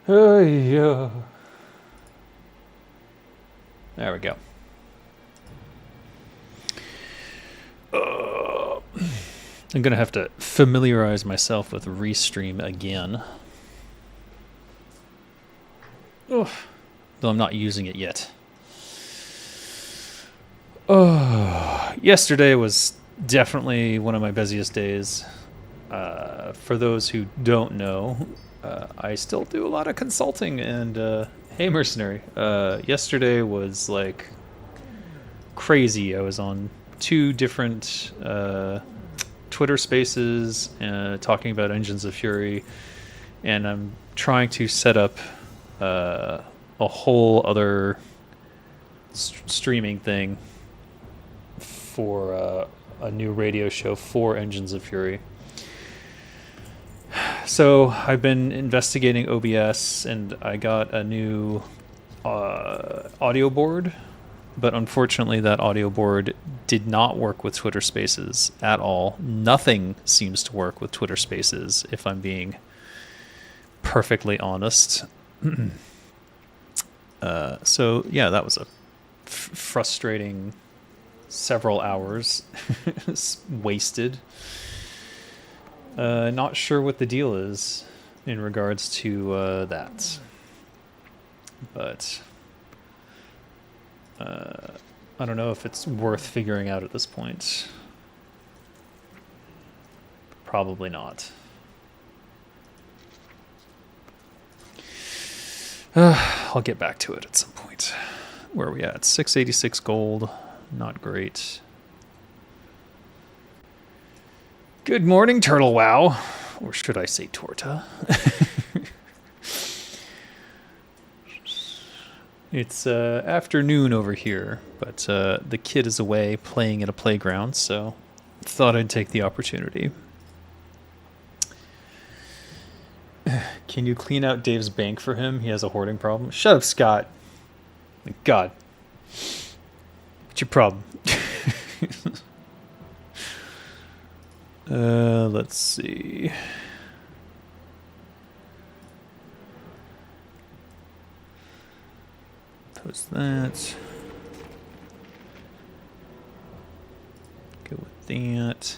Yeah. There we go. I'm going to have to familiarize myself with Restream again. Though I'm not using it yet. Yesterday was definitely one of my busiest days. For those who don't know, I still do a lot of consulting and hey mercenary. Yesterday was like crazy. I was on 2 different Twitter spaces talking about Engines of Fury, and I'm trying to set up a whole other streaming thing for a new radio show for Engines of Fury. So I've been investigating OBS, and I got a new audio board, but unfortunately that audio board did not work with Twitter Spaces at all. Nothing seems to work with Twitter Spaces, if I'm being perfectly honest. So yeah, that was a frustrating several hours wasted. Not sure what the deal is in regards to that, but I don't know if it's worth figuring out at this point. Probably not. I'll get back to it at some point. Where are we at? 686 gold. Not great. Good morning, Turtle Wow. Or should I say Torta? It's afternoon over here, but the kid is away playing at a playground, so thought I'd take the opportunity. Can you clean out Dave's bank for him? He has a hoarding problem. Shut up, Scott. God. What's your problem? Let's see. Post that. Go with that.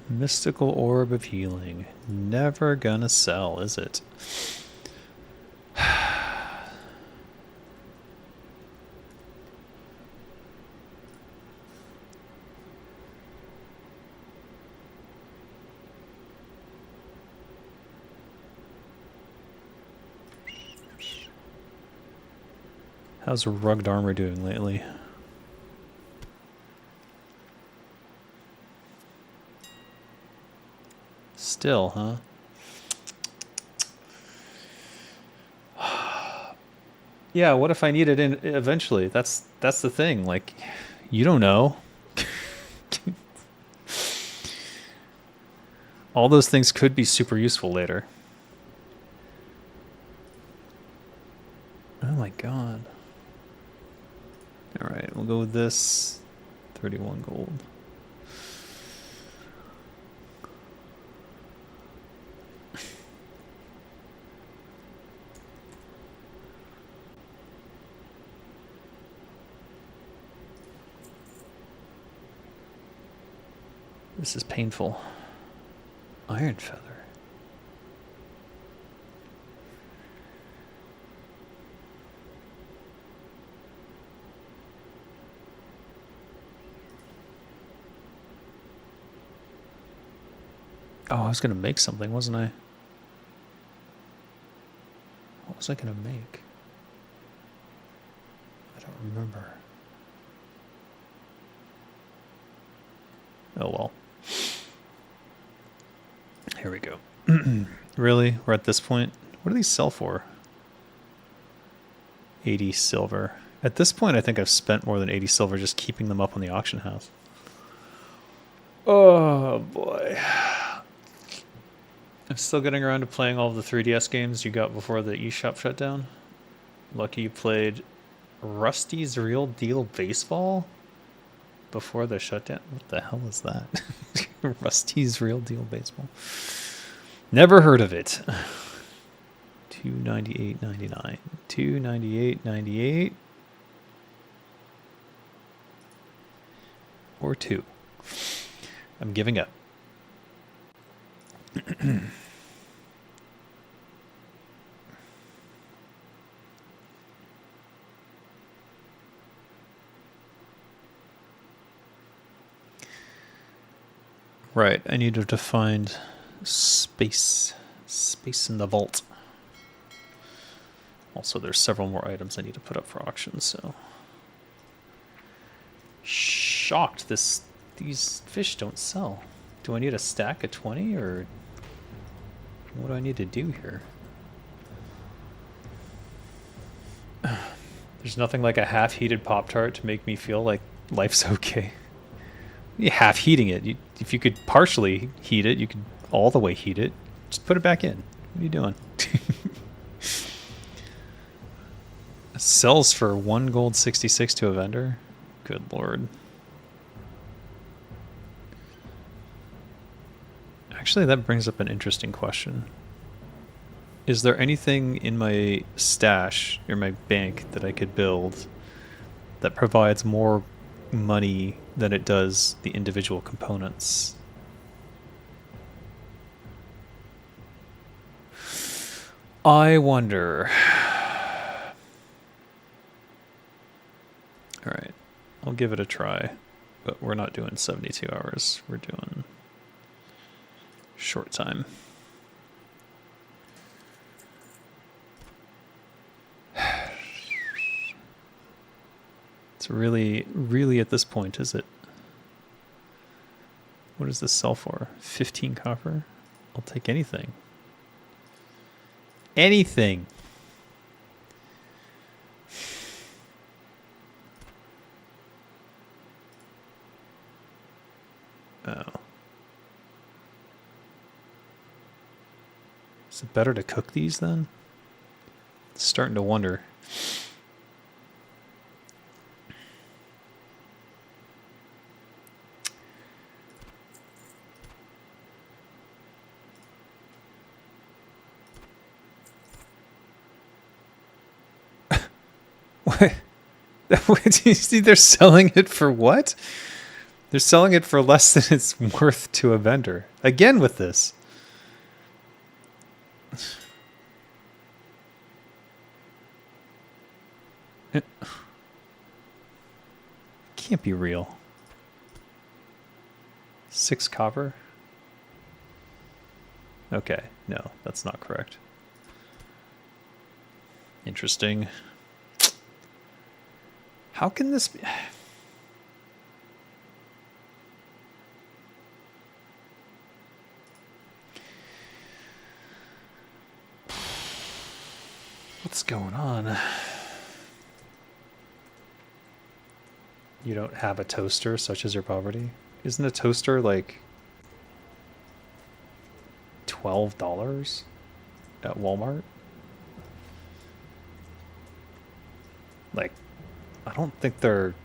Mystical Orb of Healing. Never gonna sell, is it? How's Rugged Armor doing lately? Still, huh? Yeah, what if I need it in eventually? That's the thing. Like, you don't know. All those things could be super useful later. Oh my god. Alright, we'll go with this. 31 gold. This is painful. Iron Feather. Oh, I was going to make something, wasn't I? What was I going to make? I don't remember. Oh well. Here we go. Really? We're at this point? What do these sell for? 80 silver. At this point, I think I've spent more than 80 silver just keeping them up on the auction house. Oh, boy. I'm still getting around to playing all of the 3DS games you got before the eShop shut down. Lucky you played Rusty's Real Deal Baseball? Before the shutdown? What the hell is that? Rusty's Real Deal Baseball. Never heard of it. 298.99. 298.98. Or 2. I'm giving up. Right, I need to find space. Space in the vault. Also, there's several more items I need to put up for auction, so... Shocked these fish don't sell. Do I need a stack of 20, or... What do I need to do here? There's nothing like a half-heated Pop-Tart to make me feel like life's okay. You're half-heating it. If you could partially heat it, you could all the way heat it. Just put it back in. What are you doing? It sells for 1 gold 66 to a vendor? Good lord. Actually, that brings up an interesting question. Is there anything in my stash or my bank that I could build that provides more money than it does the individual components? I wonder. Alright, I'll give it a try, but we're not doing 72 hours, we're doing short time. It's really at this point, is it? What does this sell for? 15 copper? I'll take anything. Anything! Oh. Is it better to cook these then? It's starting to wonder. What? You see, they're selling it for what? They're selling it for less than it's worth to a vendor. Again with this. It can't be real. 6 copper? Okay, no, that's not correct. Interesting. How can this be? What's going on? You don't have a toaster, such as your poverty? Isn't a toaster like $12 at Walmart? Like, I don't think they're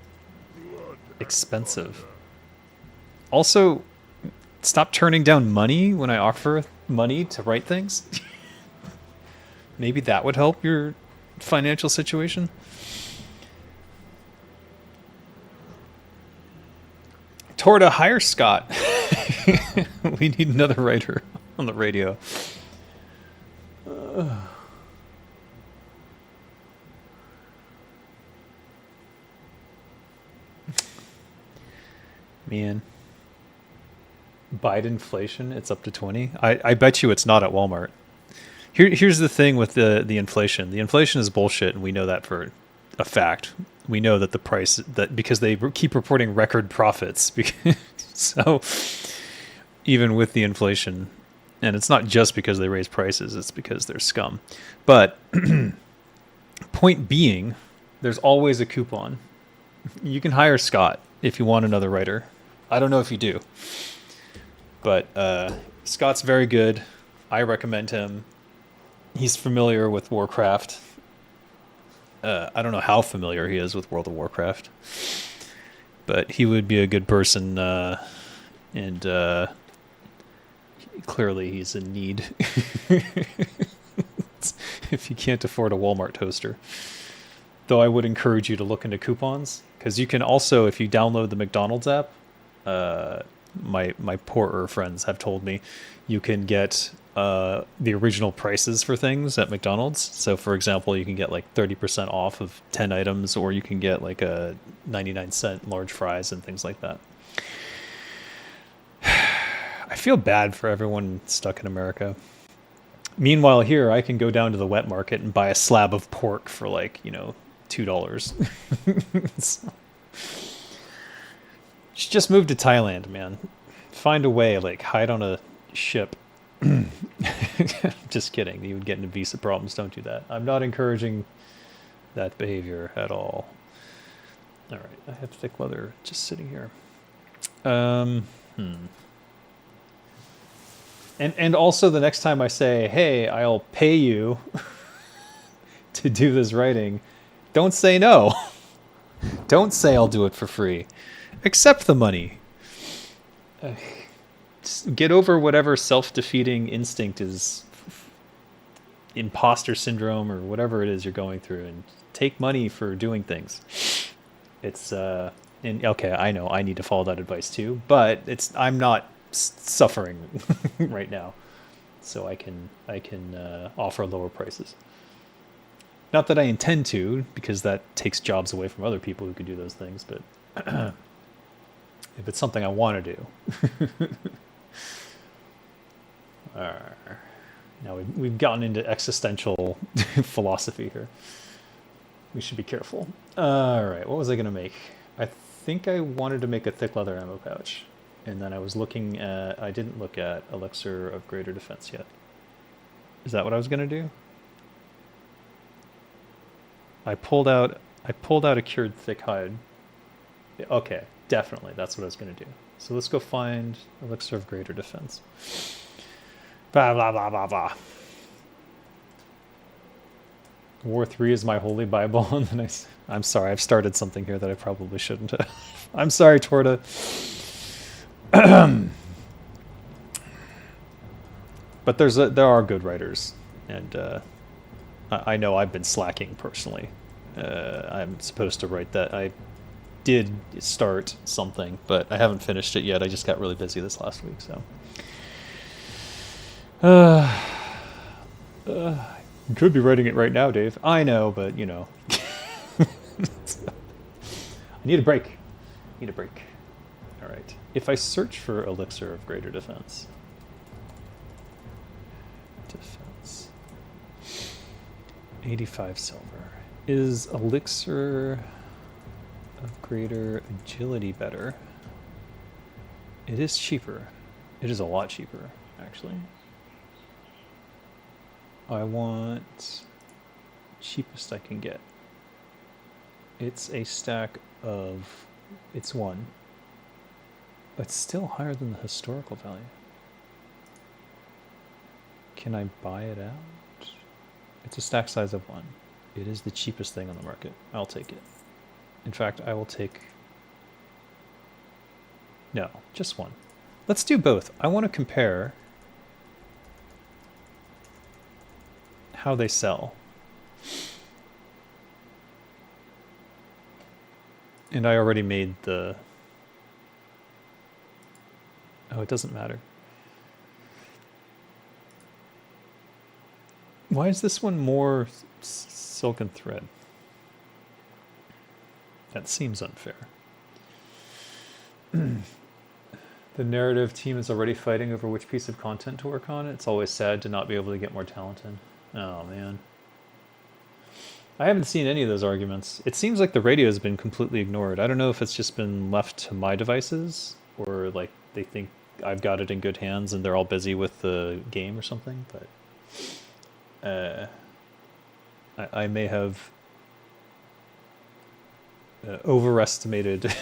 expensive. Also, stop turning down money when I offer money to write things. Maybe that would help your financial situation. Torta, hire Scott. We need another writer on the radio. Man. Biden inflation, it's up to 20. I bet you it's not at Walmart. Here's the thing with the inflation. The inflation is bullshit, and we know that for a fact. We know that the price, that because they keep reporting record profits. So even with the inflation, and it's not just because they raise prices, it's because they're scum. But point being, there's always a coupon. You can hire Scott if you want another writer. I don't know if you do. But Scott's very good. I recommend him. He's familiar with Warcraft. I don't know how familiar he is with World of Warcraft, but he would be a good person, and clearly he's in need if you can't afford a Walmart toaster. Though I would encourage you to look into coupons, because you can also, if you download the McDonald's app, my poorer friends have told me, you can get the original prices for things at McDonald's. So, for example, you can get like 30% off of 10 items, or you can get like a 99-cent large fries and things like that. I feel bad for everyone stuck in America. Meanwhile, here I can go down to the wet market and buy a slab of pork for like, $2. So, just move to Thailand, man. Find a way, like hide on a ship. Just kidding. You would get into visa problems. Don't do that. I'm not encouraging that behavior at all. All right, I have thick leather just sitting here. And also the next time I say, hey, I'll pay you to do this writing, don't say no. Don't say I'll do it for free. Accept the money. Just get over whatever self-defeating instinct is, imposter syndrome or whatever it is you're going through, and take money for doing things. It's and okay, I know I need to follow that advice too, but I'm not suffering right now, so I can offer lower prices. Not that I intend to, because that takes jobs away from other people who could do those things, but if it's something I want to do. Now we've gotten into existential philosophy here. We should be careful. All right, what was I going to make? I think I wanted to make a thick leather ammo pouch. And then I was looking at, I didn't look at Elixir of Greater Defense yet. Is that what I was going to do? I pulled out a cured thick hide. Okay, definitely, that's what I was going to do. So let's go find Elixir of Greater Defense. Blah, blah, blah, blah, blah. War 3 is my holy Bible. And then I'm sorry, I've started something here that I probably shouldn't have. I'm sorry, Torta. But there are good writers, and I know I've been slacking personally. I'm supposed to write that. I did start something, but I haven't finished it yet. I just got really busy this last week, so. Could be writing it right now, Dave. I know, but I need a break. All right. If I search for Elixir of Greater Defense. 85 silver. Is Elixir of Greater Agility better? It is cheaper. It is a lot cheaper, actually. I want cheapest I can get. It's a stack of, it's one. It's still higher than the historical value. Can I buy it out? It's a stack size of 1. It is the cheapest thing on the market. I'll take it. In fact, I will take... No, just 1. Let's do both. I want to compare how they sell. And I already made the... Oh, it doesn't matter. Why is this one more silken thread? That seems unfair. The narrative team is already fighting over which piece of content to work on. It's always sad to not be able to get more talent in. Oh, man. I haven't seen any of those arguments. It seems like the radio has been completely ignored. I don't know if it's just been left to my devices, or like they think I've got it in good hands and they're all busy with the game or something, but I may have overestimated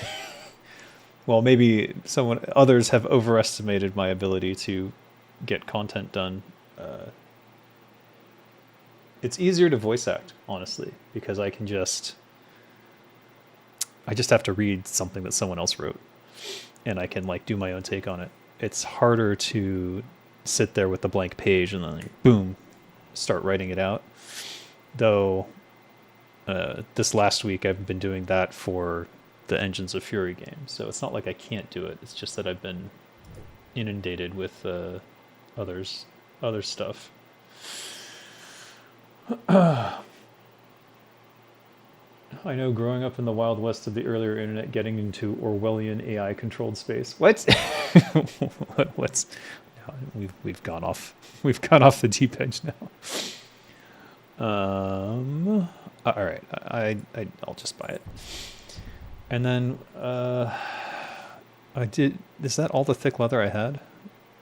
well, maybe others have overestimated my ability to get content done It's easier to voice act, honestly, because I just have to read something that someone else wrote, and I can like do my own take on it. It's harder to sit there with the blank page and then like, boom, start writing it out. Though this last week I've been doing that for the Engines of Fury game, so it's not like I can't do it. It's just that I've been inundated with other stuff. I know, growing up in the Wild West of the earlier internet, getting into Orwellian AI-controlled space. What? What's? No, we've gone off. We've gone off the deep edge now. All right. I'll just buy it. And then I did. Is that all the thick leather I had?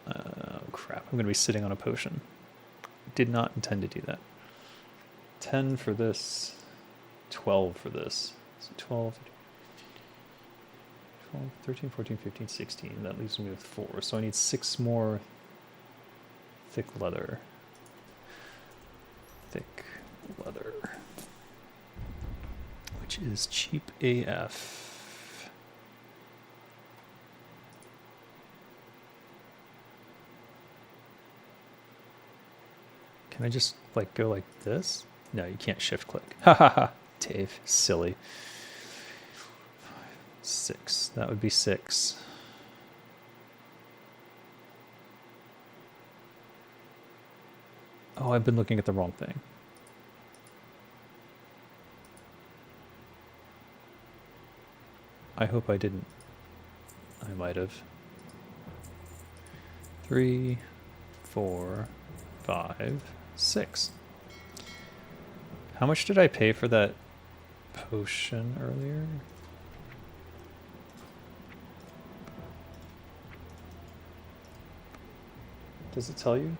Oh crap! I'm gonna be sitting on a potion. Did not intend to do that. 10 for this. 12 for this. So 12, 13, 14, 15, 16. That leaves me with 4. So I need 6 more thick leather. Thick leather. Which is cheap AF. Can I just like go like this? No, you can't shift click. Ha ha ha. Dave, silly. 6. That would be 6. Oh, I've been looking at the wrong thing. I hope I didn't. I might have. 3, 4, 5, 6. How much did I pay for that potion earlier? Does it tell you?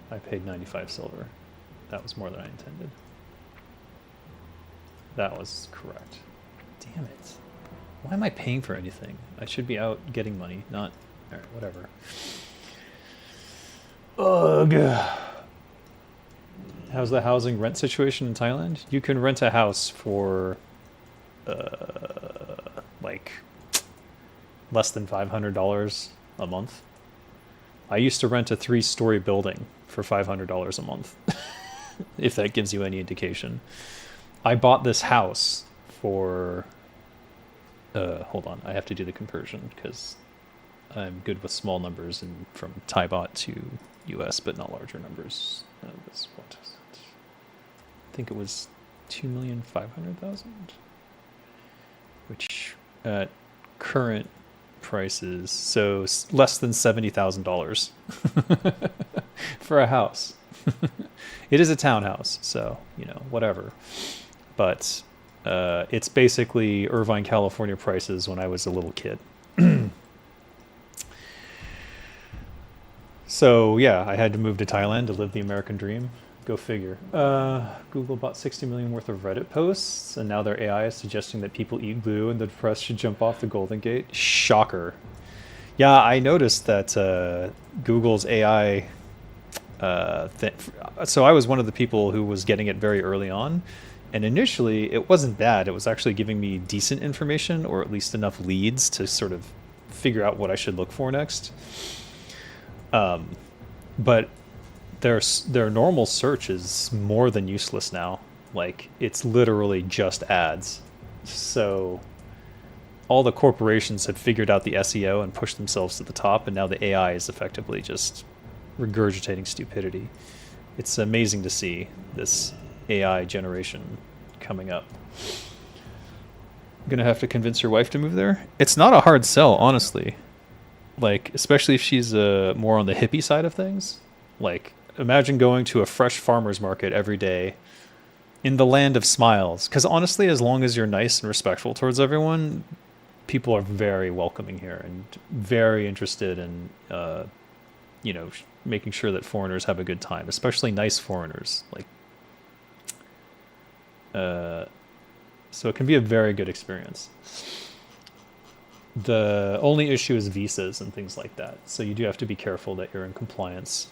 I paid 95 silver. That was more than I intended. That was correct. Damn it. Why am I paying for anything? I should be out getting money, not... Alright, whatever. Ugh. How's the housing rent situation in Thailand? You can rent a house for like less than $500 a month. I used to rent a 3-story building for $500 a month, if that gives you any indication. I bought this house for hold on, I have to do the conversion because I'm good with small numbers and from Thai baht to US, but not larger numbers. That's what is it? I think it was 2,500,000, which at current prices, so less than $70,000 for a house. It is a townhouse, so you know, whatever. But it's basically Irvine, California prices when I was a little kid. So yeah, I had to move to Thailand to live the American dream. Go figure. Google bought 60 million worth of Reddit posts, and now their AI is suggesting that people eat glue and the press should jump off the Golden Gate. Shocker. Yeah, I noticed that Google's AI... so I was one of the people who was getting it very early on, and initially it wasn't bad. It was actually giving me decent information, or at least enough leads to sort of figure out what I should look for next. But their normal search is more than useless now. Like, it's literally just ads. So all the corporations have figured out the SEO and pushed themselves to the top, and now the AI is effectively just regurgitating stupidity. It's amazing to see this AI generation coming up. I'm gonna have to convince your wife to move there. It's not a hard sell, honestly. Like, especially if she's more on the hippie side of things. Like, imagine going to a fresh farmer's market every day in the land of smiles. Because honestly, as long as you're nice and respectful towards everyone, people are very welcoming here and very interested in, you know, making sure that foreigners have a good time, especially nice foreigners. Like, so it can be a very good experience. The only issue is visas and things like that. So you do have to be careful that you're in compliance.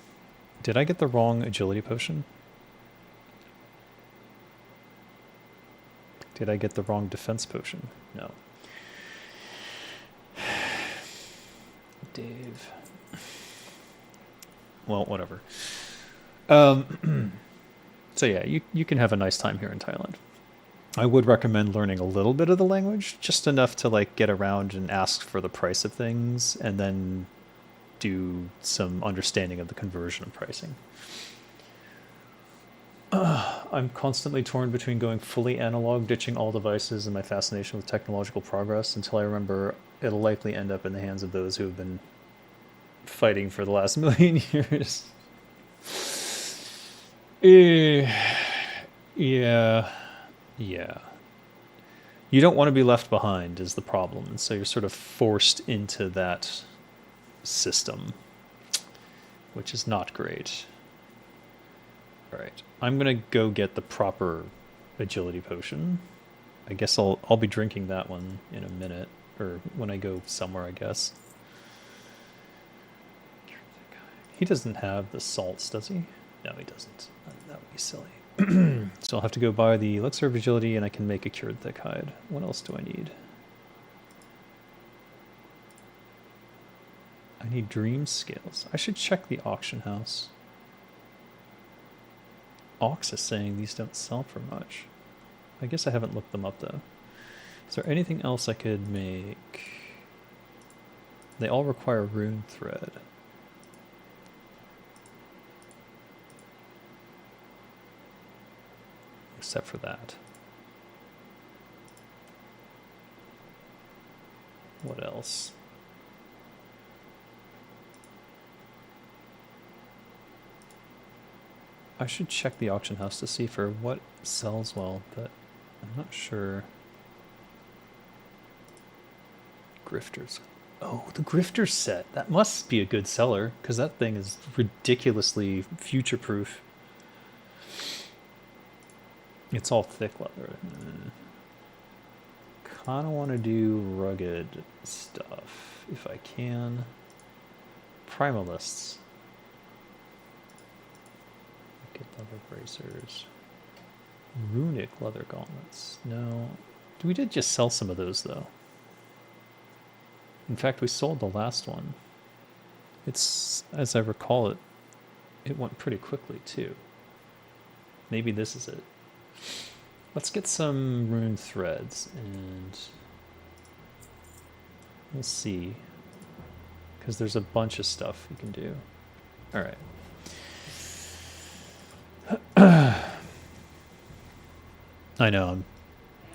Did I get the wrong agility potion? Did I get the wrong defense potion? No. Dave. Well, whatever. So yeah, you can have a nice time here in Thailand. I would recommend learning a little bit of the language, just enough to like get around and ask for the price of things, and then do some understanding of the conversion of pricing. I'm constantly torn between going fully analog, ditching all devices, and my fascination with technological progress until I remember it'll likely end up in the hands of those who have been fighting for the last million years. Yeah. You don't want to be left behind is the problem, and so you're sort of forced into that system, which is not great. All right, I'm gonna go get the proper agility potion. I guess I'll be drinking that one in a minute, or when I go somewhere, I guess. He doesn't have the salts, does he? No, he doesn't. That would be silly. So I'll have to go buy the elixir of agility, and I can make a cured thick hide. What else do I need? I need dream scales. I should check the auction house. Ox is saying these don't sell for much. I guess I haven't looked them up though. Is there anything else I could make? They all require rune thread. Except for that. What else? I should check the auction house to see for what sells well, but I'm not sure. Grifters. Oh, the Grifter set. That must be a good seller, because that thing is ridiculously future-proof. It's all thick leather. Kind of want to do rugged stuff if I can. Primalists. Get leather bracers. Runic leather gauntlets. No. We did just sell some of those though. In fact, we sold the last one. It's, as I recall it, it went pretty quickly too. Maybe this is it. Let's get some rune threads and we'll see. Because there's a bunch of stuff we can do. All right. I know I'm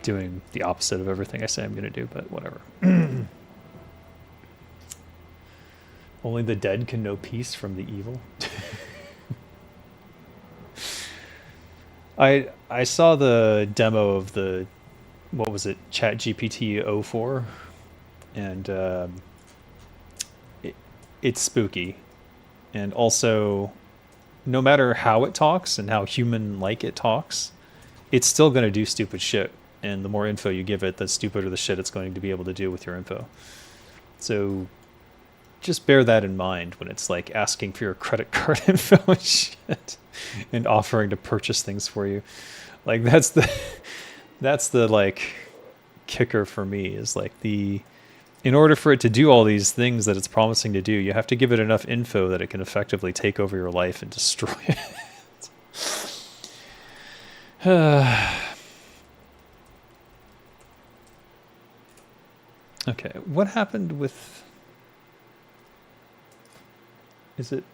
doing the opposite of everything I say I'm going to do, but whatever. Only the dead can know peace from the evil. I saw the demo of the, what was it, ChatGPT 04, and it's spooky. And also, no matter how it talks and how human-like it talks, it's still going to do stupid shit. And the more info you give it, the stupider the shit it's going to be able to do with your info. So just bear that in mind when it's like asking for your credit card info and shit and offering to purchase things for you. Like that's the like kicker for me is like in order for it to do all these things that it's promising to do, you have to give it enough info that it can effectively take over your life and destroy it. Okay, what happened with... Is it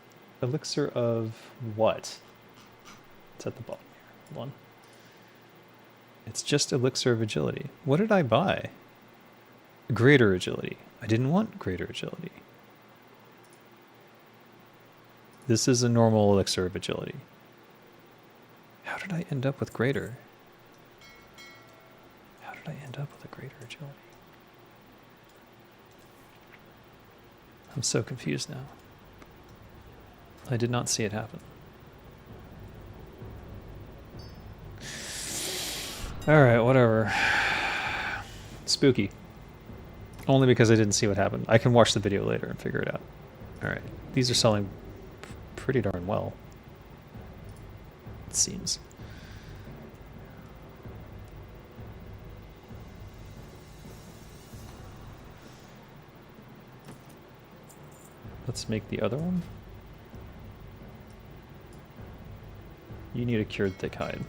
elixir of what? It's at the bottom here. Hold on. It's just elixir of agility. What did I buy? Greater agility. I didn't want greater agility. This is a normal elixir of agility. How did I end up with greater? How did I end up with a greater agility? I'm so confused now. I did not see it happen. Alright, whatever. Spooky. Only because I didn't see what happened. I can watch the video later and figure it out. Alright. These are selling pretty darn well. It seems. Let's make the other one. You need a cured thick hide.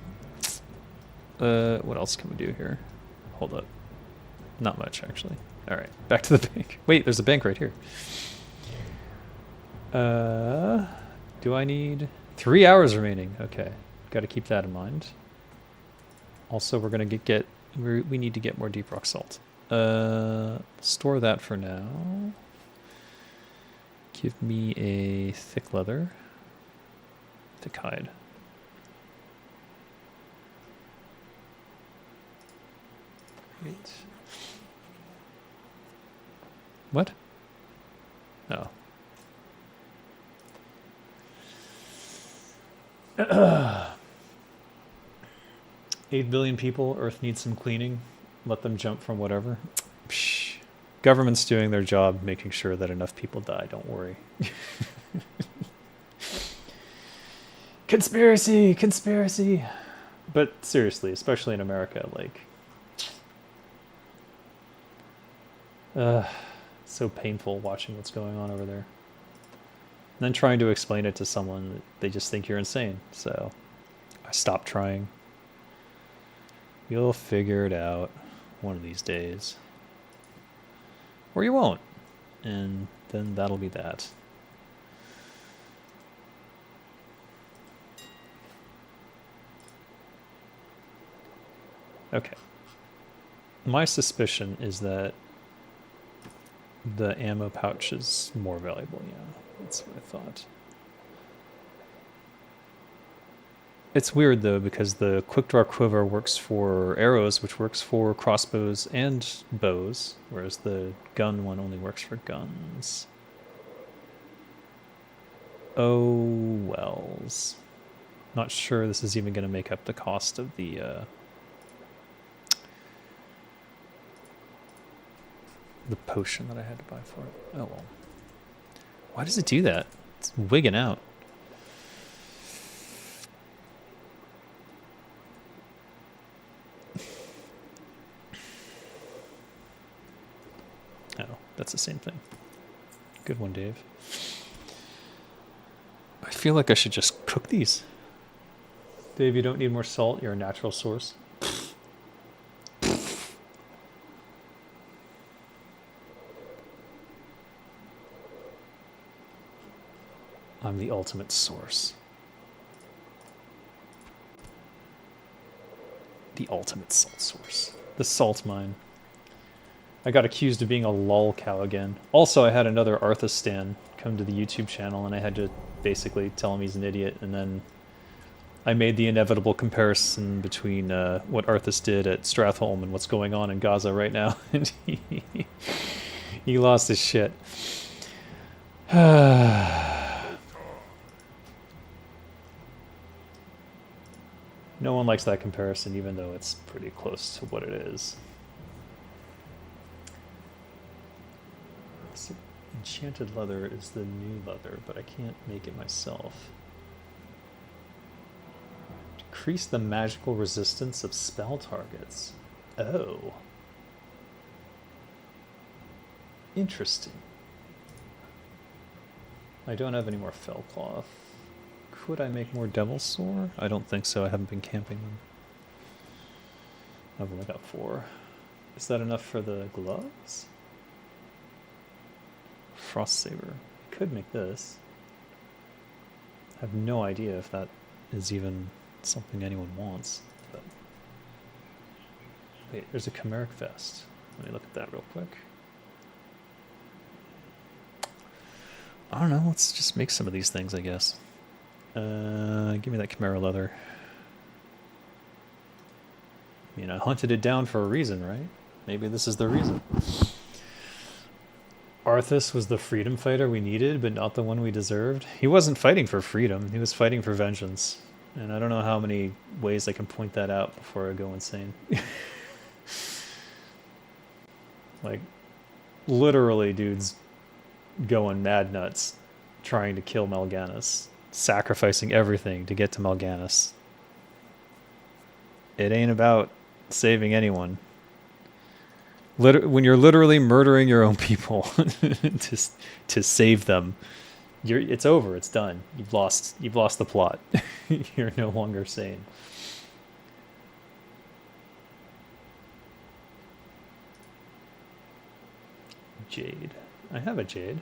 What else can we do here? Hold up. Not much, actually. All right, back to the bank. Wait, there's a bank right here. Do I need 3 hours remaining? Okay, got to keep that in mind. Also, we're gonna we need to get more deep rock salt. Store that for now. Give me a thick leather. Thick hide. Great. What? Oh. 8 billion people, Earth needs some cleaning. Let them jump from whatever. Psh. Government's doing their job, making sure that enough people die, don't worry. Conspiracy, conspiracy. But seriously, especially in America, like... so painful watching what's going on over there. And then trying to explain it to someone, they just think you're insane. So I stopped trying. You'll figure it out one of these days. Or you won't. And then that'll be that. Okay. My suspicion is that the ammo pouch is more valuable, yeah. That's what I thought. It's weird, though, because the quick draw quiver works for arrows, which works for crossbows and bows, whereas the gun one only works for guns. Oh, wells. Not sure this is even going to make up the cost of the... the potion that I had to buy for it. Oh well. Why does it do that? It's wigging out. Oh, that's the same thing. Good one, Dave. I feel like I should just cook these. Dave, you don't need more salt. You're a natural source. I'm the ultimate source. The ultimate salt source. The salt mine. I got accused of being a lol cow again. Also, I had another Arthas stan come to the YouTube channel, and I had to basically tell him he's an idiot, and then I made the inevitable comparison between what Arthas did at Stratholme and what's going on in Gaza right now, and he lost his shit. No one likes that comparison, even though it's pretty close to what it is. So enchanted leather is the new leather, but I can't make it myself. Decrease the magical resistance of spell targets. Oh. Interesting. I don't have any more fell cloth. Could I make more Devil's Sore? I don't think so. I haven't been camping them. I've only got 4. Is that enough for the gloves? Frost Saber. Could make this. I have no idea if that is even something anyone wants. But... wait, there's a Chimeric Vest. Let me look at that real quick. I don't know. Let's just make some of these things, I guess. Give me that Chimera leather. I mean, I hunted it down for a reason, right? Maybe this is the reason. Arthas was the freedom fighter we needed, but not the one we deserved. He wasn't fighting for freedom. He was fighting for vengeance. And I don't know how many ways I can point that out before I go insane. Like, literally, dude's going mad nuts trying to kill Mal'Ganis. Sacrificing everything to get to Mal'Ganis. It ain't about saving anyone. When you're literally murdering your own people to save them, it's over. It's done. You've lost the plot. You're no longer sane. Jade. I have a jade.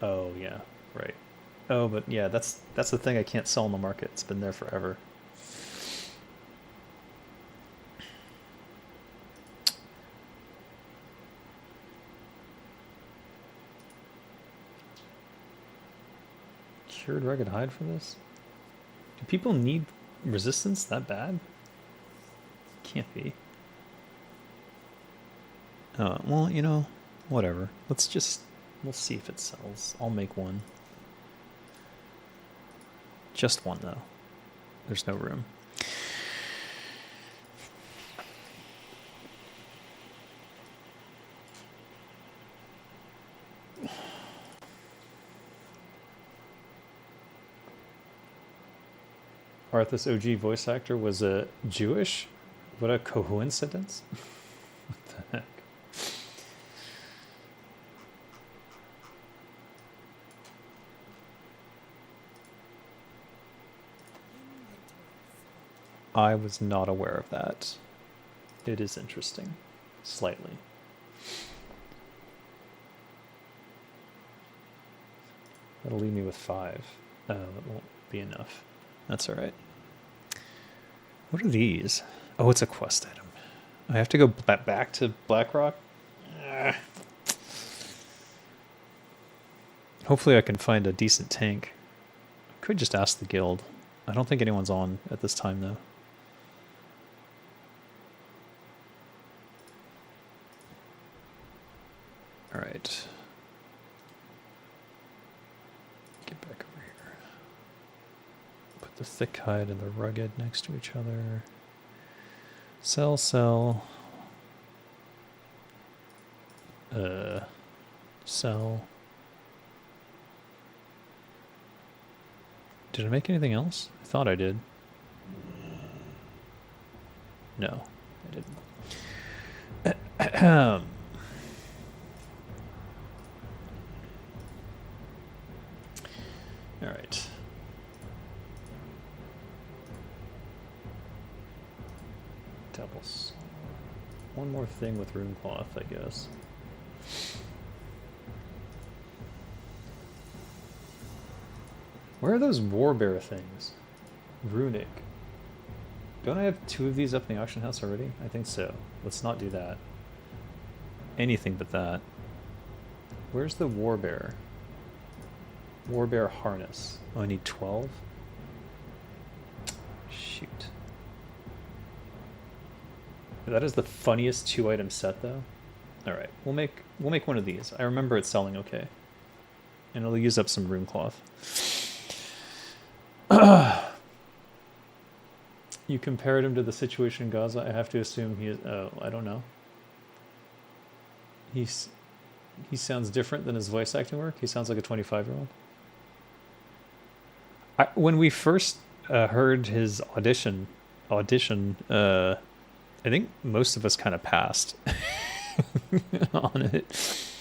Oh yeah, right. Oh, but yeah, that's the thing I can't sell in the market. It's been there forever. Cured rugged hide for this? Do people need resistance that bad? Can't be. Well, you know, whatever. We'll see if it sells. I'll make one. Just one, though. There's no room. Arthas OG voice actor was a Jewish? What a coincidence. What the heck? I was not aware of that. It is interesting. Slightly. That'll leave me with 5. That won't be enough. That's alright. What are these? Oh, it's a quest item. I have to go back to Blackrock? Hopefully I can find a decent tank. I could just ask the guild. I don't think anyone's on at this time, though. Alright. Get back over here. Put the thick hide and the rugged next to each other. Sell. Sell. Did I make anything else? I thought I did. No, I didn't. All right. Doubles. One more thing with rune cloth, I guess. Where are those warbear things? Runic. Don't I have 2 of these up in the auction house already? I think so. Let's not do that. Anything but that. Where's the warbear? Warbear harness. Oh, I need 12? Shoot. That is the funniest 2-item set, though. Alright, we'll make one of these. I remember it selling okay. And it'll use up some rune cloth. You compared him to the situation in Gaza. I have to assume he is. Oh, I don't know. He sounds different than his voice acting work. He sounds like a 25-year-old. When we first heard his audition, I think most of us kind of passed on it.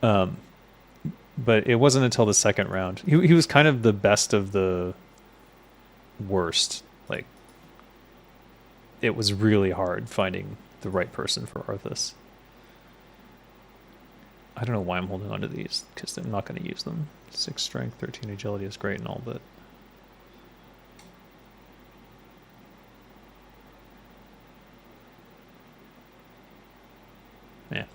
But it wasn't until the second round. He was kind of the best of the worst. Like, it was really hard finding the right person for Arthas. I don't know why I'm holding on to these, because I'm not going to use them. 6 strength, 13 agility is great and all, but... yeah.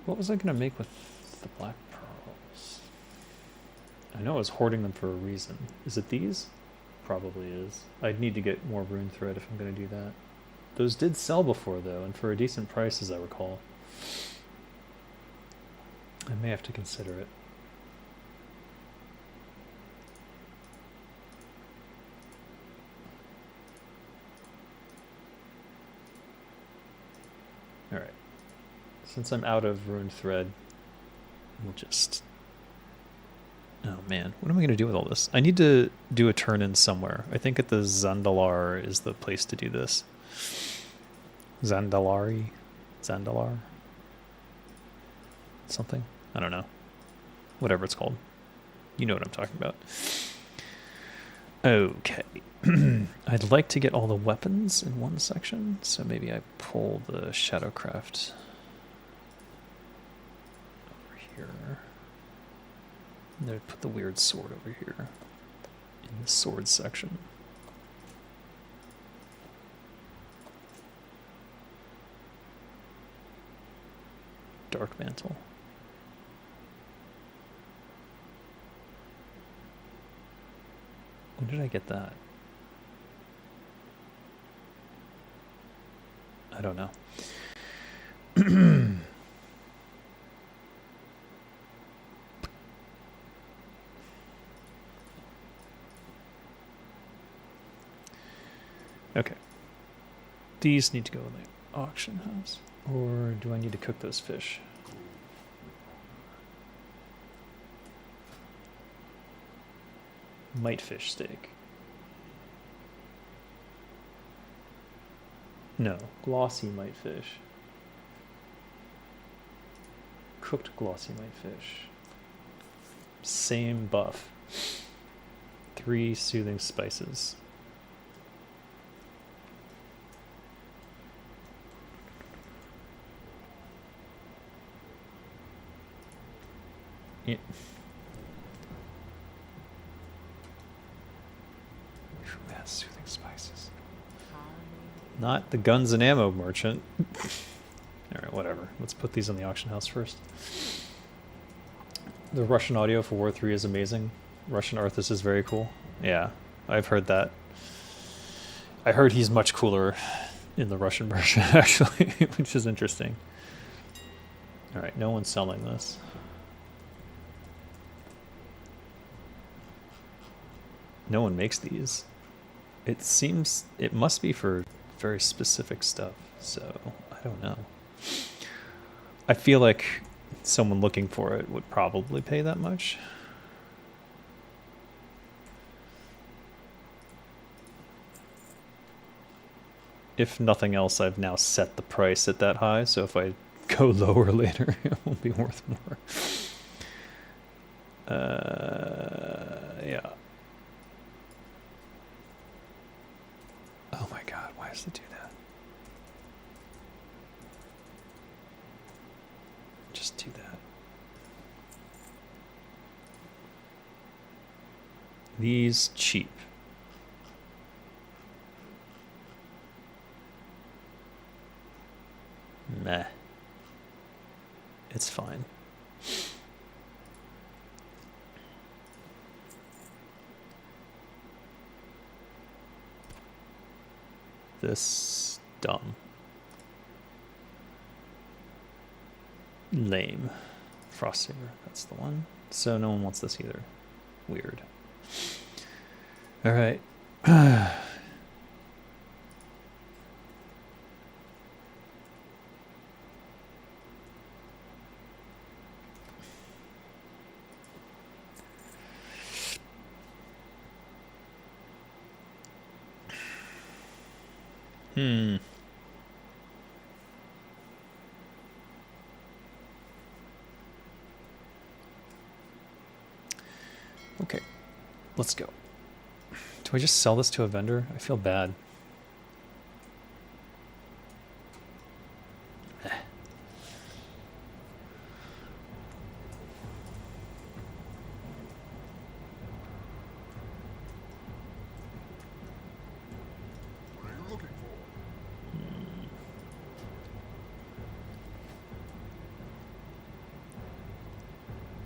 What was I going to make with the black pearls? I know I was hoarding them for a reason. Is it these? Probably is. I'd need to get more rune thread if I'm going to do that. Those did sell before, though, and for a decent price, as I recall. I may have to consider it. Alright. Since I'm out of rune thread, we'll just Oh man, what am I going to do with all this? I need to do a turn in somewhere. I think at the Zandalar is the place to do this. Zandalari? Zandalar? Something? I don't know. Whatever it's called. You know what I'm talking about. Okay. I'd like to get all the weapons in one section, so maybe I pull the Shadowcraft over here. And then put the weird sword over here in the sword section. Dark Mantle. When did I get that? I don't know. Okay. These need to go in the auction house. Or do I need to cook those fish? Might fish steak. No, glossy might fish. Cooked glossy might fish. Same buff. 3 soothing spices. Yeah. Who has soothing spices? Not the guns and ammo merchant. Alright, whatever. Let's put these in the auction house first. The Russian audio for War 3 is amazing. Russian Arthas is very cool. Yeah, I've heard that. I heard he's much cooler in the Russian version, actually, which is interesting. Alright, no one's selling this. No one makes these. It seems it must be for very specific stuff, so I don't know. I feel like someone looking for it would probably pay that much. If nothing else, I've now set the price at that high, so if I go lower later, it will be worth more. Yeah. Oh my god, why does it do that? Just do that. These cheap. Meh. It's fine. This dumb. Lame. Frostsaber, that's the one. So no one wants this either. Weird. Alright. Okay, let's go. Do I just sell this to a vendor? I feel bad.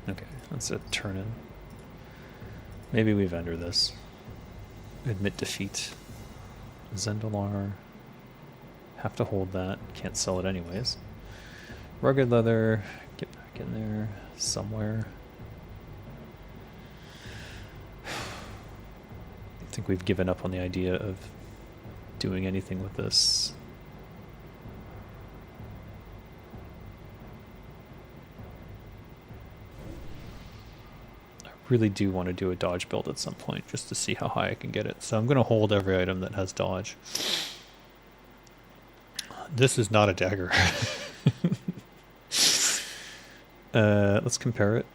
Okay, that's a turn in. Maybe we vendor this. Admit defeat. Zendalar. Have to hold that. Can't sell it anyways. Rugged leather. Get back in there somewhere. I think we've given up on the idea of doing anything with this. I really do want to do a dodge build at some point just to see how high I can get it. So I'm going to hold every item that has dodge. This is not a dagger. Let's compare it.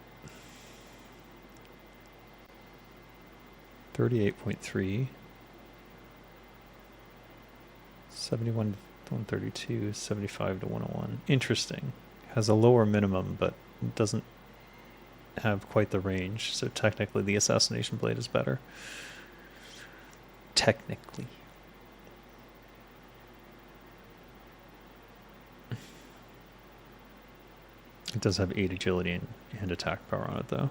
38.3. 71 to 132, 75 to 101. Interesting. Has a lower minimum, but doesn't have quite the range. So technically the assassination blade is better. Technically. It does have 8 agility and attack power on it, though.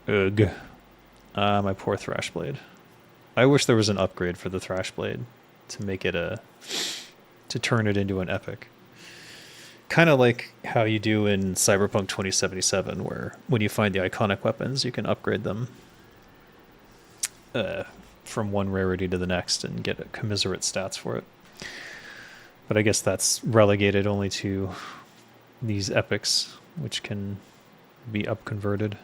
Ugh. My poor Thrash Blade. I wish there was an upgrade for the Thrash Blade to make it to turn it into an epic. Kind of like how you do in Cyberpunk 2077, where when you find the iconic weapons, you can upgrade them from one rarity to the next and get commiserate stats for it. But I guess that's relegated only to these epics, which can be upconverted.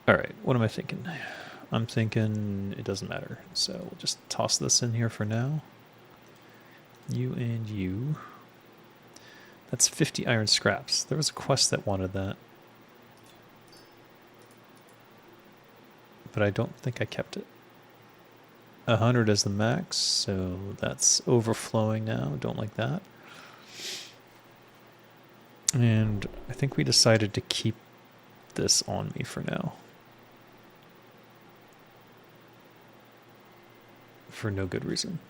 All right, what am I thinking? I'm thinking it doesn't matter. So we'll just toss this in here for now. You and you. That's 50 iron scraps. There was a quest that wanted that. But I don't think I kept it. 100 is the max, so that's overflowing now. Don't like that. And I think we decided to keep this on me for now. For no good reason.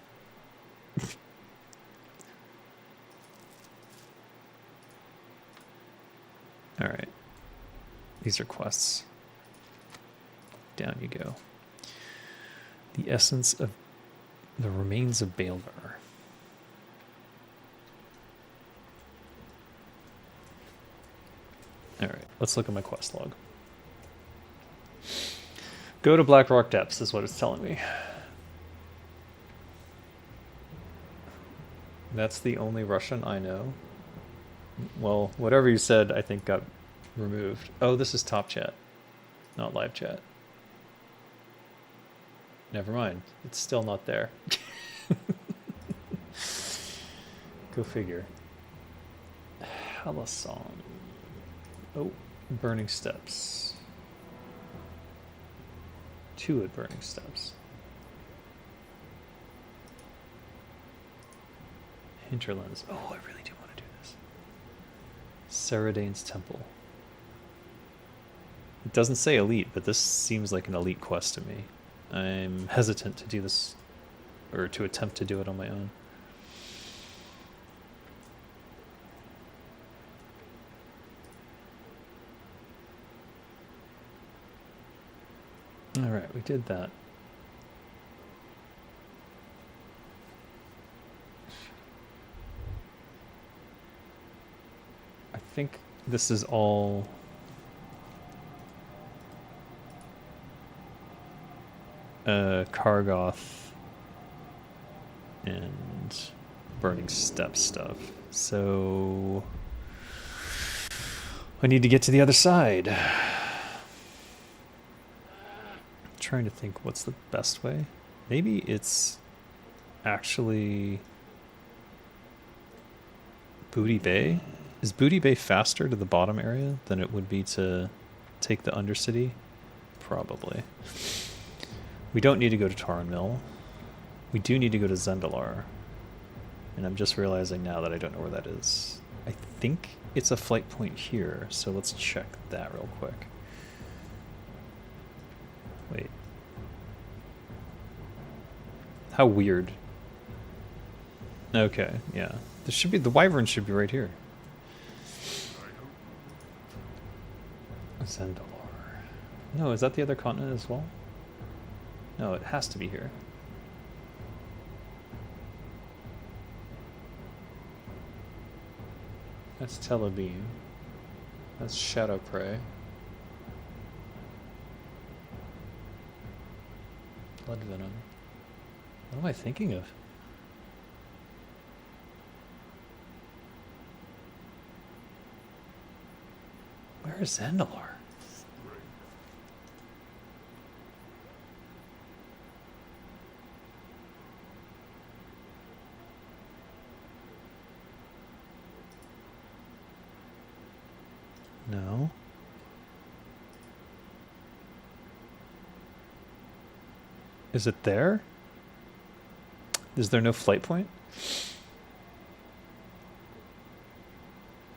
Alright. These are quests. Down you go. The essence of the remains of Baelgar. Alright, let's look at my quest log. Go to Blackrock Depths is what it's telling me. That's the only Russian I know. Well, whatever you said, I think got removed. Oh, this is top chat, not live chat. Never mind. It's still not there. Go figure. Halasan. Oh, Burning Steps. 2 at Burning Steps. Hinterlands. Oh, I really do want to do this. Saradane's Temple. It doesn't say elite, but this seems like an elite quest to me. I'm hesitant to do this, or to attempt to do it on my own. All right, we did that. I think this is all Kargoth and Burning Steps stuff. So I need to get to the other side. I'm trying to think what's the best way. Maybe it's actually Booty Bay. Is Booty Bay faster to the bottom area than it would be to take the Undercity? Probably. We don't need to go to Taran Mill. We do need to go to Zendalar. And I'm just realizing now that I don't know where that is. I think it's a flight point here, so let's check that real quick. Wait. How weird. Okay, yeah. This should be, the Wyvern should be right here. Zendalar. No, is that the other continent as well? No, it has to be here. That's Telebeam. That's Shadow Prey. Blood Venom. What am I thinking of? Where's Zandalar? No. Is it there? Is there no flight point?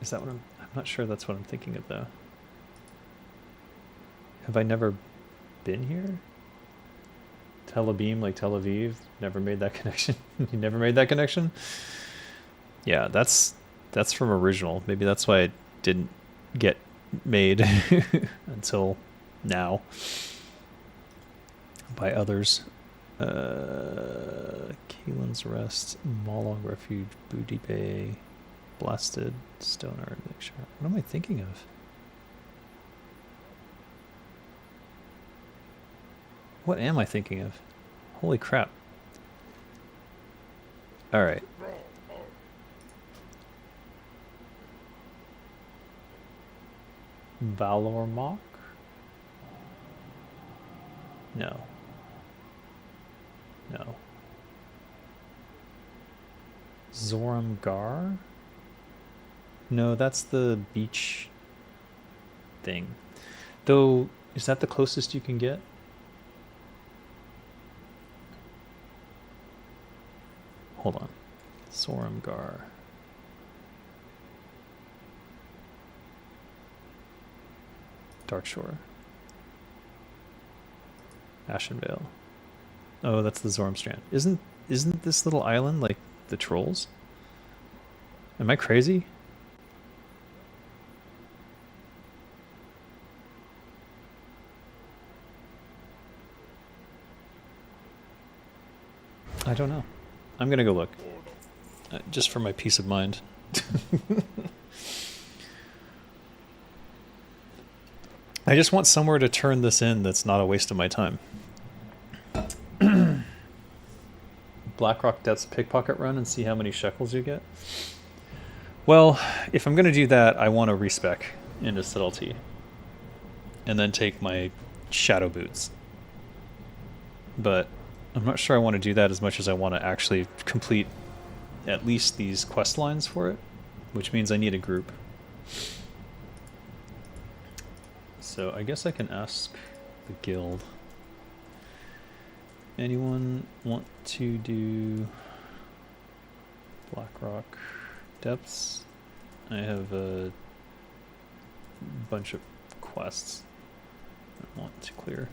Is that what I'm not sure that's what I'm thinking of though. Have I never been here? Tel Aviv, like Tel Aviv, never made that connection. You never made that connection? Yeah, that's from original. Maybe that's why it didn't get made until now by others. Keelan's Rest, Molong Refuge, Booty Bay, Blasted, Stone Art. What am I thinking of? What am I thinking of? Holy crap. Alright. Valormok? No. No. Zoramgar? No, that's the beach thing. Though, is that the closest you can get? Hold on. Zoramgar. Darkshore. Ashenvale. Oh, that's the Zormstrand. Isn't this little island like the trolls? Am I crazy? I don't know. I'm gonna go look. Just for my peace of mind. I just want somewhere to turn this in that's not a waste of my time. Blackrock Depths pickpocket run and see how many shekels you get. Well, if I'm going to do that, I want to respec into subtlety. And then take my shadow boots. But I'm not sure I want to do that as much as I want to actually complete at least these quest lines for it. Which means I need a group. So I guess I can ask the guild. Anyone want to do Blackrock Depths? I have a bunch of quests I want to clear.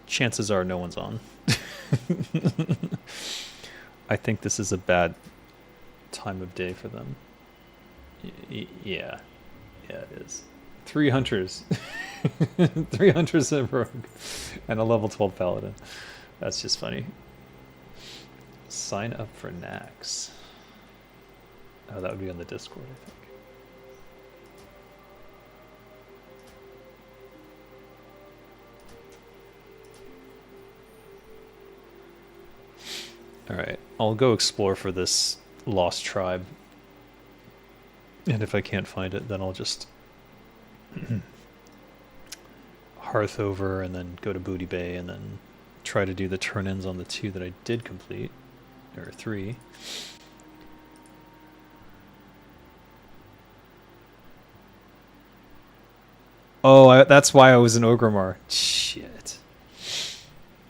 Chances are no one's on. I think this is a bad time of day for them. Yeah, it is. 3 hunters. 3 hunters and a rogue. And a level 12 paladin. That's just funny. Sign up for Nax. Oh, that would be on the Discord, I think. Alright, I'll go explore for this lost tribe. And if I can't find it, then I'll just hearth over and then go to Booty Bay and then try to do the turn-ins on the 2 that I did complete. Or 3. Oh, that's why I was in Orgrimmar. Shit.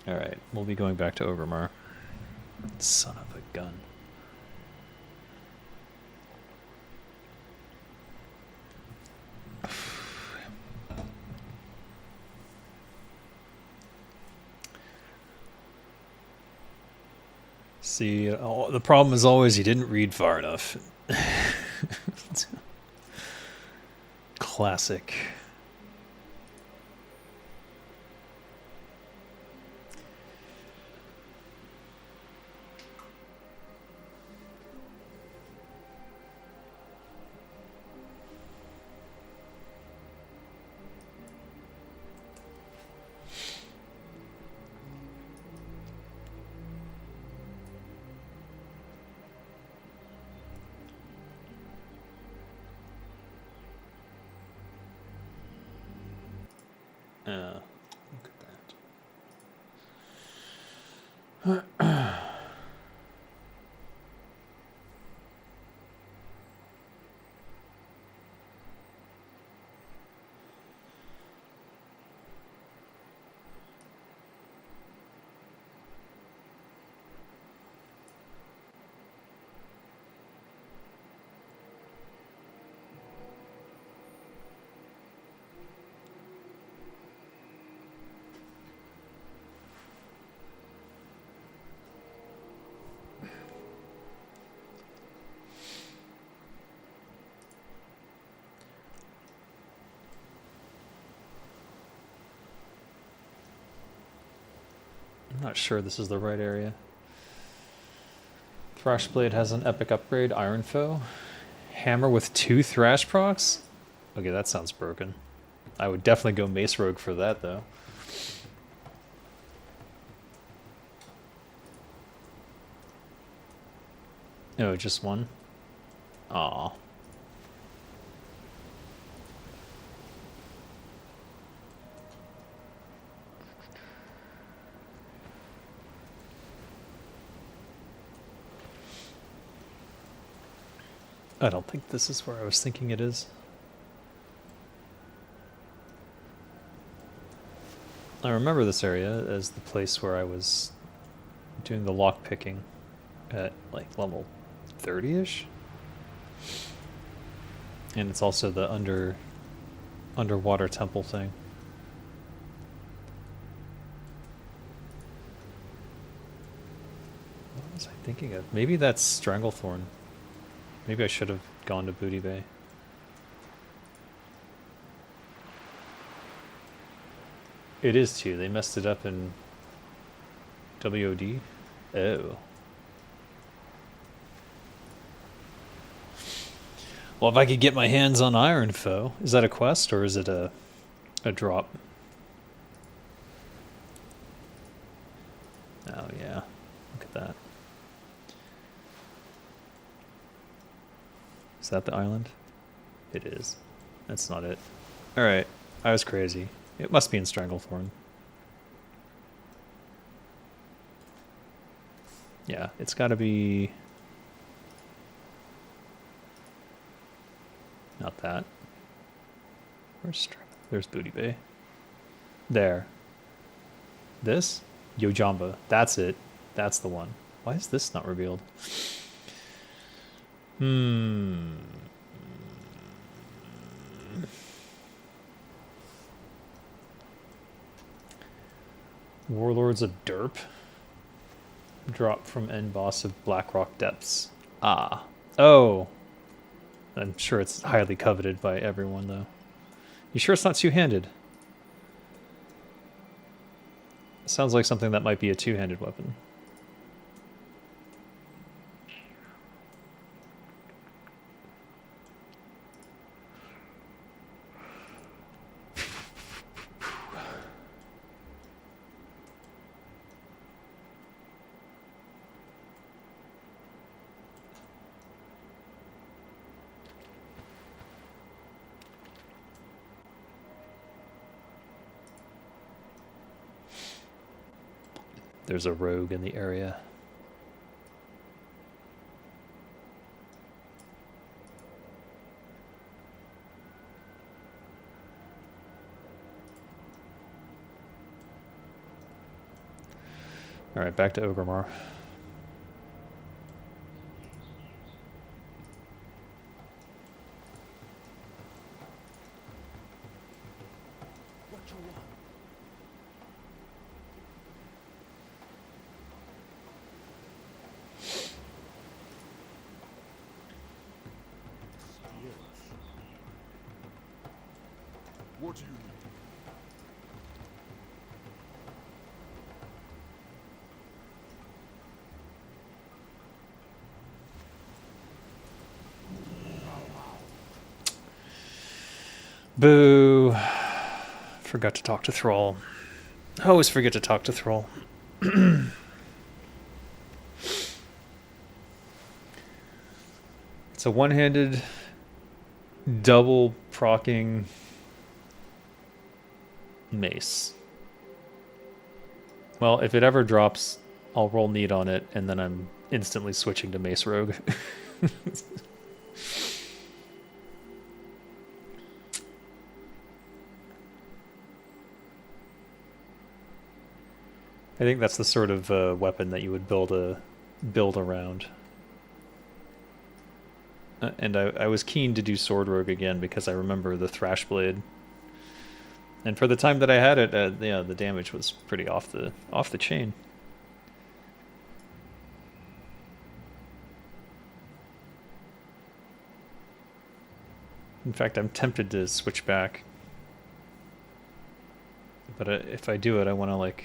Alright, we'll be going back to Orgrimmar. Son of a gun. See, the problem is always you didn't read far enough. Classic. Look at that. I'm not sure this is the right area. Thrashblade has an epic upgrade, Iron Foe. Hammer with 2 Thrash procs? Okay, that sounds broken. I would definitely go Mace Rogue for that, though. Oh, just one? Aw. I don't think this is where I was thinking it is. I remember this area as the place where I was doing the lock picking at like level 30-ish. And it's also the underwater temple thing. What was I thinking of? Maybe that's Stranglethorn. Maybe I should have gone to Booty Bay. It is too. They messed it up in WOD. Oh. Well, if I could get my hands on Iron Foe, is that a quest or is it a drop? Oh yeah, look at that. Is that the island? It is. That's not it. Alright, I was crazy. It must be in Stranglethorn. Yeah, it's gotta be... Not that. Where's There's Booty Bay. There. This? Yojamba. That's it. That's the one. Why is this not revealed? Warlords of Derp. Drop from end boss of Blackrock Depths. Ah. Oh. I'm sure it's highly coveted by everyone, though. You sure it's not two-handed? Sounds like something that might be a two-handed weapon. There's a rogue in the area. All right, back to Ogrimmar. What do you need? Boo. Forgot to talk to Thrall. I always forget to talk to Thrall. It's a one-handed, double procking mace. Well, if it ever drops, I'll roll need on it, and then I'm instantly switching to mace rogue. I think that's the sort of weapon that you would build around. And I was keen to do sword rogue again because I remember the thrash blade. And for the time that I had it, yeah, the damage was pretty off the chain. In fact, I'm tempted to switch back. But if I do it, I want to like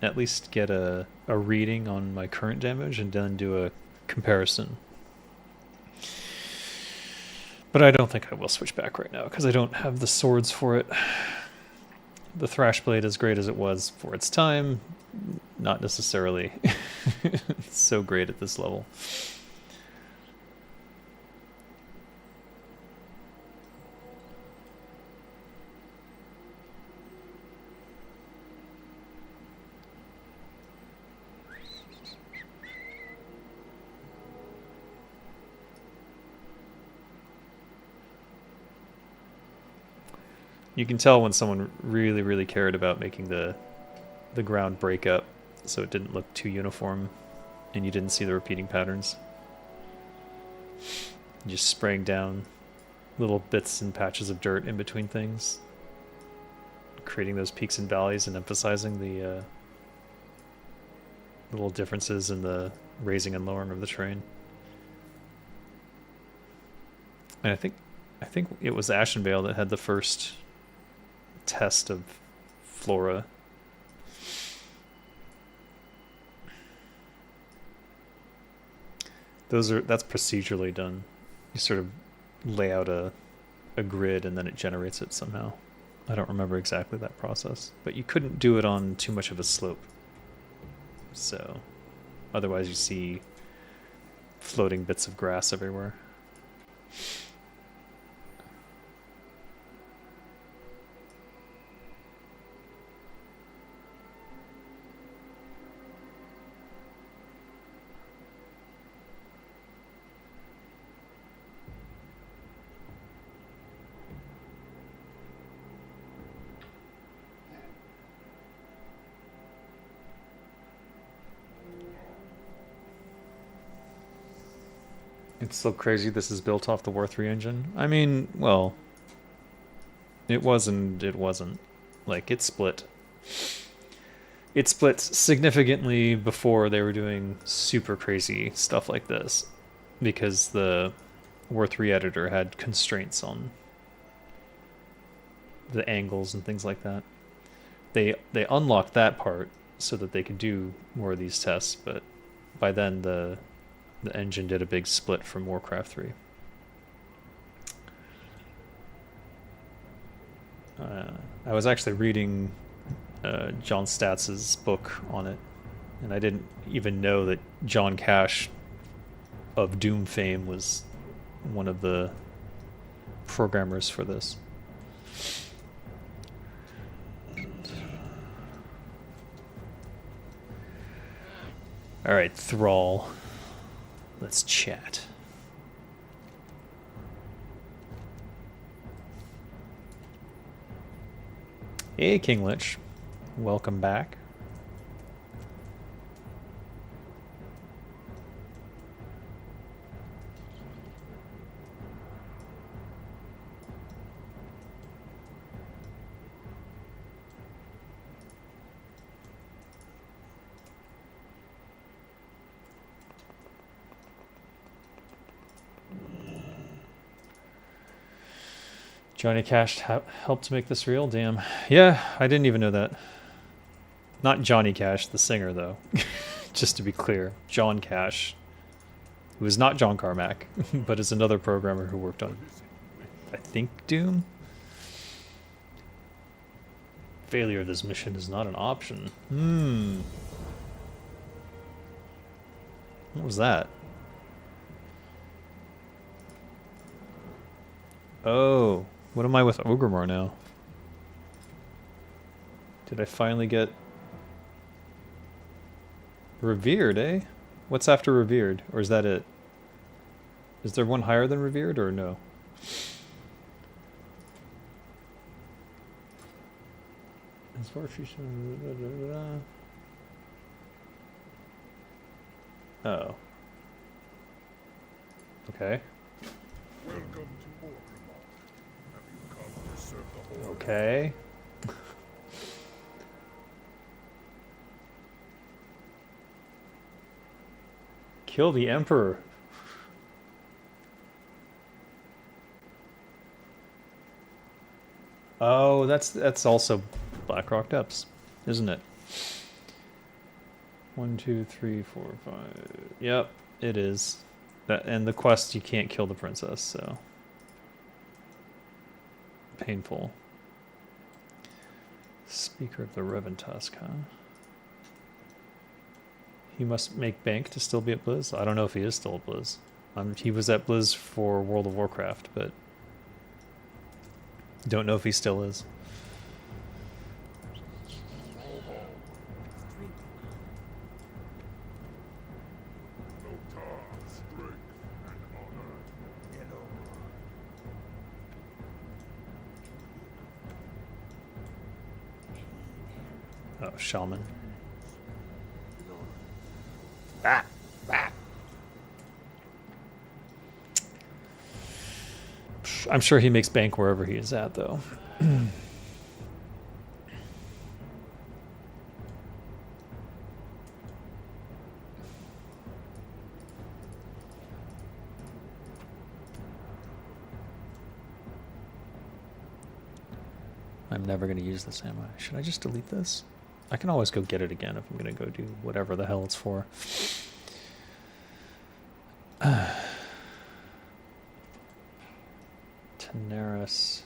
at least get a reading on my current damage and then do a comparison. But I don't think I will switch back right now because I don't have the swords for it. The thrash blade, as great as it was for its time, not necessarily so great at this level. You can tell when someone really, really cared about making the ground break up so it didn't look too uniform and you didn't see the repeating patterns. Just spraying down little bits and patches of dirt in between things, creating those peaks and valleys and emphasizing the little differences in the raising and lowering of the terrain. And I think it was Ashenvale that had the first test of flora. That's procedurally done. You sort of lay out a grid and then it generates it somehow. I don't remember exactly that process, but you couldn't do it on too much of a slope. So otherwise you see floating bits of grass everywhere. It's so crazy this is built off the War 3 engine. I mean, well, it was and it wasn't. Like, it split. It split significantly before they were doing super crazy stuff like this. Because the War 3 editor had constraints on the angles and things like that. They unlocked that part so that they could do more of these tests, but by then the engine did a big split from Warcraft 3. I was actually reading John Statz's book on it, and I didn't even know that John Cash of Doom fame was one of the programmers for this. All right, Thrall. Let's chat. Hey, Kinglich. Welcome back. Johnny Cash helped to make this real? Damn. Yeah, I didn't even know that. Not Johnny Cash, the singer, though. Just to be clear. John Cash, who is not John Carmack, but is another programmer who worked on, I think, Doom? Failure of this mission is not an option. What was that? Oh. What am I with Ogremore now? Did I finally get revered, eh? What's after revered? Or is that it? Is there one higher than revered or no? As far as oh. Okay. Welcome to Warcraft. Have you come to serve the Horde? Okay. Kill the Emperor. Oh, that's also Blackrock Depths, isn't it? 1, 2, 3, 4, 5. Yep, it is. That, and the quest, you can't kill the princess, so painful. Speaker of the Reventusk, huh? He must make bank to still be at Blizz. I don't know if he is still at Blizz. He was at Blizz for World of Warcraft, but don't know if he still is. Oh, Shaman. Ah, ah. I'm sure he makes bank wherever he is at, though. I'm never going to use this, am I? Should I just delete this? I can always go get it again if I'm going to go do whatever the hell it's for. Daenerys.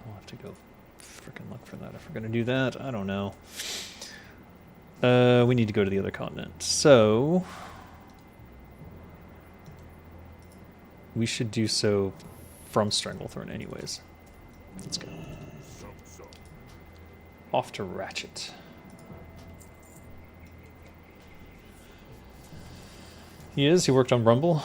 I'll have to go freaking look for that if we're going to do that. I don't know. We need to go to the other continent. So we should do so from Stranglethorn anyways. Let's go. Off to Ratchet. He is? He worked on Rumble?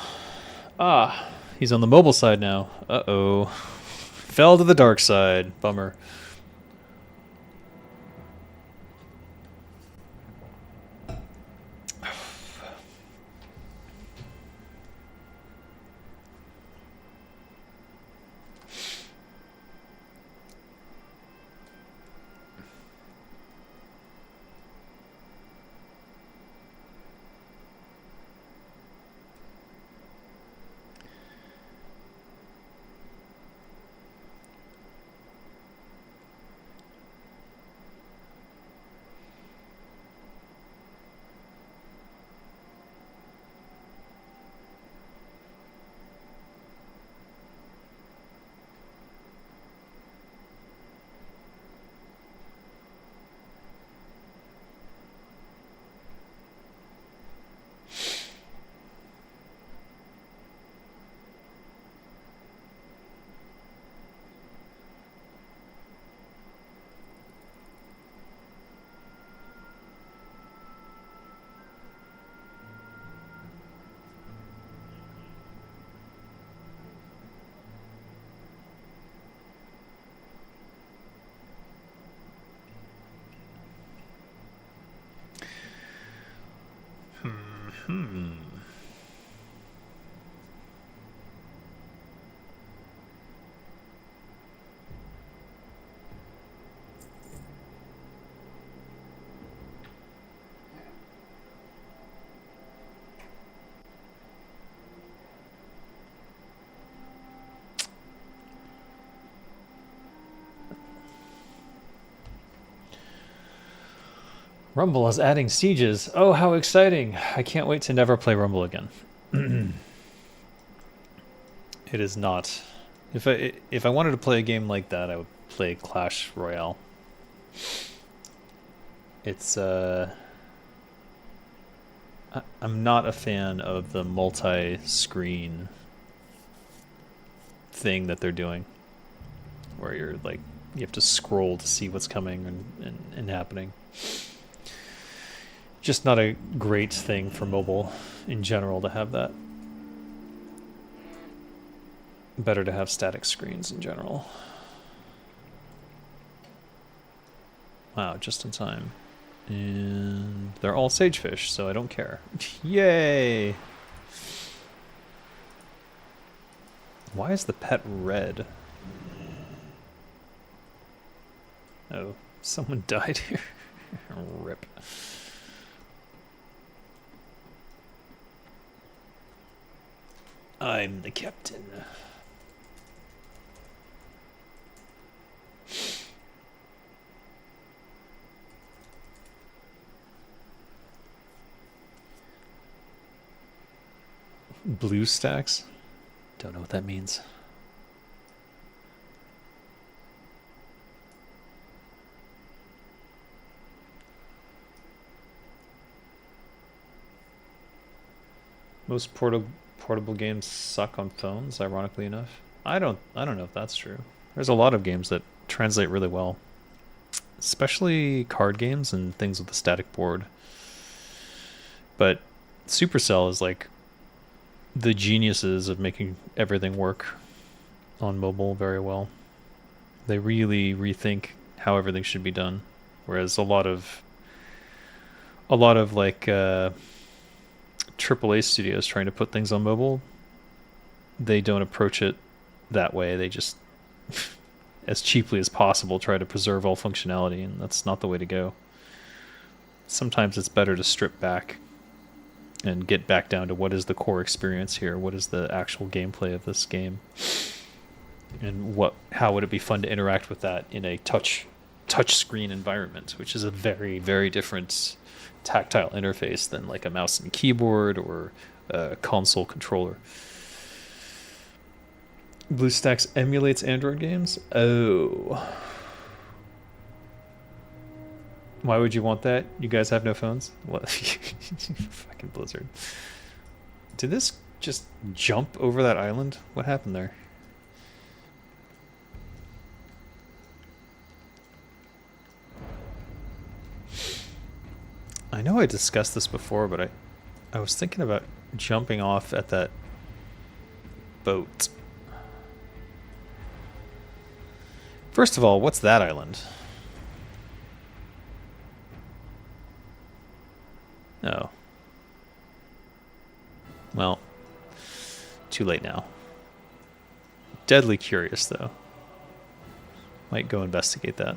Ah, he's on the mobile side now. Uh-oh. Fell to the dark side. Bummer. Rumble is adding sieges. Oh, how exciting. I can't wait to never play Rumble again. It is not. If I wanted to play a game like that, I would play Clash Royale. It's I'm not a fan of the multi-screen thing that they're doing, where you're like You have to scroll to see what's coming and happening. Just not a great thing for mobile in general to have that. Better to have static screens in general. Wow, just in time. And they're all sagefish, so I don't care. Yay! Why is the pet red? Oh, someone died here. Rip. I'm the captain. Blue stacks? Don't know what that means. Most portable games suck on phones, ironically enough. I don't know if that's true. There's a lot of games that translate really well. Especially card games and things with a static board. But Supercell is like the geniuses of making everything work on mobile very well. They really rethink how everything should be done. Whereas a lot of like AAA studios trying to put things on mobile, they don't approach it that way. They just as cheaply as possible try to preserve all functionality, and that's not the way to go. Sometimes it's better to strip back and get back down to what is the core experience here, what is the actual gameplay of this game, and how would it be fun to interact with that in a touch screen environment, which is a very, very different tactile interface than like a mouse and keyboard or a console controller. BlueStacks emulates Android games? Oh. Why would you want that? You guys have no phones? What? Fucking Blizzard. Did this just jump over that island? What happened there? I know I discussed this before, but I was thinking about jumping off at that boat. First of all, what's that island? Oh. Well, too late now. Deadly curious, though. Might go investigate that.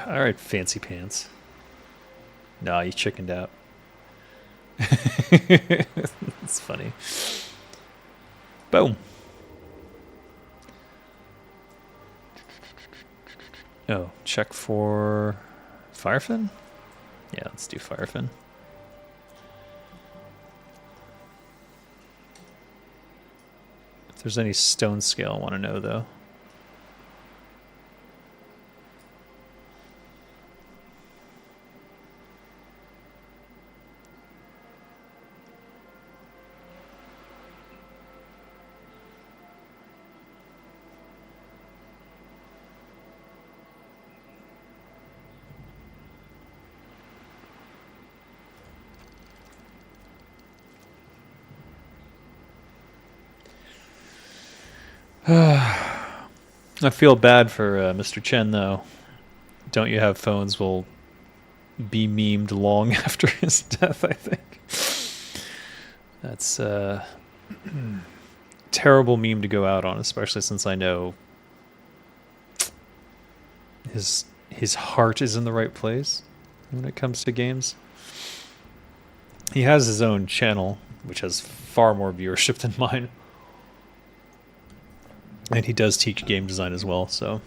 All right, fancy pants. Nah, you chickened out. It's funny. Boom. Oh, check for Firefin? Yeah, let's do Firefin. If there's any stone scale, I want to know, though. I feel bad for Mr. Chen, though. Don't You Have Phones will be memed long after his death, I think. That's a terrible meme to go out on, especially since I know his heart is in the right place when it comes to games. He has his own channel, which has far more viewership than mine. And he does teach game design as well, so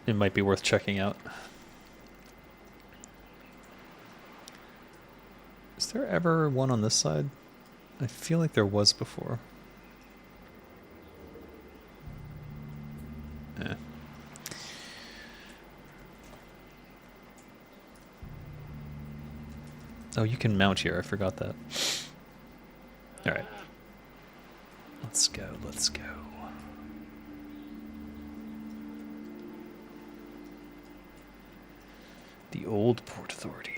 it might be worth checking out. Is there ever one on this side? I feel like there was before. Eh. Oh, you can mount here. I forgot that. Alright. Let's go, let's go. The Old Port Authority.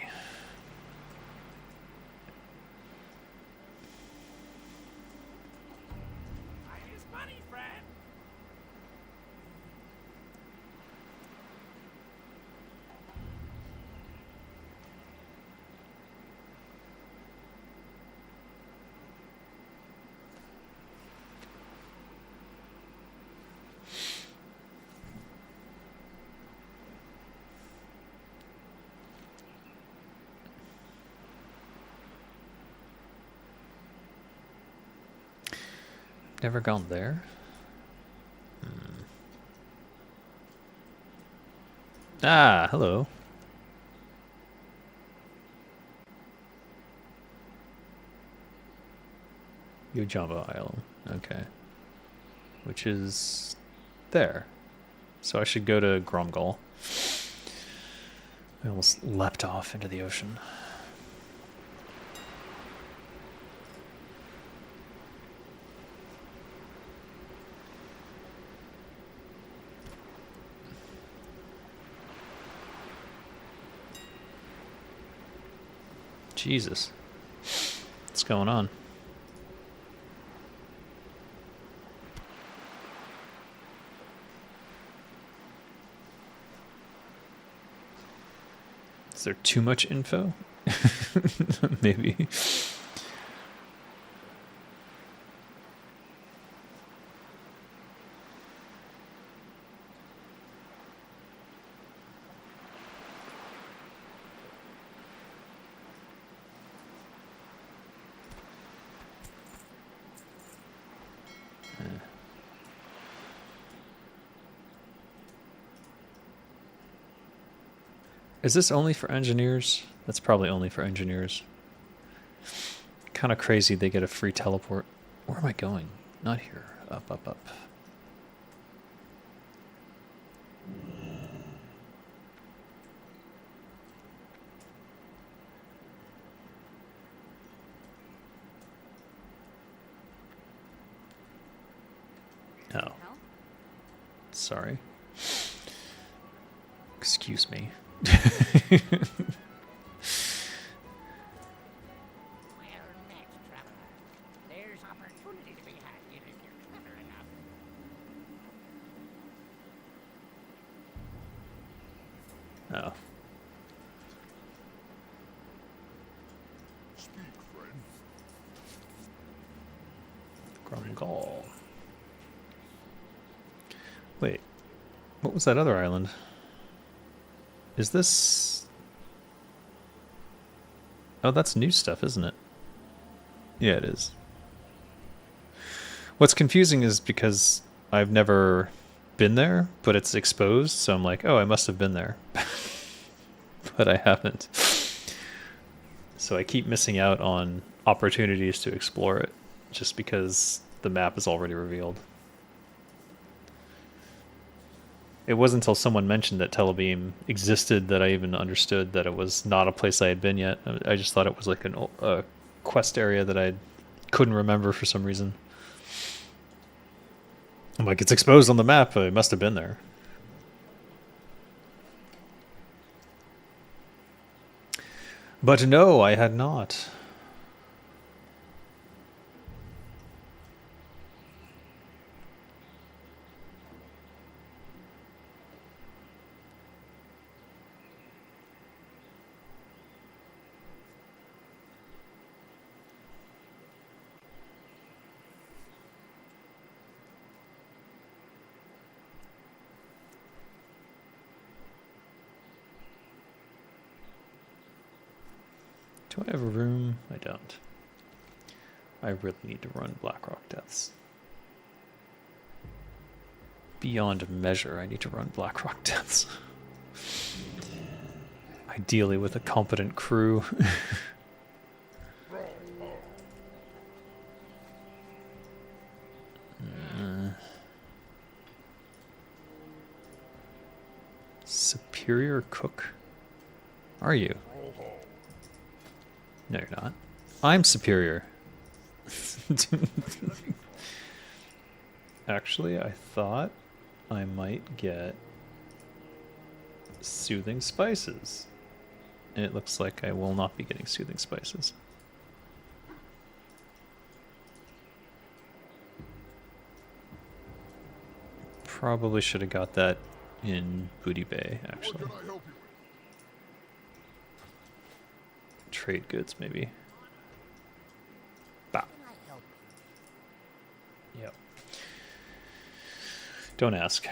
Never gone there? Ah, hello. Yojamba Island. Okay. Which is there. So I should go to Gromgal. I almost leapt off into the ocean. Jesus. What's going on? Is there too much info? Maybe. Is this only for engineers? That's probably only for engineers. Kind of crazy they get a free teleport. Where am I going? Not here. Up, up, up. Oh. Sorry. Excuse me. Well, next, traveler. There's opportunity to be had here if you're clever enough. Oh. Speak, friend. Gromgal. Wait. What was that other island? Is this... Oh, that's new stuff, isn't it? Yeah, it is. What's confusing is because I've never been there, but it's exposed, so I'm like, oh, I must have been there. But I haven't. So I keep missing out on opportunities to explore it, just because the map is already revealed. It wasn't until someone mentioned that Telebeam existed that I even understood that it was not a place I had been yet. I just thought it was like a quest area that I couldn't remember for some reason. I'm like, it's exposed on the map. I must have been there. But no, I had not. Do I have a room? I don't. I really need to run Blackrock Deaths. Beyond measure, I need to run Blackrock Deaths. Ideally with a competent crew. superior cook? Are you? No, you're not. I'm superior. Actually, I thought I might get soothing spices. And it looks like I will not be getting soothing spices. Probably should have got that in Booty Bay, actually. What can I help you with? Trade goods, maybe. Bah. Can I help you? Yep. Don't ask.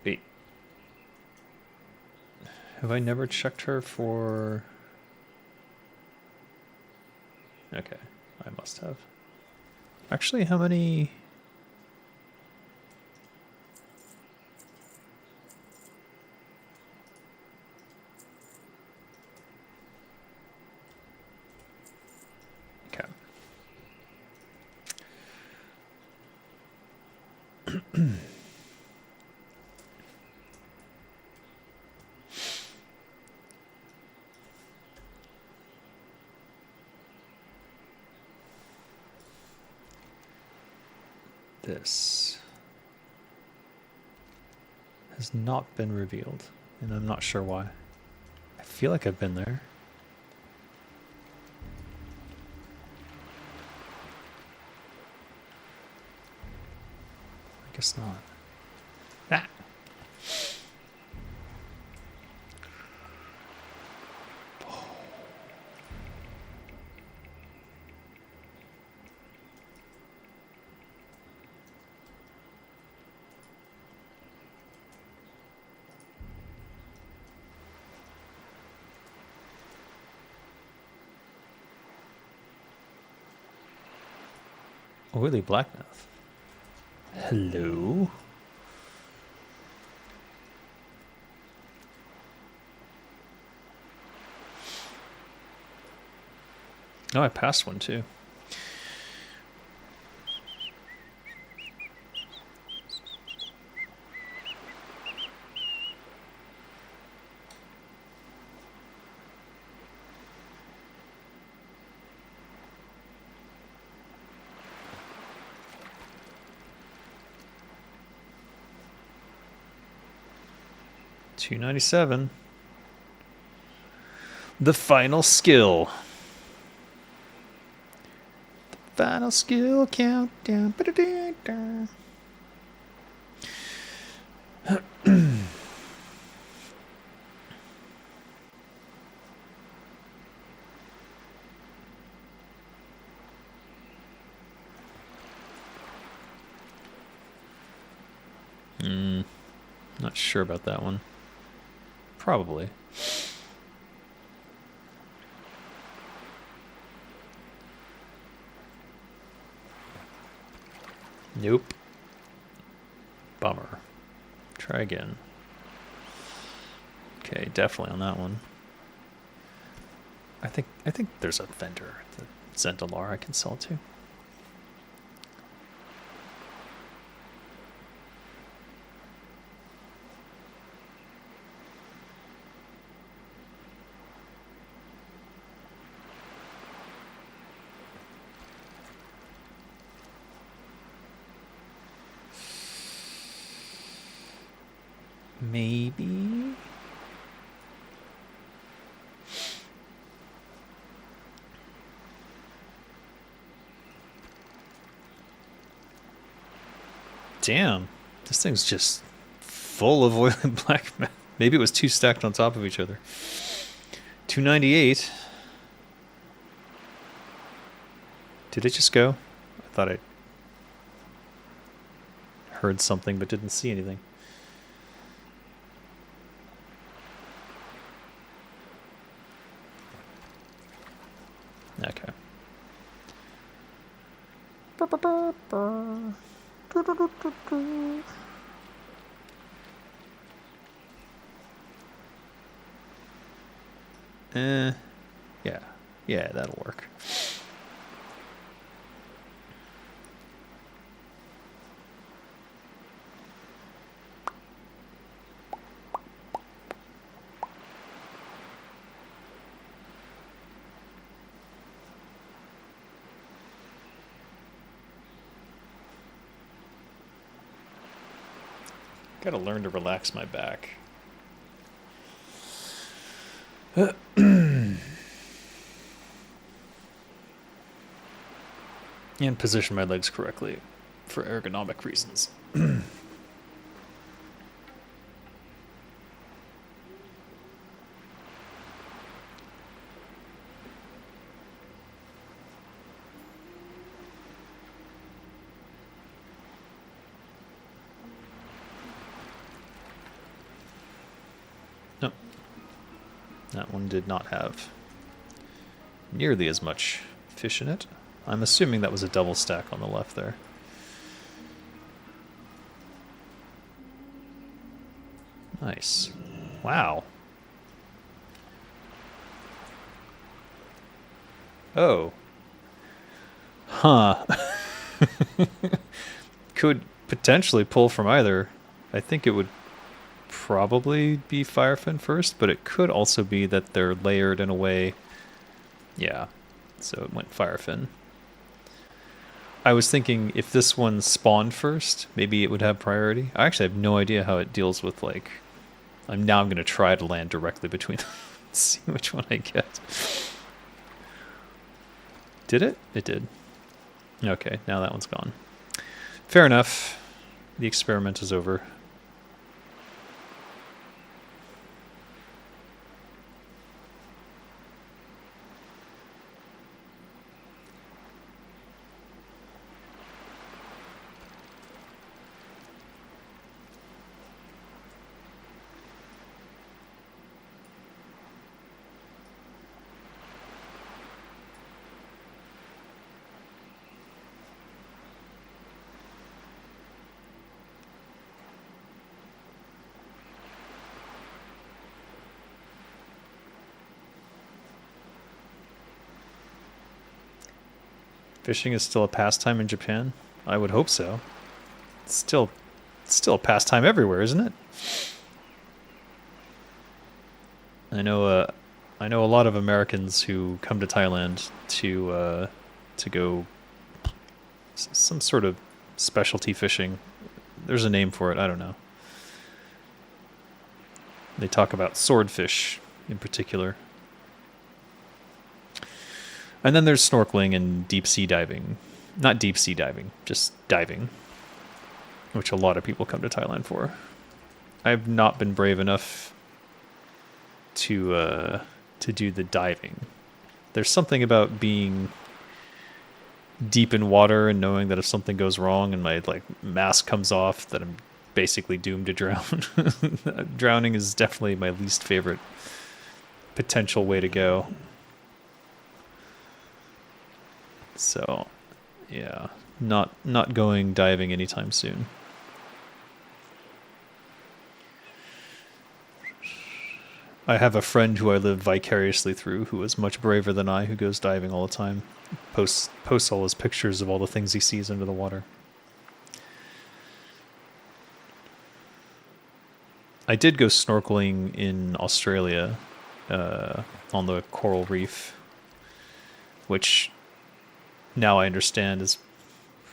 Wait. Have I never checked her for... Okay, I must have. Actually, how many... Okay. This has not been revealed, and I'm not sure why. I feel like I've been there. I guess not. Ah. Oily Blackmouth. Hello? Oh, I passed one too. $297. The final skill. The final skill countdown. Ba-da-da-da. Not sure about that one. Probably. Nope. Bummer. Try again. Okay, definitely on that one. I think there's a vendor at the Zentalar I can sell to. Maybe. Damn, this thing's just full of oily black mass. Maybe it was two stacked on top of each other. 298. Did it just go? I thought I heard something but didn't see anything. Okay. Yeah. Yeah, that'll work. Gotta learn to relax my back. And position my legs correctly for ergonomic reasons. No. That one did not have nearly as much fish in it. I'm assuming that was a double stack on the left there. Nice. Wow. Oh. Huh. Could potentially pull from either. I think it would probably be Firefin first, but it could also be that they're layered in a way. Yeah. So it went Firefin. I was thinking if this one spawned first, maybe it would have priority. I actually have no idea how it deals with, like... I'm going to try to land directly between them. See which one I get. Did it? It did. Okay, now that one's gone. Fair enough. The experiment is over. Fishing is still a pastime in Japan? I would hope so. It's still a pastime everywhere, isn't it? I know a lot of Americans who come to Thailand to go some sort of specialty fishing. There's a name for it, I don't know. They talk about swordfish in particular. And then there's snorkeling and deep sea diving. Not deep sea diving, just diving, which a lot of people come to Thailand for. I've not been brave enough to do the diving. There's something about being deep in water and knowing that if something goes wrong and my mask comes off, that I'm basically doomed to drown. Drowning is definitely my least favorite potential way to go. So, yeah, not going diving anytime soon. I have a friend who I live vicariously through who is much braver than I, who goes diving all the time. Posts all his pictures of all the things he sees under the water. I did go snorkeling in Australia on the coral reef, which now I understand is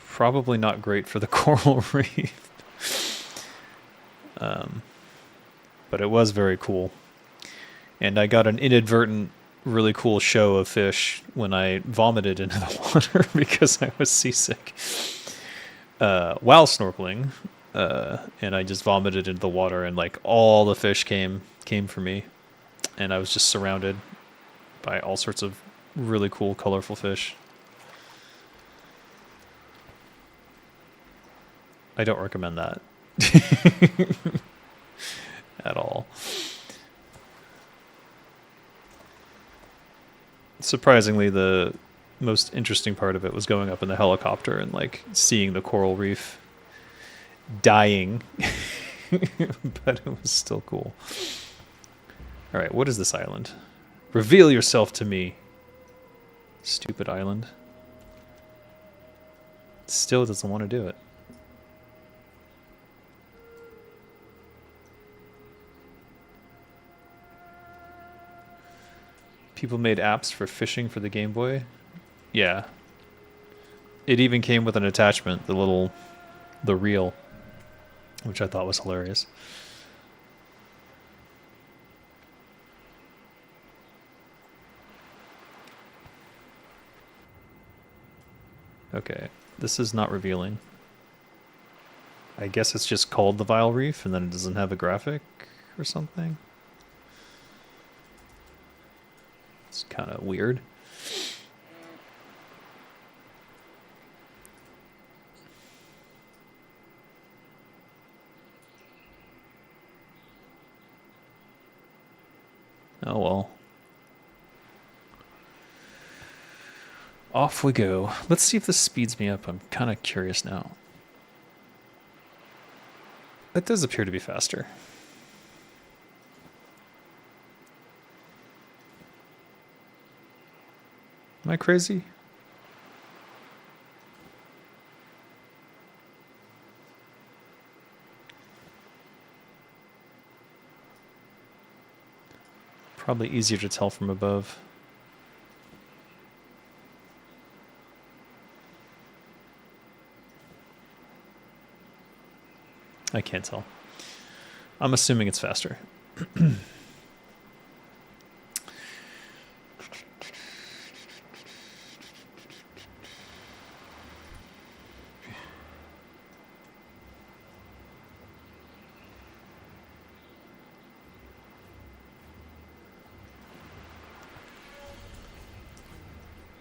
probably not great for the coral reef. But it was very cool. And I got an inadvertent, really cool show of fish when I vomited into the water because I was seasick while snorkeling. And I just vomited into the water, and all the fish came for me. And I was just surrounded by all sorts of really cool, colorful fish. I don't recommend that at all. Surprisingly, the most interesting part of it was going up in the helicopter and seeing the coral reef dying. But it was still cool. All right, what is this island? Reveal yourself to me. Stupid island. Still doesn't want to do it. People made apps for fishing for the Game Boy. Yeah. It even came with an attachment, the reel. which I thought was hilarious. Okay, this is not revealing. I guess it's just called the Vile Reef and then it doesn't have a graphic or something. It's kind of weird. Oh well. Off we go. Let's see if this speeds me up. I'm kind of curious now. It does appear to be faster. Am I crazy? Probably easier to tell from above. I can't tell. I'm assuming it's faster.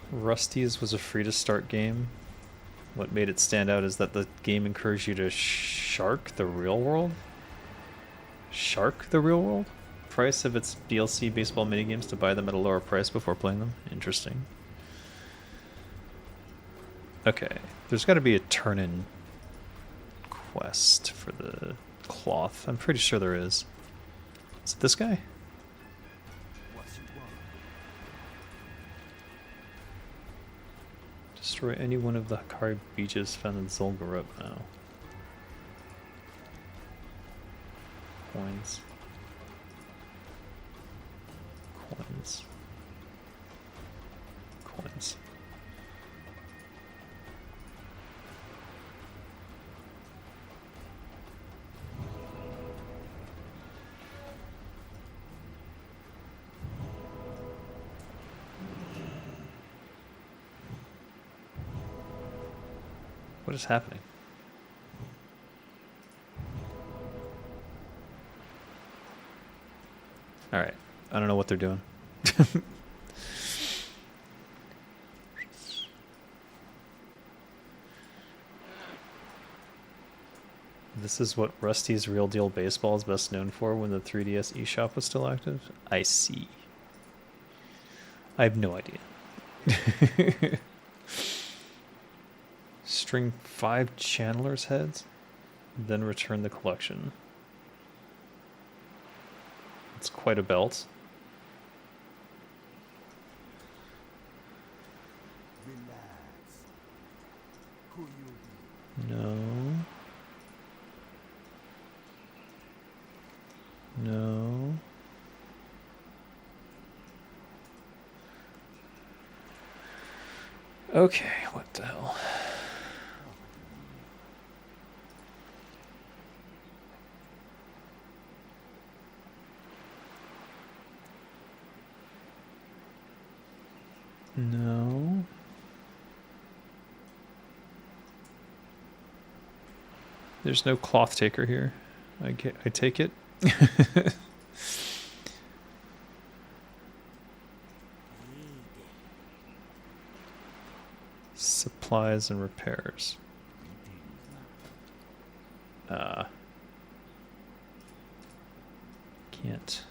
Rusty's was a free-to-start game. What made it stand out is that the game encouraged you to shark the real world? Shark the real world? Price of its DLC baseball minigames to buy them at a lower price before playing them? Interesting. Okay, there's got to be a turn-in quest for the cloth. I'm pretty sure there is. Is it this guy? Destroy any one of the Hikari beaches found in Zul'Gurub now. Coins. Coins. Coins. What is happening? All right. I don't know what they're doing. This is what Rusty's Real Deal Baseball is best known for when the 3DS eShop was still active? I see. I have no idea. String 5 Chandler's heads, then return the collection. It's quite a belt. No. No. Okay, what the hell? No. There's no cloth taker here. I take it. Supplies and repairs. Can't.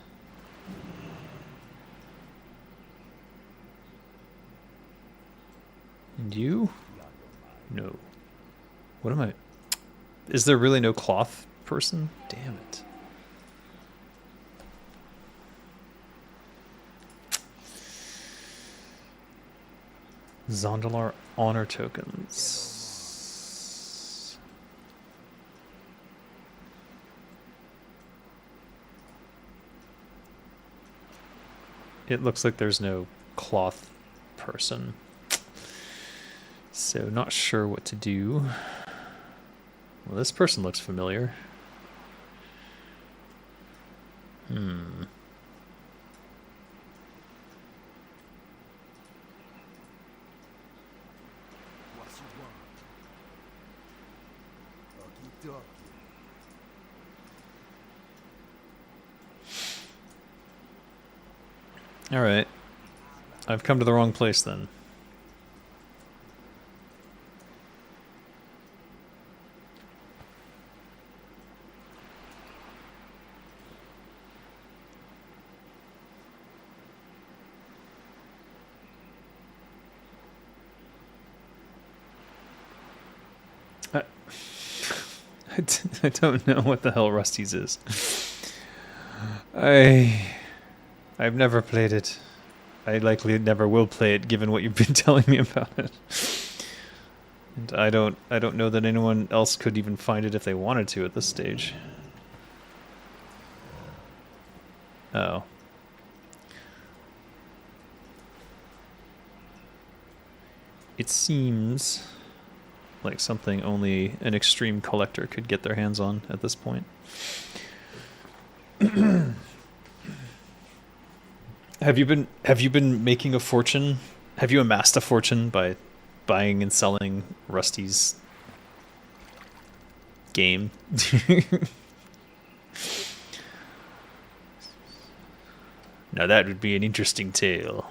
And you? No. What am I? Is there really no cloth person? Damn it. Zondalar honor tokens. It looks like there's no cloth person. So not sure what to do. Well, this person looks familiar. Hmm. What you want? Okie dokie. All right. I've come to the wrong place then. I, I don't know what the hell Rusty's is. I've never played it. I likely never will play it, given what you've been telling me about it. And I don't know that anyone else could even find it if they wanted to at this stage. Oh. It seems like something only an extreme collector could get their hands on at this point. Have you been making a fortune? Have you amassed a fortune by buying and selling Rusty's game? Now that would be an interesting tale.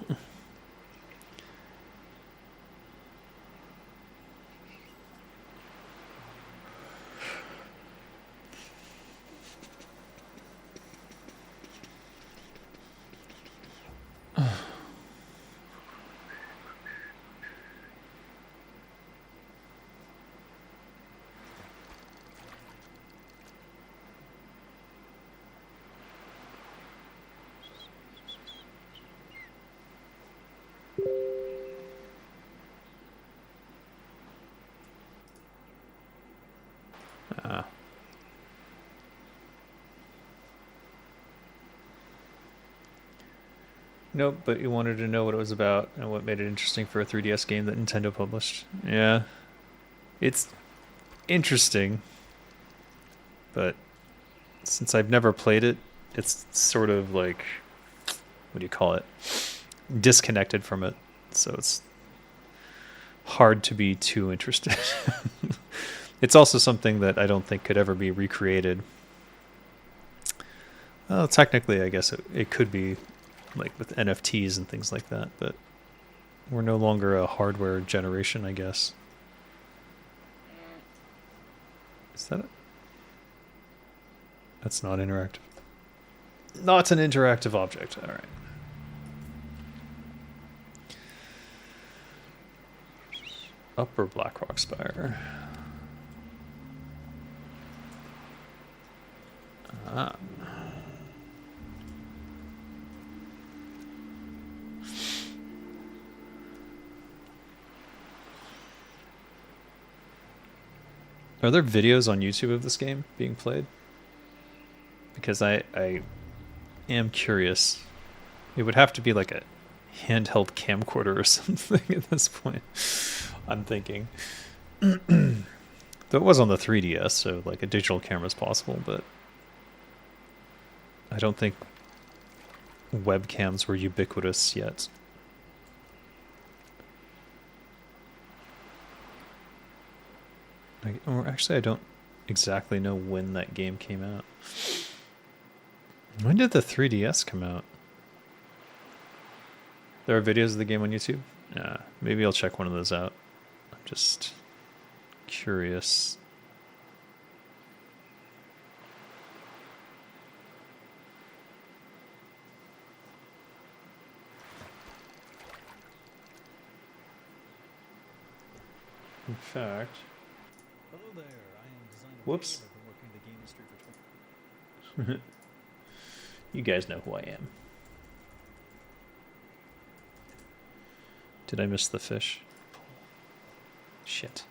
Nope, but you wanted to know what it was about and what made it interesting for a 3DS game that Nintendo published. Yeah. It's interesting, but since I've never played it, it's sort of like, what do you call it? Disconnected from it. So it's hard to be too interested. It's also something that I don't think could ever be recreated. Well, technically, I guess it could be, like with NFTs and things like that, but we're no longer a hardware generation, I guess. Is that it? That's not interactive. No, it's an interactive object. All right. Upper Blackrock Spire. Ah. Are there videos on YouTube of this game being played? Because I am curious. It would have to be like a handheld camcorder or something at this point. I'm thinking. Though it was on the 3DS, so like a digital camera is possible, but I don't think webcams were ubiquitous yet. Or actually, I don't exactly know when that game came out. When did the 3DS come out? There are videos of the game on YouTube? Yeah, maybe I'll check one of those out. I'm just curious. In fact, Hello there, I am designer. Whoops. I've been working in the game industry for 20. you guys know who I am. Did I miss the fish? Shit.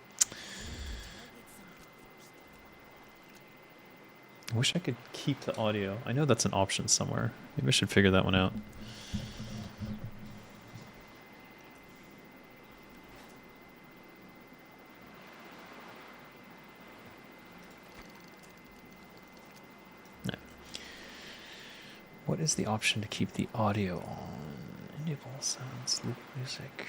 I wish I could keep the audio. I know that's an option somewhere. Maybe I should figure that one out. is the option to keep the audio on? Enable sounds, loop music.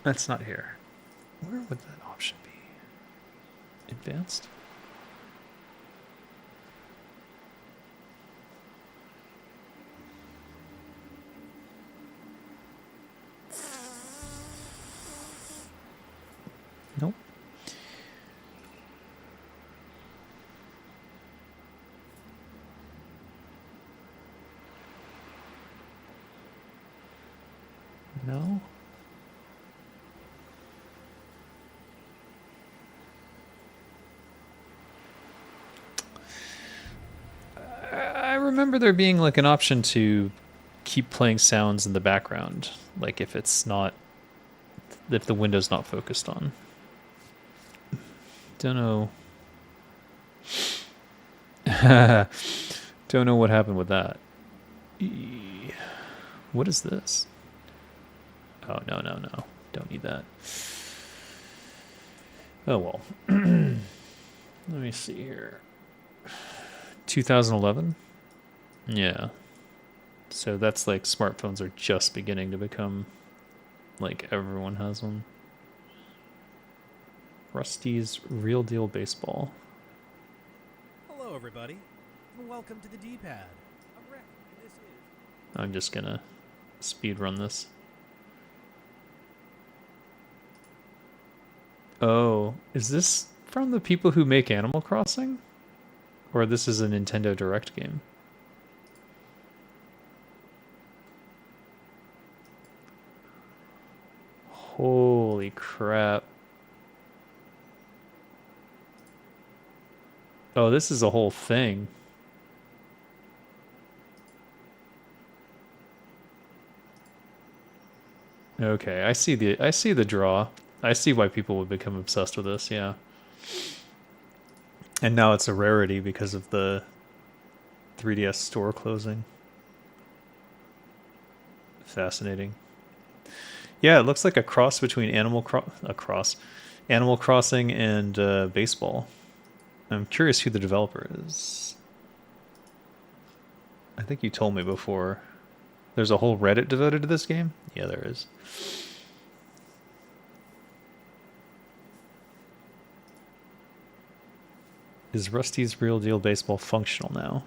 That's not here. Where would that option be? Advanced? Nope. No. I remember there being like an option to keep playing sounds in the background, like if it's not, if the window's not focused on. Don't know. Don't know what happened with that. What is this? Oh, no, no, no. Don't need that. Oh, well. Let me see here. 2011? Yeah. So that's like smartphones are just beginning to become like everyone has one. Rusty's Real Deal Baseball. Hello, everybody, and welcome to the D-pad. This is. I'm just gonna speed run this. Oh, is this from the people who make Animal Crossing? Or this is a Nintendo Direct game? Holy crap. Oh, this is a whole thing. Okay, I see the draw. I see why people would become obsessed with this, yeah. And now it's a rarity because of the 3DS store closing. Fascinating. Yeah, it looks like a cross between Animal Crossing and baseball. I'm curious who the developer is. I think you told me before. There's a whole Reddit devoted to this game? Yeah, there is. Is Rusty's Real Deal Baseball functional now?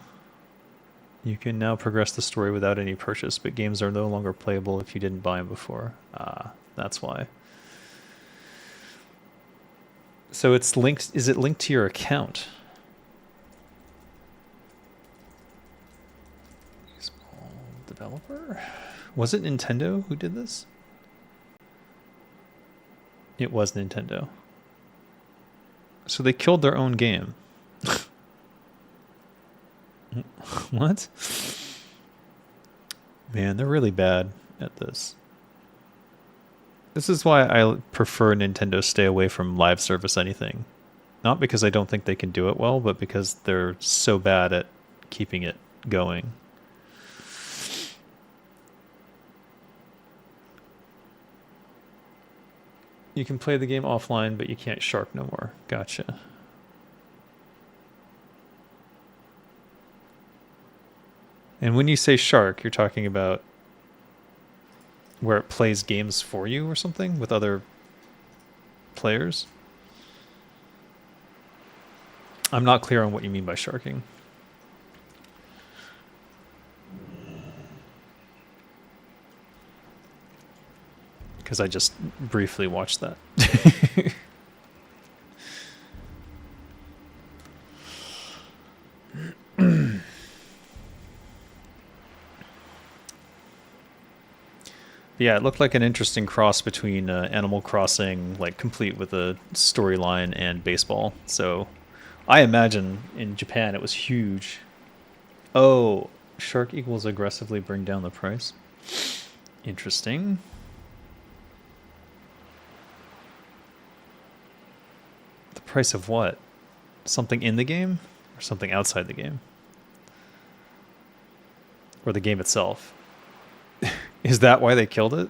You can now progress the story without any purchase, but games are no longer playable if you didn't buy them before. Ah, that's why. So it's linked. Is it linked to your account? Baseball developer? Was it Nintendo who did this? It was Nintendo. So they killed their own game. What? Man, they're really bad at this. This is why I prefer Nintendo stay away from live service anything. Not because I don't think they can do it well, but because they're so bad at keeping it going. You can play the game offline, but you can't shark no more. Gotcha. And when you say shark, you're talking about where it plays games for you or something with other players? I'm not clear on what you mean by sharking. Because I just briefly watched that. Yeah, it looked like an interesting cross between Animal Crossing, like complete with a storyline, and baseball. So I imagine in Japan it was huge. Oh, shark equals aggressively bring down the price. Interesting. The price of what? Something in the game or something outside the game? Or the game itself? Is that why they killed it?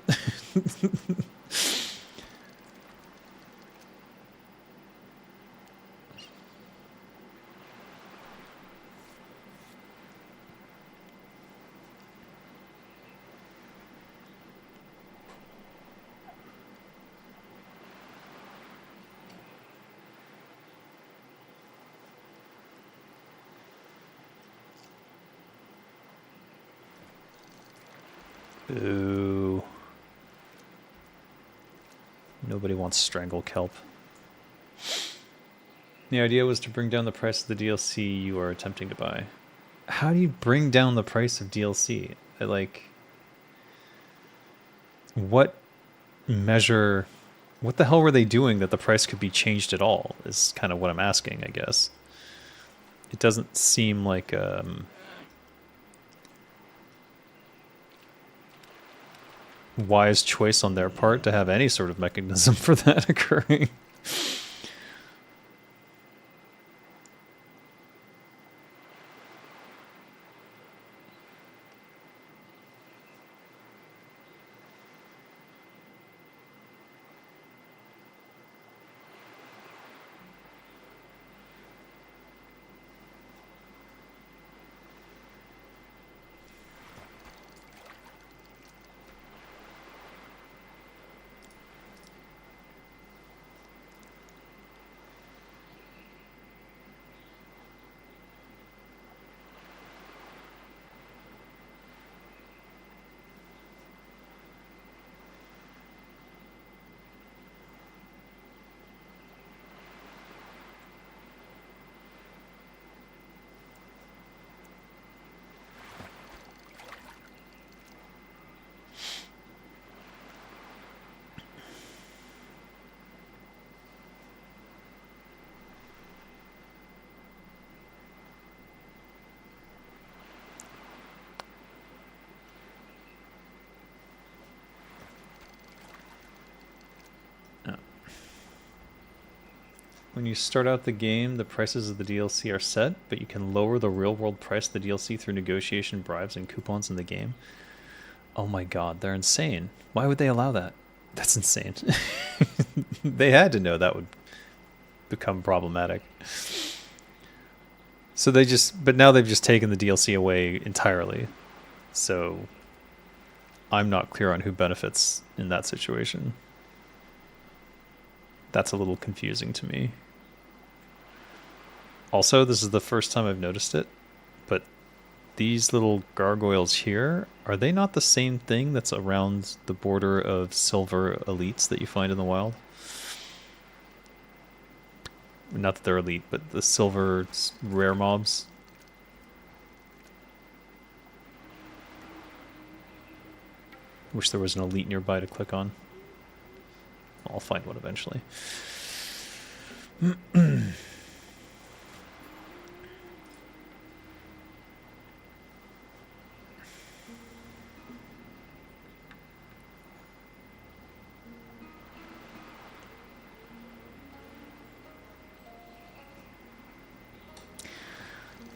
Ooh. Nobody wants strangle kelp. The idea was to bring down the price of the DLC you are attempting to buy. How do you bring down the price of DLC? Like, what measure... What the hell were they doing that the price could be changed at all, is kind of what I'm asking, I guess. It doesn't seem like... wise choice on their part to have any sort of mechanism for that occurring. When you start out the game, the prices of the DLC are set, but you can lower the real-world price of the DLC through negotiation, bribes, and coupons in the game. Oh my god, they're insane. Why would they allow that? That's insane. They had to know that would become problematic. So but now they've just taken the DLC away entirely. So I'm not clear on who benefits in that situation. That's a little confusing to me. Also, this is the first time I've noticed it, but these little gargoyles here, are they not the same thing that's around the border of silver elites that you find in the wild? Not that they're elite, but the silver rare mobs. Wish there was an elite nearby to click on. I'll find one eventually.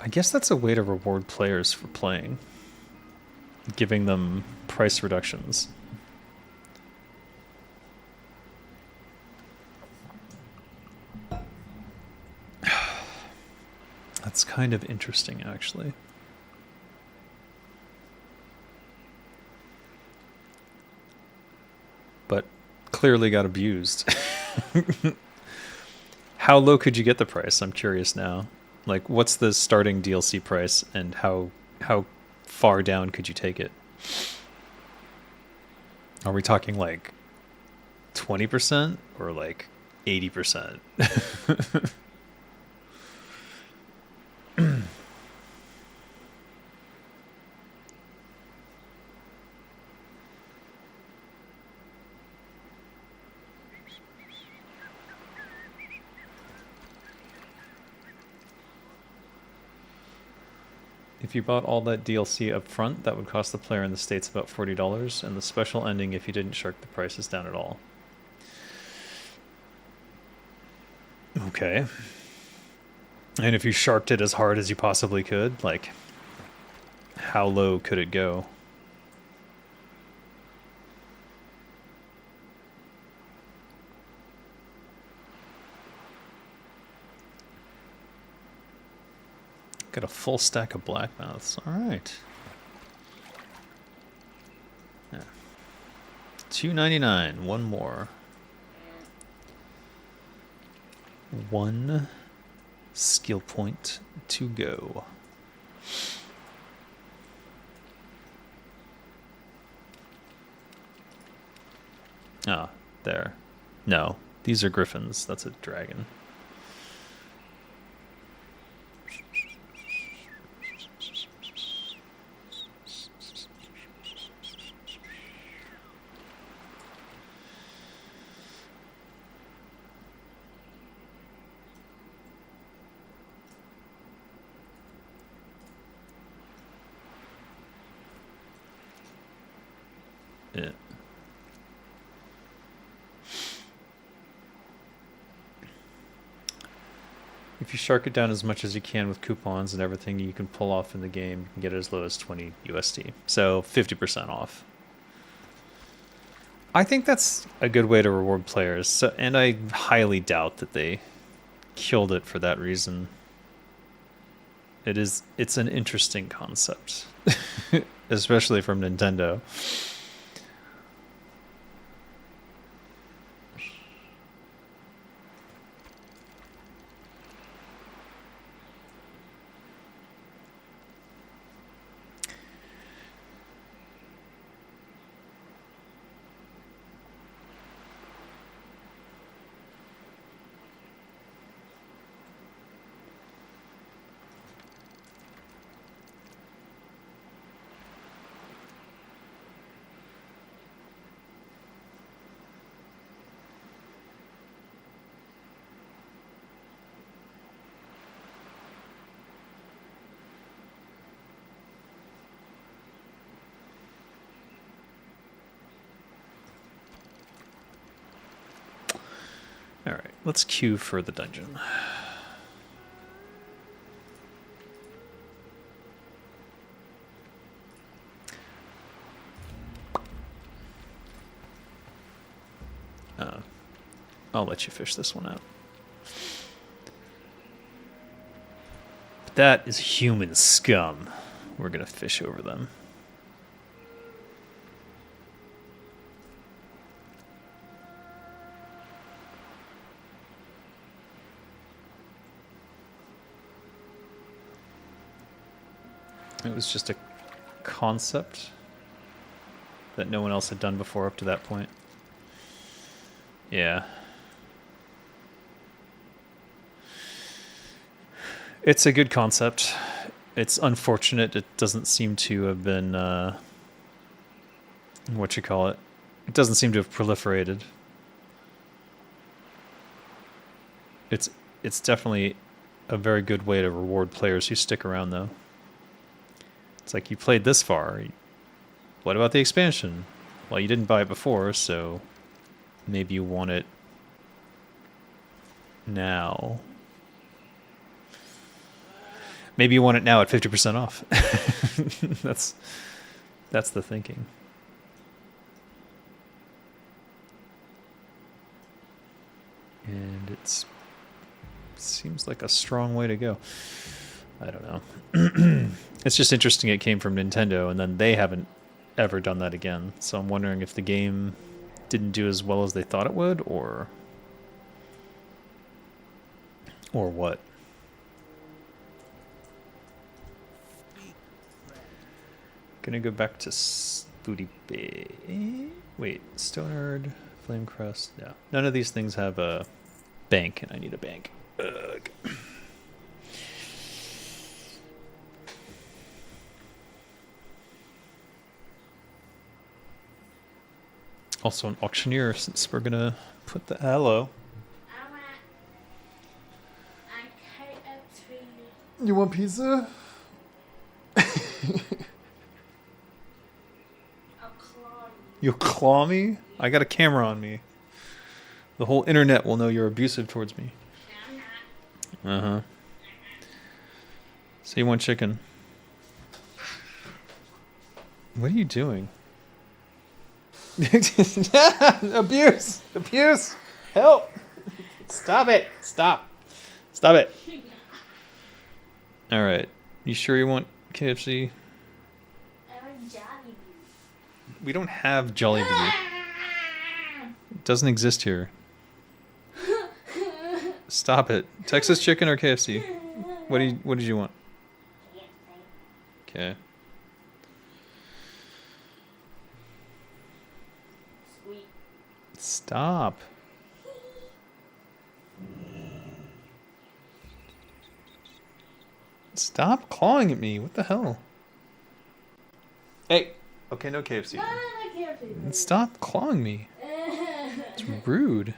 I guess that's a way to reward players for playing, giving them price reductions. That's kind of interesting, actually. But clearly got abused. How low could you get the price? I'm curious now. Like, what's the starting DLC price, and how far down could you take it? Are we talking like 20% or like 80%? If you bought all that DLC up front, that would cost the player in the States about $40, and the special ending if you didn't shark the prices down at all. Okay. And if you sharked it as hard as you possibly could, like, how low could it go? Got a full stack of blackmouths. All right. Yeah. $2.99. One more. One skill point to go. Ah, there. No, these are griffins. That's a dragon. Yeah. If you shark it down as much as you can with coupons and everything you can pull off in the game, you can get it as low as 20 USD. So 50% off. I think that's a good way to reward players. So, and I highly doubt that they killed it for that reason. It's an interesting concept. Especially from Nintendo. Alright, let's queue for the dungeon. I'll let you fish this one out. But that is human scum. We're gonna fish over them. It was just a concept that no one else had done before up to that point. Yeah. It's a good concept. It's unfortunate it doesn't seem to have been, what you call it? It doesn't seem to have proliferated. It's definitely a very good way to reward players who stick around, though. It's like, you played this far. What about the expansion? Well, you didn't buy it before, so maybe you want it now. Maybe you want it now at 50% off. That's the thinking. And it seems like a strong way to go. I don't know. It's just interesting it came from Nintendo, and then they haven't ever done that again. So I'm wondering if the game didn't do as well as they thought it would, or what. Gonna go back to Booty Bay. Wait, Stonard, Flamecrest. Yeah, none of these things have a bank, and I need a bank. Ugh. Also an auctioneer, since we're gonna put the hello. I want a KFC. You want pizza? I'll claw you. You'll claw me? I got a camera on me. The whole internet will know you're abusive towards me. No, I'm not. Uh-huh. So you want chicken? What are you doing? Abuse! Abuse! Help! Stop it! Stop! Stop it! Alright. You sure you want KFC? I want Jollibee. We don't have Jollibee. It doesn't exist here. Stop it. Texas chicken or KFC? What did you want? Okay. Sweet. Stop. Stop clawing at me. What the hell? Hey. Okay, no KFC. No, I can't. Stop clawing me. It's rude.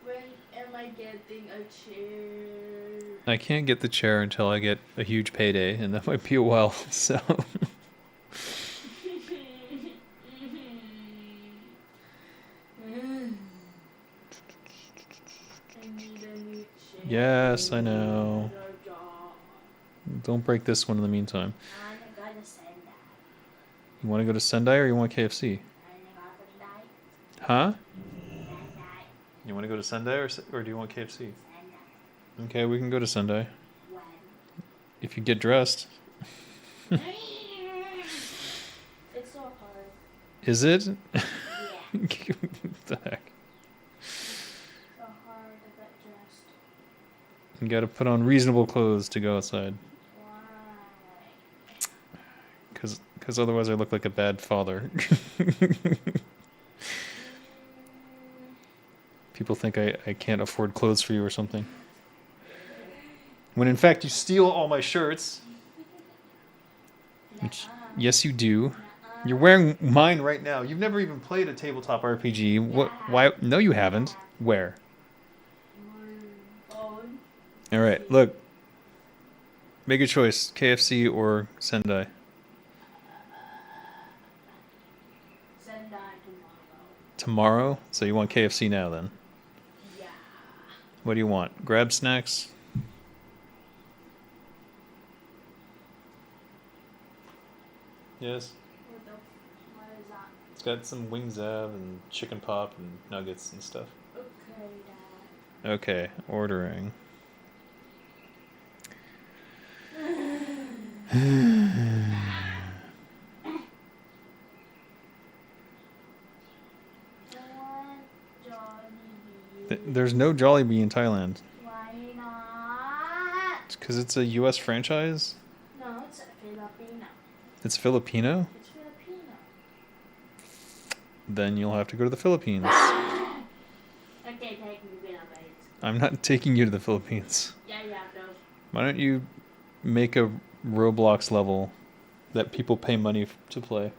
When am I getting a chair? I can't get the chair until I get a huge payday, and that might be a while, so... Yes, I know. Don't break this one in the meantime. You want to go to Sendai or you want KFC? Huh? You want to go to Sendai or do you want KFC? Okay, we can go to Sendai. If you get dressed. It's so hard. Is it? Yeah. What the heck? So hard to get dressed. You gotta put on reasonable clothes to go outside. Why? Because otherwise I look like a bad father. People think I can't afford clothes for you or something. When in fact you steal all my shirts. Which, yes, you do. You're wearing mine right now. You've never even played a tabletop RPG. What? Why? No, you haven't. Where? Phone. All right, look. Make a choice: KFC or Sendai. Send that tomorrow. Tomorrow? So you want KFC now then? Yeah. What do you want? Grab snacks? Yes. What is that? It's got some wing zab and chicken pop and nuggets and stuff. Okay, Dad. Okay, ordering. There's no Jollibee in Thailand. Why not? It's because it's a U.S. franchise. No, it's Filipino. It's Filipino. It's Filipino. Then you'll have to go to the Philippines. Okay, take me Philippines. I'm not taking you to the Philippines. Yeah, no. Why don't you make a Roblox level that people pay money to play?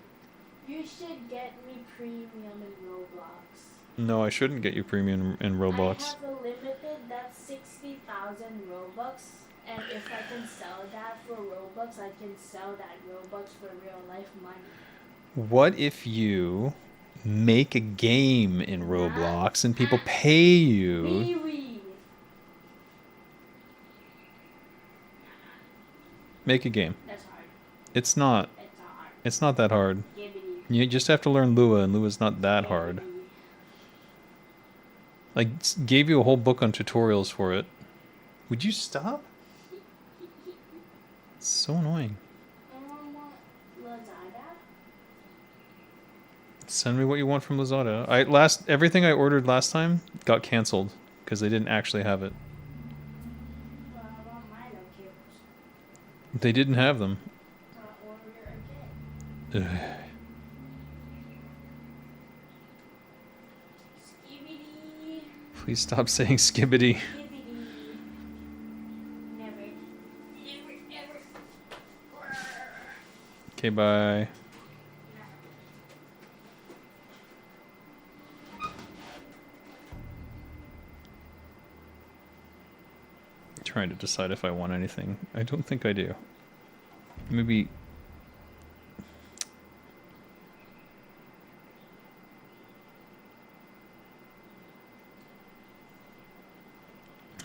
You should get me premium in Roblox. No, I shouldn't get you premium in Roblox. I have a limited that's 60,000 Robux, and if I can sell that for Robux, I can sell that Robux for real life money. What if you make a game in Roblox and people pay you? Wee. Make a game. That's hard. It's not. It's hard. It's not that hard. Gibbity. You just have to learn Lua, and Lua's not that hard. I gave you a whole book on tutorials for it. Would you stop? It's so annoying. Lazada? Send me what you want from Lazada. Everything I ordered last time got canceled because they didn't actually have it. Well, I want Milo cubes. They didn't have them. Order again. Ugh. Skibidi. Please stop saying skibbity. Skibidi. Never. Okay, bye. Trying to decide if I want anything. I don't think I do. Maybe.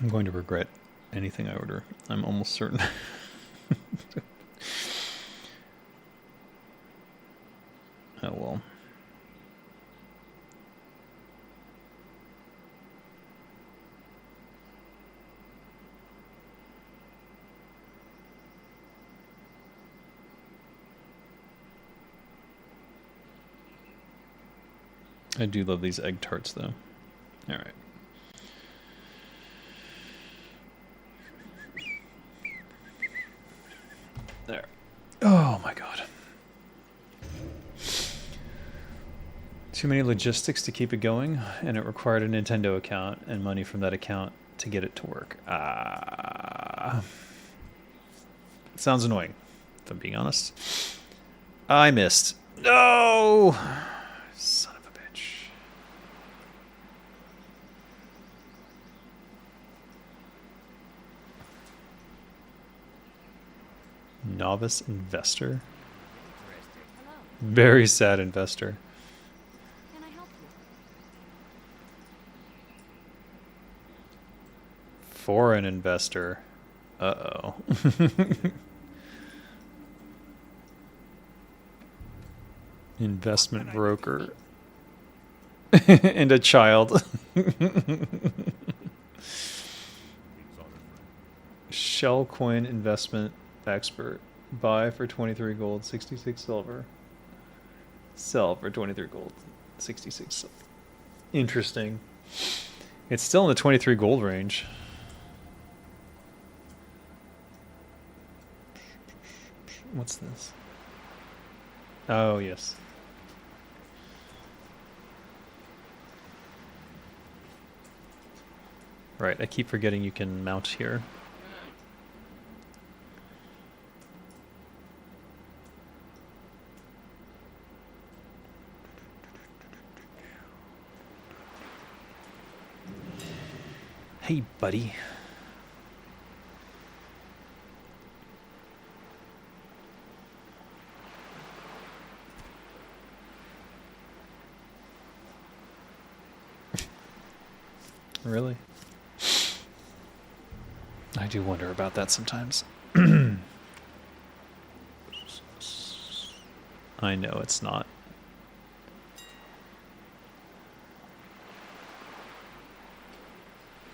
I'm going to regret anything I order. I'm almost certain. Oh well. I do love these egg tarts though. All right. There. Oh my god. Too many logistics to keep it going, and it required a Nintendo account and money from that account to get it to work. Sounds annoying, if I'm being honest. I missed. No! Son of a bitch. Novice investor? Hello. Very sad investor. Can I help you? Foreign investor. Uh-oh. Investment broker. And a child. Shell coin investment expert. Buy for 23 gold, 66 silver. Sell for 23 gold, 66 silver. Interesting. It's still in the 23 gold range. What's this? Oh, yes. Right, I keep forgetting you can mount here. Hey, buddy. Really? I do wonder about that sometimes. I know it's not.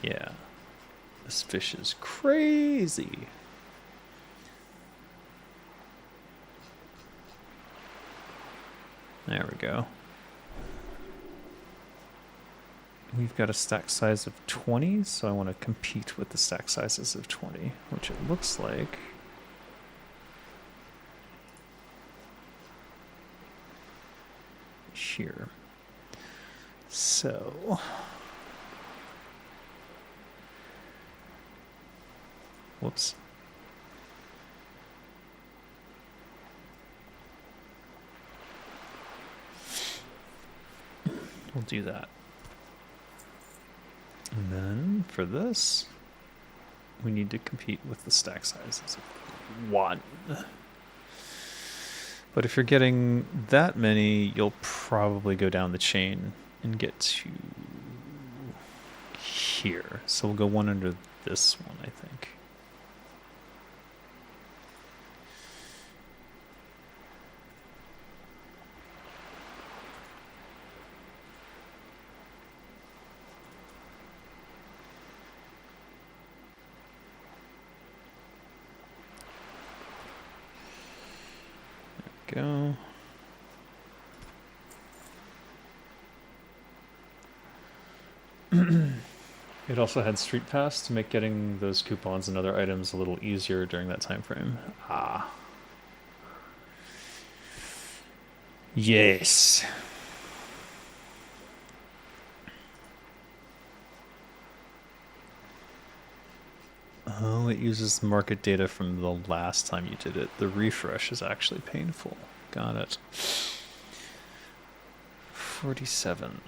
Yeah. This fish is crazy. There we go. We've got a stack size of 20, so I want to compete with the stack sizes of 20, which it looks like. Here. So. Whoops. We'll do that. And then for this, we need to compete with the stack sizes of 1. But if you're getting that many, you'll probably go down the chain and get to here. So we'll go one under this one, I think. Go. It also had Street Pass to make getting those coupons and other items a little easier during that time frame. Ah. Yes. Oh, it uses market data from the last time you did it. The refresh is actually painful. Got it. 47.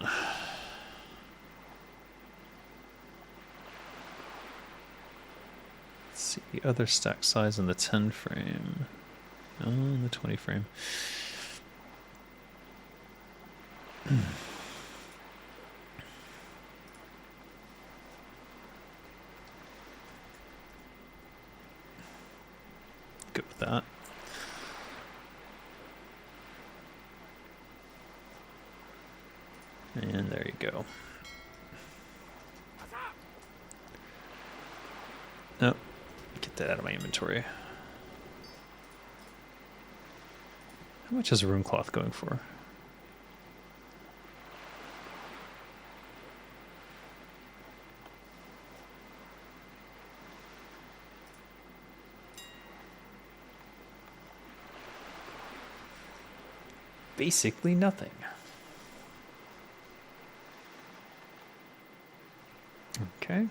Let's see, other stack size in the 10 frame. Oh, in the 20 frame. Good with that. And there you go. Oh, get that out of my inventory. How much is a room cloth going for? Basically nothing. Okay.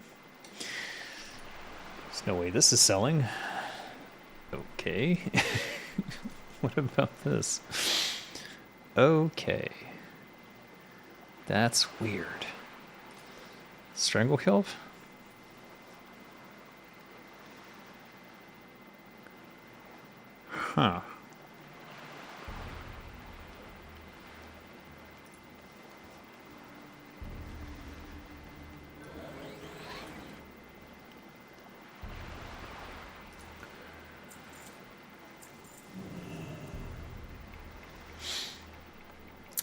There's no way this is selling. Okay. What about this? Okay. That's weird. Strangle kelp? Huh.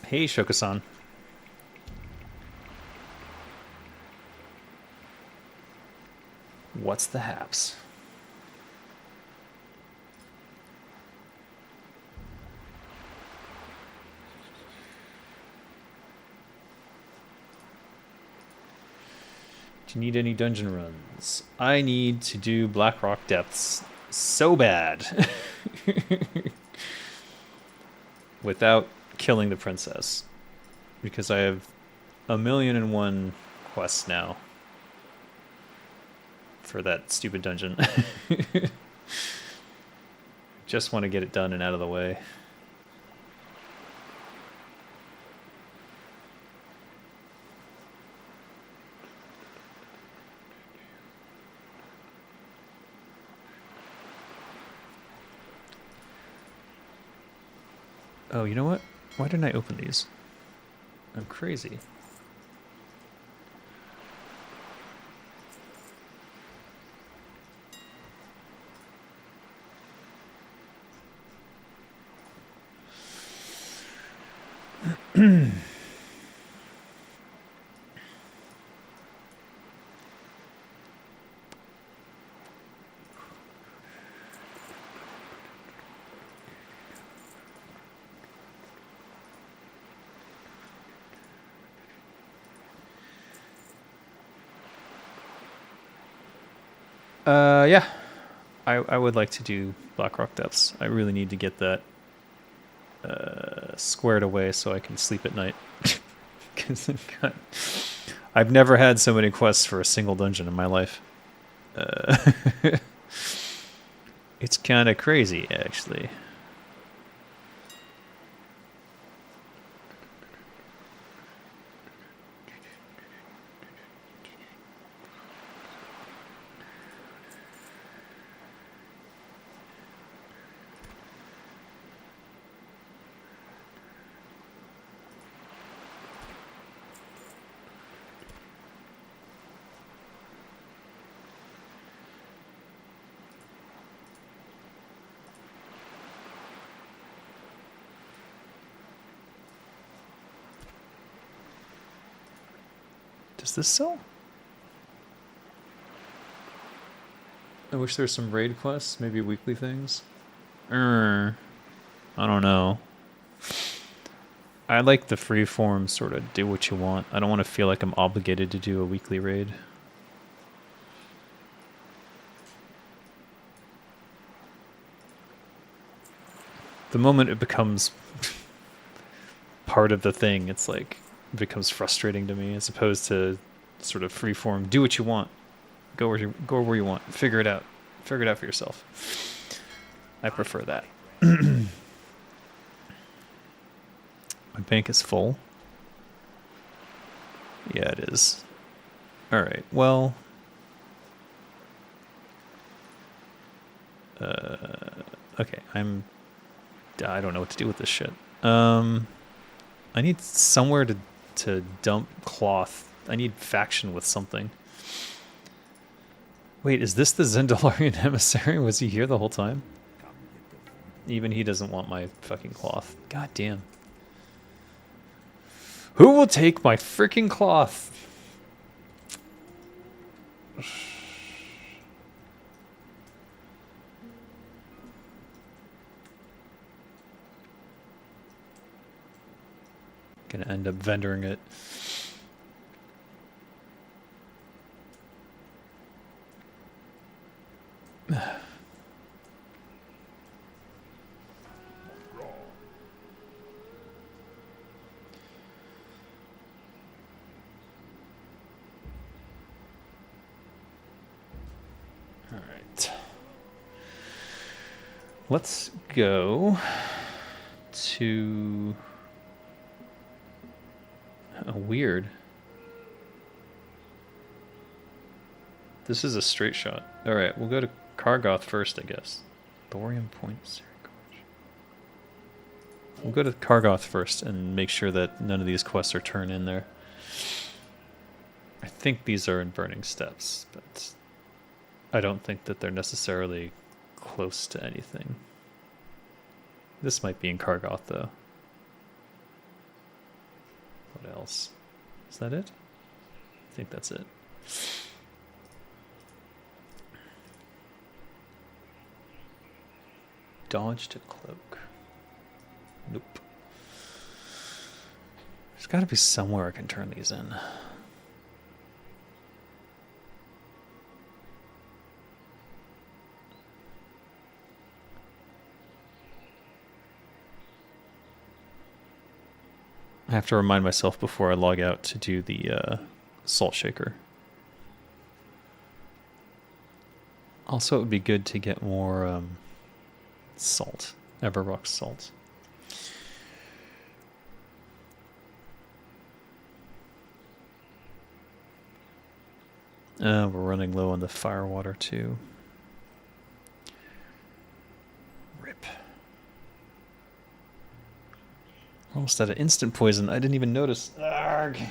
Hey, Shokasan. What's the haps? Do you need any dungeon runs? I need to do Blackrock Depths so bad. Without killing the princess. Because I have 1,000,001 quests now. For that stupid dungeon. Just want to get it done and out of the way. Oh, you know what? Why didn't I open these? I'm crazy. Yeah. I would like to do Blackrock Depths. I really need to get that squared away so I can sleep at night. Because I've never had so many quests for a single dungeon in my life. It's kind of crazy, actually. Does this sell? I wish there was some raid quests, maybe weekly things. I don't know. I like the freeform sort of do what you want. I don't want to feel like I'm obligated to do a weekly raid. The moment it becomes part of the thing, it's like it becomes frustrating to me, as opposed to sort of freeform. Do what you want. Go where you want. Figure it out. Figure it out for yourself. I prefer that. My bank is full. Yeah, it is. All right. Well. Okay. I don't know what to do with this shit. I need somewhere to dump cloth. I need faction with something. Wait, is this the Zendalarian emissary? Was he here the whole time? Even he doesn't want my fucking cloth. God damn. Who will take my freaking cloth? Gonna end up vendoring it. Let's go to... Oh, weird. This is a straight shot. Alright, we'll go to Kargoth first, I guess. Thorium Point, Serigorge. We'll go to Kargoth first and make sure that none of these quests are turned in there. I think these are in Burning Steppes, but I don't think that they're necessarily close to anything. This might be in Kargoth, though. What else? Is that it? I think that's it. Dodge to cloak. Nope. There's got to be somewhere I can turn these in. I have to remind myself before I log out to do the salt shaker. Also, it would be good to get more salt, Everrock salt. We're running low on the firewater too. Rip. Almost out of instant poison. I didn't even notice. Arrgh.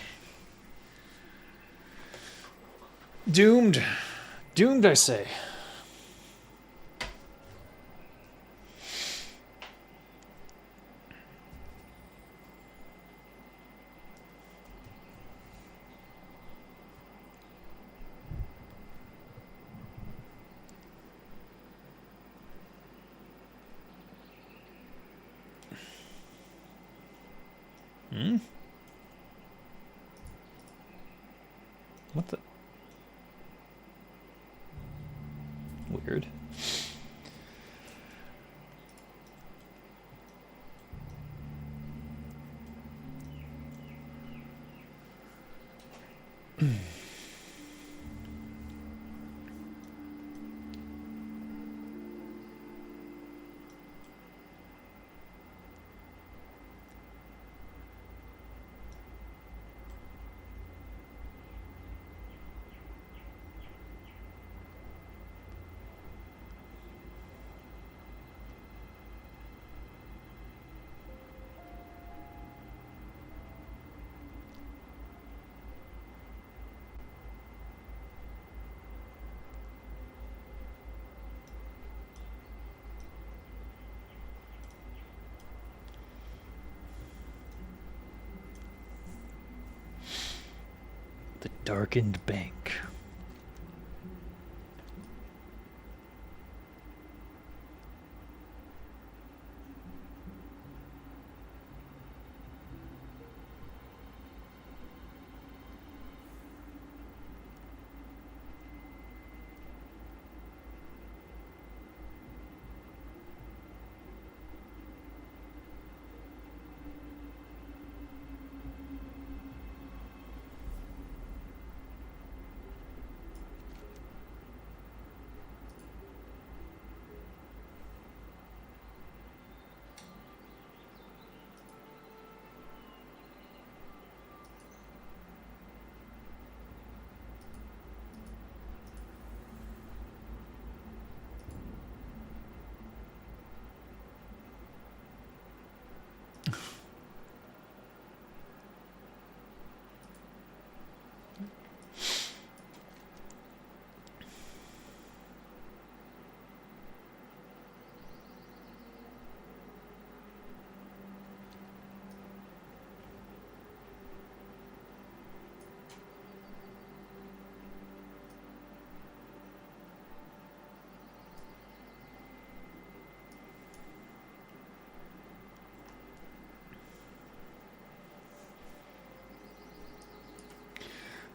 Doomed. Doomed, I say. What the? Weird. The darkened bank.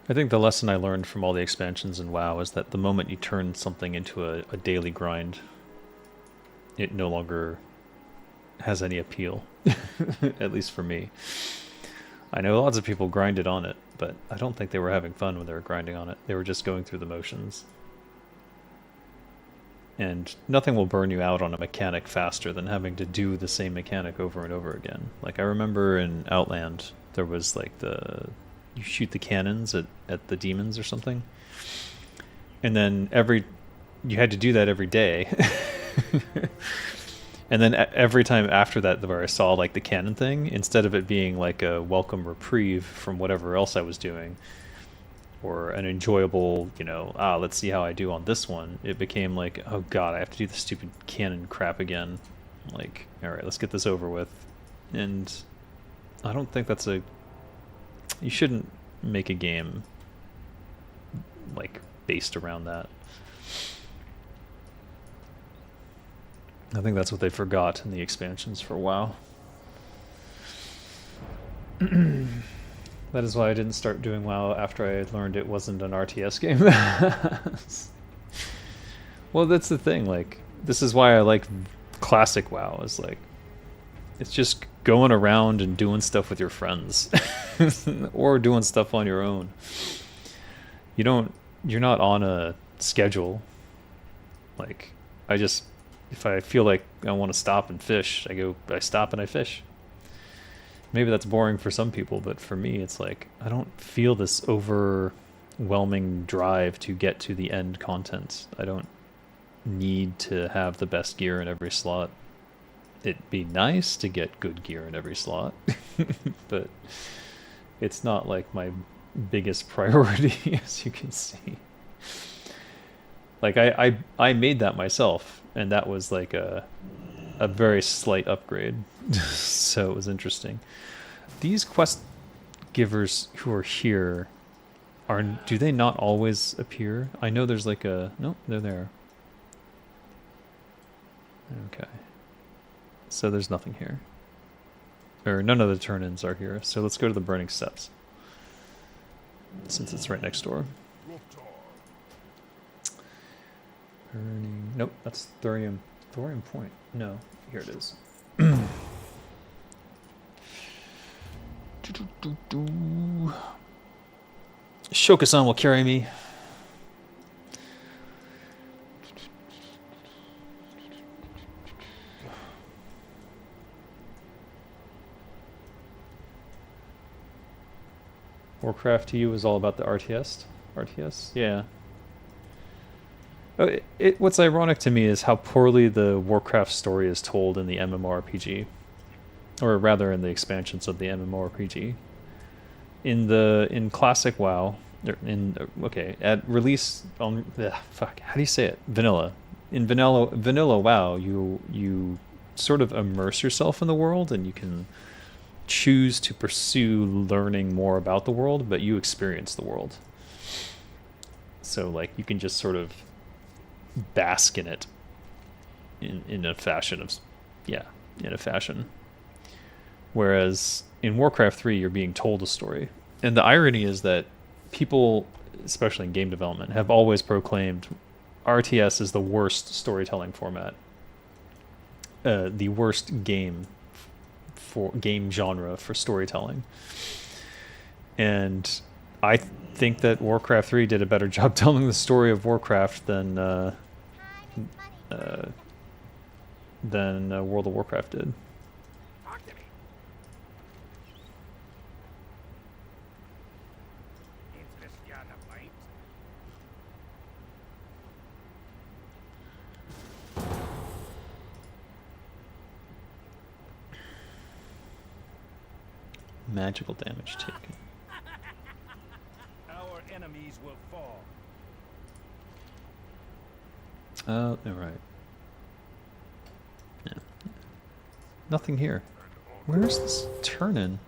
I think the lesson I learned from all the expansions in WoW is that the moment you turn something into a daily grind, it no longer has any appeal, at least for me. I know lots of people grinded on it, but I don't think they were having fun when they were grinding on it. They were just going through the motions. And nothing will burn you out on a mechanic faster than having to do the same mechanic over and over again. Like I remember in Outland, there was like you shoot the cannons at the demons or something, and then you had to do that every day. And then every time after that, where I saw like the cannon thing, instead of it being like a welcome reprieve from whatever else I was doing, or an enjoyable, let's see how I do on this one, it became like, oh god, I have to do the stupid canon crap again. Like, alright, let's get this over with. And I don't think you shouldn't make a game like based around that. I think that's what they forgot in the expansions for WoW. That is why I didn't start doing WoW after I learned it wasn't an RTS game. Well, that's the thing. Like, this is why I like classic WoW. Is like, it's just going around and doing stuff with your friends, or doing stuff on your own. You're not on a schedule. Like, if I feel like I want to stop and fish, I stop and I fish. Maybe that's boring for some people, but for me, it's like, I don't feel this overwhelming drive to get to the end content. I don't need to have the best gear in every slot. It'd be nice to get good gear in every slot, but it's not like my biggest priority, as you can see. Like, I made that myself, and that was like a very slight upgrade. So it was interesting. These quest givers who are here, do they not always appear? I know there's like nope, they're there. Okay. So there's nothing here. Or none of the turn-ins are here. So let's go to the Burning Steps, since it's right next door. Burning... Nope, that's Thorium. Thorium Point. No, here it is. Shoka-san will carry me. Warcraft to you is all about the RTS? RTS? Yeah. What's ironic to me is how poorly the Warcraft story is told in the MMORPG. Or rather in the expansions of the MMORPG. In classic WoW, at release on how do you say it? Vanilla. In vanilla WoW, you sort of immerse yourself in the world, and you can choose to pursue learning more about the world, but you experience the world. So like you can just sort of bask in it in a fashion. Whereas in Warcraft 3, you're being told a story. And the irony is that people, especially in game development, have always proclaimed RTS is the worst storytelling format. The worst game genre for storytelling. And I think that Warcraft 3 did a better job telling the story of Warcraft than World of Warcraft did. Talk to me. Interested on the fight? Magical damage taken. Our enemies will fall. Oh, right. Yeah. Nothing here. Where's this turn-in?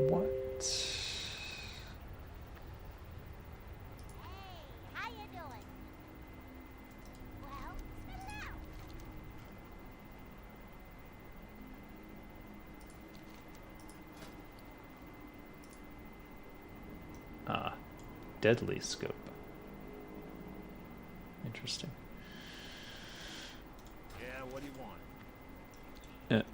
What? deadly scope. Interesting. Yeah, what do you want?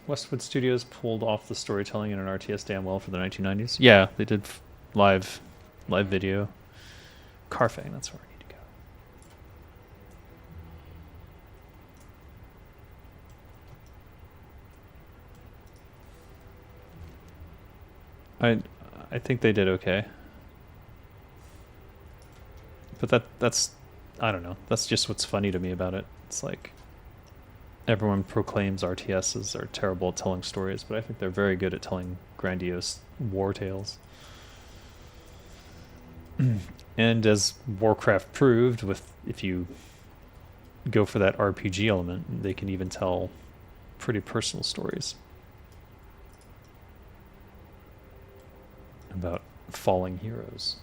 Westwood Studios pulled off the storytelling in an RTS damn well for the 1990s. Yeah, they did live video. Carfang, that's where I need to go. I think they did okay. But that's I don't know. That's just what's funny to me about it. It's like everyone proclaims RTSs are terrible at telling stories, but I think they're very good at telling grandiose war tales. And as Warcraft proved, if you go for that RPG element, they can even tell pretty personal stories about falling heroes.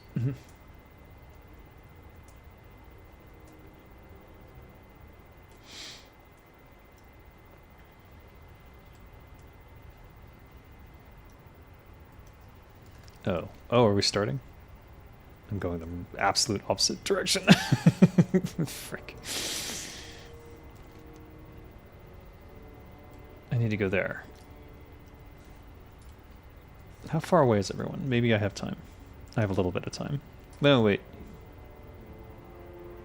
Oh, are we starting? I'm going the absolute opposite direction. Frick. I need to go there. How far away is everyone? Maybe I have time. I have a little bit of time. No, wait.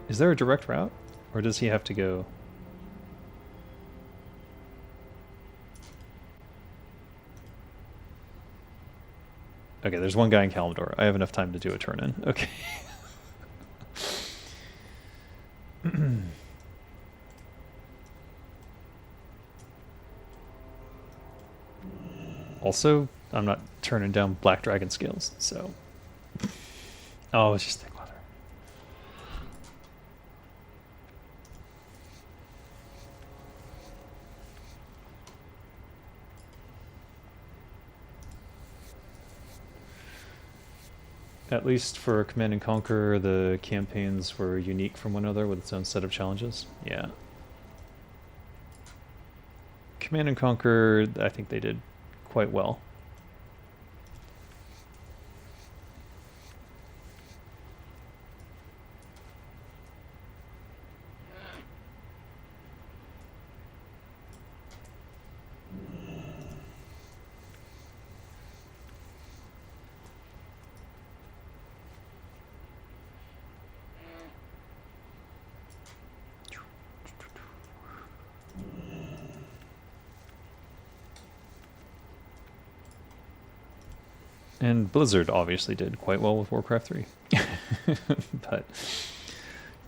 Is there a direct route? Or does he have to go... Okay, there's one guy in Kalimdor. I have enough time to do a turn-in. Okay. Also, I'm not turning down Black Dragon scales, so... Oh, it's just thick leather. At least for Command and Conquer, the campaigns were unique from one another with its own set of challenges. Yeah. Command and Conquer, I think they did quite well. And Blizzard obviously did quite well with Warcraft 3. But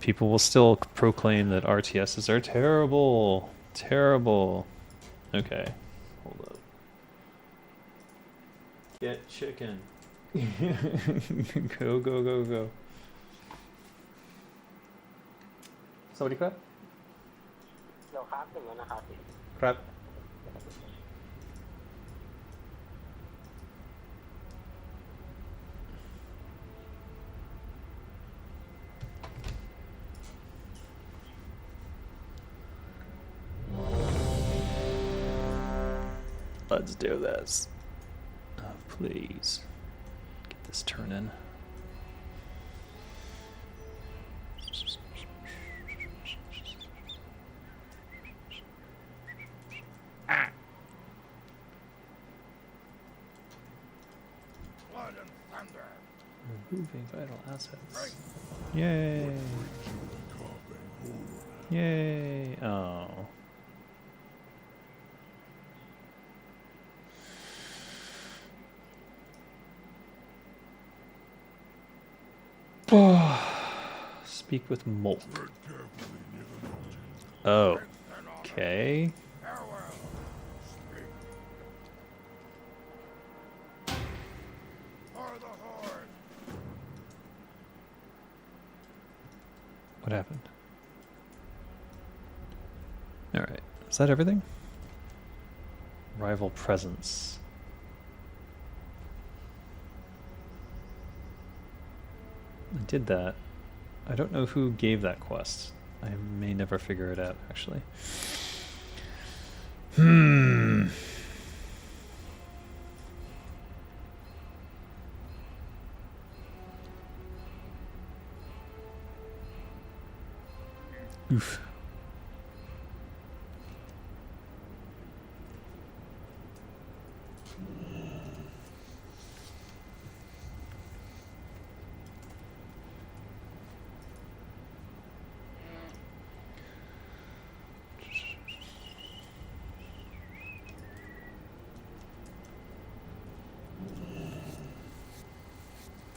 people will still proclaim that RTSs are terrible. Terrible. Okay. Hold up. Get chicken. Go, go, go, go. Somebody crap? เราครับถึงแล้วนะครับ Crap. Let's do this. Oh, please. Get this turn in. Ah. Blood and thunder. Removing vital assets. Yay. Yay. Oh. Speak with Molt. Tread carefully near the mountains. Oh. Strength and honor. Okay. Farewell. Spring. For the Horde. What happened? Alright. Is that everything? Rival presence. I did that. I don't know who gave that quest. I may never figure it out, actually. Oof.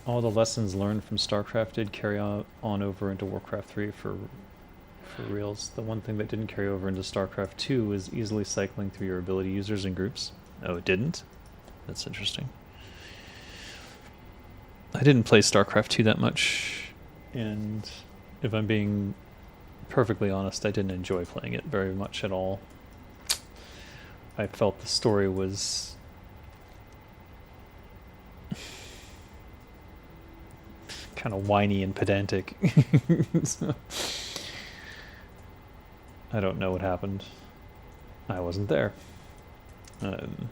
All the lessons learned from StarCraft did carry on over into Warcraft 3 for reals. The one thing that didn't carry over into StarCraft 2 was easily cycling through your ability users and groups. Oh, it didn't? That's interesting. I didn't play StarCraft 2 that much, and if I'm being perfectly honest, I didn't enjoy playing it very much at all. I felt the story was kind of whiny and pedantic. So, I don't know what happened. I wasn't there. And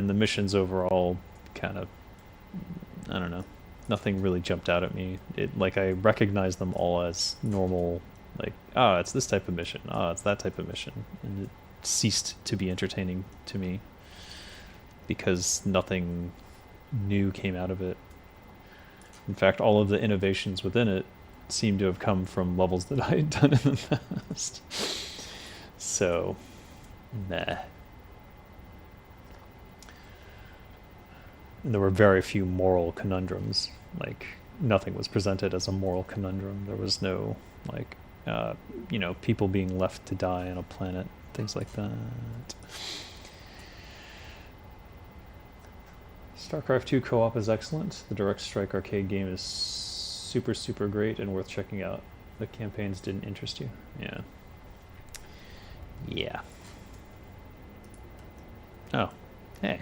the missions overall kind of, I don't know, nothing really jumped out at me. Like, I recognized them all as normal, like, it's this type of mission, it's that type of mission, and it ceased to be entertaining to me because nothing new came out of it. In fact, all of the innovations within it seem to have come from levels that I had done in the past. So, nah. And there were very few moral conundrums. Like, nothing was presented as a moral conundrum. There was no, like, people being left to die on a planet, things like that. StarCraft 2 co-op is excellent. The Direct Strike arcade game is super, super great and worth checking out. The campaigns didn't interest you? Yeah. Yeah. Oh. Hey.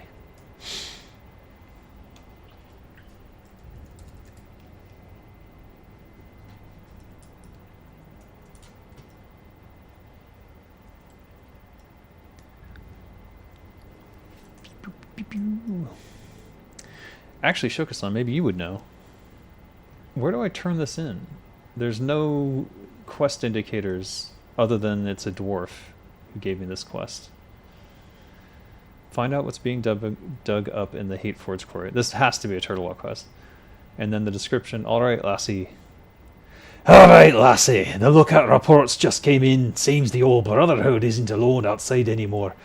Actually, Shokasan, maybe you would know. Where do I turn this in? There's no quest indicators other than it's a dwarf who gave me this quest. Find out what's being dug up in the Hateforge quarry. This has to be a Turtle Walk quest. And then the description, alright lassie. Alright lassie, the lookout reports just came in. Seems the old Brotherhood isn't alone outside anymore.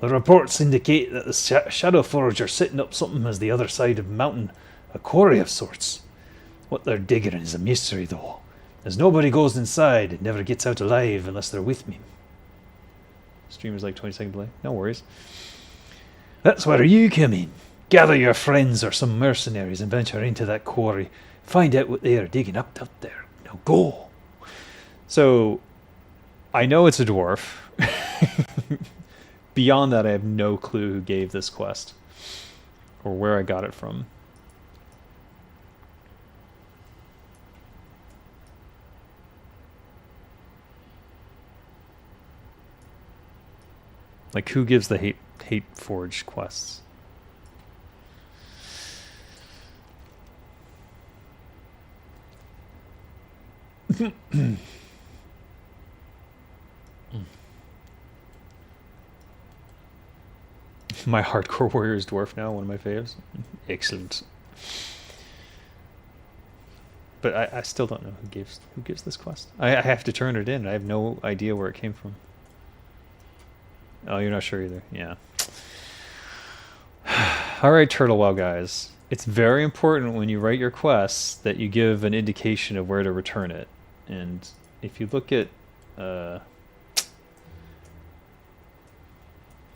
The reports indicate that the Shadowforge are setting up something as the other side of the mountain, a quarry of sorts. What they're digging is a mystery, though, as nobody goes inside and never gets out alive unless they're with me. Streamer's like 20-second delay. No worries. That's where you come in. Gather your friends or some mercenaries and venture into that quarry. Find out what they are digging up out there. Now go. So, I know it's a dwarf. Beyond that, I have no clue who gave this quest or where I got it from. Like, who gives the hate forge quests? My hardcore warrior is dwarf now, one of my faves. Excellent. But I still don't know who gives this quest. I have to turn it in. I have no idea where it came from. Oh, you're not sure either. Yeah. Alright, Turtle Well guys. It's very important when you write your quests that you give an indication of where to return it. And if you look at...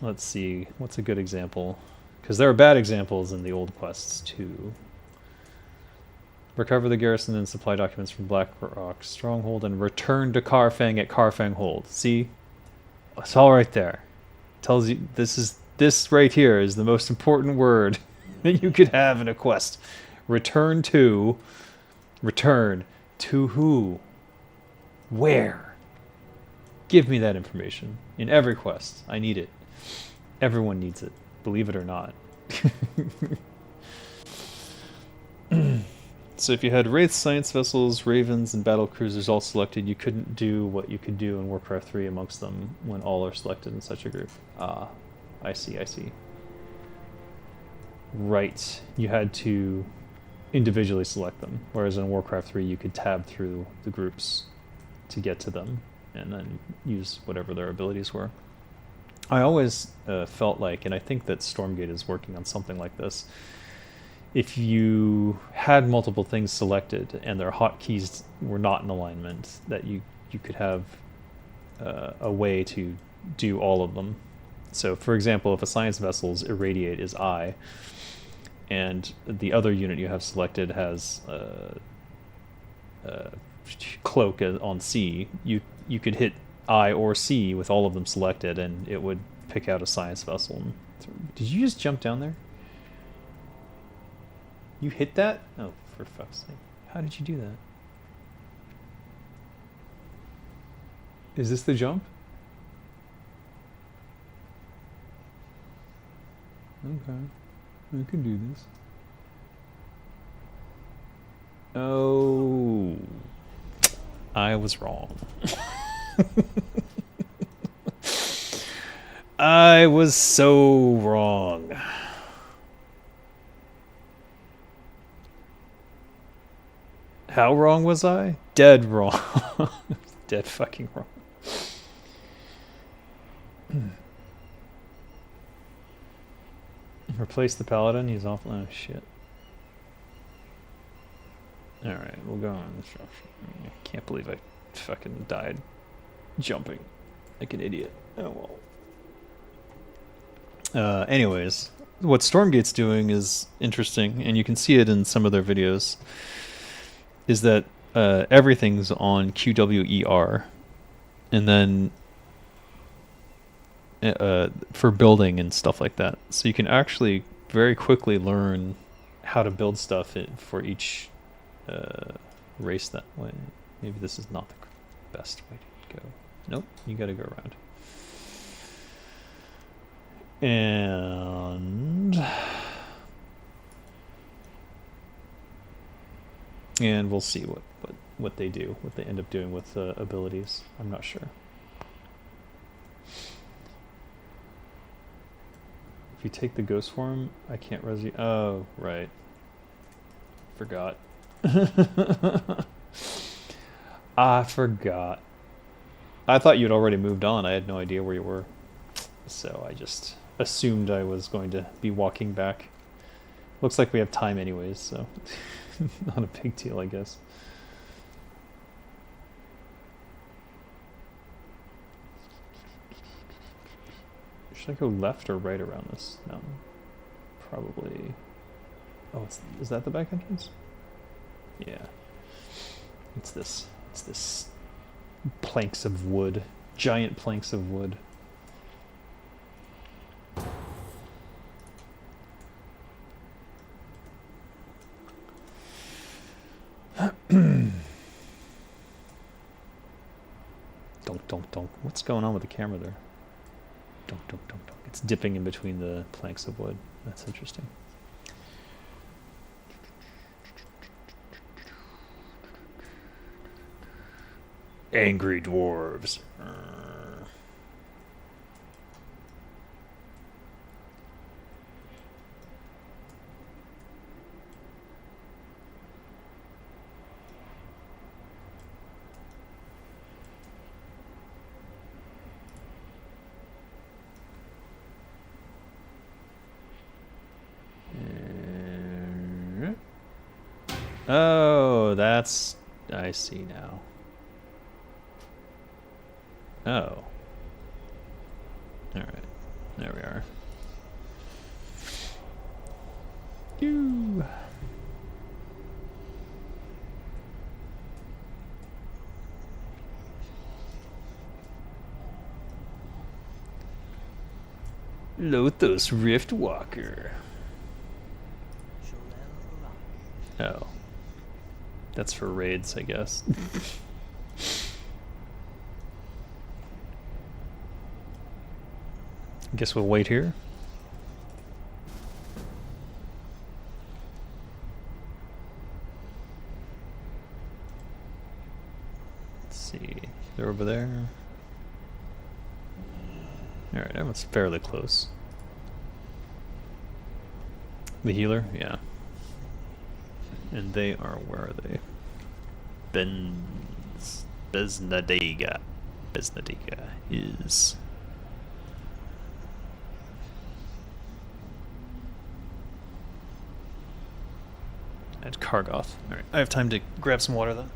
let's see, what's a good example? Because there are bad examples in the old quests too. Recover the garrison and supply documents from Black Rock Stronghold and return to Carfang at Carfang Hold. See? It's all right there. Tells you this right here is the most important word that you could have in a quest. Return to who? Where? Give me that information in every quest. I need it. Everyone needs it, believe it or not. So if you had Wraiths, Science Vessels, Ravens, and Battle Cruisers all selected, you couldn't do what you could do in Warcraft 3 amongst them when all are selected in such a group. Ah, I see, I see. Right, you had to individually select them, whereas in Warcraft 3 you could tab through the groups to get to them, and then use whatever their abilities were. I always felt like, and I think that Stormgate is working on something like this, if you had multiple things selected and their hotkeys were not in alignment, that you could have a way to do all of them. So, for example, if a Science Vessel's Irradiate is I, and the other unit you have selected has Cloak on C, you could hit I or C with all of them selected, and it would pick out a Science Vessel. Did you just jump down there? You hit that? Oh, for fuck's sake. How did you do that? Is this the jump? Okay. I can do this. Oh. I was wrong. I was so wrong. How wrong was I? Dead wrong. Dead fucking wrong. Replace the paladin. He's off. Oh shit. All right, we'll go on. I can't believe I fucking died jumping like an idiot. Oh well. Anyways, what Stormgate's doing is interesting, and you can see it in some of their videos. Is that everything's on QWER, and then for building and stuff like that. So you can actually very quickly learn how to build stuff for each race that way. Maybe this is not the best way to go. Nope, you gotta go around. And we'll see what they do, what they end up doing with abilities. I'm not sure. If you take the ghost form, I can't res you. Oh, right. Forgot. I forgot. I thought you'd already moved on. I had no idea where you were. So I just assumed I was going to be walking back. Looks like we have time anyways, so not a big deal, I guess. Should I go left or right around this mountain? Probably. Oh, is that the back entrance? Yeah. It's this. It's this planks of wood, giant planks of wood. Donk. What's going on with the camera there? Donk. It's dipping in between the planks of wood. That's interesting. Angry dwarves. Oh, that's... I see now. Oh. Alright. There we are. Yoo. Lothos Riftwalker. Oh. That's for raids, I guess. Guess we'll wait here. Let's see. They're over there. Alright, that one's fairly close. The healer? Yeah. And they are, where are they? Beznadiga. Beznadiga is... at Kargoth. Alright, I have time to grab some water then.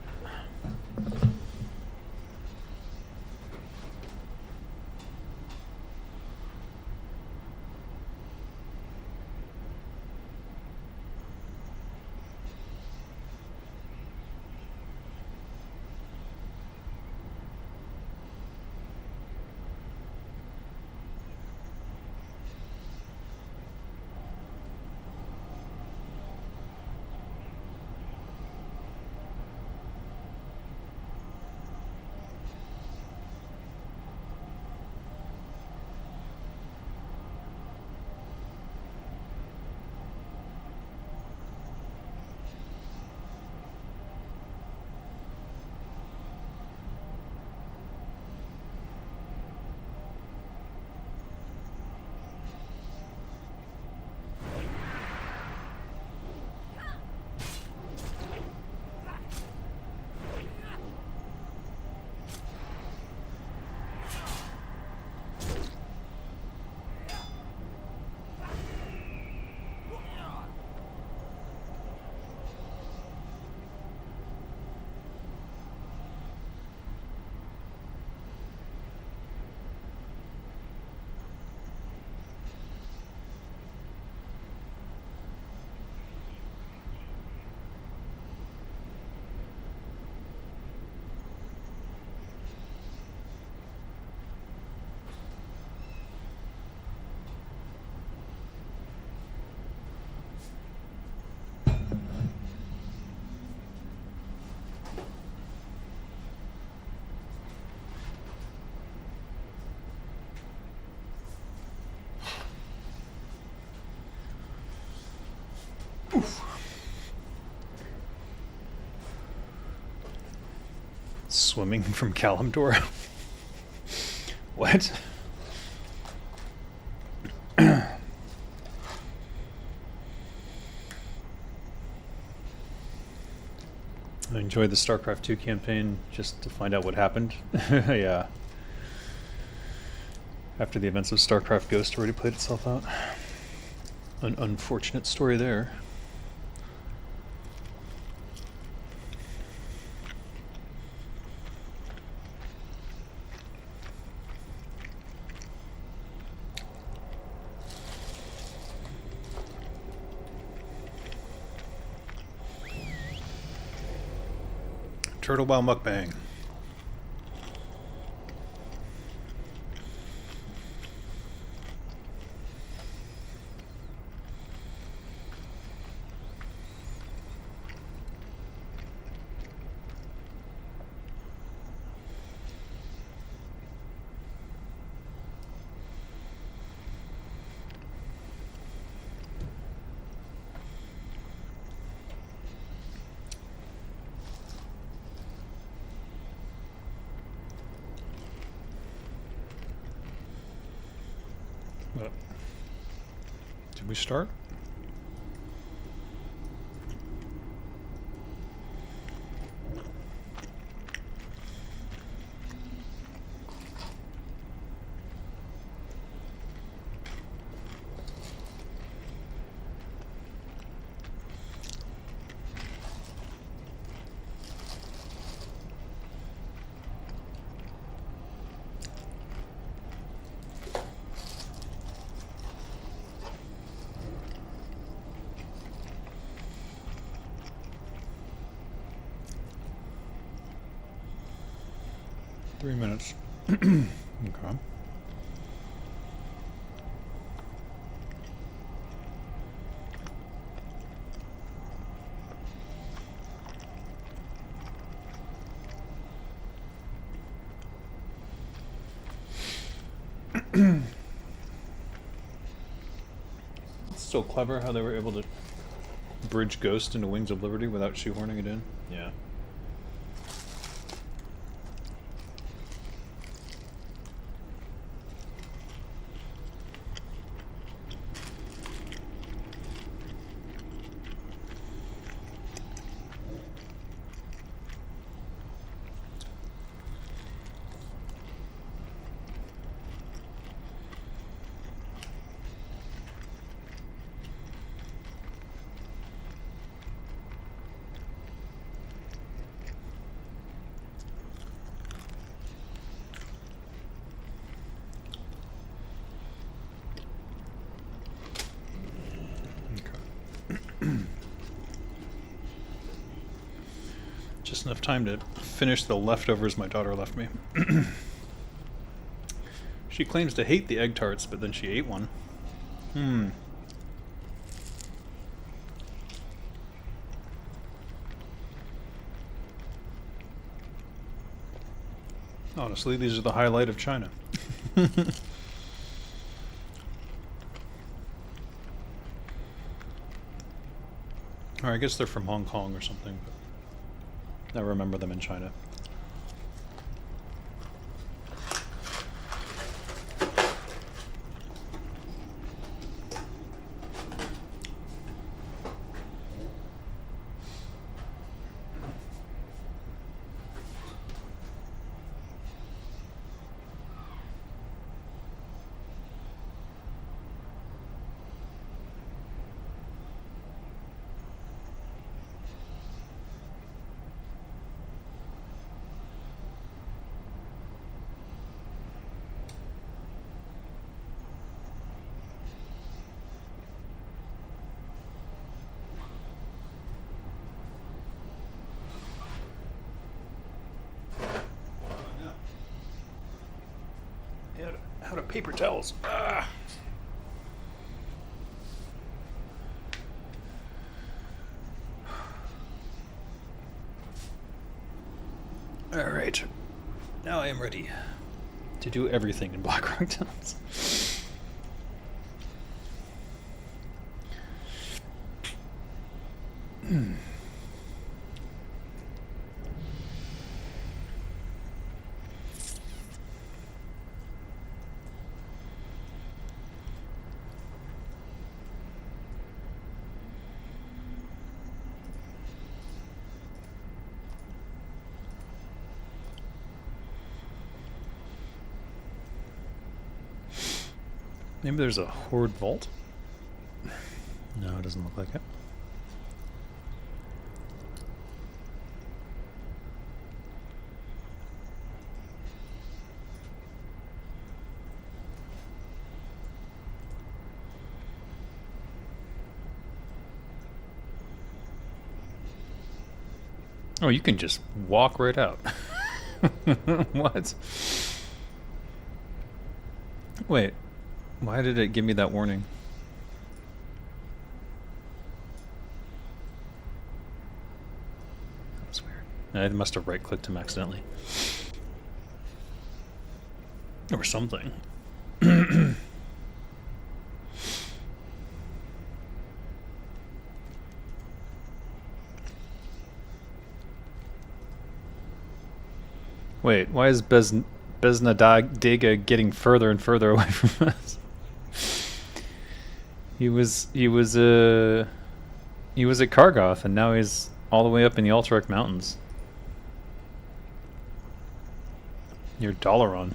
Swimming from Kalimdor? What? I enjoyed the StarCraft 2 campaign just to find out what happened. Yeah. After the events of StarCraft Ghost already played itself out. An unfortunate story there. Turtle Wow Mukbang. Did we start? Three minutes. Okay. It's so clever how they were able to bridge Ghost into Wings of Liberty without shoehorning it in. Yeah. just enough time to finish the leftovers my daughter left me. She claims to hate the egg tarts, but then she ate one. Honestly, these are the highlight of China. Or I guess they're from Hong Kong or something, but I remember them in China. Out of paper towels. Ah. All right, now I am ready to do everything in Blackrock Towns. Maybe there's a Horde Vault? No, it doesn't look like it. Oh, you can just walk right out. What? Wait. Why did it give me that warning? That was weird. I must have right-clicked him accidentally. Or something. Wait, why is Beznadaga getting further and further away from us? He was at Kargoth, and now he's all the way up in the Alterac Mountains. Near Dalaran.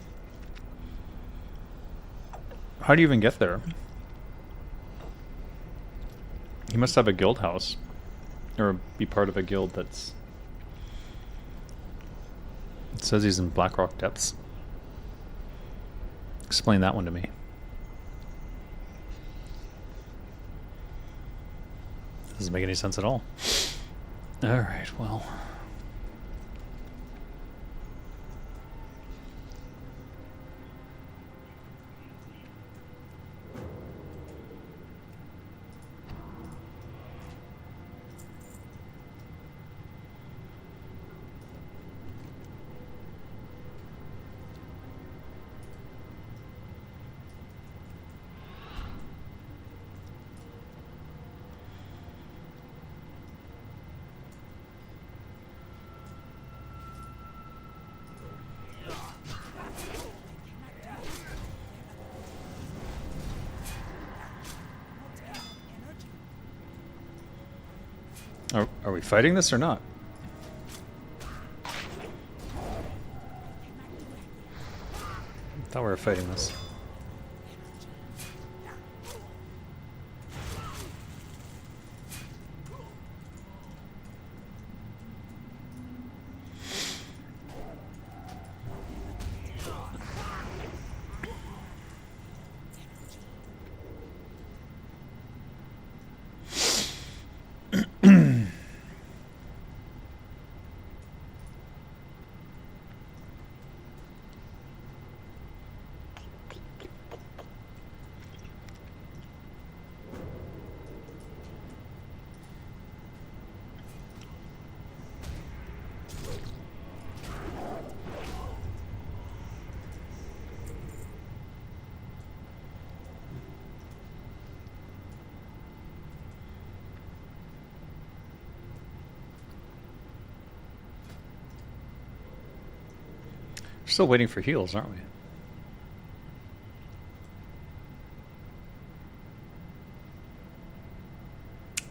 How do you even get there? He must have a guild house. Or be part of a guild that's... It says he's in Blackrock Depths. Explain that one to me. Doesn't make any sense at all. Alright, well... Are we fighting this or not? I thought we were fighting this. Still waiting for heals, aren't we?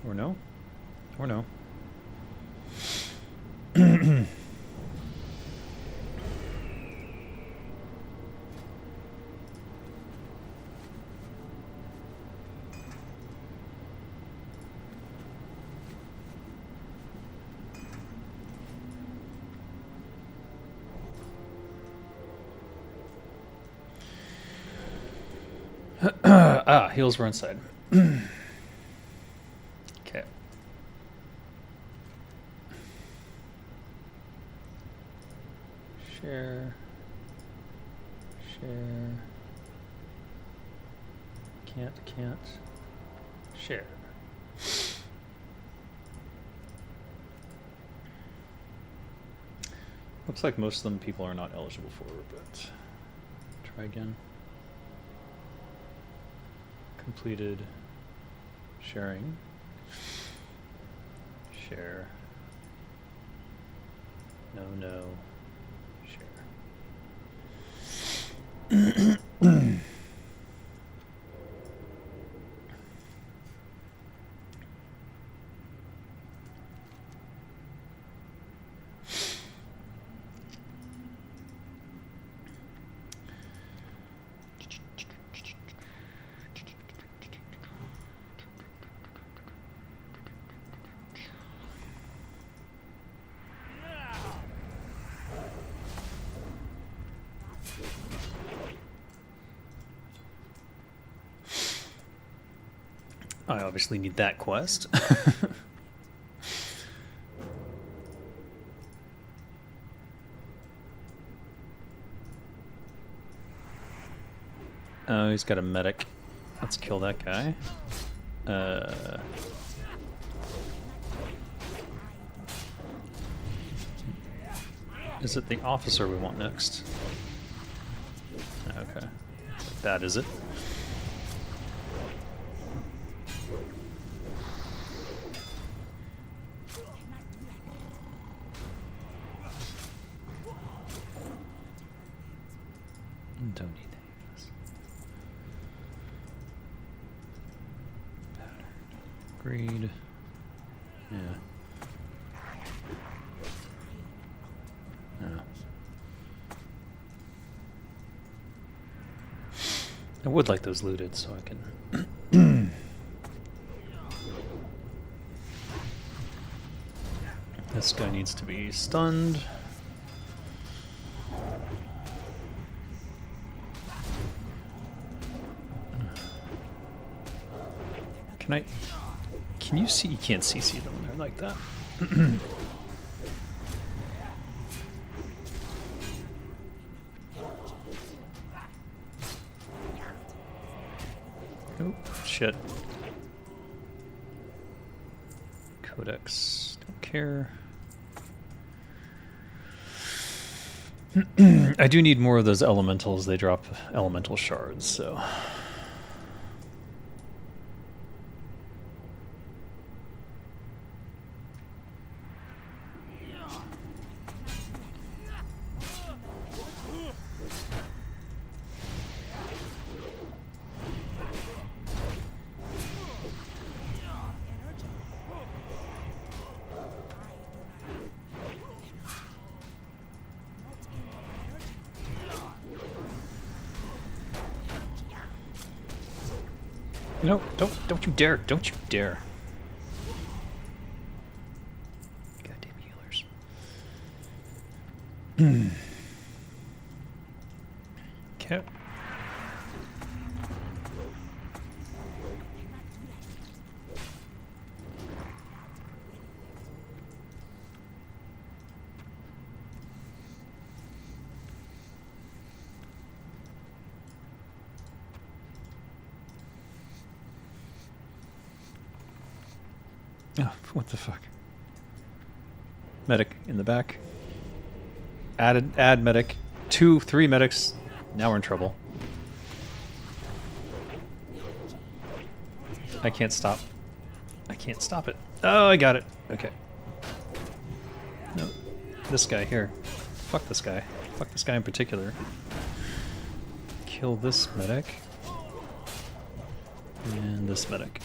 Or no? Or no? Heals were inside. Okay. Share. Can't. Share. Looks like most of them people are not eligible for, but try again. Completed sharing. Share. No. Share. I obviously need that quest. Oh, he's got a medic. Let's kill that guy. Is it the officer we want next? Okay. That is it. Don't need things. Greed. Yeah. No. I would like those looted so I can. This guy needs to be stunned. Can you see? You can't CC them when they're like that. Oh, shit. Codex, don't care. I do need more of those elementals. They drop elemental shards, so. No, don't you dare, don't you dare. Goddamn healers. Okay. Oh, what the fuck? Medic in the back. Add medic. 3 medics. Now we're in trouble. I can't stop. I can't stop it. Oh, I got it. Okay. No. This guy here. Fuck this guy. Fuck this guy in particular. Kill this medic. And this medic.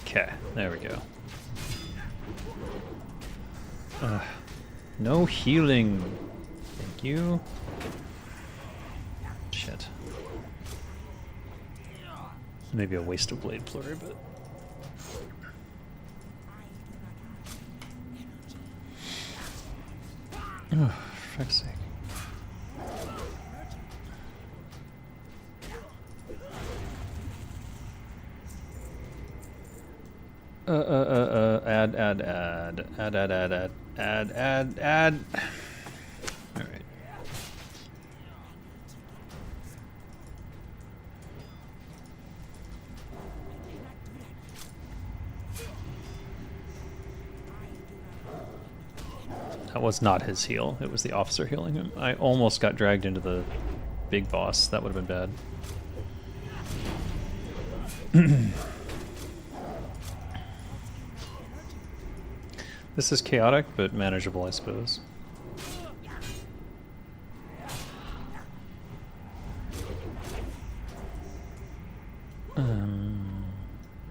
Okay, there we go. No healing. Thank you. Shit. Maybe a waste of blade flurry, but... Oh, for fuck's sake. Add. Alright. That was not his heal. It was the officer healing him. I almost got dragged into the big boss. That would have been bad. This is chaotic, but manageable, I suppose.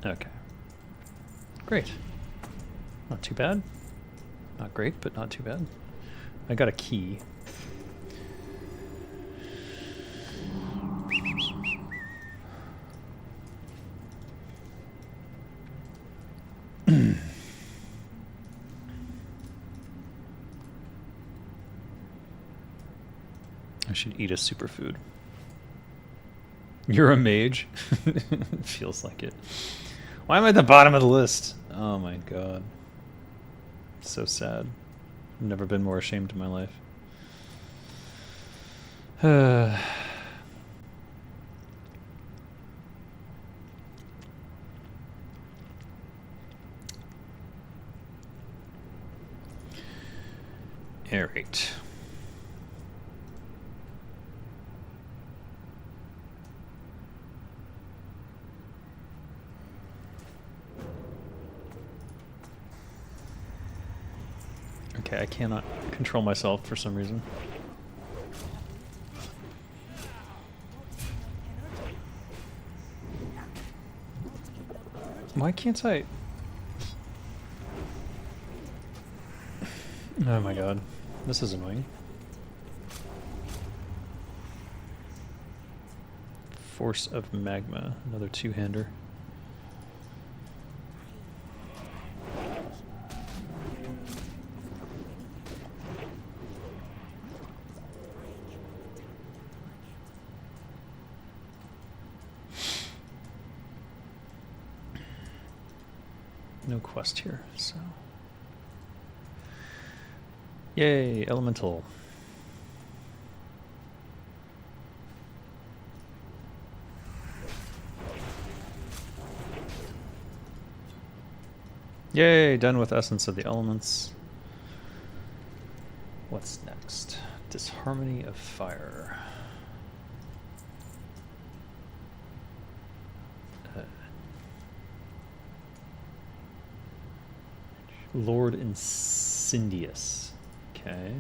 Okay. Great. Not too bad. Not great, but not too bad. I got a key. I should eat a superfood. You're a mage? Feels like it. Why am I at the bottom of the list? Oh my god. So sad. I've never been more ashamed in my life. Alright. Okay, I cannot control myself for some reason. Why can't I? Oh my god, this is annoying. Force of Magma, another two-hander. No quest here, so... Yay, elemental. Yay, done with Essence of the Elements. What's next? Disharmony of Fire. Lord Incendious. Okay.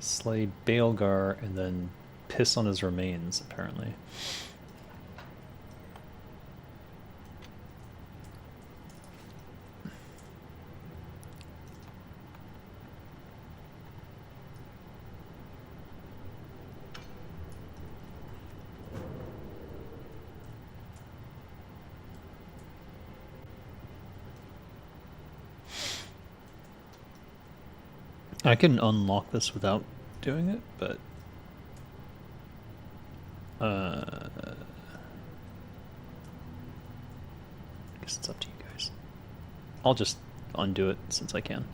Slay Baelgar and then piss on his remains, apparently. I can unlock this without doing it, but I guess it's up to you guys. I'll just undo it since I can.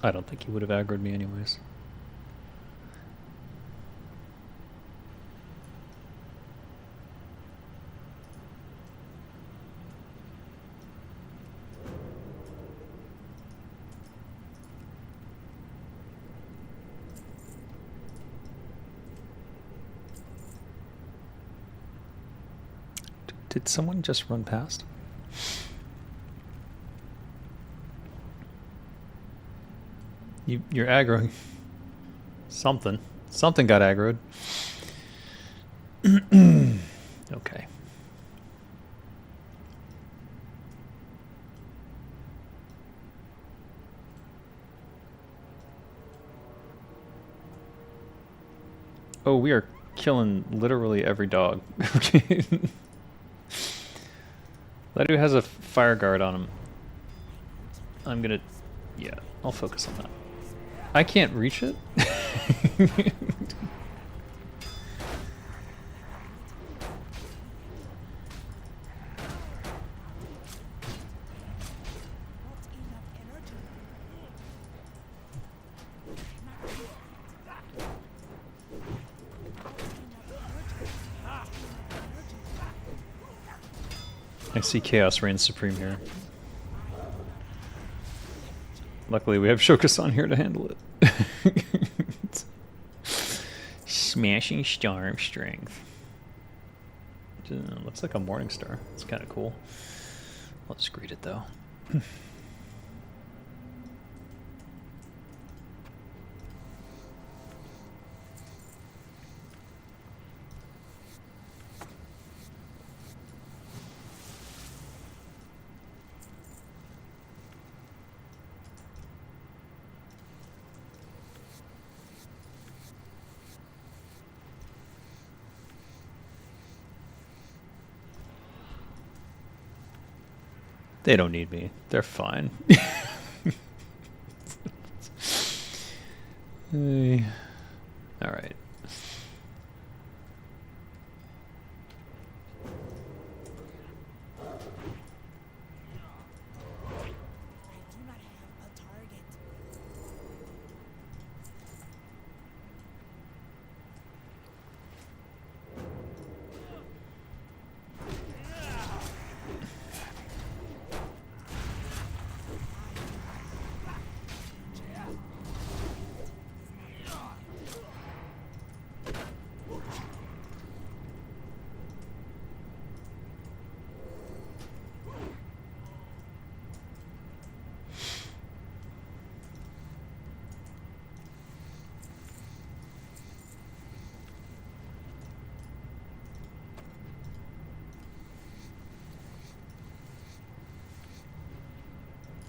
I don't think he would have aggroed me anyways. Did someone just run past? You're aggroing. Something. Something got aggroed. Okay. Oh, we are killing literally every dog. That dude has a fire guard on him. I'm gonna... Yeah, I'll focus on that. I can't reach it? I see Chaos reigns supreme here. Luckily, we have Shokusan here to handle it. Smashing Storm Strength. Looks like a Morning Star. It's kind of cool. Let's greet it though. They don't need me. They're fine. All right.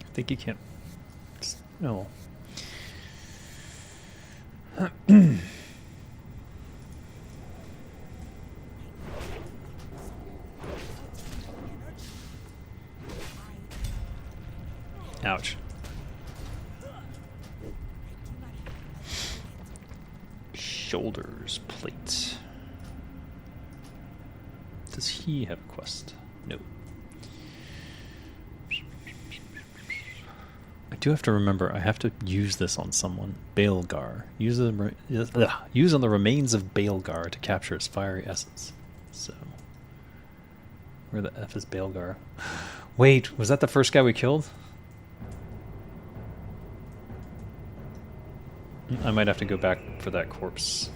I think you can't. No. Ouch. Shoulders plate. Does he have a quest? No. I do have to remember, I have to use this on someone. Baelgar. Use on the remains of Baelgar to capture its fiery essence. So, where the F is Baelgar? Wait, was that the first guy we killed? I might have to go back for that corpse.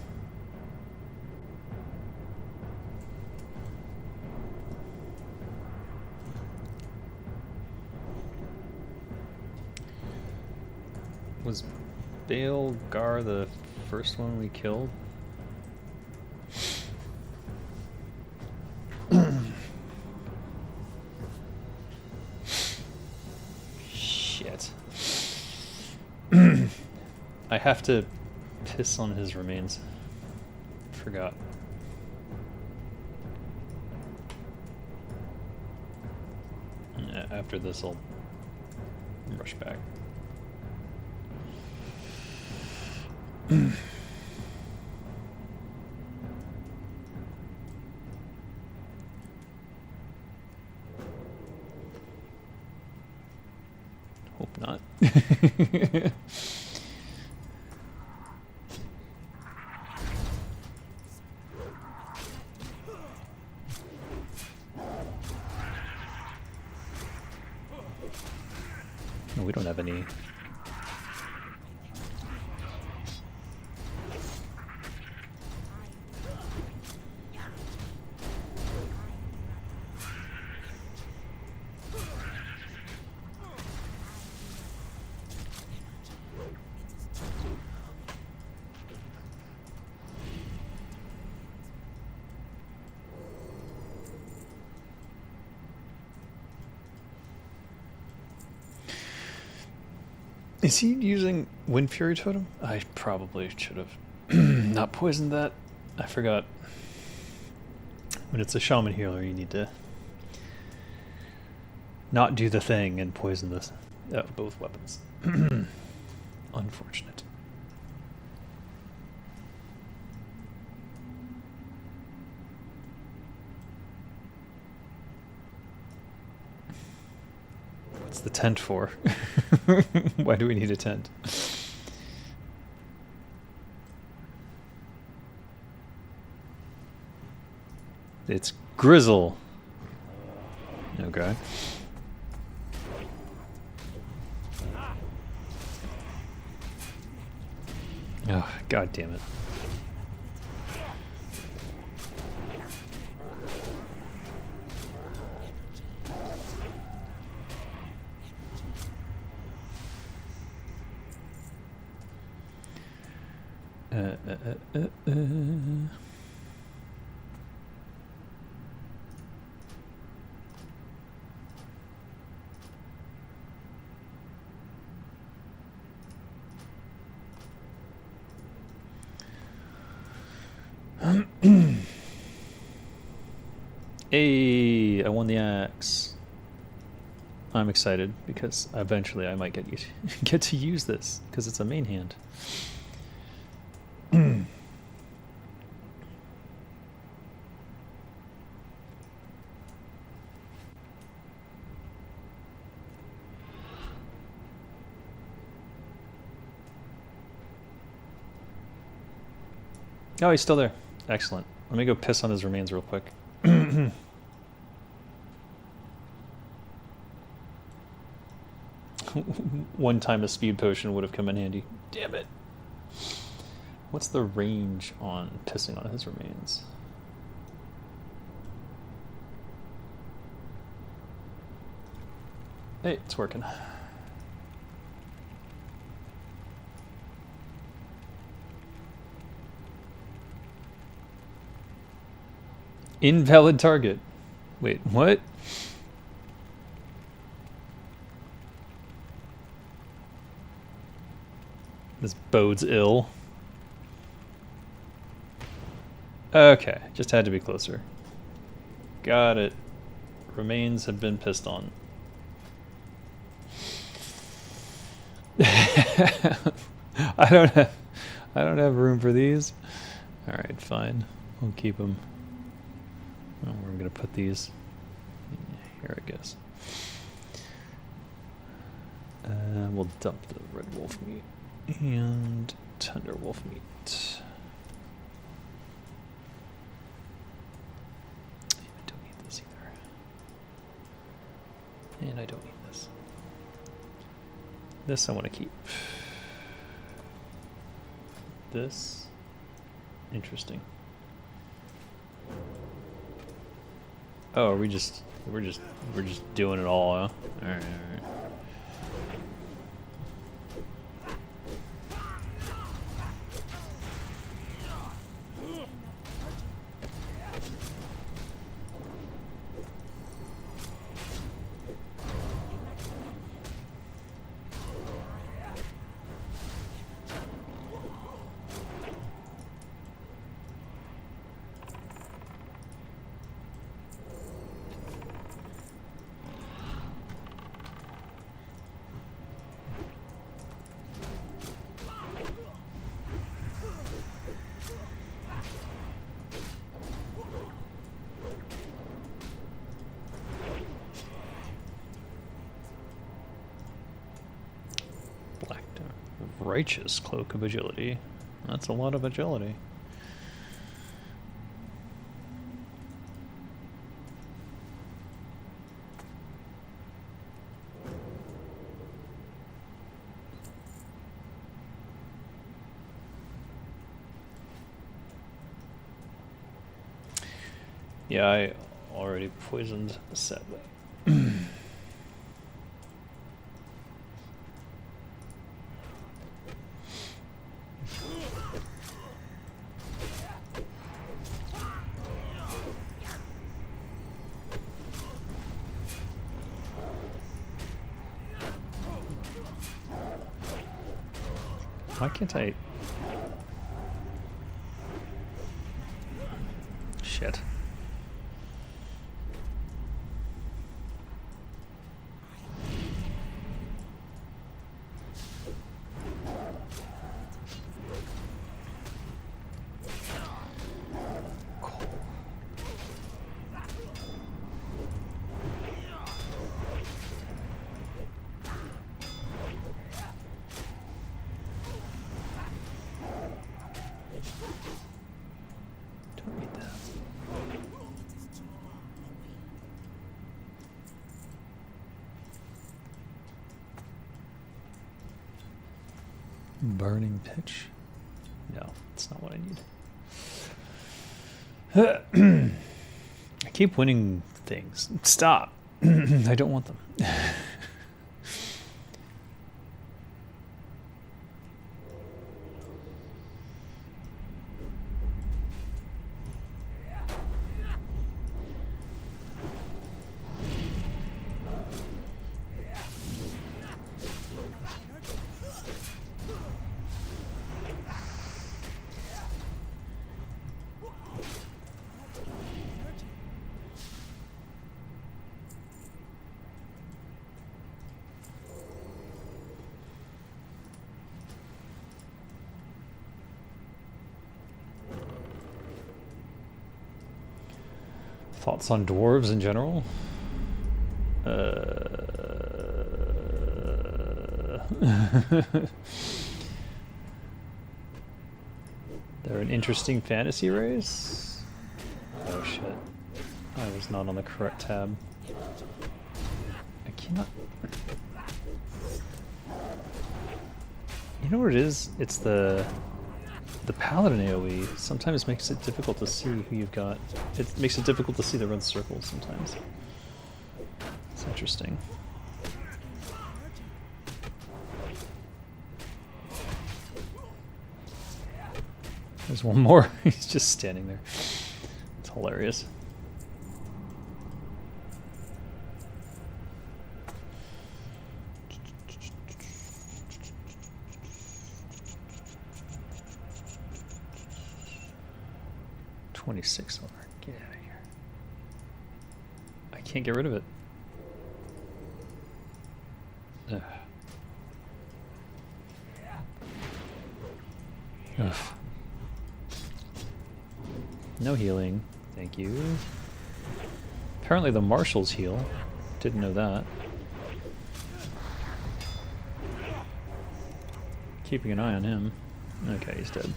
Was Baelgar the first one we killed? Shit. I have to piss on his remains. Forgot. After this, I'll rush back. Hope not. No, we don't have any. Is he using Wind Fury Totem? I probably should have not poisoned that. I forgot. When it's a shaman healer, you need to not do the thing and poison this both weapons. Unfortunate. What's the tent for? Why do we need a tent? It's Grizzle. Okay. Oh, god damn it. Hey, I won the axe. I'm excited because eventually I might get to use this because it's a main hand. Oh, he's still there. Excellent. Let me go piss on his remains real quick. One time a speed potion would have come in handy. Damn it. What's the range on pissing on his remains? Hey, it's working. Invalid target. Wait, what? This bodes ill. Okay, just had to be closer. Got it. Remains have been pissed on. I don't have room for these. All right, fine. We'll keep them. Well, we're gonna put these here, I guess. We'll dump the red wolf meat and tender wolf meat. I don't need this either. And I don't need this. This I want to keep. This, interesting. Oh, we're just doing it all, huh? All right. Righteous cloak of agility. That's a lot of agility. Yeah, I already poisoned sadly. Why can't I? Shit. Don't read that. Burning pitch? No, that's not what I need. I keep winning things. Stop. I don't want them. Thoughts on dwarves in general? They're an interesting fantasy race? Oh shit. I was not on the correct tab. I cannot... You know what it is? It's the paladin AoE sometimes makes it difficult to see who you've got. It makes it difficult to see the red circles sometimes. It's interesting. There's one more. He's just standing there. It's hilarious. $26. Get out of here. I can't get rid of it. Ugh. Ugh. No healing. Thank you. Apparently the marshals heal. Didn't know that. Keeping an eye on him. Okay, he's dead.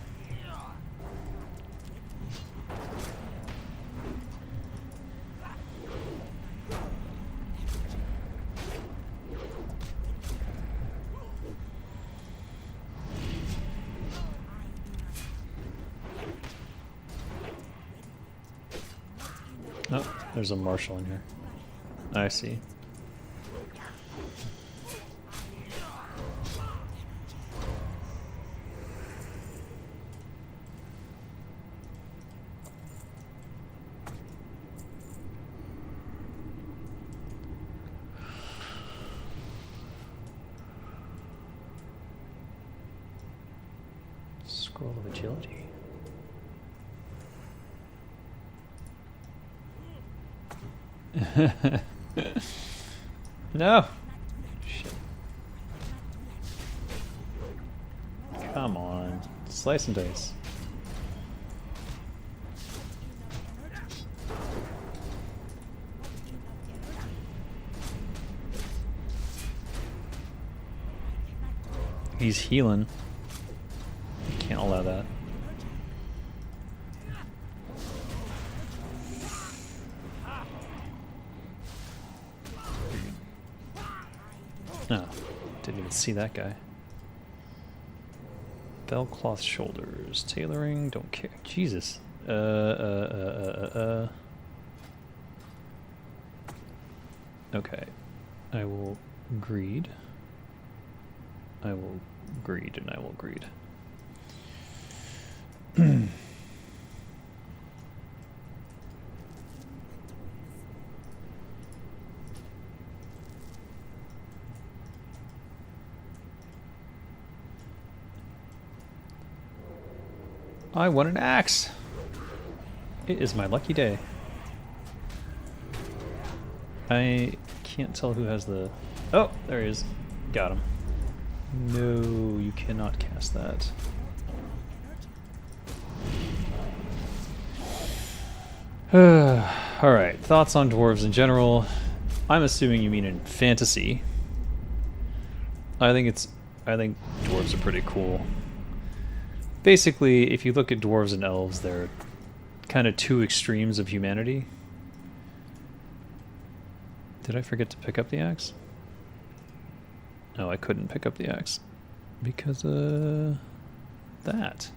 Oh, there's a marshal in here. I see. Scroll of agility. No. Shit. Come on. Slice and dice. He's healing. Can't allow that. No, didn't even see that guy. Bell cloth shoulders, tailoring, don't care. Jesus. Okay, I will greed. I will greed, and I will greed. I won an axe! It is my lucky day. I can't tell who has the... Oh, there he is. Got him. No, you cannot cast that. Alright, thoughts on dwarves in general. I'm assuming you mean in fantasy. I think dwarves are pretty cool. Basically, if you look at dwarves and elves, they're kind of two extremes of humanity. Did I forget to pick up the axe? No, I couldn't pick up the axe. Because, that.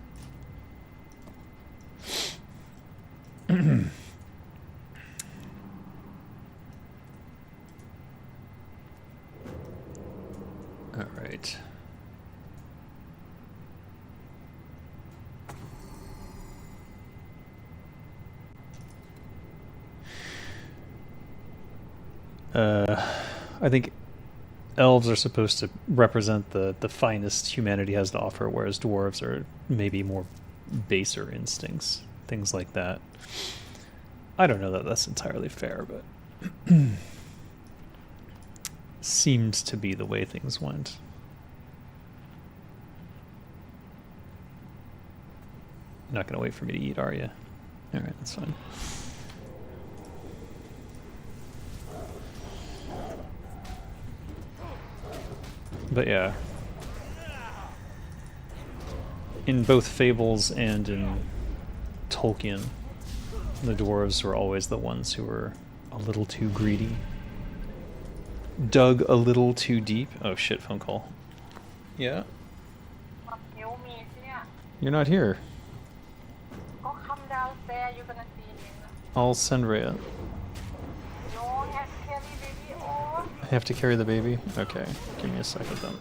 Alright. I think elves are supposed to represent the finest humanity has to offer, whereas dwarves are maybe more baser instincts, things like that. I don't know that that's entirely fair, but seemed to be the way things went. You're not going to wait for me to eat, are you? Alright, that's fine. But yeah, in both Fables and in Tolkien, the dwarves were always the ones who were a little too greedy. Dug a little too deep. Oh shit, phone call. Yeah? You're not here. Go come downstairs, you're gonna see him. I'll send Rhea. You have to carry baby or I have to carry the baby? Okay, give me a second then.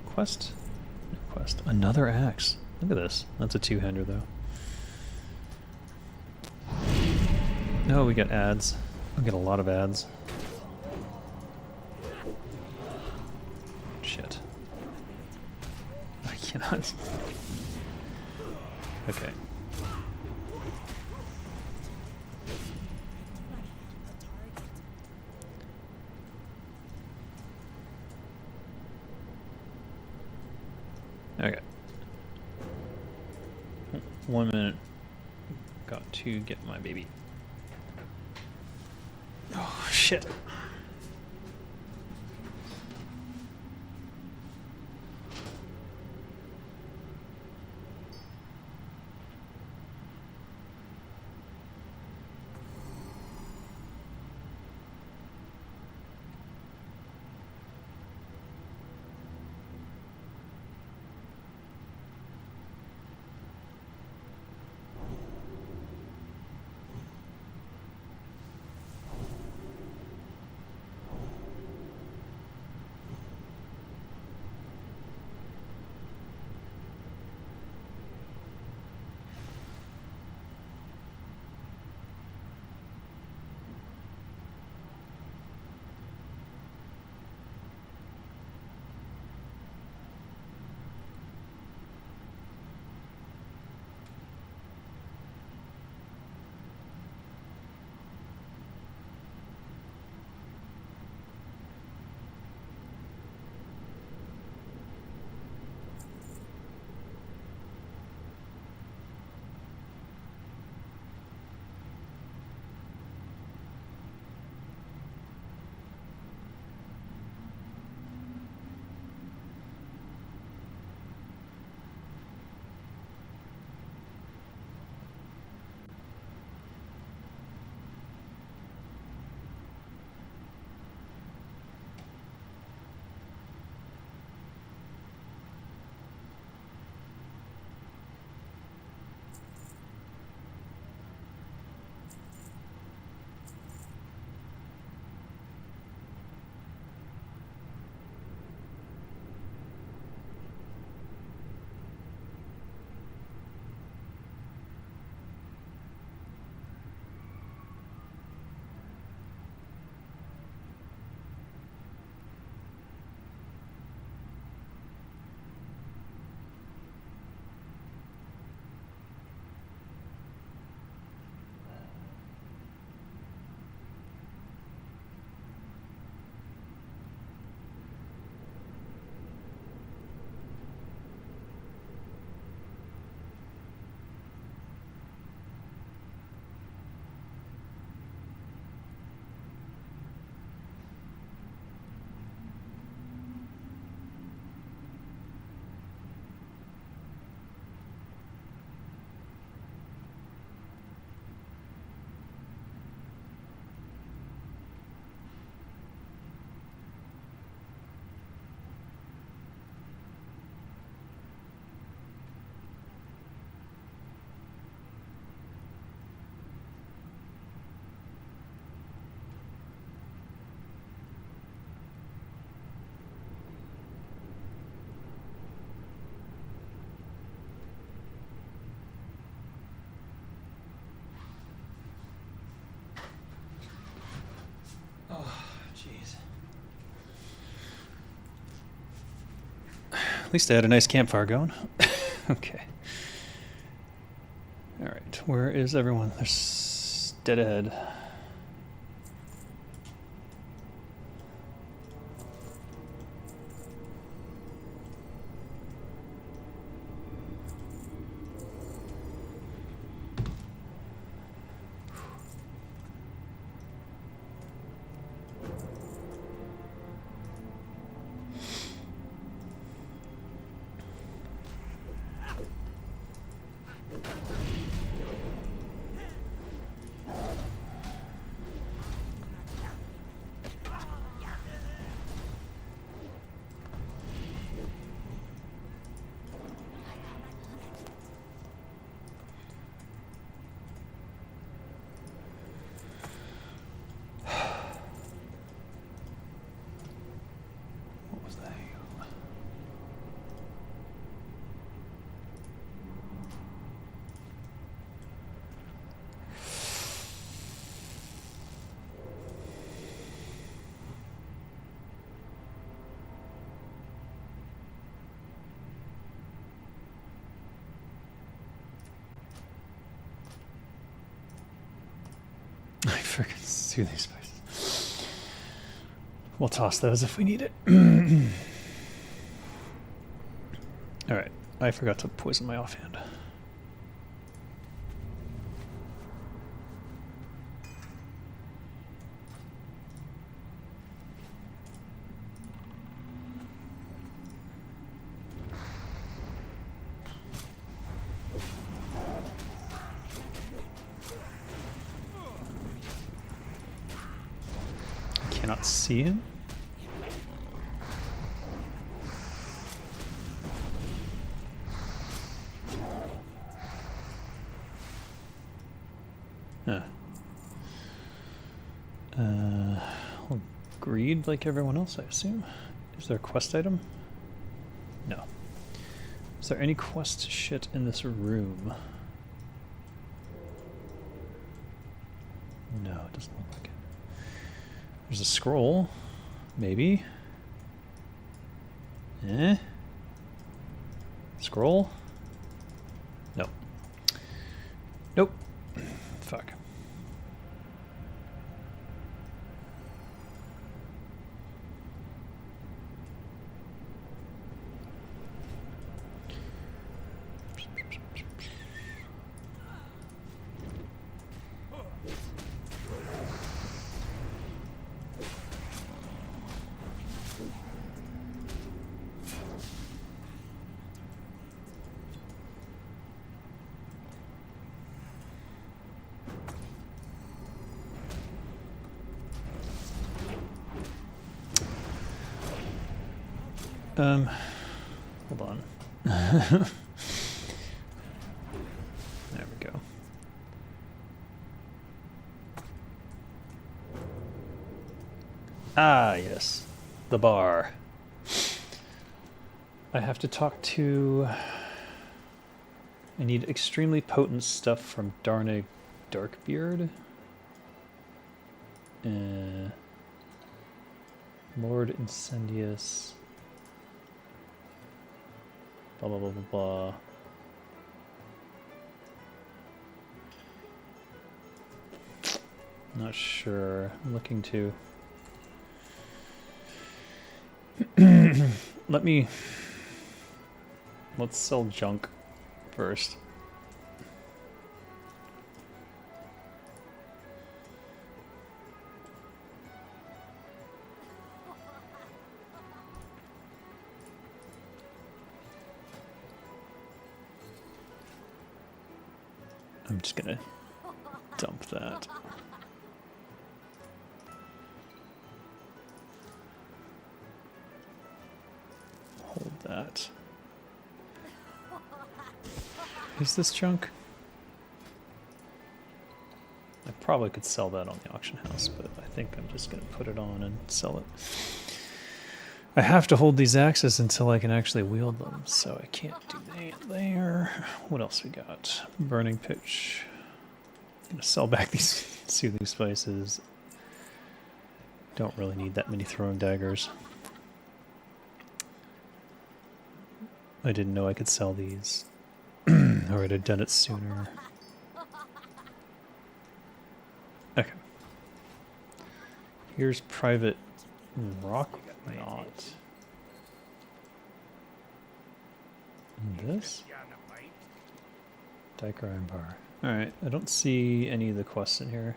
Quest? No quest. Another axe. Look at this. That's a two-hander though. No, we got ads. We get a lot of ads. Shit. I cannot. Okay. Okay. 1 minute. Got to get my baby. Oh, shit. least I had a nice campfire going. Okay. Alright, where is everyone? There's dead ahead. What was that? I freaking soothing spices. We'll toss those if we need it. Alright, I forgot to poison my offhand. Cannot see him. Huh. Well, greed like everyone else, I assume. Is there a quest item? No. Is there any quest shit in this room? No, it doesn't look like it. There's a scroll, maybe. Eh? Scroll? Nope. Nope. Fuck. Hold on. There we go. Ah, yes. The bar. I have to talk to... I need extremely potent stuff from Darnig Darkbeard. Lord Incendious. Blah, blah, blah, blah, blah. Not sure. I'm looking to... Let's sell junk first. I'm just gonna dump that. Hold that. Is this junk? I probably could sell that on the auction house, but I think I'm just gonna put it on and sell it. I have to hold these axes until I can actually wield them, so I can't do that there. What else we got? Burning pitch. I'm gonna sell back these soothing spices. Don't really need that many throwing daggers. I didn't know I could sell these. Or I'd have done it sooner. Okay. Here's private rock knot. And this? Diker Iron Bar. Alright, I don't see any of the quests in here.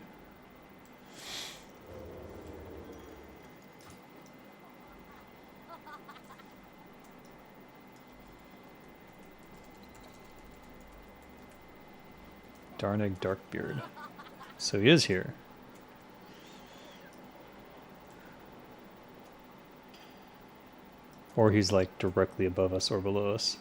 Darnag Darkbeard. So he is here. Or he's like directly above us or below us.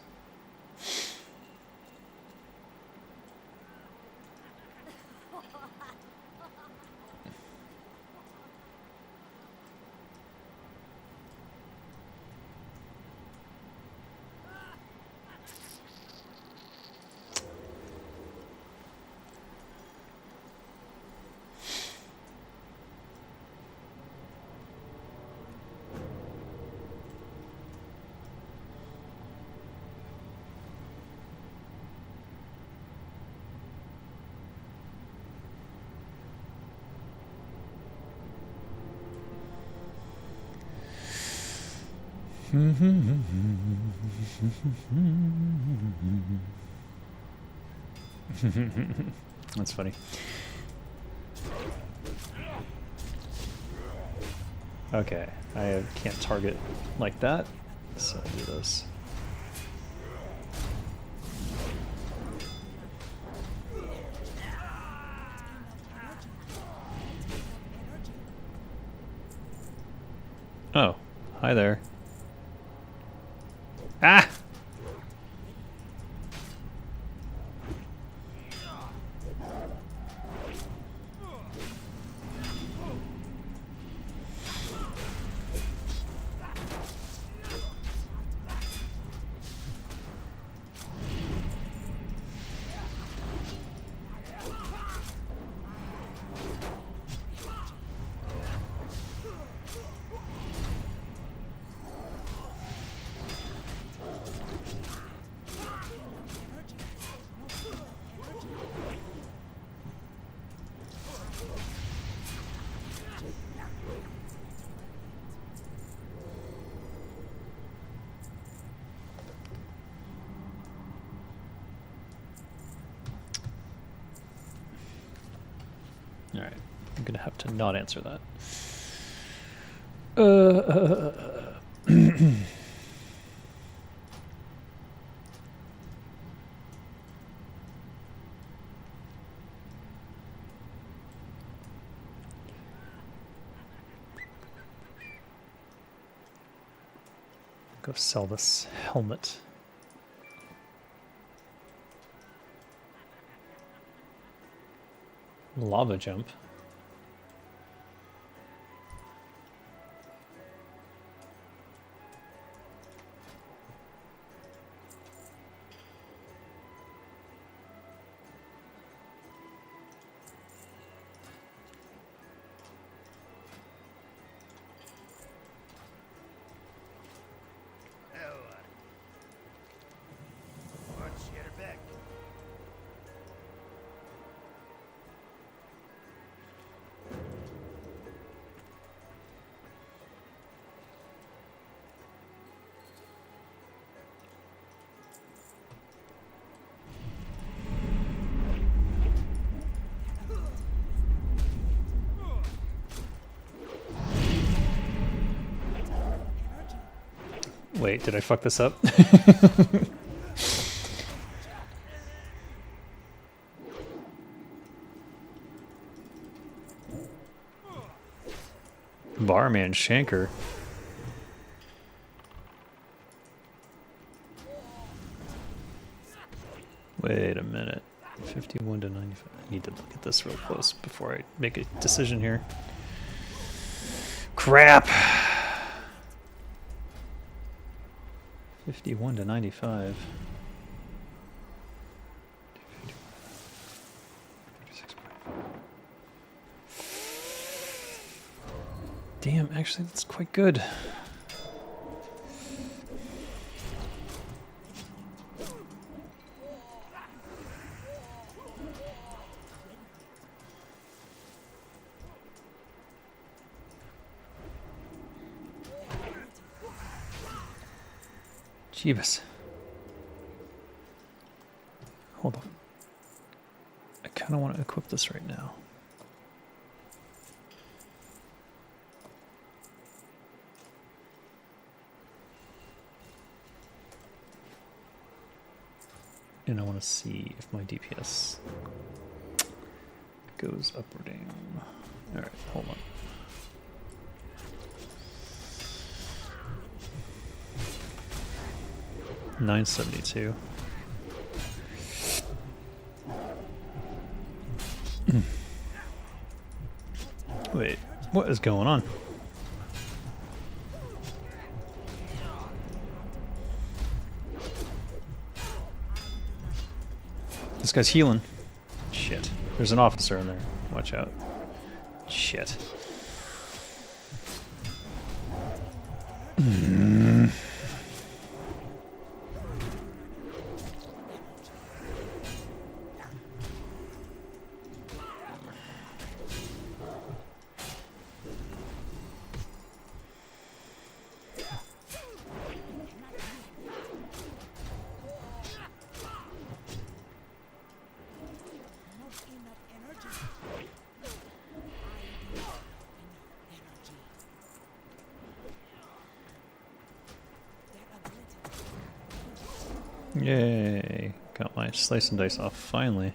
That's funny. Okay, I can't target like that, so I'll do this. Oh, hi there. Ah! Alright, I'm gonna have to not answer that. Go sell this helmet. Lava jump. Wait, did I fuck this up? Barman Shanker. Wait a minute. 51 to 95. I need to look at this real close before I make a decision here. Crap! 51 to 95. Damn, actually that's quite good. Jeebus. Hold on. I kind of want to equip this right now. And I want to see if my DPS goes up or down. Alright, hold on. $972. Wait, what is going on? This guy's healing. Shit. There's an officer in there. Watch out. Shit. Yay! Got my slice and dice off finally.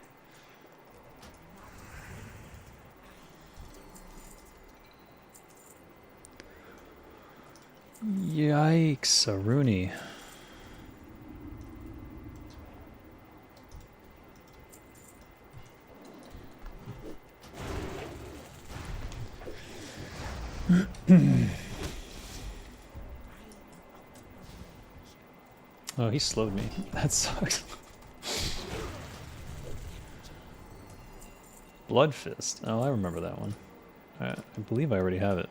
Yikes, a Rooney. Oh, he slowed me. That sucks. Blood Fist. Oh, I remember that one. I believe I already have it.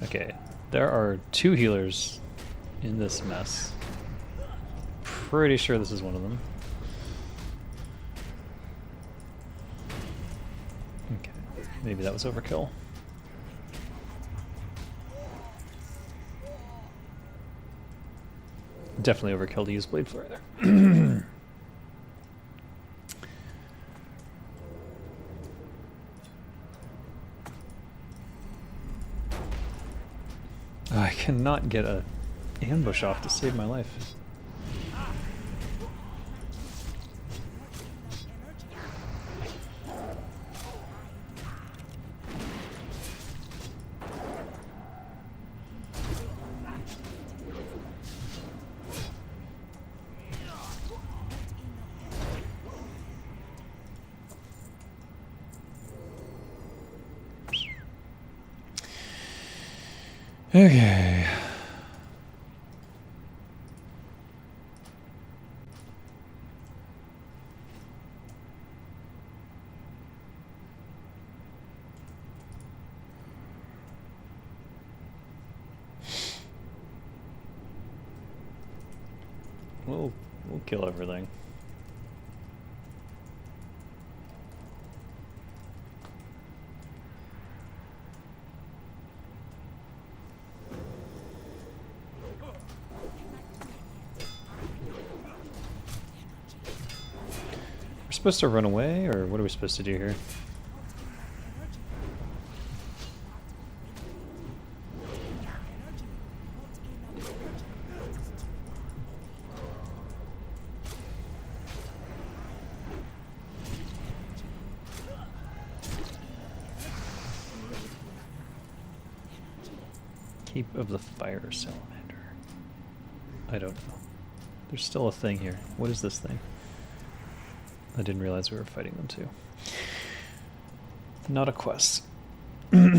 Okay, there are 2 healers in this mess. Pretty sure this is one of them. Okay, maybe that was overkill. Definitely overkill to use Blade Flare there. I cannot get a ambush off to save my life. Okay. We'll kill everything. We're supposed to run away, or what are we supposed to do here? Keep of the Fire Salamander. I don't know. There's still a thing here. What is this thing? I didn't realize we were fighting them too. Not a quest. Yeah.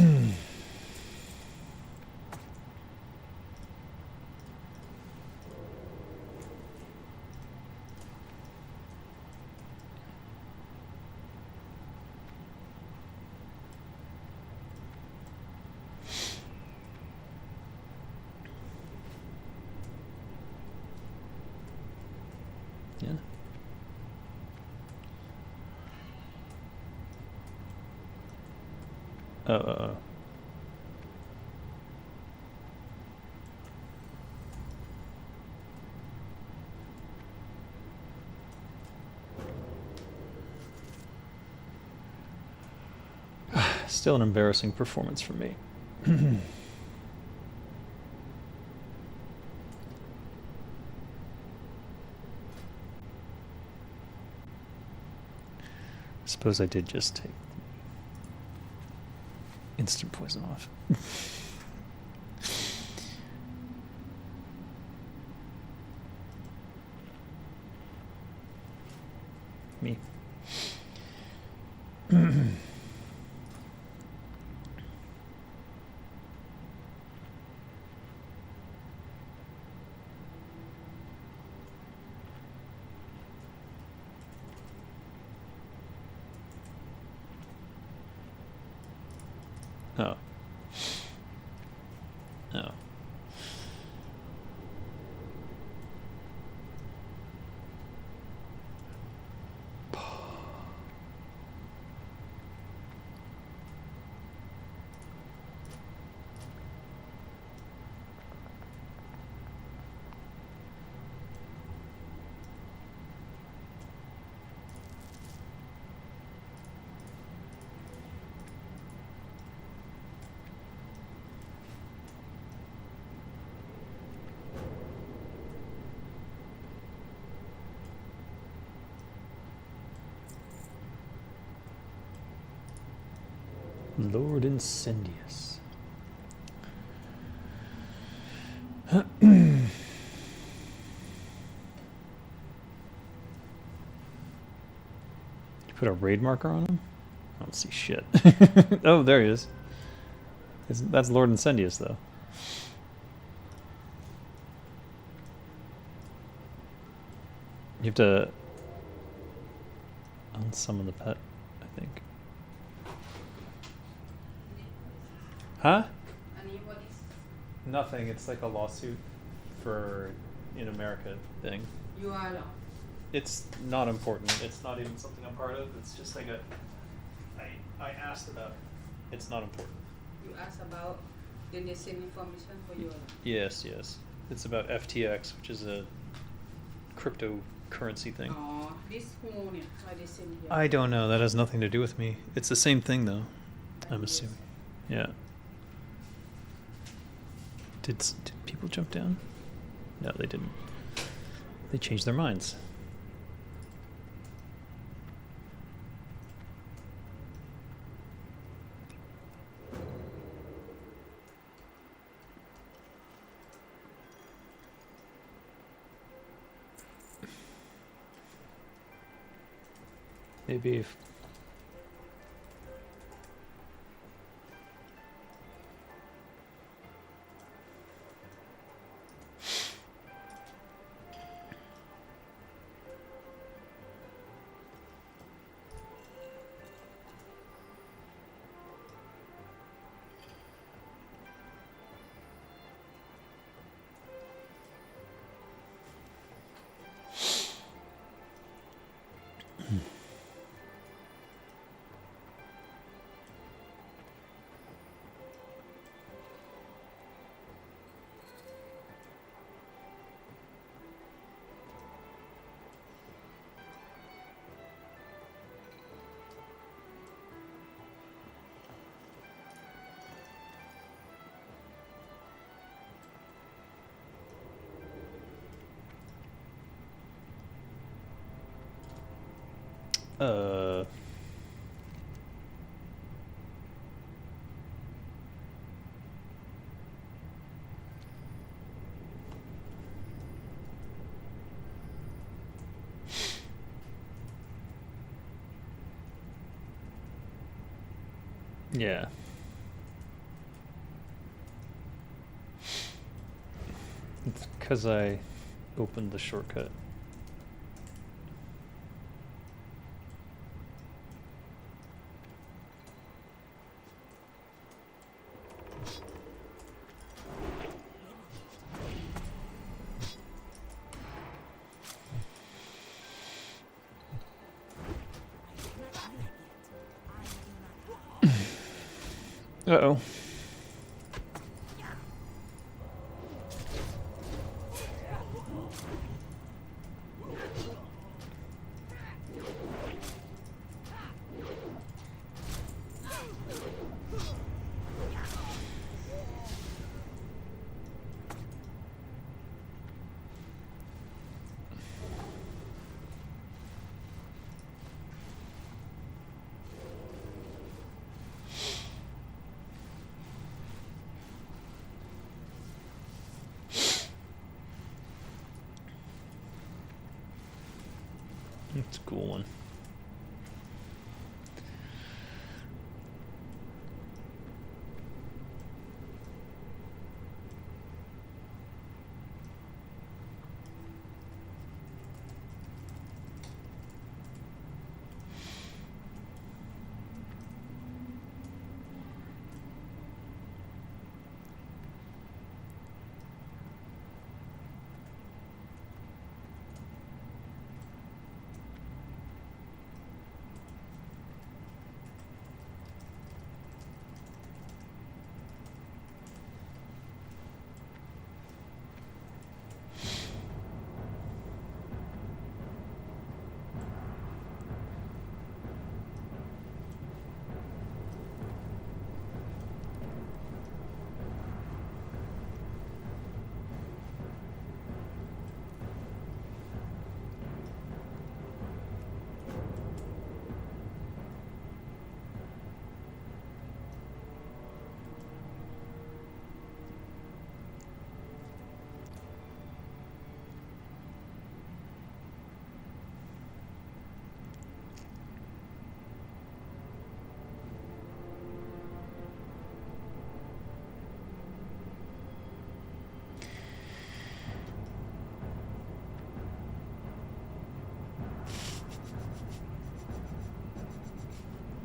Oh. Still an embarrassing performance for me. Suppose I did just take instant poison off. Me. Oh. Oh. Lord Incendious. You put a raid marker on him? I don't see shit. Oh, there he is. That's Lord Incendious, though. You have to unsummon the pet, I think. Huh? Nothing. It's like a lawsuit for in America thing. You are alone. It's not important. It's not even something I'm part of. It's just like I asked about it. It's not important. You asked about, then they send information for you alone. Yes. It's about FTX, which is a cryptocurrency thing. Oh, this morning, why they send you? I don't know. That has nothing to do with me. It's the same thing, though. I'm assuming. Yeah. Did people jump down? No, they didn't. They changed their minds. Maybe if uh Yeah. It's because I opened the shortcut. Uh-oh. It's a cool one.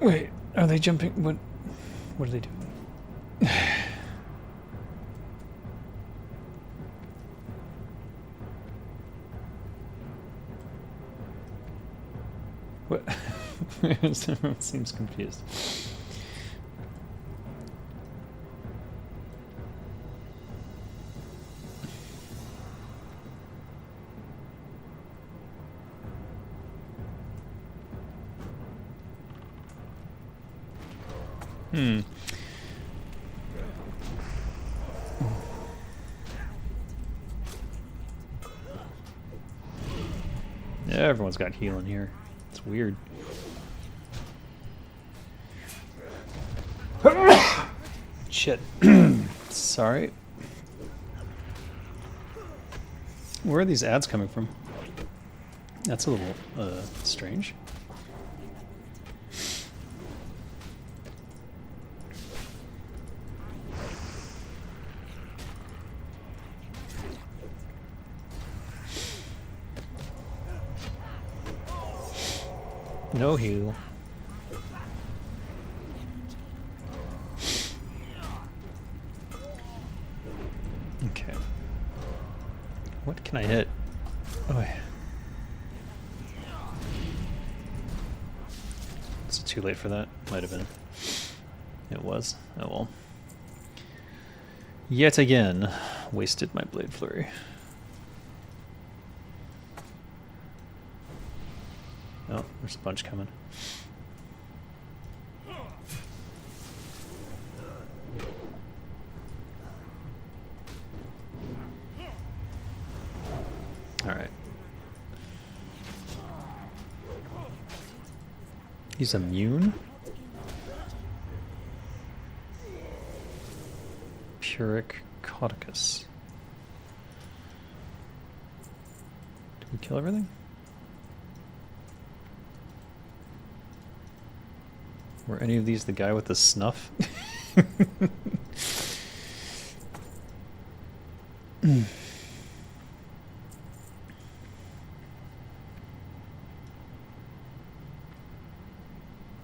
Wait, are they jumping? What are they doing? What? Everyone seems confused. Hmm. Yeah, everyone's got healing here. It's weird. Shit. Sorry. Where are these ads coming from? That's a little strange. No heal. Okay. What can I hit? Oh, yeah. Is it too late for that? Might have been. It was. Oh well. Yet again, wasted my blade flurry. Oh, there's a bunch coming. All right. He's immune? Puric Cauticus. Did we kill everything? Were any of these the guy with the snuff?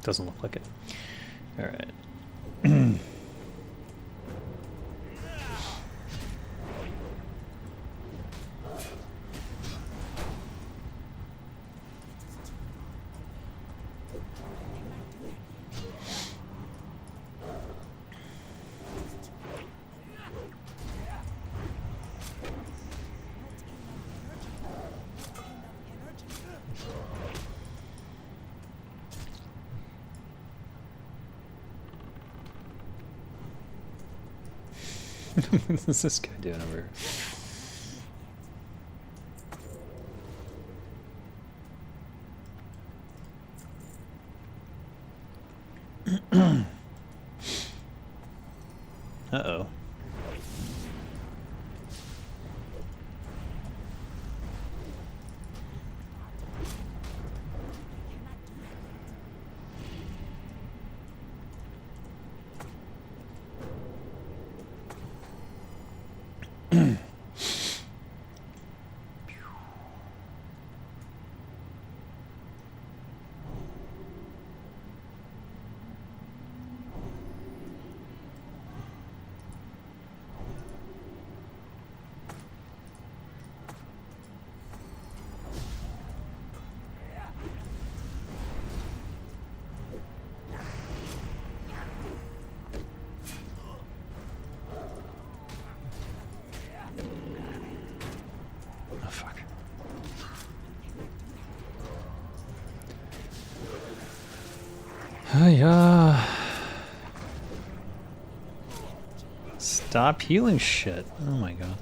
Doesn't look like it. All right. What is this guy doing over here? Uh-oh. Oh, fuck. Hiya. Stop healing shit. Oh my god.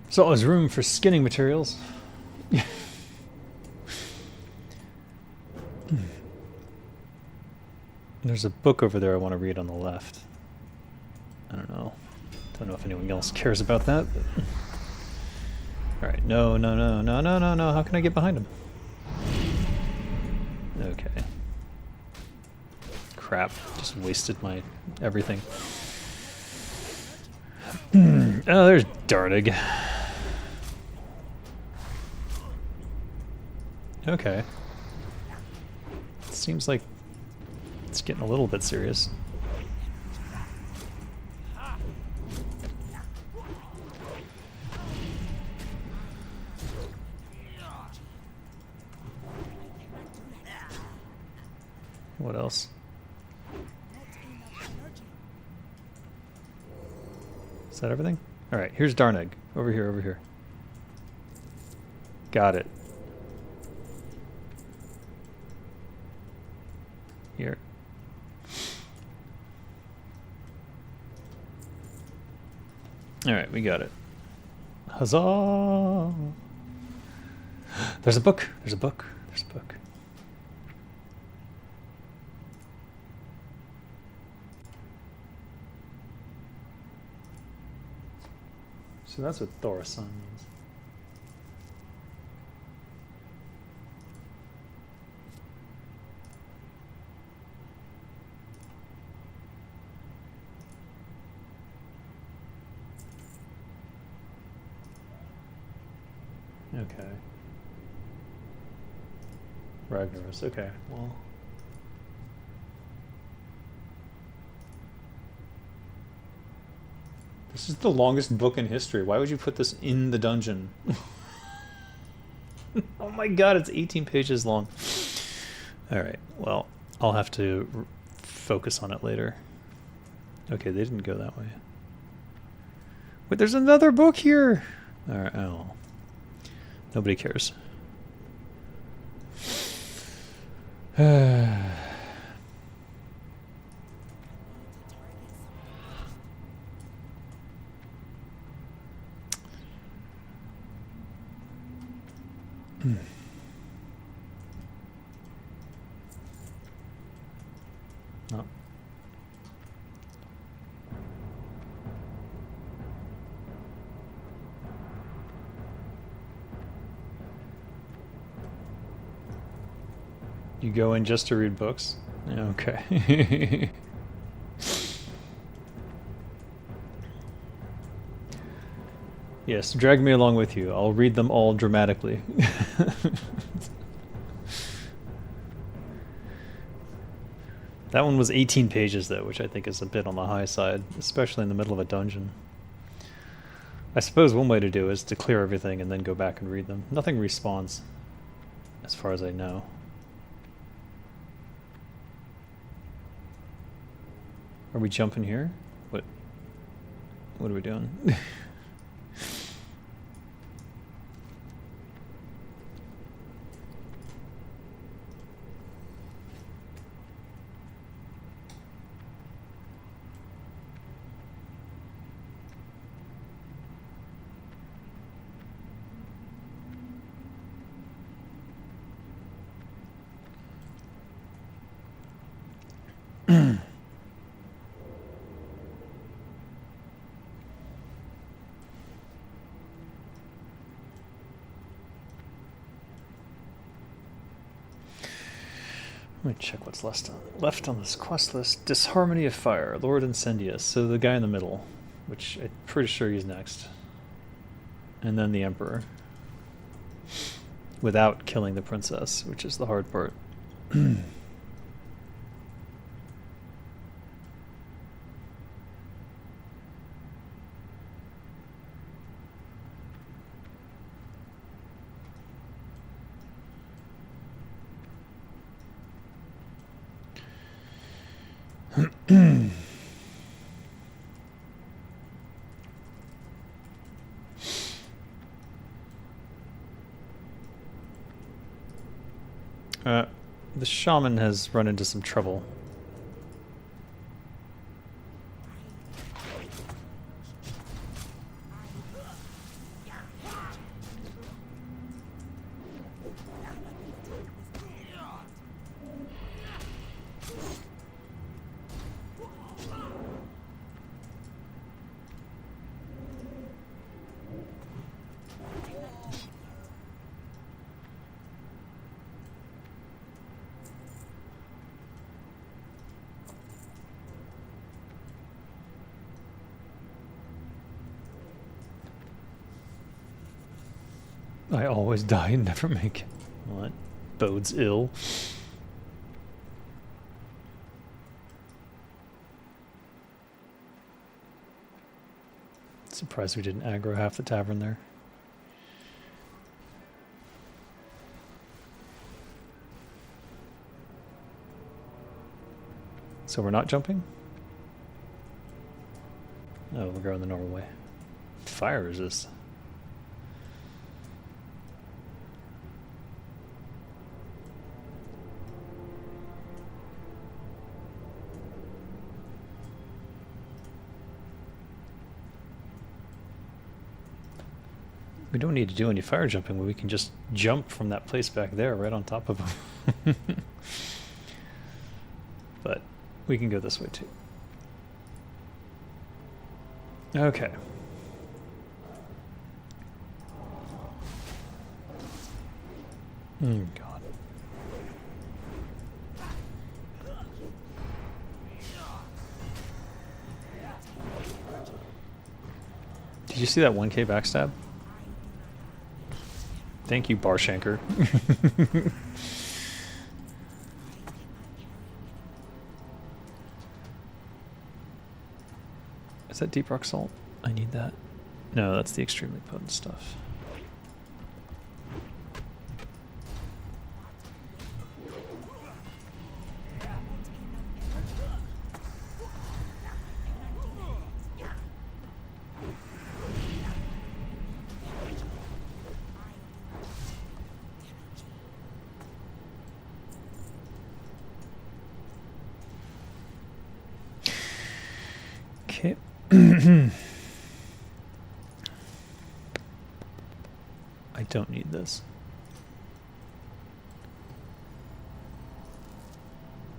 There's always room for skinning materials. There's a book over there I want to read on the left. I don't know. Don't know if anyone else cares about that. But... Alright, no. How can I get behind him? Okay. Crap. Just wasted my everything. Oh, there's Dardig. Okay. Seems like it's getting a little bit serious. What else? Is that everything? Alright, here's Darnig. Over here. Got it. Here. Alright, we got it. Huzzah! There's a book. So that's what Thorson means. Okay. Ragnaros, okay, well. This is the longest book in history. Why would you put this in the dungeon? Oh my god, it's 18 pages long. Alright, well, I'll have to focus on it later. Okay, they didn't go that way. Wait, there's another book here! Alright, oh. Nobody cares. No. You go in just to read books? Okay. Yes, drag me along with you. I'll read them all dramatically. That one was 18 pages though, which I think is a bit on the high side, especially in the middle of a dungeon. I suppose one way to do is to clear everything and then go back and read them. Nothing respawns, as far as I know. Are we jumping here? What are we doing? Let me check what's left on this quest list. Disharmony of Fire, Lord Incendius. So the guy in the middle, which I'm pretty sure he's next. And then the Emperor. Without killing the princess, which is the hard part. The shaman has run into some trouble. I always die and never make it. Well, that bodes ill. Surprised we didn't aggro half the tavern there. So we're not jumping? Oh, we're going the normal way. Fire resist. We don't need to do any fire jumping, but we can just jump from that place back there right on top of them. But we can go this way too. Okay. Oh God. Did you see that 1K backstab? Thank you, Barshanker. Is that deep rock salt? I need that. No, that's the extremely potent stuff. Okay. I don't need this.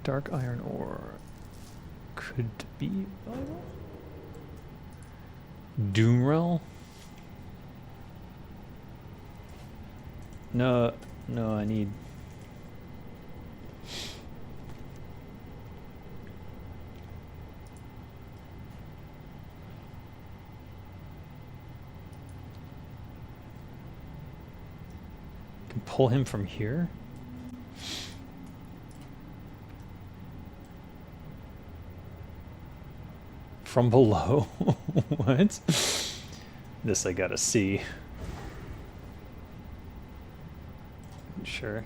Dark iron ore could be valuable. Doomrel? No, no, I need. Can pull him from here? From below? What? This I gotta see. Sure.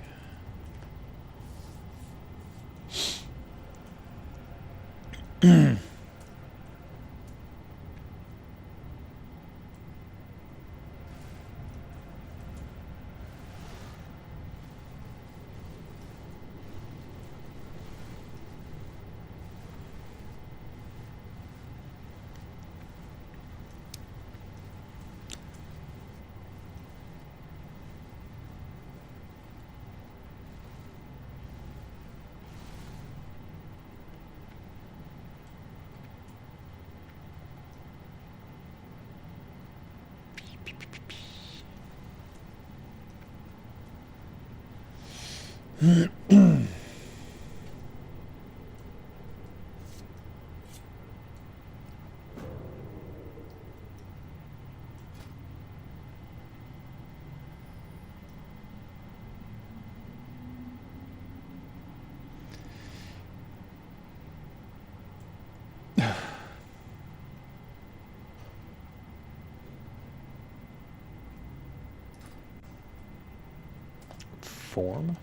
Form?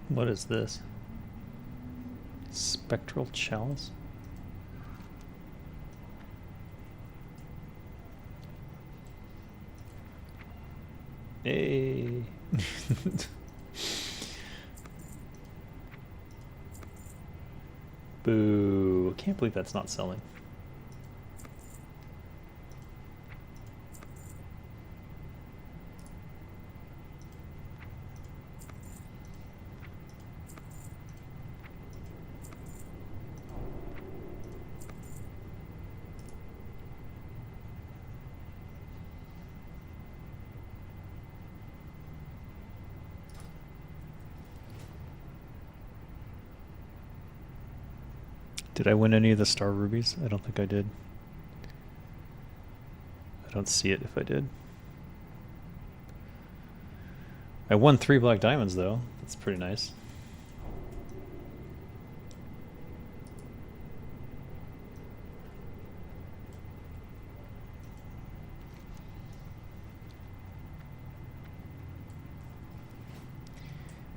What is this? Spectral chalice? Hey. Boo. Can't believe that's not selling. Did I win any of the star rubies? I don't think I did. I don't see it if I did. I won 3 black diamonds though. That's pretty nice.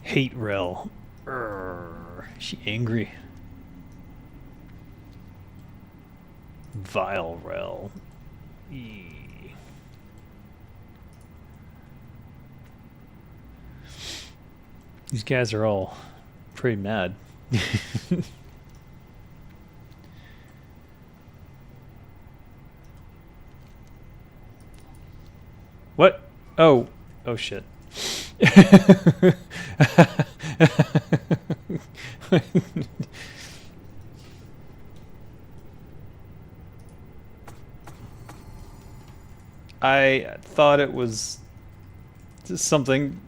Hate Rel. Is she angry? Vile Rel. Eee. These guys are all pretty mad. What? Oh. Oh shit. I thought it was just something.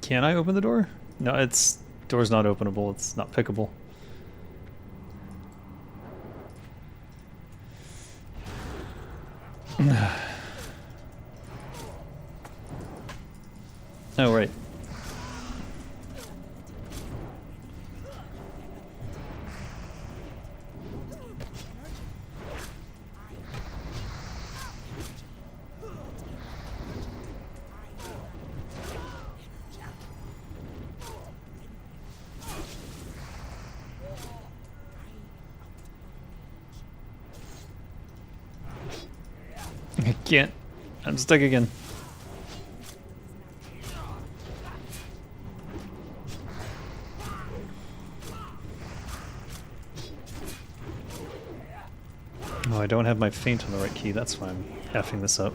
Can I open the door? No, it's door's not openable. It's not pickable. Oh, right. I can't. I'm stuck again. Oh, I don't have my feint on the right key. That's why I'm effing this up.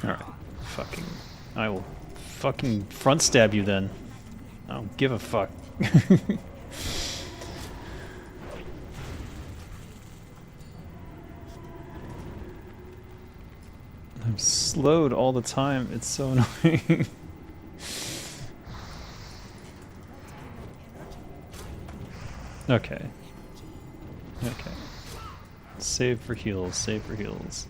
Alright. Fucking. I will fucking front stab you then. I don't give a fuck. I'm slowed all the time. It's so annoying. Okay. Okay. Save for heals. Save for heals.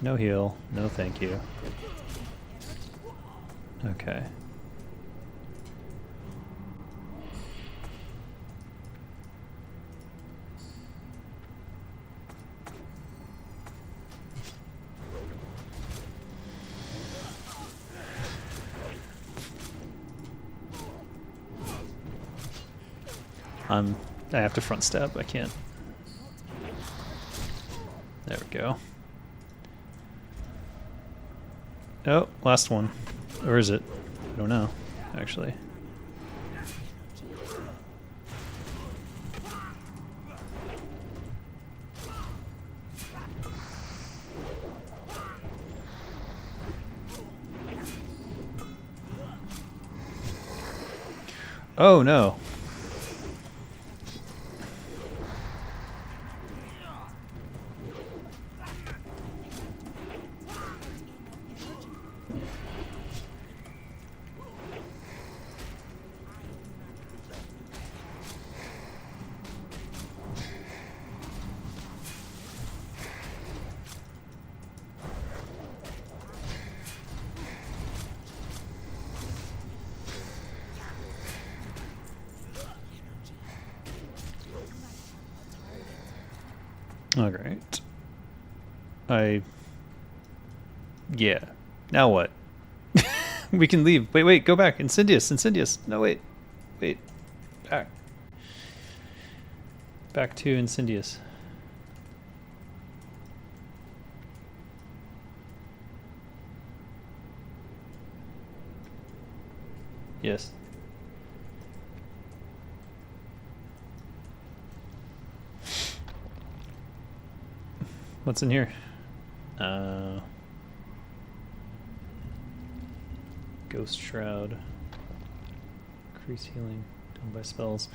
No heal. No thank you. Okay. I have to front stab. I can't. There we go. Oh, last one. Or is it? I don't know, actually. Oh no. Alright. Yeah. Now what? We can leave. Wait, wait, go back. Incendious, Incendious. No, wait. Wait. Back. Back to Incendious. Yes. What's in here? Ghost Shroud. Increase healing done by spells.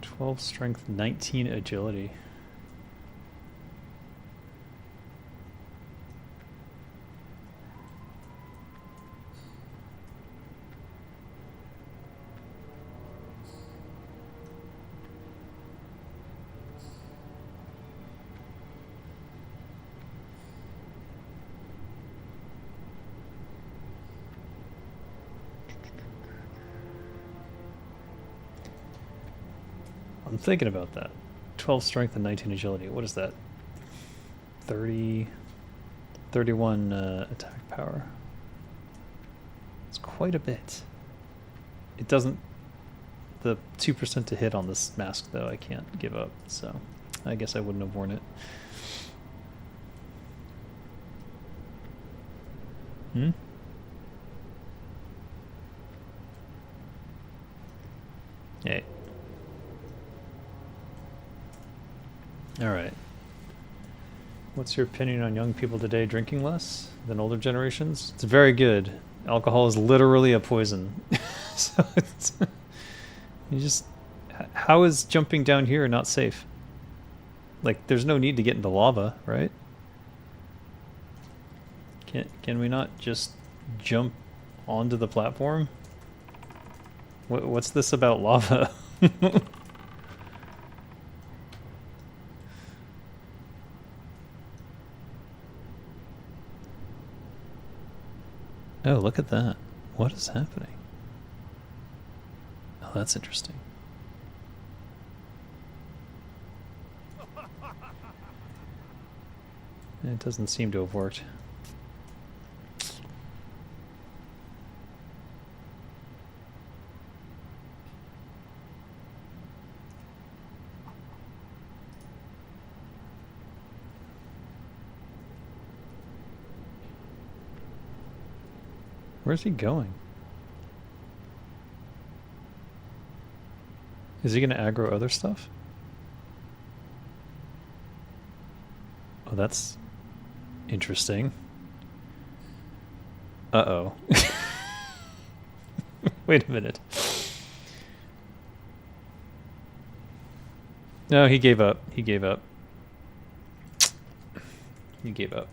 12 strength, 19 agility. I'm thinking about that. 12 strength and 19 agility. What is that? 31 attack power. It's quite a bit. It doesn't... The 2% to hit on this mask, though, I can't give up, so I guess I wouldn't have worn it. Hmm? Hey. Alright. What's your opinion on young people today drinking less than older generations? It's very good. Alcohol is literally a poison. So it's... You just... How is jumping down here not safe? Like, there's no need to get into lava, right? Can we not just jump onto the platform? What's this about lava? Oh, look at that. What is happening? Oh, that's interesting. It doesn't seem to have worked. Where's he going? Is he going to aggro other stuff? Oh, that's interesting. Uh-oh. Wait a minute. No, he gave up. He gave up. He gave up.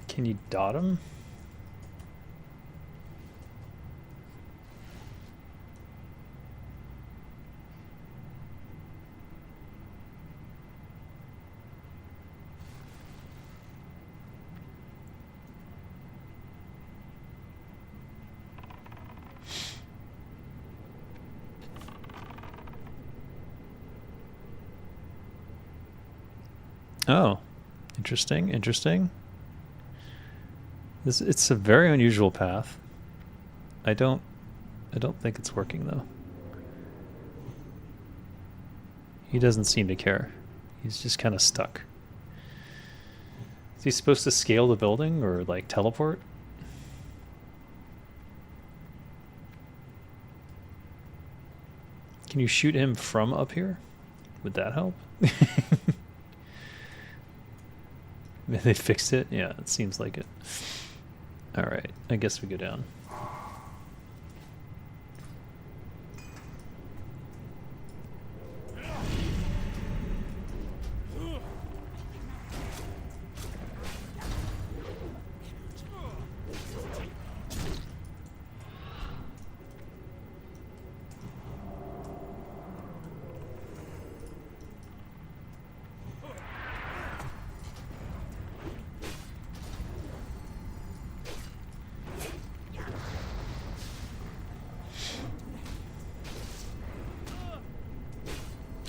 Can you dot him? Oh, interesting, interesting. It's a very unusual path. I don't think it's working though. He doesn't seem to care. He's just kind of stuck. Is he supposed to scale the building or like teleport? Can you shoot him from up here? Would that help? They fixed it? Yeah, it seems like it. Alright, I guess we go down.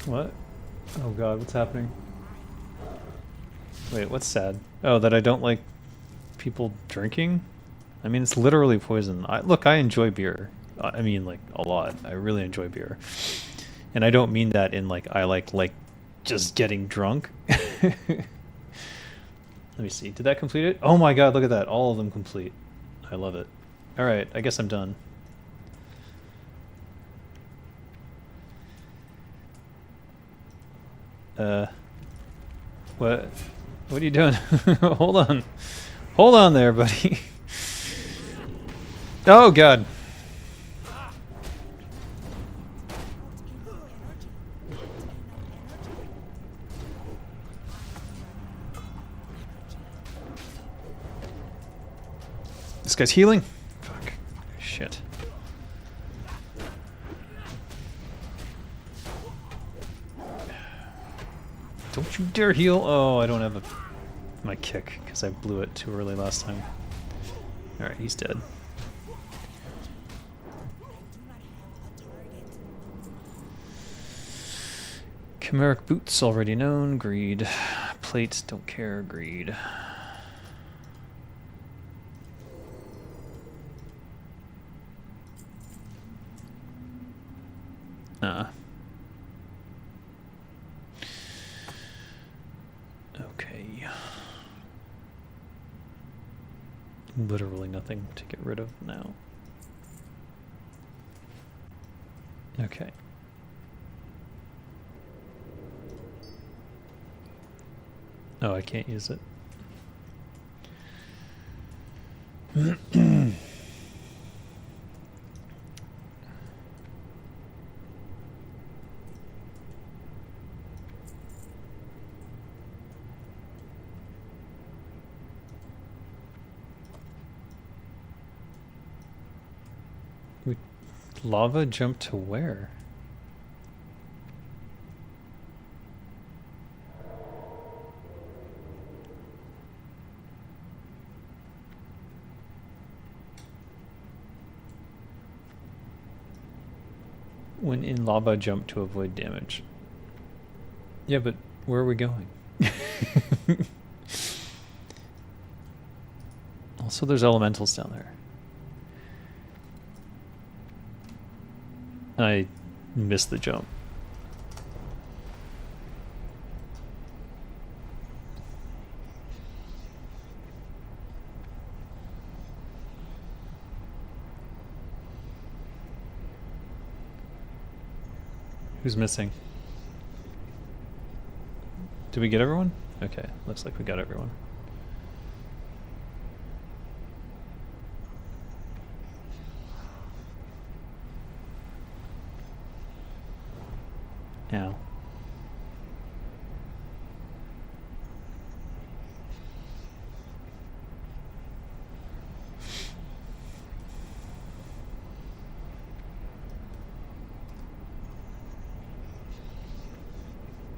What? Oh god, what's happening? Wait, what's sad? Oh, that I don't like people drinking? I mean, it's literally poison. Look, I enjoy beer. I mean, like, a lot. I really enjoy beer. And I don't mean that in, like, I like just getting drunk. Let me see. Did that complete it? Oh my god, look at that. All of them complete. I love it. Alright, I guess I'm done. What are you doing? Hold on. Hold on there, buddy. Oh, God. This guy's healing. Fuck. Shit. Don't you dare heal! Oh, I don't have my kick because I blew it too early last time. Alright, he's dead. Chimeric boots already known. Greed. Plate, don't care. Greed. Okay. Literally nothing to get rid of now. Okay. Oh, I can't use it. Lava jump to where? When in lava, jump to avoid damage. Yeah, but where are we going? Also, there's elementals down there. I missed the jump. Who's missing? Did we get everyone? Okay, looks like we got everyone. Ow.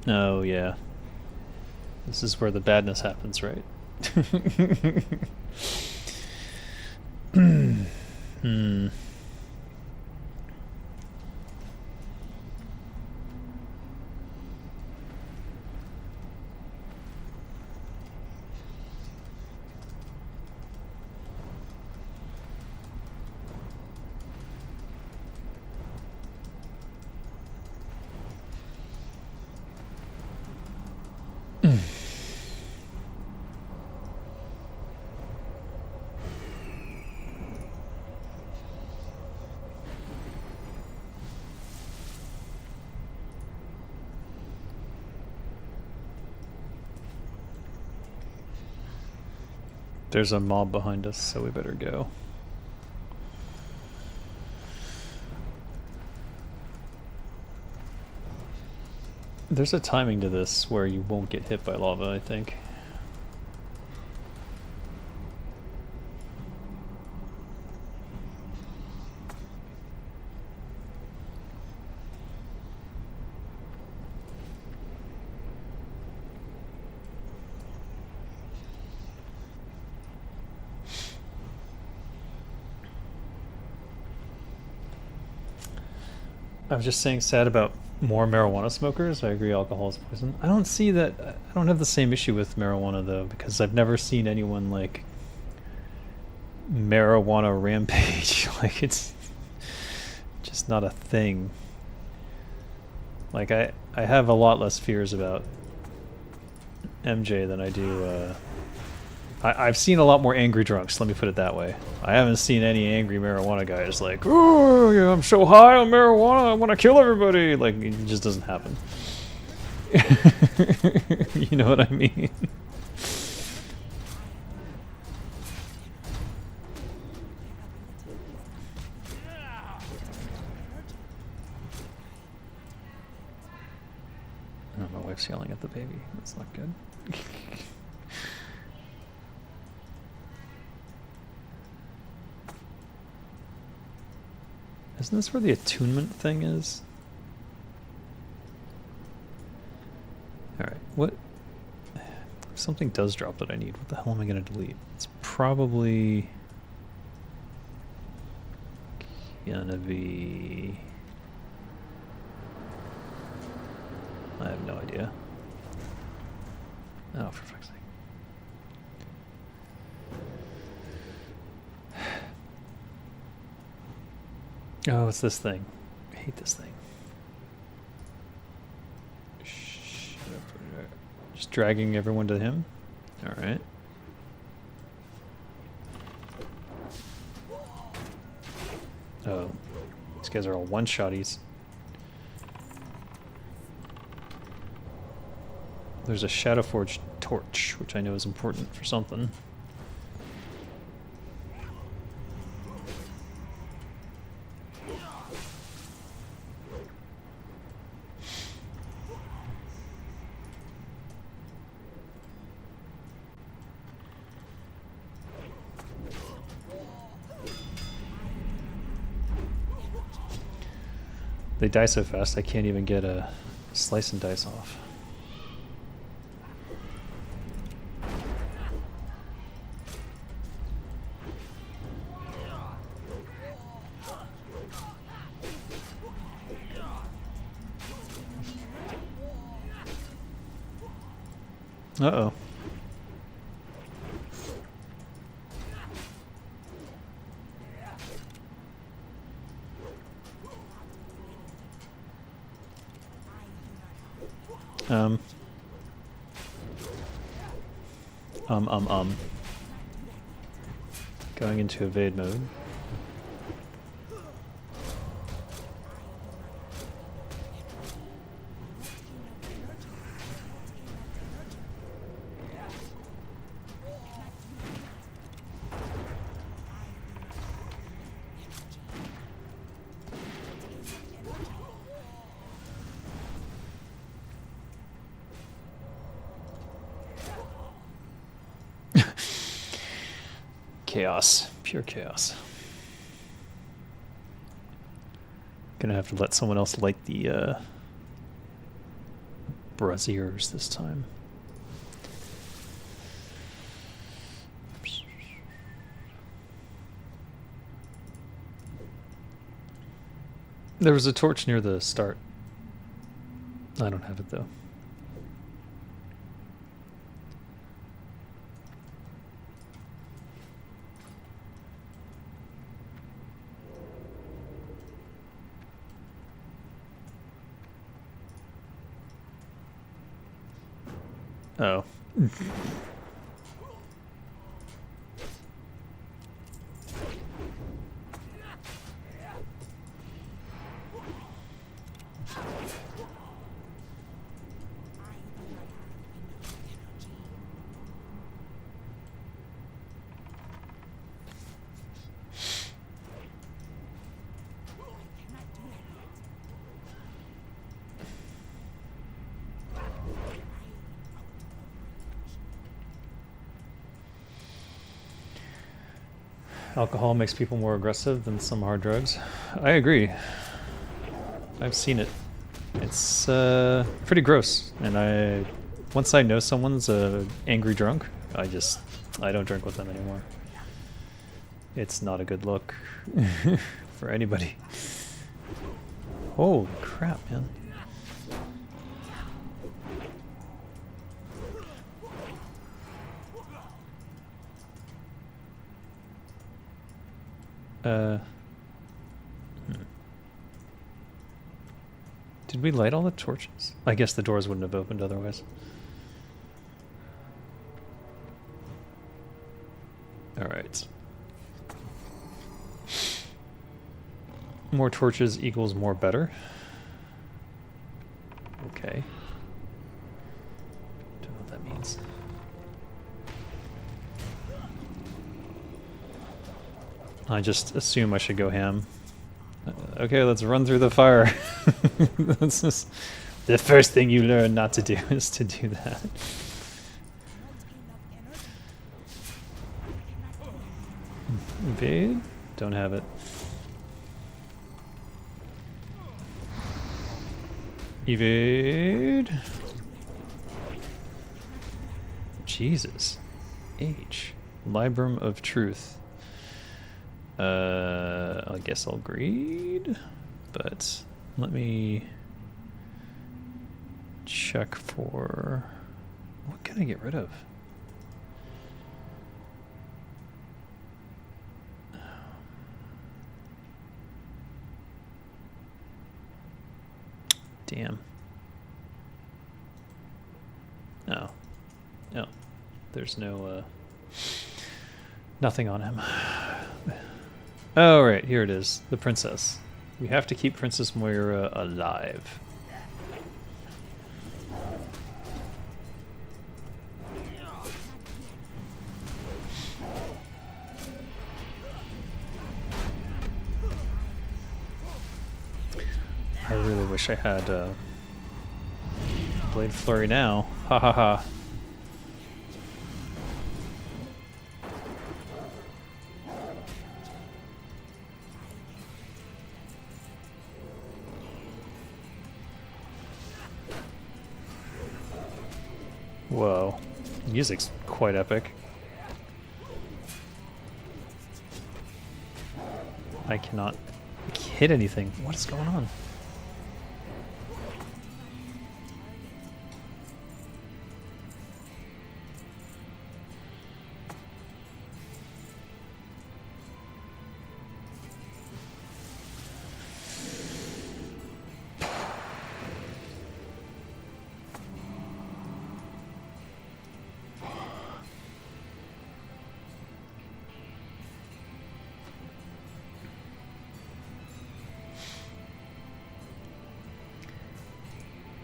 Oh, yeah. This is where the badness happens, right? Hmm. There's a mob behind us, so we better go. There's a timing to this where you won't get hit by lava, I think. I was just saying sad about more marijuana smokers. I agree alcohol is poison. I don't see that. I don't have the same issue with marijuana though, because I've never seen anyone like marijuana rampage. Like it's just not a thing. Like I have a lot less fears about MJ than I do I've seen a lot more angry drunks, let me put it that way. I haven't seen any angry marijuana guys like, oh, yeah, I'm so high on marijuana, I want to kill everybody. Like, it just doesn't happen. You know what I mean? Oh, my wife's yelling at the baby. That's not good. Isn't this where the attunement thing is? Alright, what? If something does drop that I need, what the hell am I going to delete? It's probably gonna be... I have no idea. Oh, for fuck's sake. Oh, it's this thing. I hate this thing. Just dragging everyone to him? Alright. Oh. These guys are all one-shotties. There's a Shadowforged torch, which I know is important for something. They die so fast I can't even get a slice and dice off. Uh-oh. Going into evade mode. Chaos. Pure chaos. Gonna have to let someone else light the braziers this time. There was a torch near the start. I don't have it though. Oh. Alcohol makes people more aggressive than some hard drugs. I agree. I've seen it. It's pretty gross. And once I know someone's a angry drunk, I don't drink with them anymore. It's not a good look for anybody. Holy crap, man. Did we light all the torches? I guess the doors wouldn't have opened otherwise. Alright. More torches equals more better. Okay. Don't know what that means. I just assume I should go ham. Okay, let's run through the fire. That's just the first thing you learn not to do is to do that. Invade? Don't have it. Evade. Jesus. H. Librum of Truth. I guess I'll greed, but let me check for what can I get rid of? Damn. No. No. There's no nothing on him. Oh, right, here it is. The princess. We have to keep Princess Moira alive. I really wish I had Blade Flurry now. Ha ha ha. Whoa. Music's quite epic. I cannot hit anything. What is going on?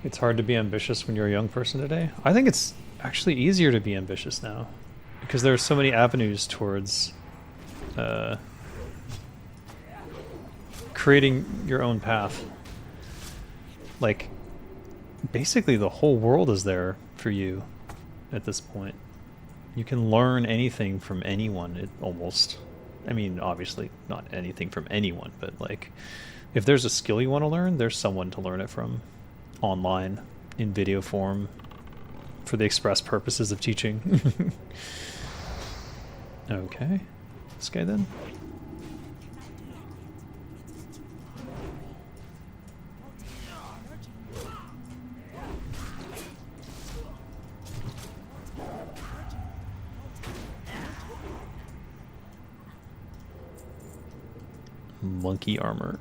It's hard to be ambitious when you're a young person today. I think it's actually easier to be ambitious now because there are so many avenues towards creating your own path. Like, basically the whole world is there for you at this point. You can learn anything from anyone, almost. I mean, obviously not anything from anyone, but like, if there's a skill you want to learn, there's someone to learn it from. Online, in video form, for the express purposes of teaching. Okay. This guy then? Monkey armor.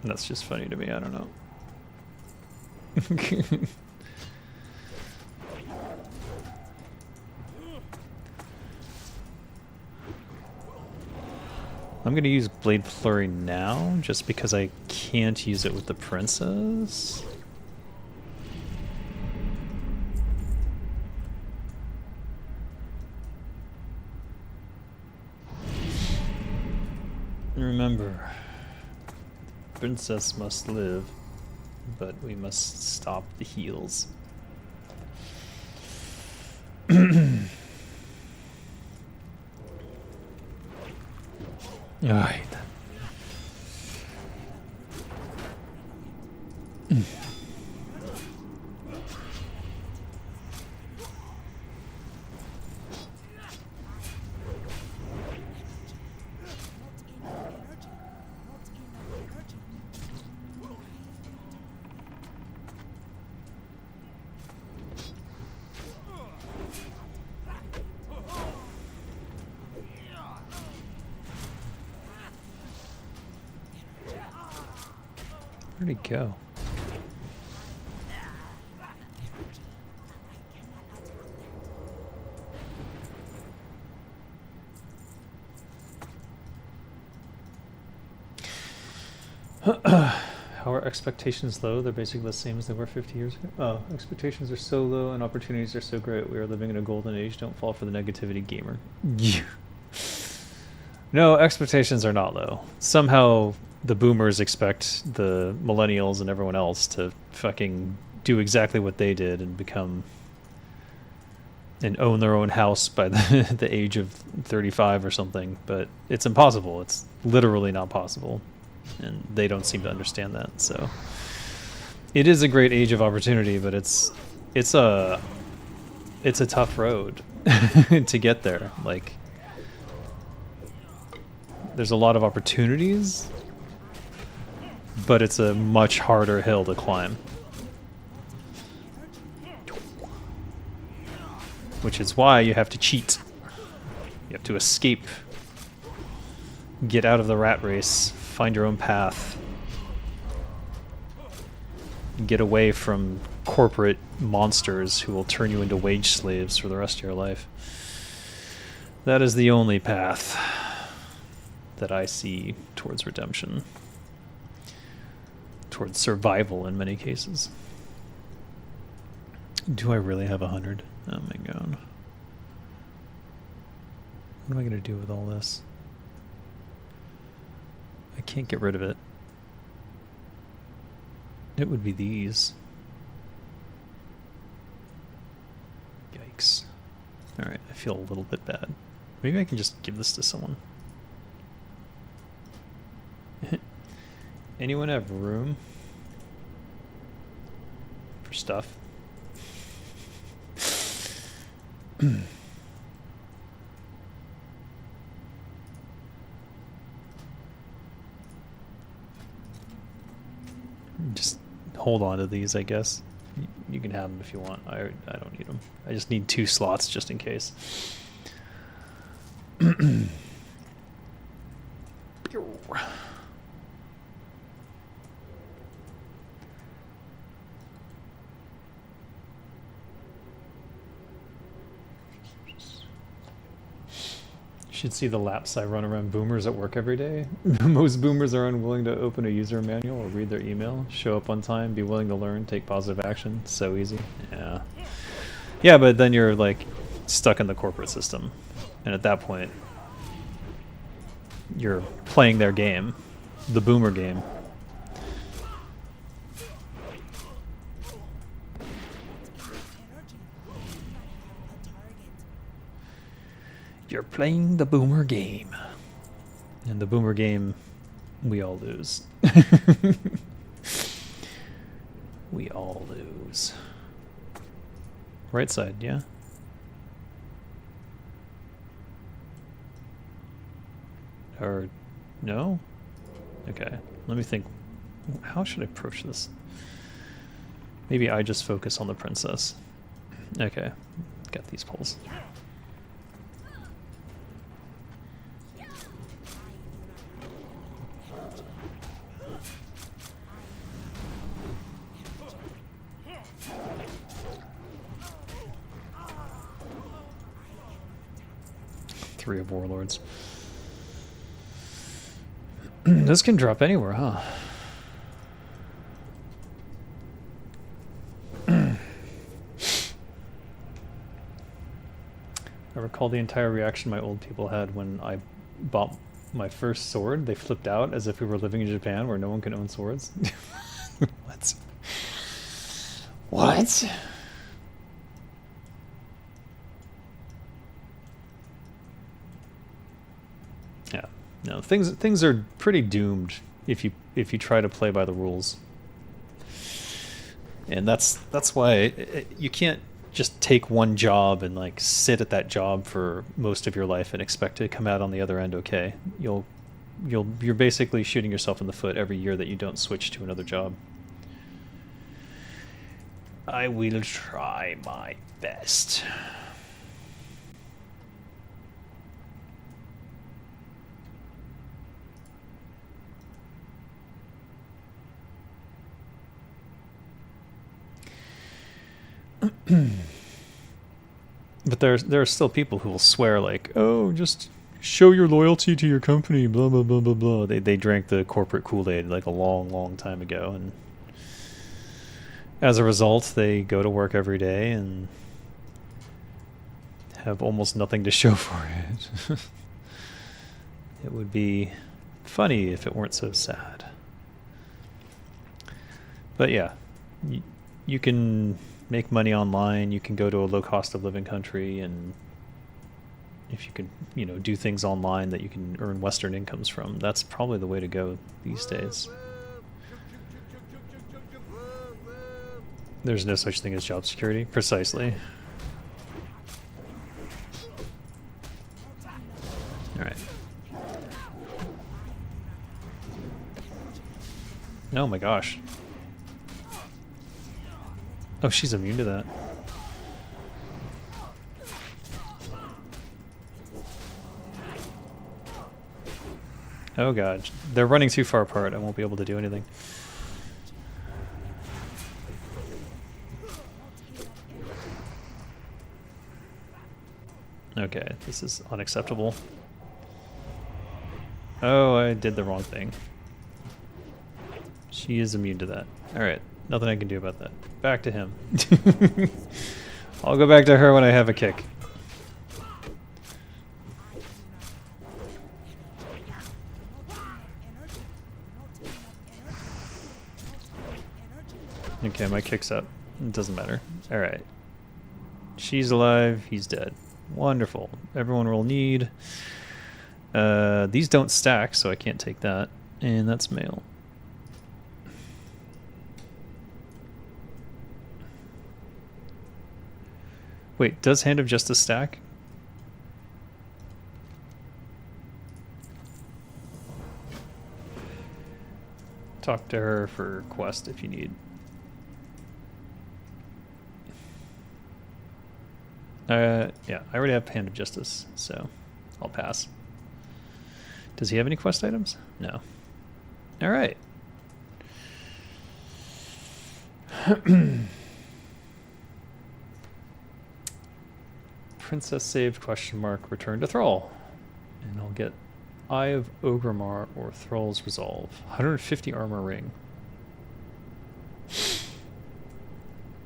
That's just funny to me, I don't know. I'm gonna use Blade Flurry now, just because I can't use it with the princess. Remember, princess must live, but we must stop the heals. Alright. Where'd he go? How are expectations low? They're basically the same as they were 50 years ago. Oh, expectations are so low and opportunities are so great. We are living in a golden age. Don't fall for the negativity, gamer. No, expectations are not low. Somehow the boomers expect the millennials and everyone else to fucking do exactly what they did and become and own their own house by the, the age of 35 or something. But it's impossible. It's literally not possible. and they don't seem to understand that. So it is a great age of opportunity, but it's a tough road to get there. Like, there's a lot of opportunities, but it's a much harder hill to climb. Which is why you have to cheat. You have to escape. Get out of the rat race. Find your own path. Get away from corporate monsters who will turn you into wage slaves for the rest of your life. That is the only path that I see towards redemption. Towards survival in many cases. Do I really have 100? Oh my god. What am I going to do with all this? I can't get rid of it. It would be these. Yikes. Alright, I feel a little bit bad. Maybe I can just give this to someone. Anyone have room for stuff? Just hold on to these, I guess. You can have them if you want. I don't need them. I just need 2 slots just in case. You should see the laps I run around boomers at work every day. Most boomers are unwilling to open a user manual or read their email, show up on time, be willing to learn, take positive action. So easy. Yeah. Yeah, but then you're like stuck in the corporate system. And at that point, you're playing their game, the boomer game. You're playing the boomer game. And the boomer game, we all lose. We all lose. Right side, yeah? Or no? Okay, let me think. How should I approach this? Maybe I just focus on the princess. Okay, got these poles. Three of warlords. This can drop anywhere, huh? I recall the entire reaction my old people had when I bought my first sword. They flipped out as if we were living in Japan where no one can own swords. What? What? Yeah. No, things are pretty doomed if you try to play by the rules. And that's why you can't just take one job and like sit at that job for most of your life and expect to come out on the other end okay. You're basically shooting yourself in the foot every year that you don't switch to another job. I will try my best. But there are still people who will swear like, oh, just show your loyalty to your company, blah blah blah blah blah. They drank the corporate Kool-Aid like a long time ago, and as a result they go to work every day and have almost nothing to show for it. It would be funny if it weren't so sad. But yeah, you can make money online, you can go to a low cost of living country and if you can, you know, do things online that you can earn Western incomes from, that's probably the way to go these days. There's no such thing as job security, precisely. All right. Oh my gosh. Oh, she's immune to that. Oh god, they're running too far apart. I won't be able to do anything. Okay, this is unacceptable. Oh, I did the wrong thing. She is immune to that. Alright, nothing I can do about that. Back to him. I'll go back to her when I have a kick. Okay, my kick's up. It doesn't matter. Alright. She's alive, he's dead. Wonderful. Everyone will need. These don't stack, so I can't take that. And that's male. Wait, does Hand of Justice stack? Talk to her for quest if you need. Yeah, I already have Hand of Justice, so I'll pass. Does he have any quest items? No. All right. Princess saved ? Return to Thrall. And I'll get Eye of Ogrimmar or Thrall's Resolve. 150 armor ring.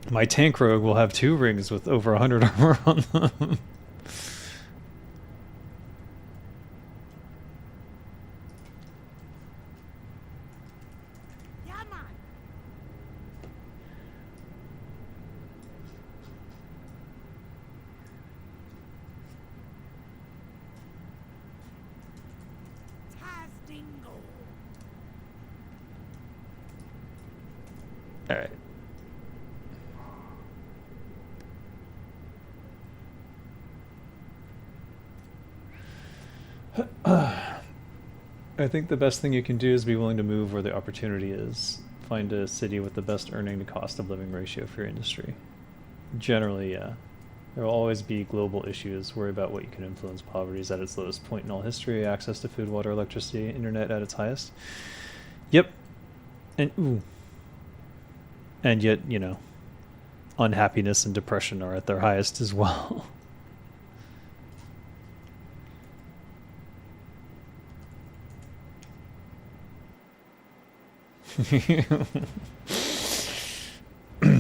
My tank rogue will have 2 rings with over 100 armor on them. Yeah, man. Tastingo. All right. I think the best thing you can do is be willing to move where the opportunity is. Find a city with the best earning to cost of living ratio for your industry. Generally, yeah. There will always be global issues. Worry about what you can influence. Poverty is at its lowest point in all history. Access to food, water, electricity, internet at its highest. Yep. And ooh. And yet, you know, unhappiness and depression are at their highest as well.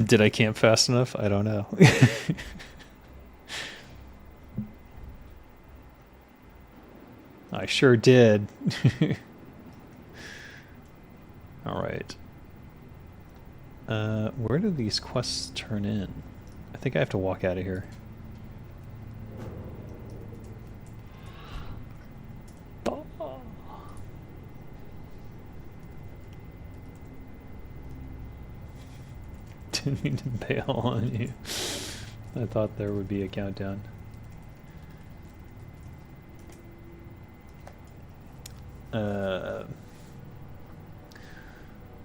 Did I camp fast enough? I don't know. I sure did. All right. Where do these quests turn in? I think I have to walk out of here. Didn't mean to bail on you. I thought there would be a countdown.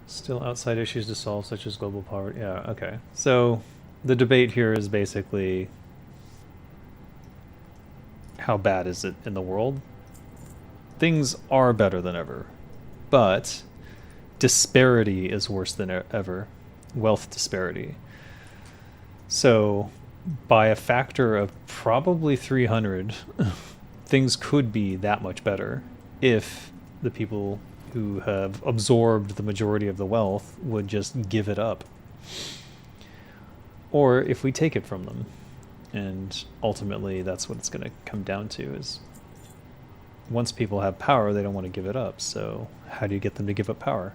Still outside issues to solve, such as global poverty. Yeah, okay. So the debate here is basically how bad is it in the world? Things are better than ever, but disparity is worse than ever. Wealth disparity. So by a factor of probably 300, things could be that much better if the people who have absorbed the majority of the wealth would just give it up. Or if we take it from them. And ultimately that's what it's going to come down to, is once people have power, they don't want to give it up. So how do you get them to give up power?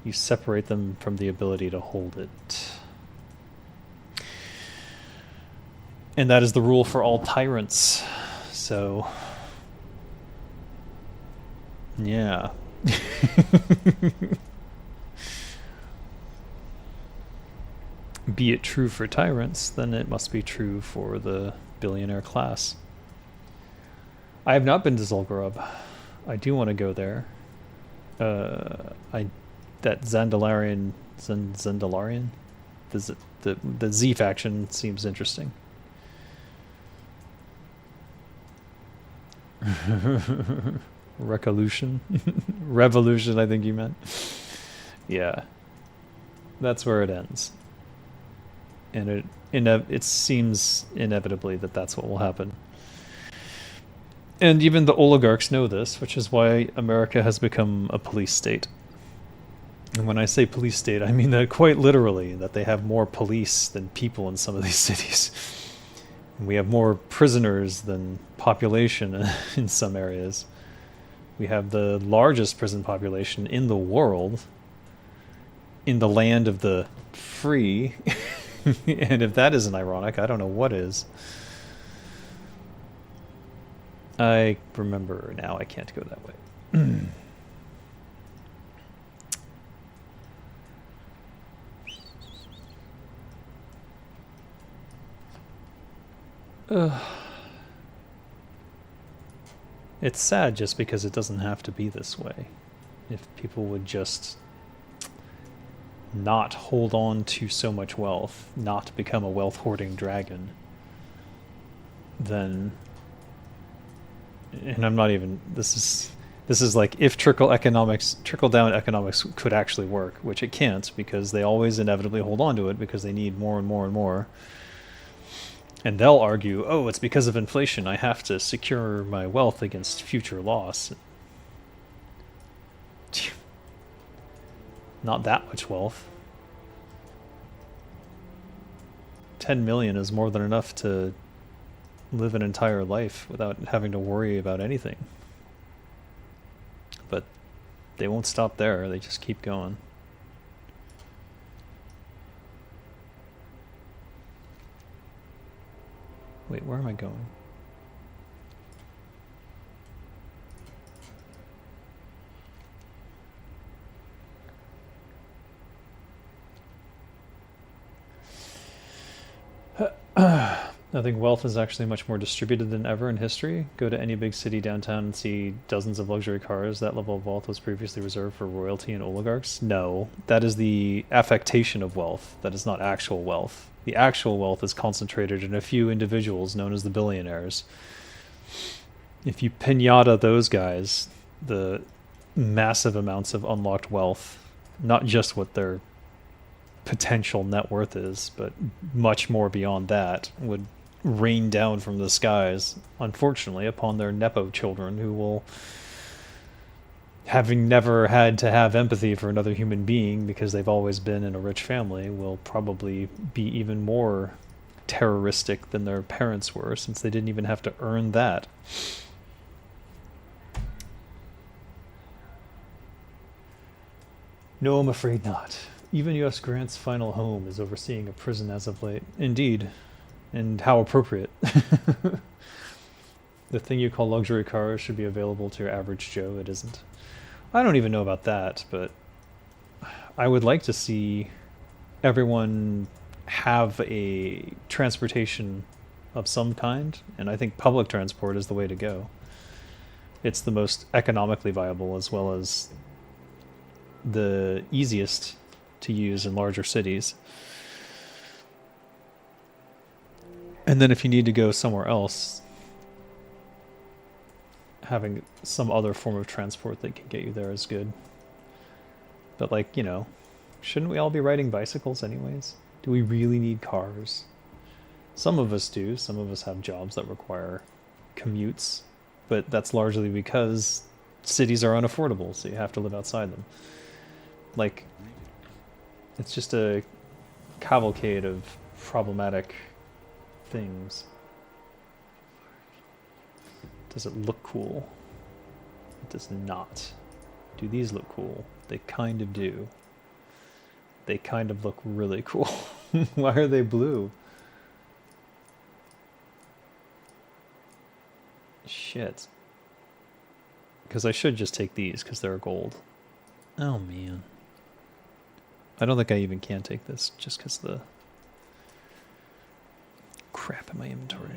You separate them from the ability to hold it. And that is the rule for all tyrants. So, yeah. Be it true for tyrants, then it must be true for the billionaire class. I have not been to Zul'Gurub. I do want to go there. That Zandalarian, the Z faction seems interesting. Revolution, revolution. I think you meant. Yeah, that's where it ends, and it seems inevitably that that's what will happen. And even the oligarchs know this, which is why America has become a police state. And when I say police state, I mean that quite literally, that they have more police than people in some of these cities. And we have more prisoners than population in some areas. We have the largest prison population in the world, in the land of the free. And if that isn't ironic, I don't know what is. I remember now I can't go that way. It's sad just because it doesn't have to be this way. If people would just not hold on to so much wealth, not become a wealth hoarding dragon, then, and I'm not even, this is like if trickle down economics could actually work, which it can't because they always inevitably hold on to it because they need more and more and more. And they'll argue, oh, it's because of inflation. I have to secure my wealth against future loss. Not that much wealth. 10 million is more than enough to live an entire life without having to worry about anything. But they won't stop there. They just keep going. Wait, where am I going? I think wealth is actually much more distributed than ever in history. Go to any big city downtown and see dozens of luxury cars. That level of wealth was previously reserved for royalty and oligarchs. No, that is the affectation of wealth. That is not actual wealth. The actual wealth is concentrated in a few individuals known as the billionaires. If you pinata those guys, the massive amounts of unlocked wealth, not just what their potential net worth is, but much more beyond that, would rain down from the skies, unfortunately, upon their Nepo children who will, having never had to have empathy for another human being because they've always been in a rich family, will probably be even more terroristic than their parents were, since they didn't even have to earn that. No, I'm afraid not. Even U.S. Grant's final home is overseeing a prison as of late. Indeed. And how appropriate. The thing you call luxury cars should be available to your average Joe. It isn't. I don't even know about that, but I would like to see everyone have a transportation of some kind, and I think public transport is the way to go. It's the most economically viable as well as the easiest to use in larger cities. And then if you need to go somewhere else, having some other form of transport that can get you there is good. But like, you know, shouldn't we all be riding bicycles anyways? Do we really need cars? Some of us do. Some of us have jobs that require commutes, but that's largely because cities are unaffordable, so you have to live outside them. Like, it's just a cavalcade of problematic things. Does it look cool? It does not. Do these look cool? They kind of do. They kind of look really cool. Why are they blue? Shit. Because I should just take these because they're gold. Oh, man. I don't think I even can take this just because of the crap in my inventory.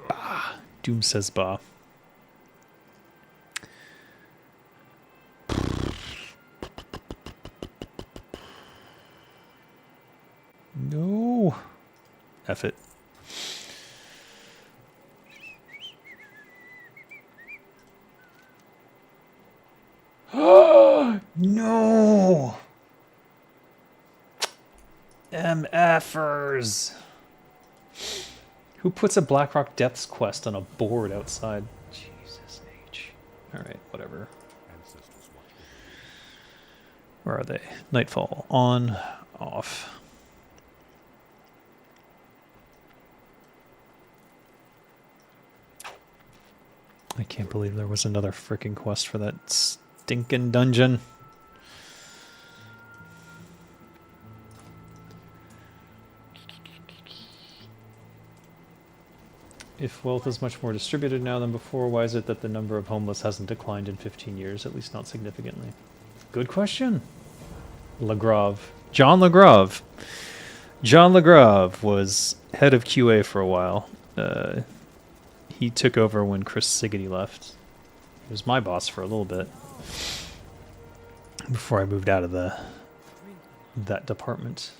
Bah. Doom says bah. No. F it. No. MFers. Who puts a Blackrock Depths quest on a board outside? Jesus H. Alright, whatever. Where are they? Nightfall. On, off. I can't believe there was another freaking quest for that stinking dungeon. If wealth is much more distributed now than before, why is it that the number of homeless hasn't declined in 15 years, at least not significantly? Good question. Lagrave. John Lagrave. John Lagrave was head of QA for a while. He took over when Chris Siggety left. He was my boss for a little bit before I moved out of that department.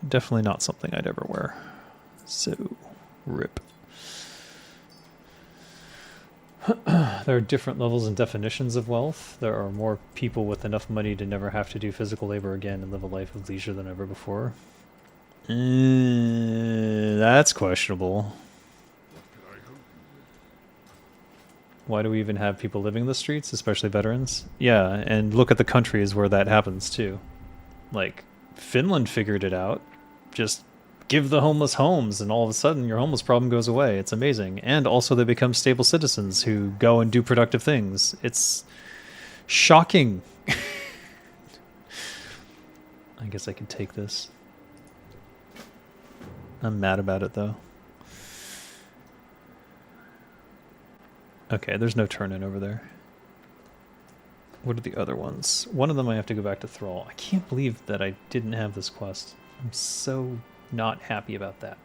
Definitely not something I'd ever wear. So, rip. There are different levels and definitions of wealth. There are more people with enough money to never have to do physical labor again and live a life of leisure than ever before. That's questionable. Why do we even have people living in the streets, especially veterans? Yeah, and look at the countries where that happens too. Like, Finland figured it out. Just give the homeless homes and all of a sudden your homeless problem goes away. It's amazing. And also they become stable citizens who go and do productive things. It's shocking. I guess I could take this. I'm mad about it though. Okay, there's no turn-in over there. What are the other ones? One of them I have to go back to Thrall. I can't believe that I didn't have this quest. I'm so not happy about that.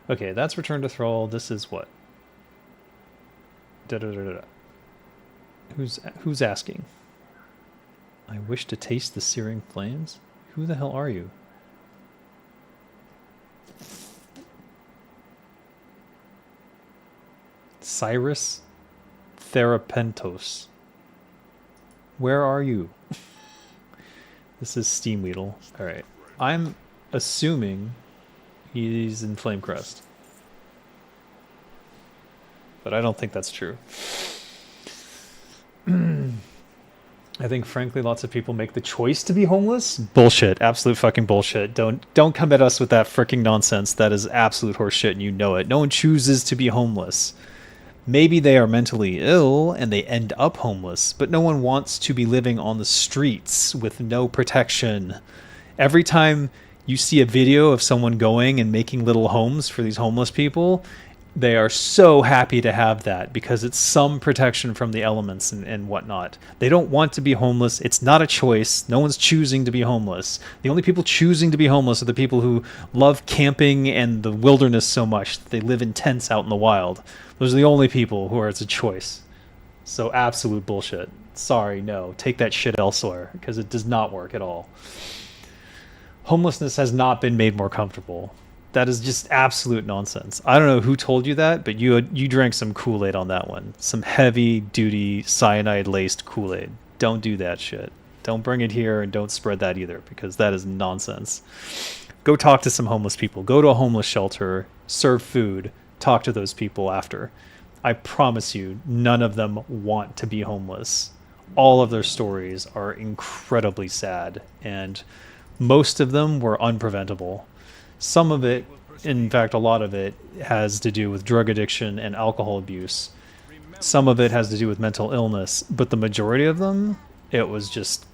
Okay, that's Return to Thrall. This is what? Da-da-da-da-da. Who's asking? I wish to taste the searing flames? Who the hell are you? Cyrus Therapentos. Where are you? This is Steamweedle. Alright. I'm assuming he's in Flamecrest. But I don't think that's true. I think frankly lots of people make the choice to be homeless. Bullshit. Absolute fucking bullshit. Don't come at us with that freaking nonsense. That is absolute horseshit and you know it. No one chooses to be homeless. Maybe they are mentally ill and they end up homeless, but no one wants to be living on the streets with no protection. Every time you see a video of someone going and making little homes for these homeless people, they are so happy to have that because it's some protection from the elements and whatnot. They don't want to be homeless. It's not a choice. No one's choosing to be homeless. The only people choosing to be homeless are the people who love camping and the wilderness so much that they live in tents out in the wild. Those are the only people who are it's a choice. So absolute bullshit. Sorry, no. Take that shit elsewhere because it does not work at all. Homelessness has not been made more comfortable. That is just absolute nonsense. I don't know who told you that, but you drank some Kool-Aid on that one. Some heavy-duty cyanide-laced Kool-Aid. Don't do that shit. Don't bring it here and don't spread that either because that is nonsense. Go talk to some homeless people. Go to a homeless shelter. Serve food. Talk to those people after. I promise you, none of them want to be homeless. All of their stories are incredibly sad, and most of them were unpreventable. Some of it, in fact, a lot of it, has to do with drug addiction and alcohol abuse. Some of it has to do with mental illness, but the majority of them, it was just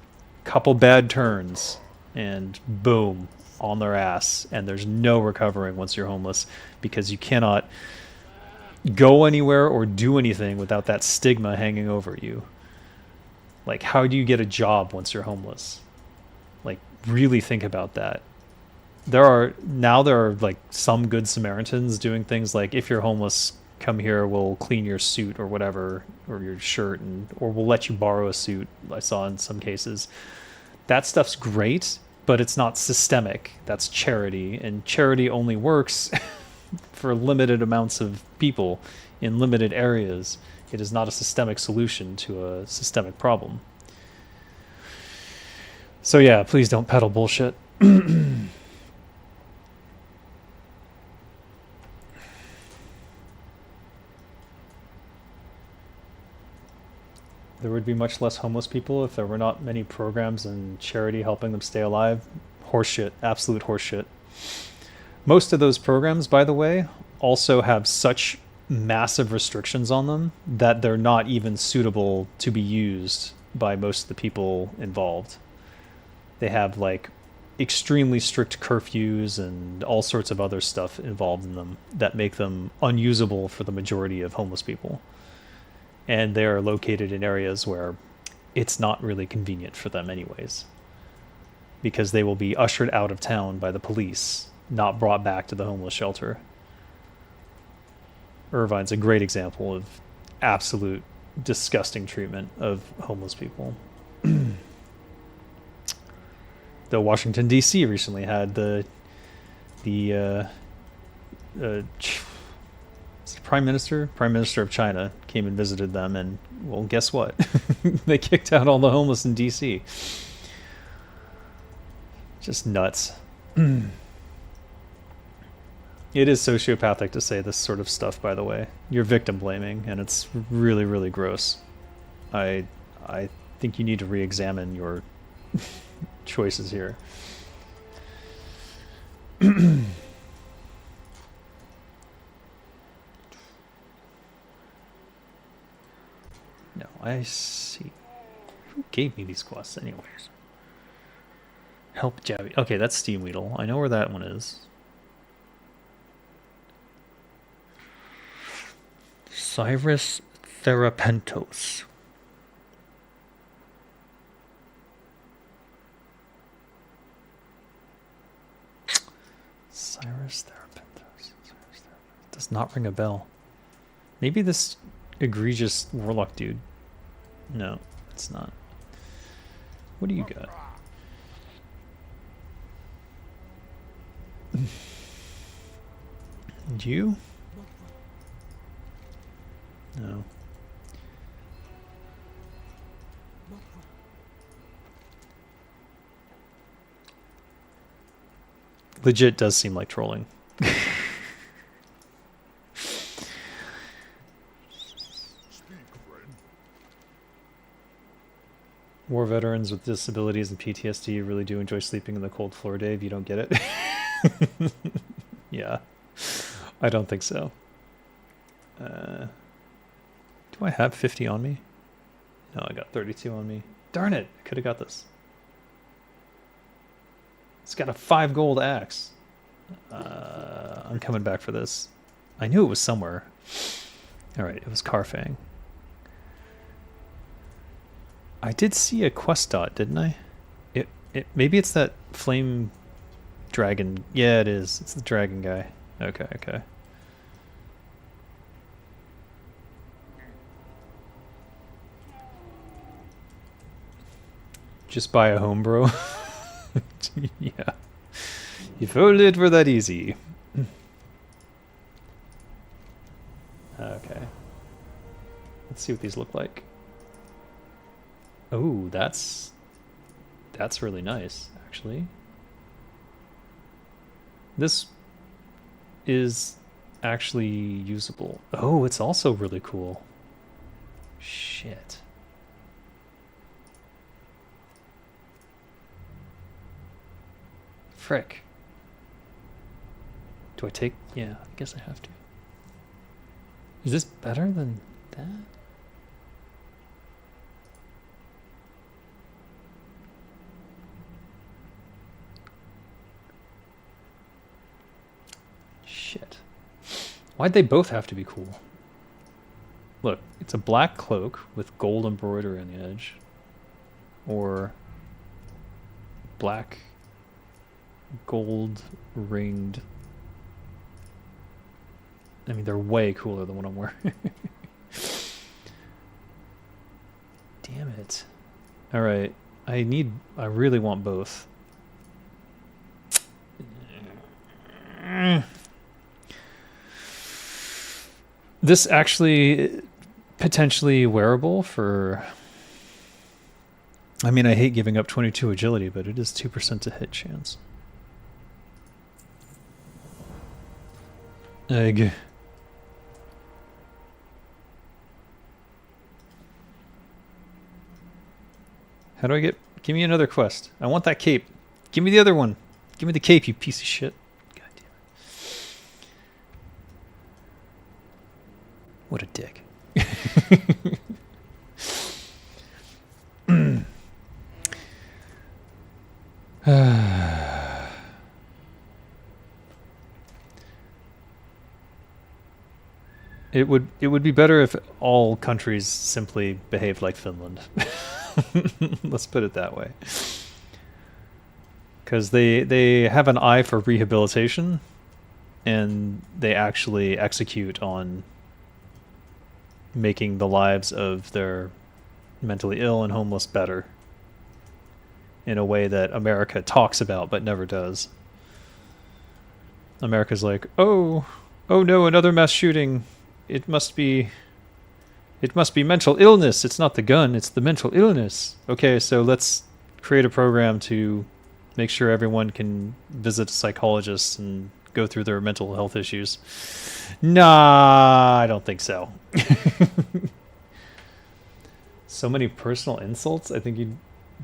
a couple bad turns, and boom, on their ass, and there's no recovering once you're homeless because you cannot go anywhere or do anything without that stigma hanging over you. Like, how do you get a job once you're homeless? Like, really think about that. There are like some good Samaritans doing things like, if you're homeless, come here, we'll clean your suit or whatever, or your shirt, or we'll let you borrow a suit. I saw in some cases. That stuff's great, but it's not systemic. That's charity, and charity only works for limited amounts of people in limited areas. It is not a systemic solution to a systemic problem. So yeah, please don't peddle bullshit. There would be much less homeless people if there were not many programs and charity helping them stay alive. Horseshit, absolute horseshit. Most of those programs, by the way, also have such massive restrictions on them that they're not even suitable to be used by most of the people involved. They have like extremely strict curfews and all sorts of other stuff involved in them that make them unusable for the majority of homeless people. And they are located in areas where it's not really convenient for them anyways, because they will be ushered out of town by the police, not brought back to the homeless shelter. Irvine's a great example of absolute disgusting treatment of homeless people. Though Washington, D.C. recently had the Prime Minister of China came and visited them, and well, guess what? They kicked out all the homeless in DC. Just nuts. It is sociopathic to say this sort of stuff, by the way. You're victim blaming, and it's really, really gross. I think you need to re-examine your choices here. No, I see. Who gave me these quests anyways? Help Jabby. Okay, that's Steam Weedle. I know where that one is. Cyrus Therapentos. Cyrus Therapentos. Does not ring a bell. Maybe this egregious warlock dude. No, it's not. What do you got? And you? No. Legit does seem like trolling. War veterans with disabilities and PTSD really do enjoy sleeping in the cold floor, Dave. You don't get it? Yeah. I don't think so. Do I have 50 on me? No, I got 32 on me. Darn it! I could have got this. It's got a 5 gold axe. I'm coming back for this. I knew it was somewhere. Alright, it was Carfang. I did see a quest dot, didn't I? Maybe it's that flame dragon. Yeah, it is. It's the dragon guy. Okay. Just buy a home, bro. Yeah. If only it were that easy. Okay. Let's see what these look like. Oh, that's really nice, actually. This is actually usable. Oh, it's also really cool. Shit. Frick. Do I take... Yeah, I guess I have to. Is this better than that? Why'd they both have to be cool? Look, it's a black cloak with gold embroidery on the edge. Or black gold ringed. I mean, they're way cooler than what I'm wearing. Damn it. Alright, I really want both. This actually potentially wearable for... I mean, I hate giving up 22 agility, but it is 2% to hit chance. Egg. How do I get... Give me another quest. I want that cape. Give me the other one. Give me the cape, you piece of shit. God damn it. What a dick. It would be better if all countries simply behaved like Finland. Let's put it that way. Because they have an eye for rehabilitation, and they actually execute on making the lives of their mentally ill and homeless better in a way that America talks about but never does. America's like, oh no, another mass shooting. It must be mental illness. It's not the gun, it's the mental illness. Okay, so let's create a program to make sure everyone can visit a psychologist and go through their mental health issues. Nah, I don't think so. So many personal insults. I think you'd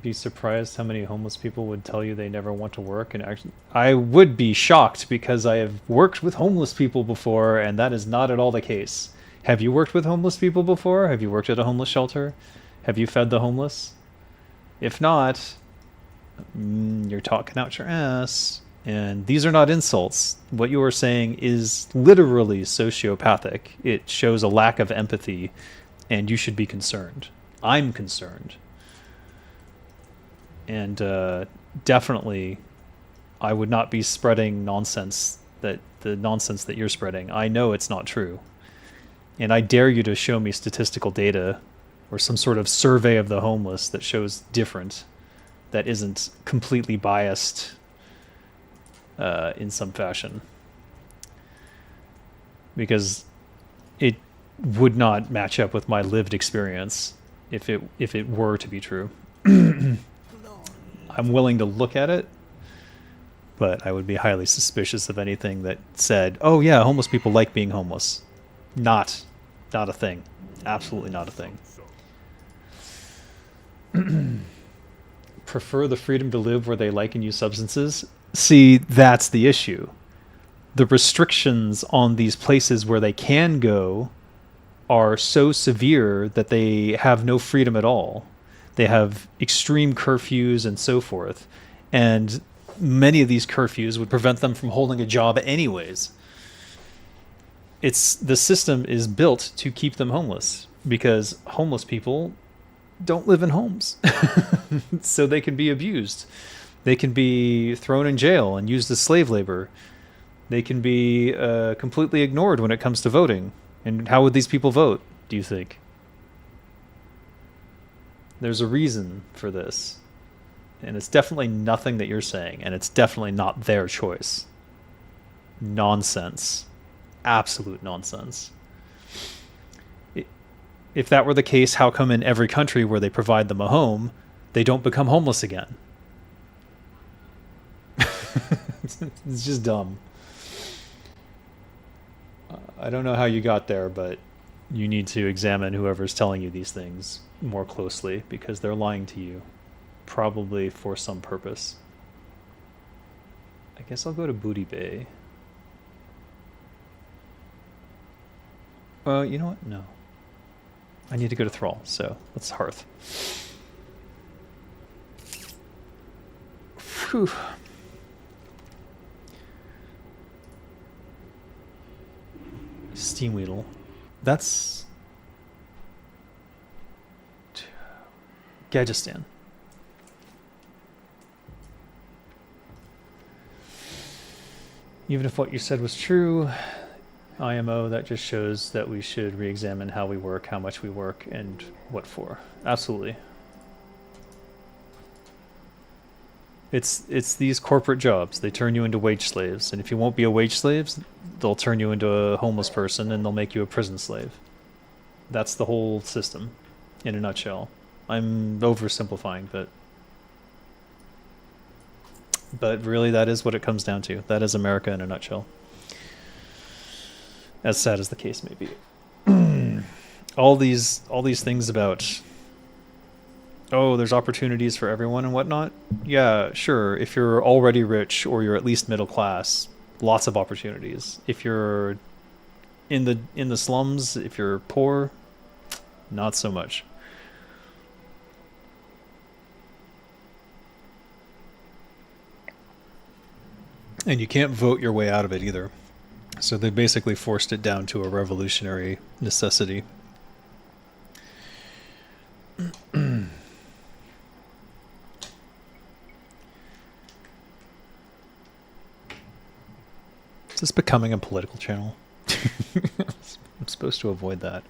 be surprised how many homeless people would tell you they never want to work. And actually, I would be shocked because I have worked with homeless people before, and that is not at all the case. Have you worked with homeless people before? Have you worked at a homeless shelter? Have you fed the homeless? If not, you're talking out your ass. And these are not insults. What you are saying is literally sociopathic. It shows a lack of empathy, and you should be concerned. I'm concerned. And definitely, I would not be spreading nonsense, the nonsense that you're spreading. I know it's not true. And I dare you to show me statistical data or some sort of survey of the homeless that shows different, that isn't completely biased in some fashion. Because it would not match up with my lived experience if it were to be true. I'm willing to look at it, but I would be highly suspicious of anything that said, oh yeah, homeless people like being homeless. Not a thing. Absolutely not a thing. Prefer the freedom to live where they like and use substances? See, that's the issue. The restrictions on these places where they can go are so severe that they have no freedom at all. They have extreme curfews and so forth. And many of these curfews would prevent them from holding a job anyways. The system is built to keep them homeless because homeless people don't live in homes. So they can be abused. They can be thrown in jail and used as slave labor. They can be completely ignored when it comes to voting. And how would these people vote, do you think? There's a reason for this. And it's definitely nothing that you're saying. And it's definitely not their choice. Nonsense. Absolute nonsense. If that were the case, how come in every country where they provide them a home, they don't become homeless again? It's just dumb. I don't know how you got there, but you need to examine whoever's telling you these things more closely because they're lying to you, probably for some purpose. I guess I'll go to Booty Bay. Well, you know what? No. I need to go to Thrall, so let's Hearth. Whew. Steam Weedle. That's Gajestan. Even if what you said was true, IMO, that just shows that we should re-examine how we work, how much we work, and what for. Absolutely. It's these corporate jobs. They turn you into wage slaves, and if you won't be a wage slave, they'll turn you into a homeless person, and they'll make you a prison slave. That's the whole system, in a nutshell. I'm oversimplifying, but really that is what it comes down to. That is America in a nutshell. As sad as the case may be. all these things about, oh, there's opportunities for everyone and whatnot. Yeah, sure. If you're already rich or you're at least middle class, lots of opportunities. If you're in the slums, if you're poor, not so much. And you can't vote your way out of it either. So they basically forced it down to a revolutionary necessity. Is this becoming a political channel? I'm supposed to avoid that.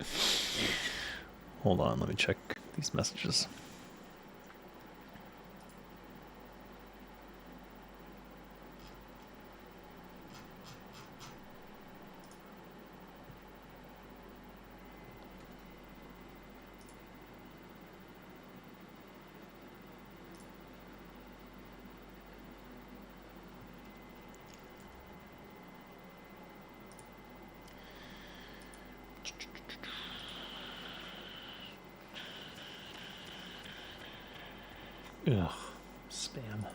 Hold on, let me check these messages. Ugh, spam.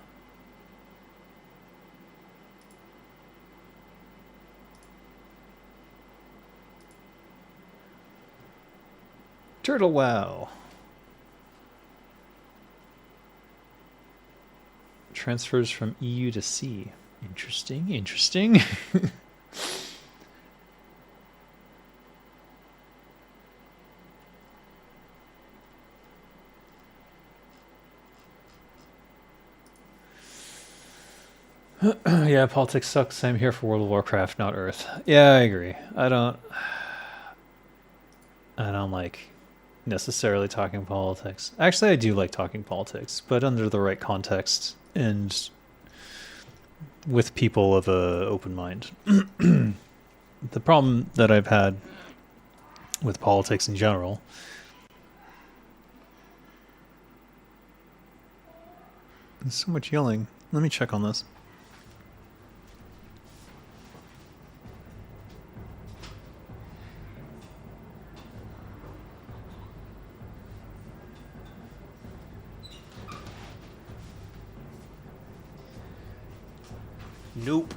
Turtle WoW. Transfers from EU to C. Interesting, interesting. Yeah, politics sucks. I'm here for World of Warcraft, not Earth. Yeah, I agree. I don't like necessarily talking politics. Actually, I do like talking politics, but under the right context and with people of a open mind. The problem that I've had with politics in general there's so much yelling. Let me check on this. Nope.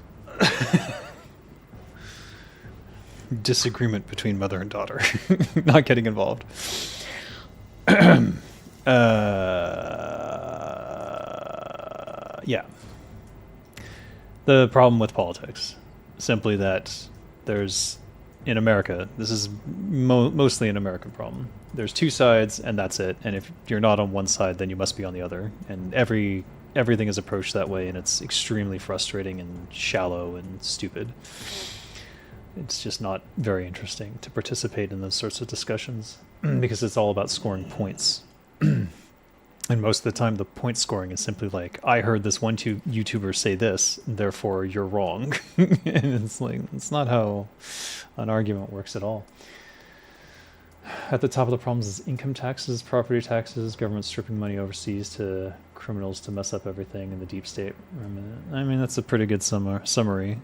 Disagreement between mother and daughter. Not getting involved. Yeah. The problem with politics, simply that there's, in America, this is mostly an American problem. There's two sides, and that's it. And if you're not on one side, then you must be on the other. And everything is approached that way, and it's extremely frustrating and shallow and stupid. It's just not very interesting to participate in those sorts of discussions because it's all about scoring points. And most of the time, the point scoring is simply like, I heard this one YouTuber say this, therefore you're wrong. And it's like, it's not how an argument works at all. At the top of the problems is income taxes, property taxes, government stripping money overseas to criminals to mess up everything in the deep state. I mean, that's a pretty good summary.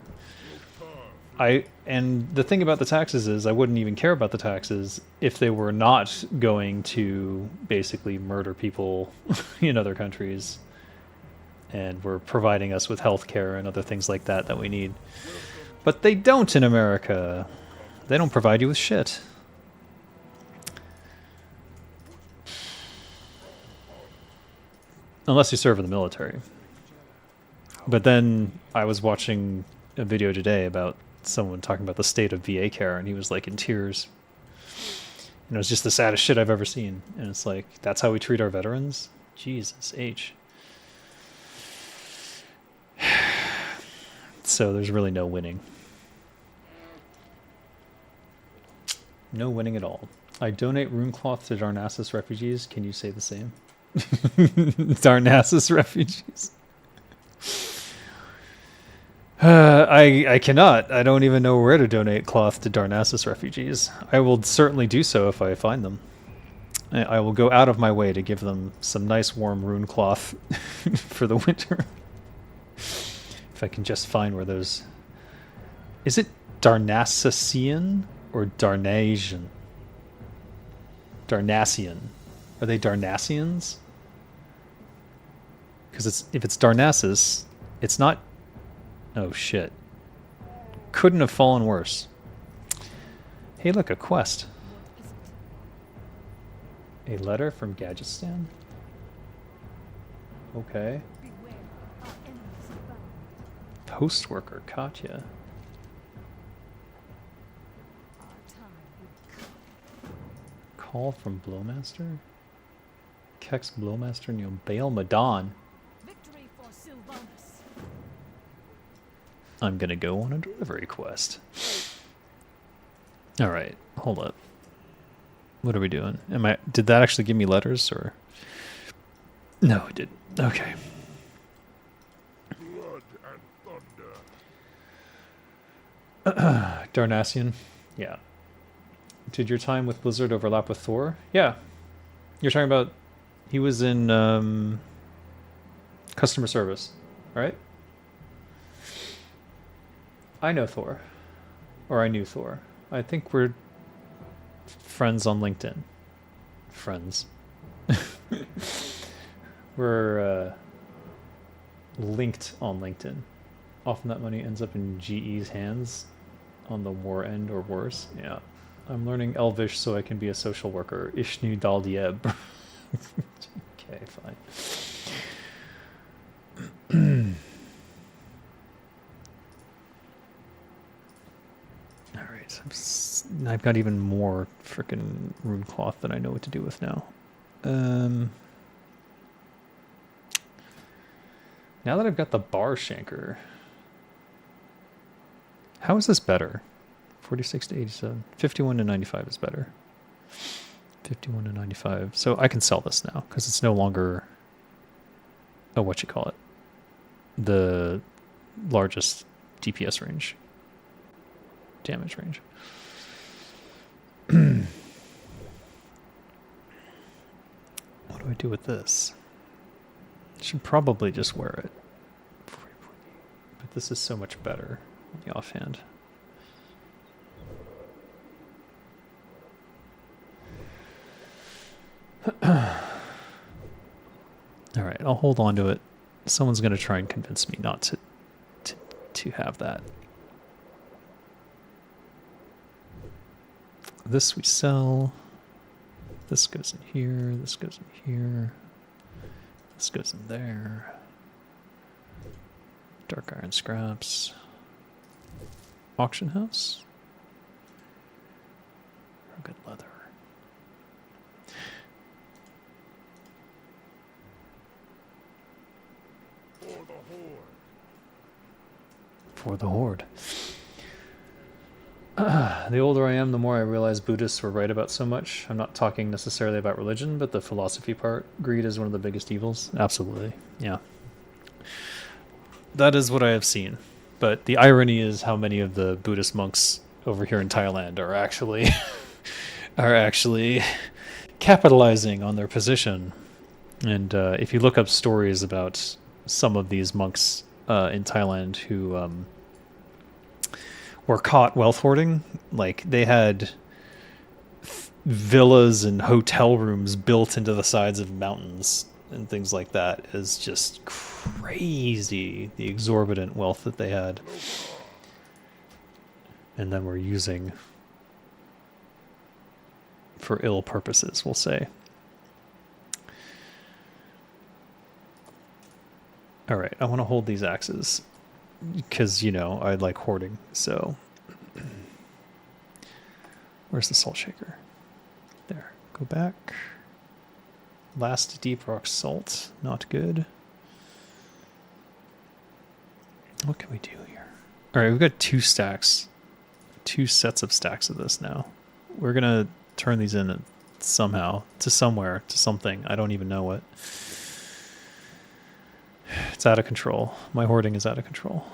And the thing about the taxes is I wouldn't even care about the taxes if they were not going to basically murder people in other countries and were providing us with health care and other things like that we need. But they don't in America. They don't provide you with shit. Unless you serve in the military. But then I was watching a video today about someone talking about the state of VA care, and he was like in tears. And it was just the saddest shit I've ever seen. And it's like, that's how we treat our veterans? Jesus H. So there's really no winning. No winning at all. I donate rune cloth to Darnassus refugees. Can you say the same? Darnassus refugees. I cannot. I don't even know where to donate cloth to Darnassus refugees. I will certainly do so if I find them. I will go out of my way to give them some nice warm rune cloth for the winter. If I can just find where those... Is it Darnassusian or Darnasian? Darnassian. Are they Darnassians? Because if it's Darnassus, it's not... Oh shit. Couldn't have fallen worse. Hey look, a quest. A letter from Gadgetstan? Okay. Post worker, Katya. Call from Blowmaster? Kex Blowmaster Neil Baal Madan. I'm gonna go on a delivery quest. Alright, hold up. What are we doing? Did that actually give me letters or? No, it didn't. Okay. Blood and thunder. Darnassian? Yeah. Did your time with Blizzard overlap with Thor? Yeah. You're talking about he was in customer service, right? I know Thor. Or I knew Thor. I think we're friends on LinkedIn. Friends. We're linked on LinkedIn. Often that money ends up in GE's hands on the war end or worse. Yeah. I'm learning Elvish so I can be a social worker. Ishnu Daldieb. Okay, fine. Alright, I've got even more frickin' rune cloth than I know what to do with now. Now that I've got the bar shanker, how is this better? 46 to 87. 51 to 95 is better. 51 to 95. So I can sell this now because it's no longer, oh, what you call it, the largest DPS range, damage range. What do I do with this? I should probably just wear it. But this is so much better on the offhand. All right, I'll hold on to it. Someone's going to try and convince me not to have that. This we sell. This goes in here. This goes in here. This goes in there. Dark iron scraps. Auction house. Rugged leather. For the Horde. The older I am, the more I realize Buddhists were right about so much. I'm not talking necessarily about religion, but the philosophy part. Greed is one of the biggest evils. Absolutely. Yeah. That is what I have seen. But the irony is how many of the Buddhist monks over here in Thailand are actually capitalizing on their position. And if you look up stories about some of these monks in Thailand who were caught wealth hoarding, like they had villas and hotel rooms built into the sides of mountains and things like that, is just crazy, the exorbitant wealth that they had. And then were using for ill purposes, we'll say. All right, I want to hold these axes because, you know, I like hoarding. So Where's the salt shaker? There. Go back. Last deep rock salt. Not good. What can we do here? All right, we've got 2 stacks. 2 sets of stacks of this now. We're going to turn these in somehow to somewhere, to something. I don't even know what. It's out of control. My hoarding is out of control.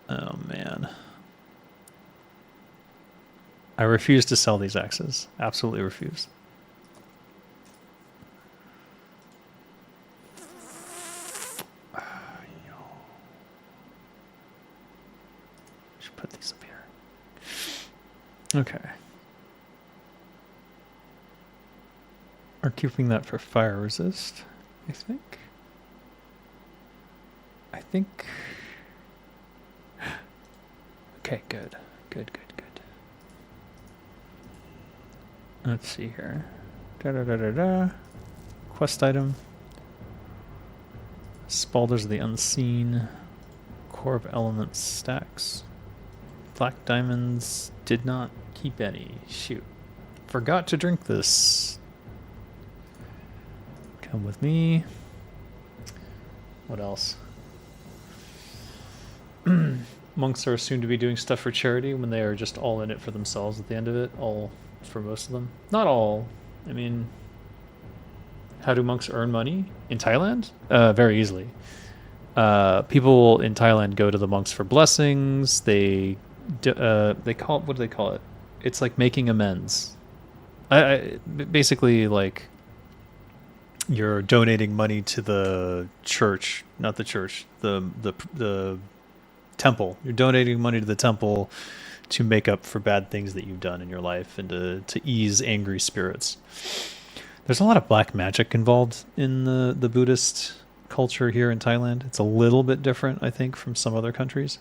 Oh, man. I refuse to sell these axes. Absolutely refuse. Should put these up here. Okay. We're keeping that for fire resist, I think. Okay, good. Good. Let's see here. Quest item. Spalders of the Unseen. Core of Elements stacks. Black diamonds. Did not keep any. Shoot. Forgot to drink this. Come with me. What else? Monks are assumed to be doing stuff for charity when they are just all in it for themselves at the end of it. All for most of them. Not all. I mean, how do monks earn money in Thailand? Very easily. People in Thailand go to the monks for blessings. They call it, what do they call it? It's like making amends. Basically, like, you're donating money to the church, not the church, the temple. You're donating money to the temple to make up for bad things that you've done in your life and to ease angry spirits. There's a lot of black magic involved in the Buddhist culture here in Thailand. It's a little bit different, I think, from some other countries.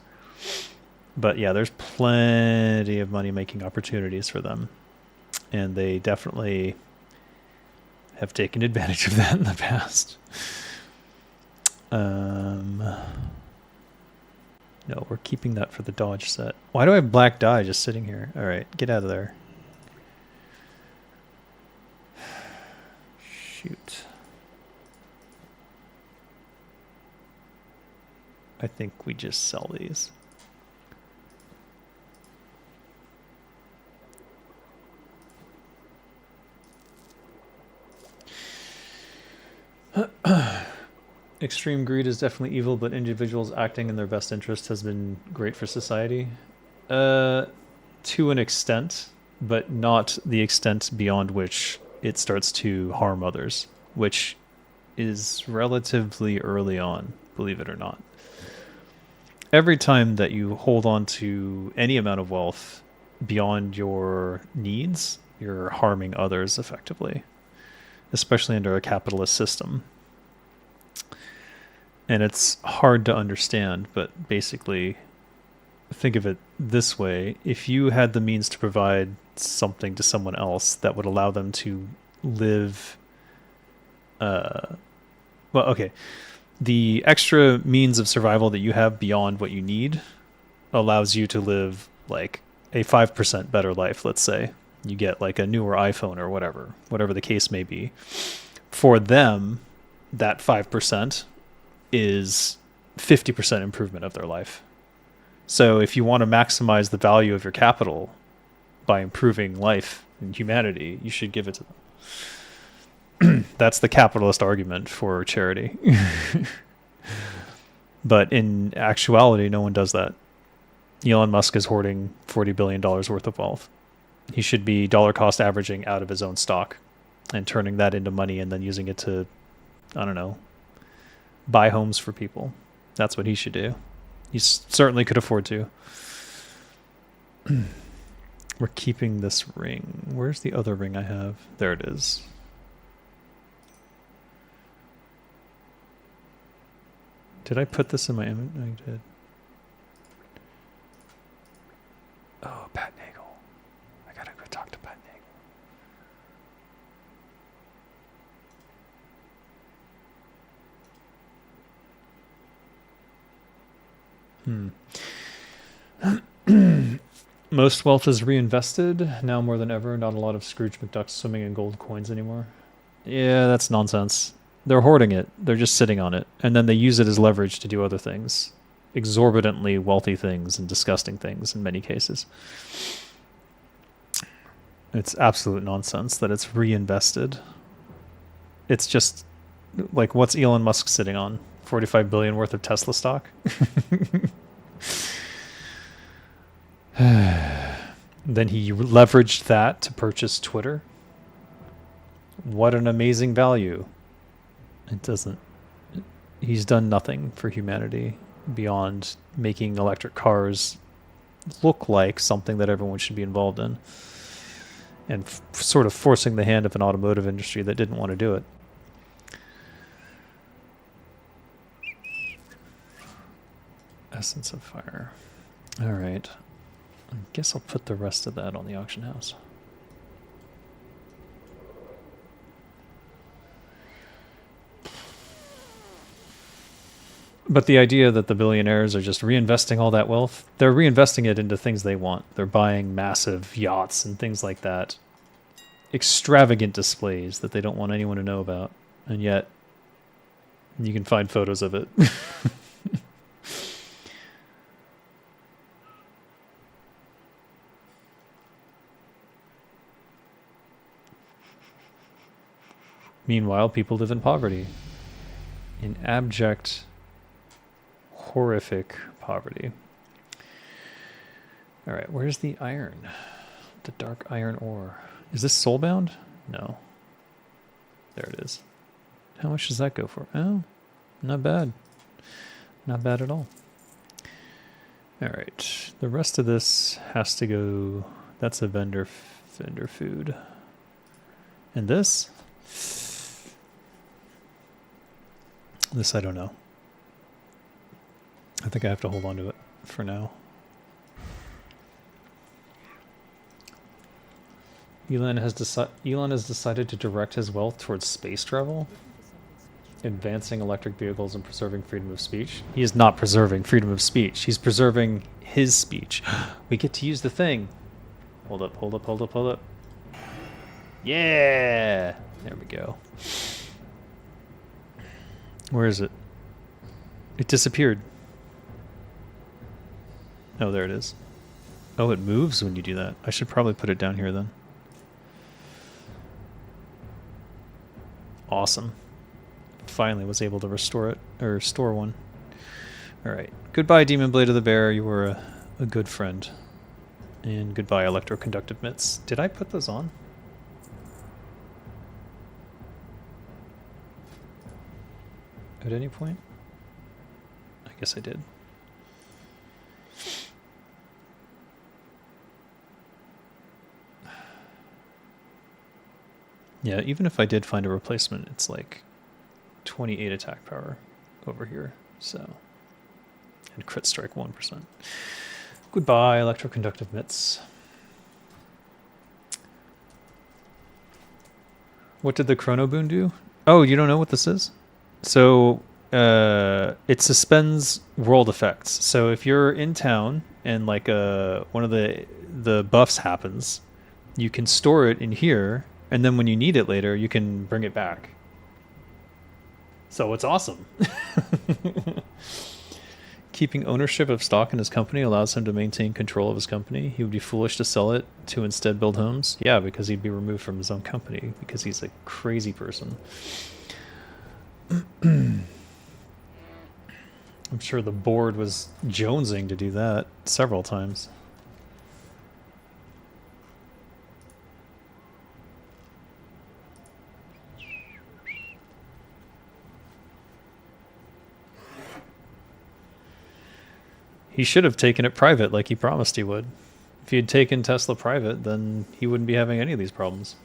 But yeah, there's plenty of money-making opportunities for them. And they definitely have taken advantage of that in the past. No, we're keeping that for the dodge set. Why do I have black dye just sitting here? All right, get out of there. Shoot. I think we just sell these. Extreme greed is definitely evil, but individuals acting in their best interest has been great for society. To an extent, but not the extent beyond which it starts to harm others, which is relatively early on, believe it or not. Every time that you hold on to any amount of wealth beyond your needs, you're harming others effectively, especially under a capitalist system. And it's hard to understand, but basically, think of it this way. If you had the means to provide something to someone else that would allow them to live... the extra means of survival that you have beyond what you need allows you to live like a 5% better life, let's say. You get like a newer iPhone or whatever the case may be. For them, that 5% is 50% improvement of their life. So if you want to maximize the value of your capital by improving life and humanity, you should give it to them. That's the capitalist argument for charity. But in actuality, no one does that. Elon Musk is hoarding $40 billion worth of wealth. He should be dollar cost averaging out of his own stock and turning that into money and then using it to, I don't know, buy homes for people. That's what he should do. He certainly could afford to. We're keeping this ring. Where's the other ring I have? There it is. Did I put this in my image? I did. Oh, Pat Nagel. I gotta go talk to Pat Nagel. Most wealth is reinvested now more than ever. Not a lot of Scrooge McDucks swimming in gold coins anymore. Yeah, that's nonsense. They're hoarding it. They're just sitting on it. And then they use it as leverage to do other things. Exorbitantly wealthy things and disgusting things in many cases. It's absolute nonsense that it's reinvested. It's just like, what's Elon Musk sitting on? 45 billion worth of Tesla stock? Then he leveraged that to purchase Twitter. What an amazing value. It doesn't... He's done nothing for humanity beyond making electric cars look like something that everyone should be involved in. And sort of forcing the hand of an automotive industry that didn't want to do it. Essence of Fire. All right. I guess I'll put the rest of that on the auction house. But the idea that the billionaires are just reinvesting all that wealth, they're reinvesting it into things they want. They're buying massive yachts and things like that. Extravagant displays that they don't want anyone to know about. And yet, you can find photos of it. Meanwhile, people live in poverty. In abject, horrific poverty. Alright, where's the iron? The dark iron ore. Is this soulbound? No. There it is. How much does that go for? Oh, not bad. Not bad at all. Alright, the rest of this has to go... That's a vendor food. And this? This I don't know. I think I have to hold on to it for now. Elon has decided to direct his wealth towards space travel, advancing electric vehicles and preserving freedom of speech. He is not preserving freedom of speech. He's preserving his speech. We get to use the thing. Hold up, hold up, hold up, hold up. Yeah! There we go. Where is it? It disappeared. Oh, there it is. Oh, it moves when you do that. I should probably put it down here then. Awesome. Finally was able to restore it, or store one. Alright. Goodbye, Demon Blade of the Bear. You were a good friend. And goodbye, electroconductive mitts. Did I put those on? At any point? I guess I did. Yeah, even if I did find a replacement, it's like 28 attack power over here, so... And crit strike 1%. Goodbye, electroconductive mitts. What did the Chrono Boon do? Oh, you don't know what this is? So, it suspends world effects. So if you're in town and like one of the buffs happens, you can store it in here, and then when you need it later, you can bring it back. So it's awesome. Keeping ownership of stock in his company allows him to maintain control of his company. He would be foolish to sell it to instead build homes. Yeah, because he'd be removed from his own company because he's a crazy person. I'm sure the board was jonesing to do that several times. He should have taken it private like he promised he would. If he had taken Tesla private, then he wouldn't be having any of these problems.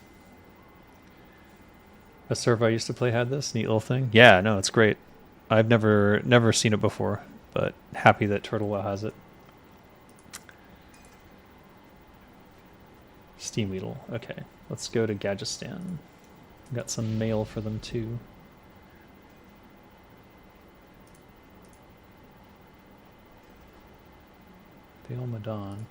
A server I used to play had this neat little thing. Yeah, no, it's great. I've never seen it before, but happy that Turtlewell has it. Steam Weedle. Okay, let's go to Gadgetstan. Got some mail for them too. Vale Madon.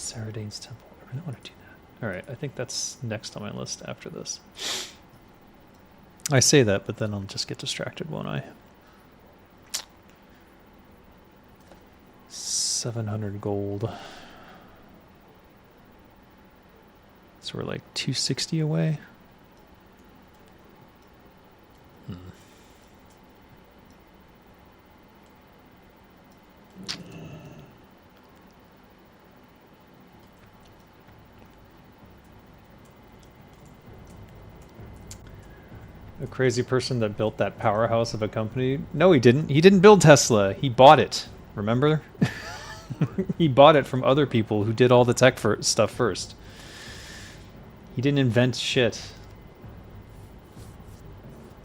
Saradane's Temple. I really want to do that. Alright, I think that's next on my list after this. I say that, but then I'll just get distracted, won't I? 700 gold. So we're like 260 away. A crazy person that built that powerhouse of a company. No, he didn't. He didn't build Tesla. He bought it. Remember? He bought it from other people who did all the tech stuff first. He didn't invent shit.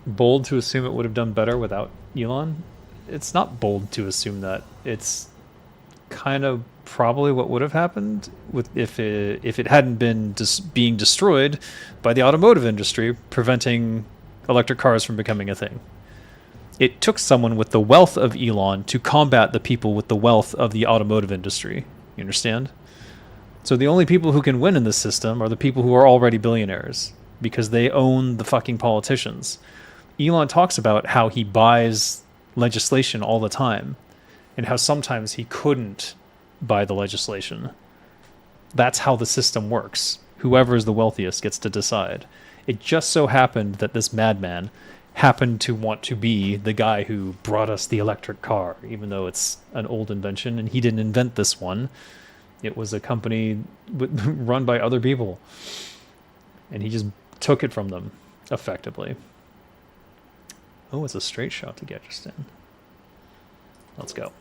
Bold to assume it would have done better without Elon? It's not bold to assume that. It's kind of probably what would have happened with if it hadn't been being destroyed by the automotive industry, preventing electric cars from becoming a thing. It took someone with the wealth of Elon to combat the people with the wealth of the automotive industry. You understand? So the only people who can win in this system are the people who are already billionaires, because they own the fucking politicians. Elon talks about how he buys legislation all the time, and how sometimes he couldn't buy the legislation. That's how the system works. Whoever is the wealthiest gets to decide. It just so happened that this madman happened to want to be the guy who brought us the electric car, even though it's an old invention, and he didn't invent this one. It was a company run by other people, and he just took it from them, effectively. Oh, it's a straight shot to get just in. Let's go.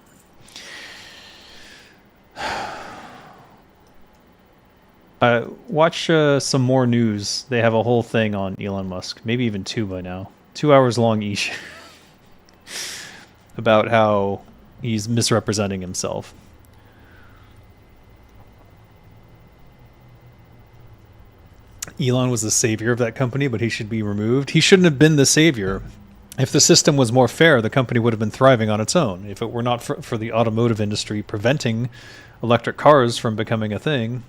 Watch some more news. They have a whole thing on Elon Musk, maybe even 2 by now. 2 hours long each. About how he's misrepresenting himself. Elon was the savior of that company, but he should be removed. He shouldn't have been the savior. If the system was more fair, the company would have been thriving on its own. If it were not for the automotive industry preventing electric cars from becoming a thing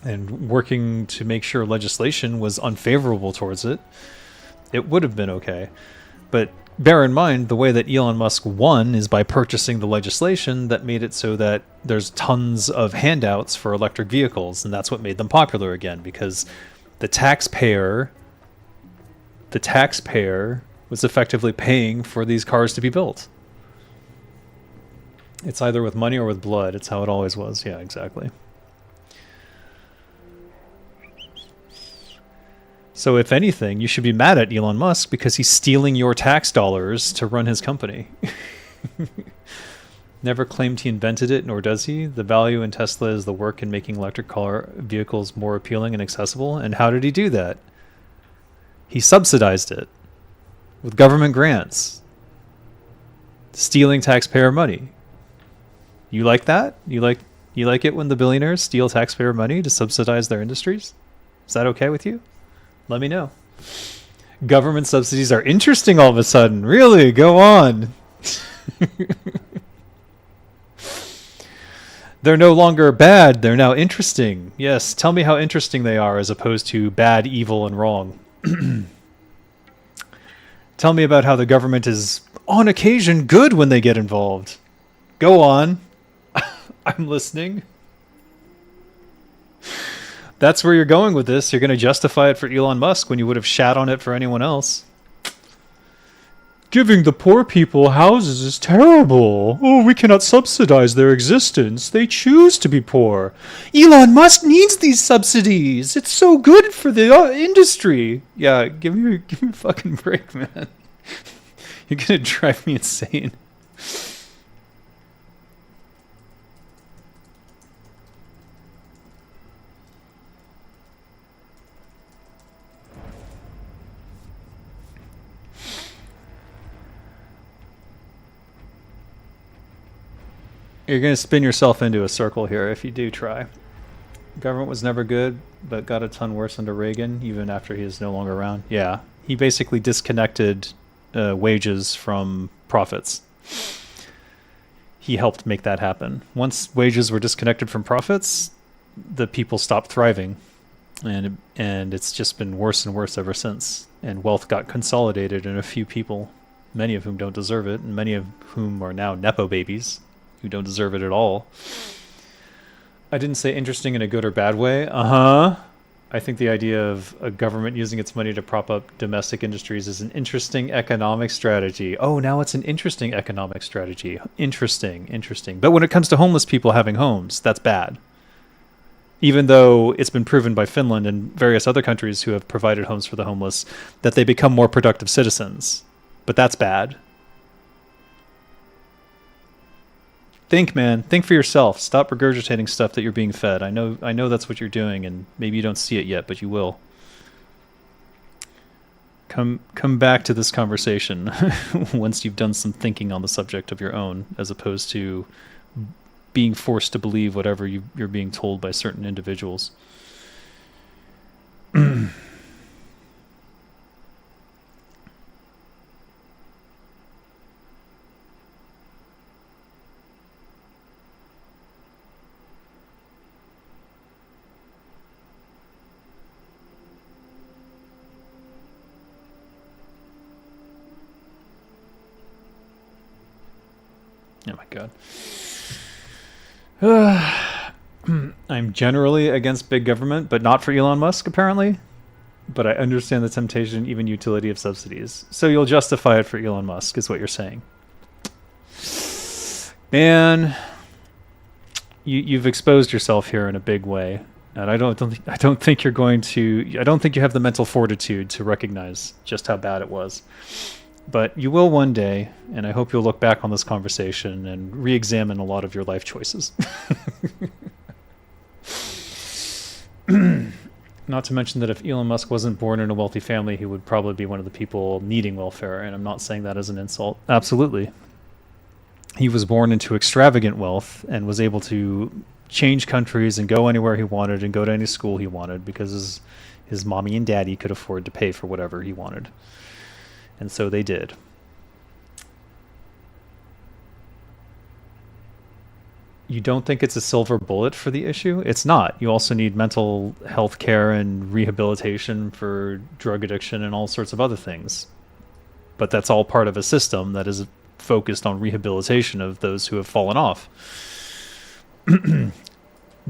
and working to make sure legislation was unfavorable towards it, it would have been okay. But bear in mind, the way that Elon Musk won is by purchasing the legislation that made it so that there's tons of handouts for electric vehicles, and that's what made them popular again, because the taxpayer was effectively paying for these cars to be built. It's either with money or with blood. It's how it always was. Yeah, exactly. So if anything, you should be mad at Elon Musk because he's stealing your tax dollars to run his company. Never claimed he invented it, nor does he. The value in Tesla is the work in making electric car vehicles more appealing and accessible. And how did he do that? He subsidized it with government grants, stealing taxpayer money. You like that? You like it when the billionaires steal taxpayer money to subsidize their industries? Is that okay with you? Let me know. Government subsidies are interesting all of a sudden. Really? Go on. They're no longer bad. They're now interesting. Yes, tell me how interesting they are as opposed to bad, evil, and wrong. Tell me about how the government is, on occasion, good when they get involved. Go on. I'm listening. That's where you're going with this. You're going to justify it for Elon Musk when you would have shat on it for anyone else. Giving the poor people houses is terrible. Oh, we cannot subsidize their existence. They choose to be poor. Elon Musk needs these subsidies. It's so good for the industry. Yeah, give me a fucking break, man. You're going to drive me insane. You're going to spin yourself into a circle here if you do try. Government was never good, but got a ton worse under Reagan, even after he is no longer around. Yeah, he basically disconnected wages from profits. He helped make that happen. Once wages were disconnected from profits, the people stopped thriving, and it's just been worse and worse ever since. And wealth got consolidated in a few people, many of whom don't deserve it, and many of whom are now nepo babies who don't deserve it at all. I didn't say interesting in a good or bad way. I think the idea of a government using its money to prop up domestic industries is an interesting economic strategy. Oh, now it's an interesting economic strategy. Interesting. But when it comes to homeless people having homes, that's bad. Even though it's been proven by Finland and various other countries who have provided homes for the homeless that they become more productive citizens. But that's bad. Think, man. Think for yourself. Stop regurgitating stuff that you're being fed. I know that's what you're doing, and maybe you don't see it yet, but you will. Come back to this conversation once you've done some thinking on the subject of your own, as opposed to being forced to believe whatever you're being told by certain individuals. Oh my god. I'm generally against big government, but not for Elon Musk, apparently. But I understand the temptation and even utility of subsidies. So you'll justify it for Elon Musk, is what you're saying. Man, you've exposed yourself here in a big way. And I don't think you're going to... I don't think you have the mental fortitude to recognize just how bad it was. But you will one day, and I hope you'll look back on this conversation and re-examine a lot of your life choices. Not to mention that if Elon Musk wasn't born in a wealthy family, he would probably be one of the people needing welfare, and I'm not saying that as an insult. Absolutely. He was born into extravagant wealth and was able to change countries and go anywhere he wanted and go to any school he wanted because his mommy and daddy could afford to pay for whatever he wanted. And so they did. You don't think it's a silver bullet for the issue? It's not. You also need mental health care and rehabilitation for drug addiction and all sorts of other things. But that's all part of a system that is focused on rehabilitation of those who have fallen off.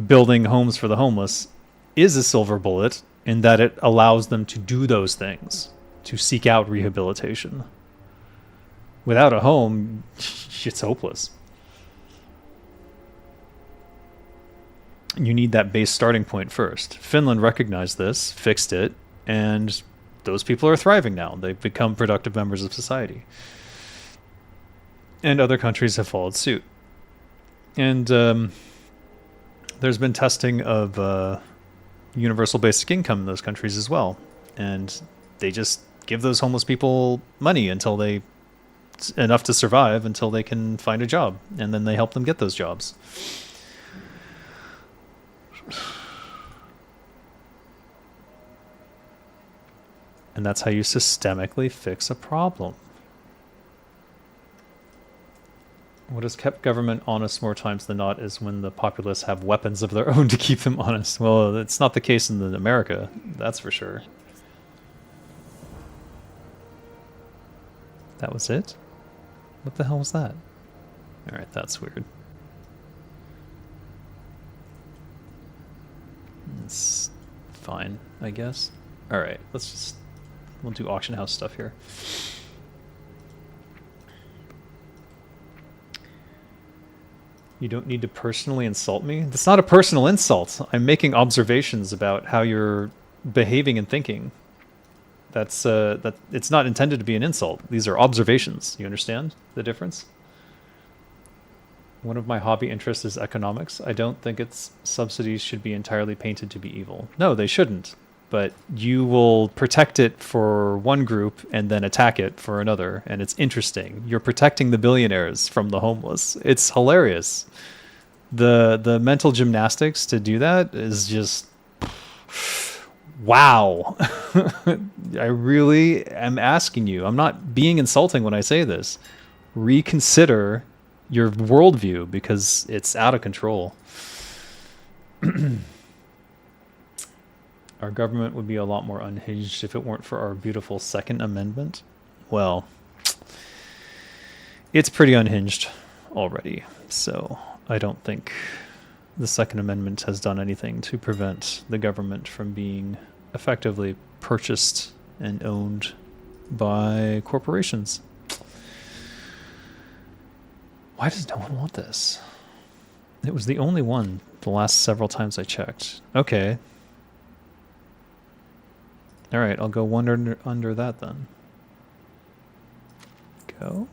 Building homes for the homeless is a silver bullet in that it allows them to do those things, to seek out rehabilitation. Without a home, it's hopeless. You need that base starting point first. Finland recognized this, fixed it, and those people are thriving now. They've become productive members of society. And other countries have followed suit. And there's been testing of universal basic income in those countries as well. And they just give those homeless people money enough to survive until they can find a job, and then they help them get those jobs. And that's how you systemically fix a problem. What has kept government honest more times than not is when the populace have weapons of their own to keep them honest. Well, it's not the case in America, that's for sure. That was it? What the hell was that? Alright, that's weird. It's fine, I guess. Alright, we'll do auction house stuff here. You don't need to personally insult me? That's not a personal insult. I'm making observations about how you're behaving and thinking. That it's not intended to be an insult. These are observations. You understand the difference? One of my hobby interests is economics. I don't think subsidies should be entirely painted to be evil. No, they shouldn't. But you will protect it for one group and then attack it for another, and it's interesting. You're protecting the billionaires from the homeless. It's hilarious. The mental gymnastics to do that is just... Wow. I really am asking you. I'm not being insulting when I say this. Reconsider your worldview because it's out of control. Our government would be a lot more unhinged if it weren't for our beautiful Second Amendment. Well, it's pretty unhinged already, so I don't think the Second Amendment has done anything to prevent the government from being effectively purchased and owned by corporations. Why does no one want this? It was the only one the last several times I checked. Okay. All right, I'll go one under that then. Go.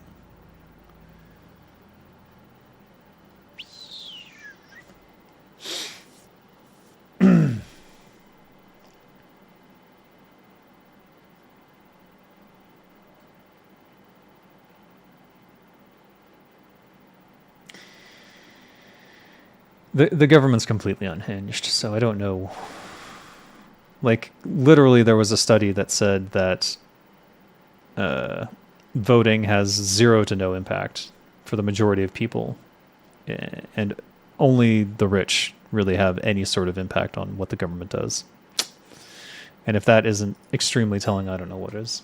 The government's completely unhinged, so I don't know. Like, literally, there was a study that said that voting has 0 to no impact for the majority of people, and only the rich really have any sort of impact on what the government does. And if that isn't extremely telling, I don't know what is.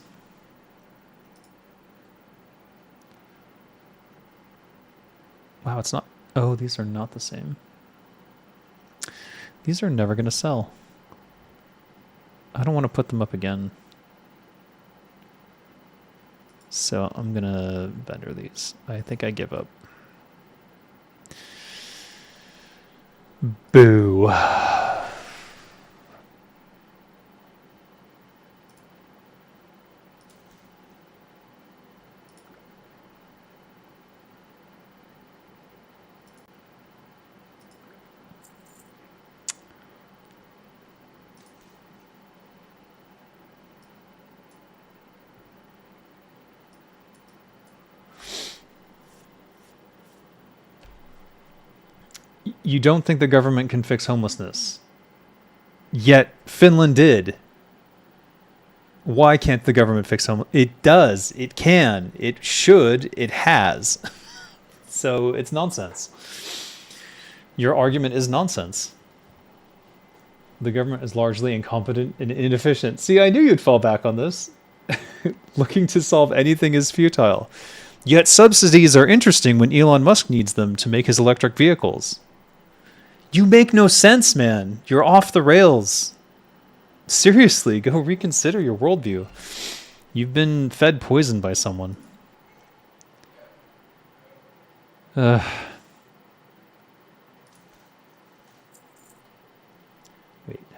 Wow, it's not... Oh, these are not the same. These are never going to sell. I don't want to put them up again. So I'm going to vendor these. I think I give up. Boo. You don't think the government can fix homelessness. Yet Finland did. Why can't the government fix homelessness? It does. It can. It should. It has. So it's nonsense. Your argument is nonsense. The government is largely incompetent and inefficient. See, I knew you'd fall back on this. Looking to solve anything is futile. Yet subsidies are interesting when Elon Musk needs them to make his electric vehicles. You make no sense, man. You're off the rails. Seriously, go reconsider your worldview. You've been fed poison by someone. Wait,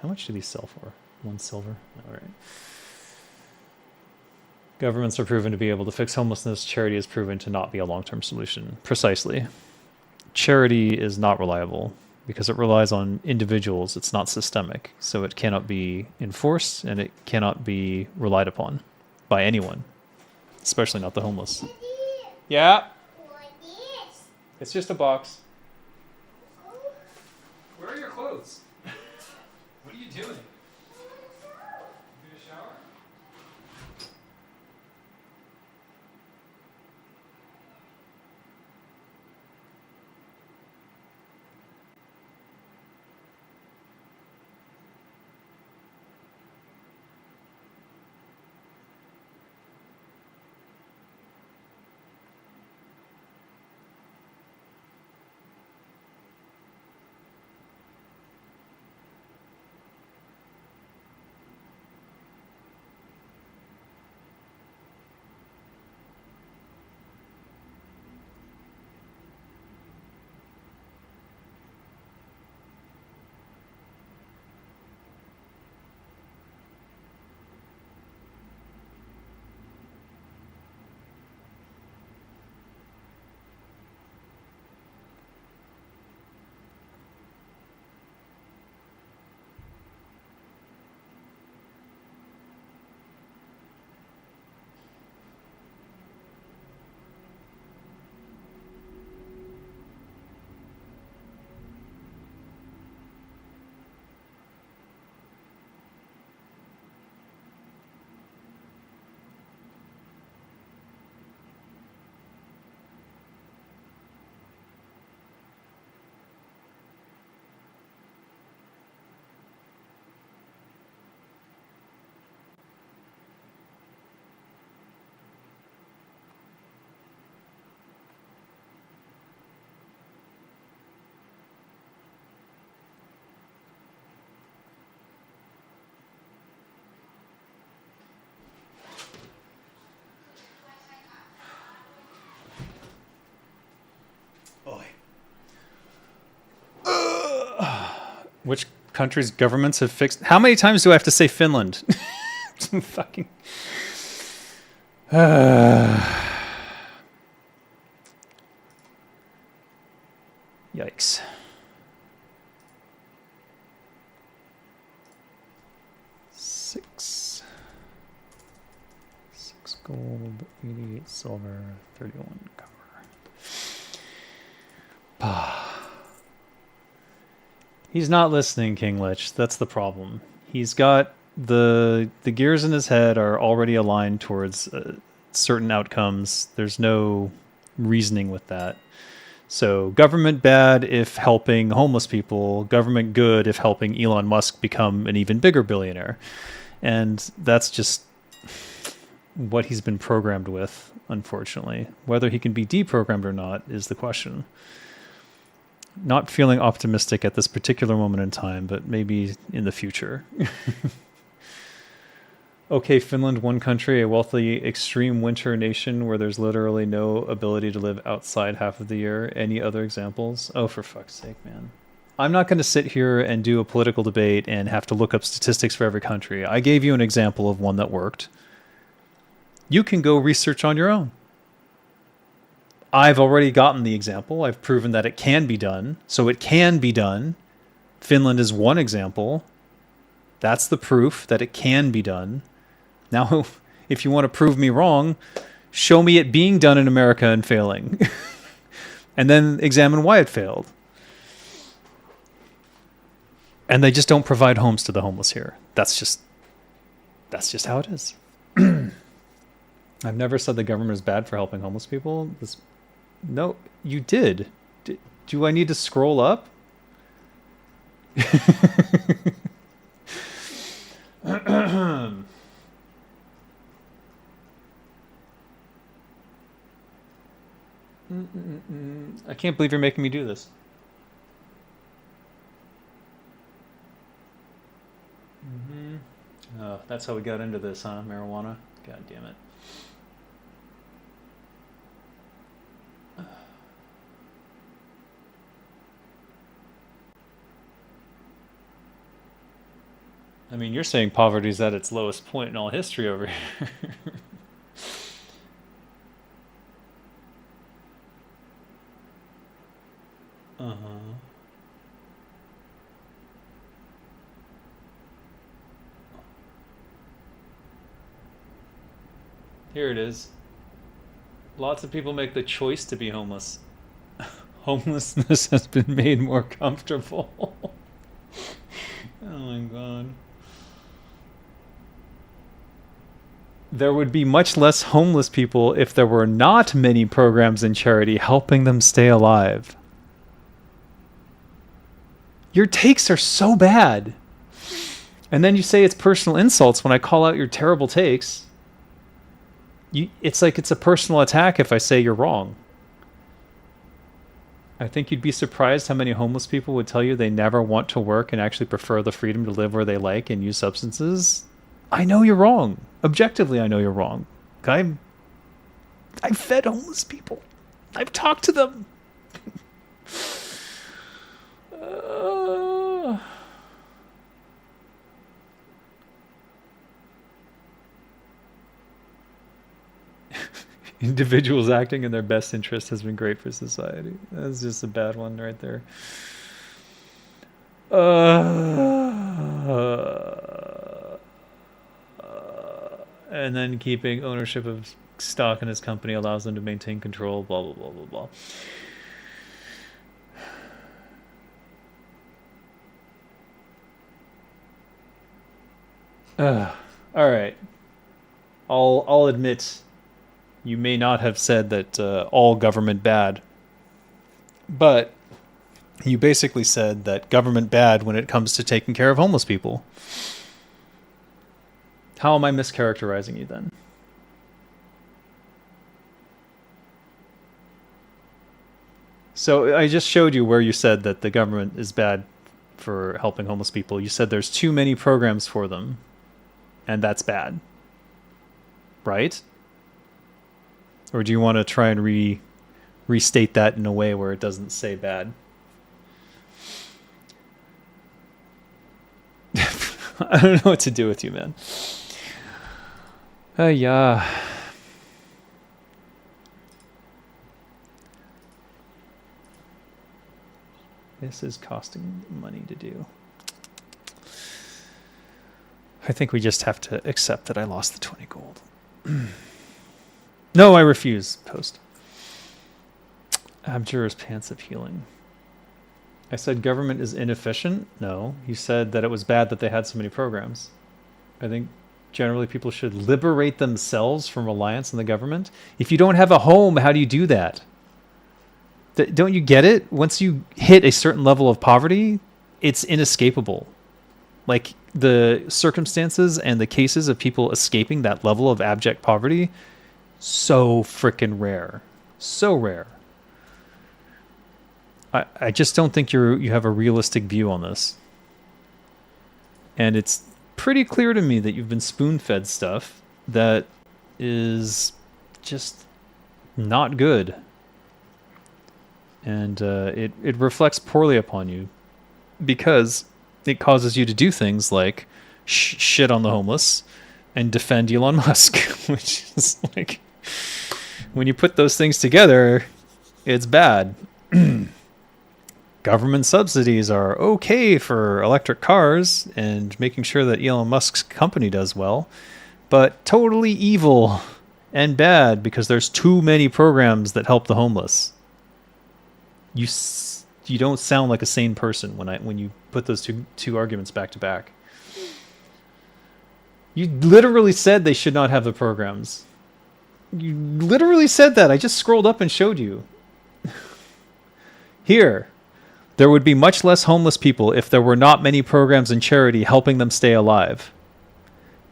how much do these sell for? 1 silver? All right. Governments are proven to be able to fix homelessness. Charity is proven to not be a long-term solution. Precisely. Charity is not reliable because it relies on individuals. It's not systemic, so it cannot be enforced and it cannot be relied upon by anyone, especially not the homeless. Yeah? It's just a box. Where are your clothes? What are you doing? You a shower? Which countries' governments have fixed? How many times do I have to say Finland? Fucking. Yikes. Six gold, 88 silver, 31 copper. He's not listening, King Lich. That's the problem. He's got the gears in his head are already aligned towards certain outcomes. There's no reasoning with that. So government bad if helping homeless people, government good if helping Elon Musk become an even bigger billionaire. And that's just what he's been programmed with, unfortunately. Whether he can be deprogrammed or not is the question. Not feeling optimistic at this particular moment in time, but maybe in the future. Okay, Finland, one country, a wealthy, extreme winter nation where there's literally no ability to live outside half of the year. Any other examples? Oh, for fuck's sake, man. I'm not going to sit here and do a political debate and have to look up statistics for every country. I gave you an example of one that worked. You can go research on your own. I've already gotten the example. I've proven that it can be done. So it can be done. Finland is one example. That's the proof that it can be done. Now, if you want to prove me wrong, show me it being done in America and failing. And then examine why it failed. And they just don't provide homes to the homeless here. That's just how it is. I've never said the government is bad for helping homeless people. No, you did. Do I need to scroll up? I can't believe you're making me do this. Oh, that's how we got into this, huh? Marijuana? God damn it. I mean, you're saying poverty's at its lowest point in all history over here. Uh-huh. Here it is. Lots of people make the choice to be homeless. Homelessness has been made more comfortable. Oh my god. There would be much less homeless people if there were not many programs in charity helping them stay alive. Your takes are so bad. And then you say it's personal insults when I call out your terrible takes. It's like it's a personal attack if I say you're wrong. I think you'd be surprised how many homeless people would tell you they never want to work and actually prefer the freedom to live where they like and use substances. I know you're wrong. Objectively, I know you're wrong. I've fed homeless people. I've talked to them. Individuals acting in their best interest has been great for society. That's just a bad one right there. And then keeping ownership of stock in his company allows them to maintain control, blah, blah, blah, blah, blah. All right. I'll admit you may not have said that all government bad, but you basically said that government bad when it comes to taking care of homeless people. How am I mischaracterizing you then? So I just showed you where you said that the government is bad for helping homeless people. You said there's too many programs for them, and that's bad. Right? Or do you want to try and restate that in a way where it doesn't say bad? I don't know what to do with you, man. Yeah. This is costing money to do. I think we just have to accept that I lost the 20 gold. No, I refuse. Post. Abjurer's Pants of Healing. I said government is inefficient? No. You said that it was bad that they had so many programs. I think generally people should liberate themselves from reliance on the government. If you don't have a home, how do you do that? Don't you get it? Once you hit a certain level of poverty, it's inescapable. Like the circumstances and the cases of people escaping that level of abject poverty, so freaking rare. So rare. I just don't think you have a realistic view on this. And it's pretty clear to me that you've been spoon-fed stuff that is just not good. And it reflects poorly upon you because it causes you to do things like shit on the homeless and defend Elon Musk, which is like, when you put those things together, it's bad. Government subsidies are okay for electric cars and making sure that Elon Musk's company does well, but totally evil and bad because there's too many programs that help the homeless. You don't sound like a sane person when you put those two arguments back to back. You literally said they should not have the programs. You literally said that. I just scrolled up and showed you. Here. There would be much less homeless people if there were not many programs and charity helping them stay alive.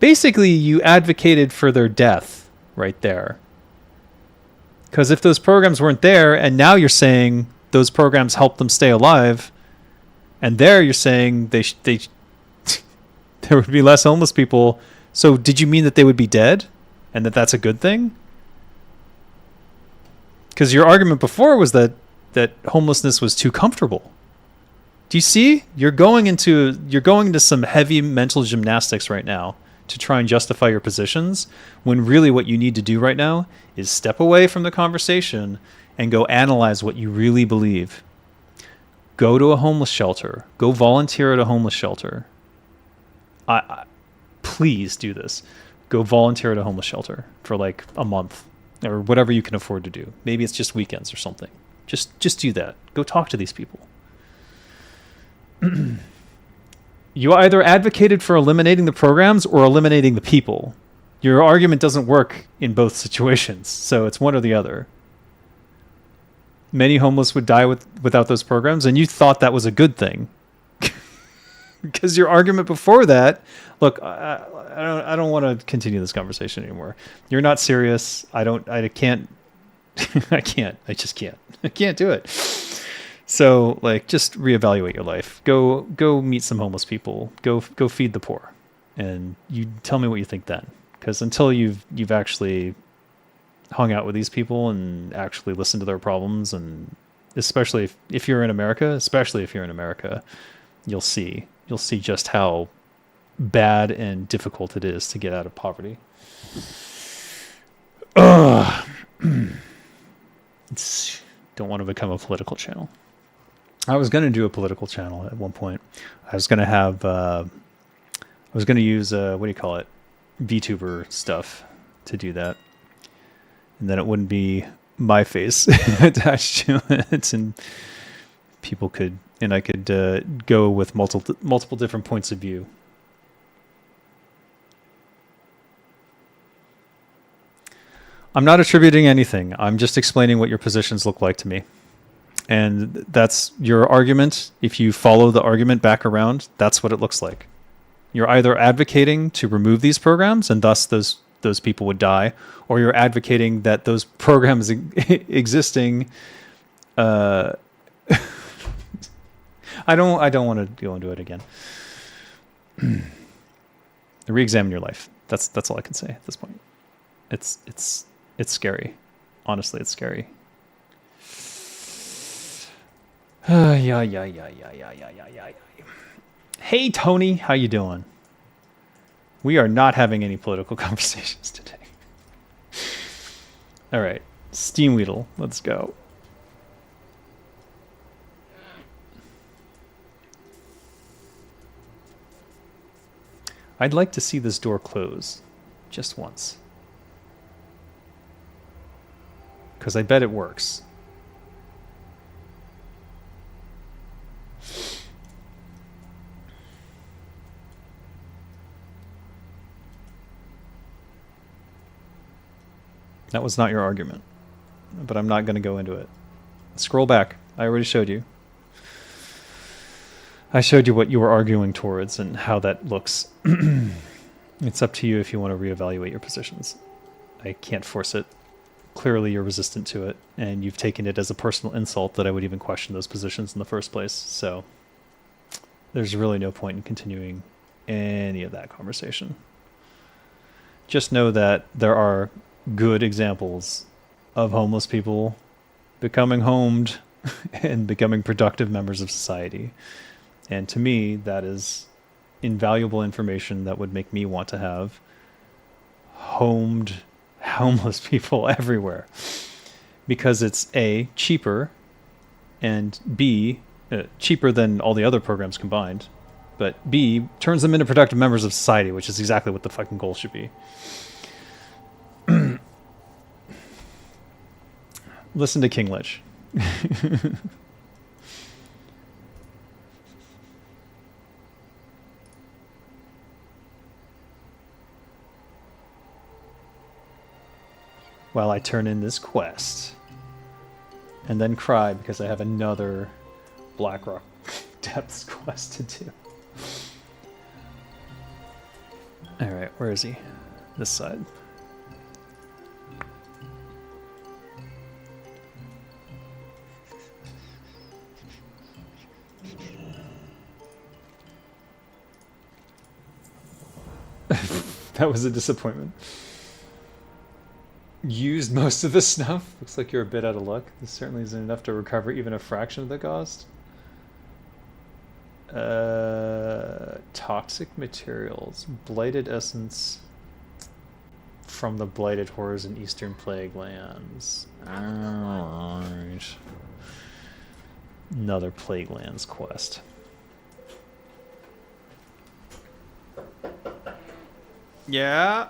Basically, you advocated for their death right there. Because if those programs weren't there, and now you're saying those programs help them stay alive, and there you're saying they there would be less homeless people. So did you mean that they would be dead, and that's a good thing? Because your argument before was that homelessness was too comfortable. Do you see? You're going into some heavy mental gymnastics right now to try and justify your positions, when really what you need to do right now is step away from the conversation and go analyze what you really believe. Go to a homeless shelter. Go volunteer at a homeless shelter. Please do this. Go volunteer at a homeless shelter for like a month or whatever you can afford to do. Maybe it's just weekends or something. Just do that. Go talk to these people. You either advocated for eliminating the programs or eliminating the people. Your argument doesn't work in both situations, so it's one or the other. Many homeless would die without those programs, and you thought that was a good thing. Because your argument before that, look, I don't want to continue this conversation anymore. You're not serious. I can't. I just can't. I can't do it. So, like, just reevaluate your life. Go meet some homeless people. Go feed the poor, and you tell me what you think then. Because until you've actually hung out with these people and actually listened to their problems, and especially if you're in America, you'll see just how bad and difficult it is to get out of poverty. Don't want to become a political channel. I was going to do a political channel at one point. I was going to use what do you call it, VTuber stuff to do that, and then it wouldn't be my face attached to it, and I could go with multiple different points of view. I'm not attributing anything. I'm just explaining what your positions look like to me. And that's your argument. If you follow the argument back around, that's what it looks like. You're either advocating to remove these programs and thus those people would die, or you're advocating that those programs existing. I don't want to go into it again. Re-examine your life. That's all I can say at this point. It's scary. Honestly, it's scary. Yeah. Hey, Tony, how you doing? We are not having any political conversations today. All right, Steam Weedle, let's go. I'd like to see this door close, just once. Because I bet it works. That was not your argument, but I'm not going to go into it. Scroll back. I already showed you. I showed you what you were arguing towards and how that looks. It's up to you if you want to reevaluate your positions. I can't force it. Clearly you're resistant to it, and you've taken it as a personal insult that I would even question those positions in the first place, so there's really no point in continuing any of that conversation. Just know that there are good examples of homeless people becoming homed and becoming productive members of society. And to me, that is invaluable information that would make me want to have homeless people everywhere. Because it's A, cheaper, and B, cheaper than all the other programs combined, but B, turns them into productive members of society, which is exactly what the fucking goal should be. Listen to King Lich. While I turn in this quest. And then cry because I have another Blackrock Depths quest to do. Alright, where is he? This side. That was a disappointment. Used most of the snuff. Looks like you're a bit out of luck. This certainly isn't enough to recover even a fraction of the cost. Toxic materials. Blighted essence from the blighted horrors in Eastern Plague Lands. Alright. Another Plague Lands quest. Yeah.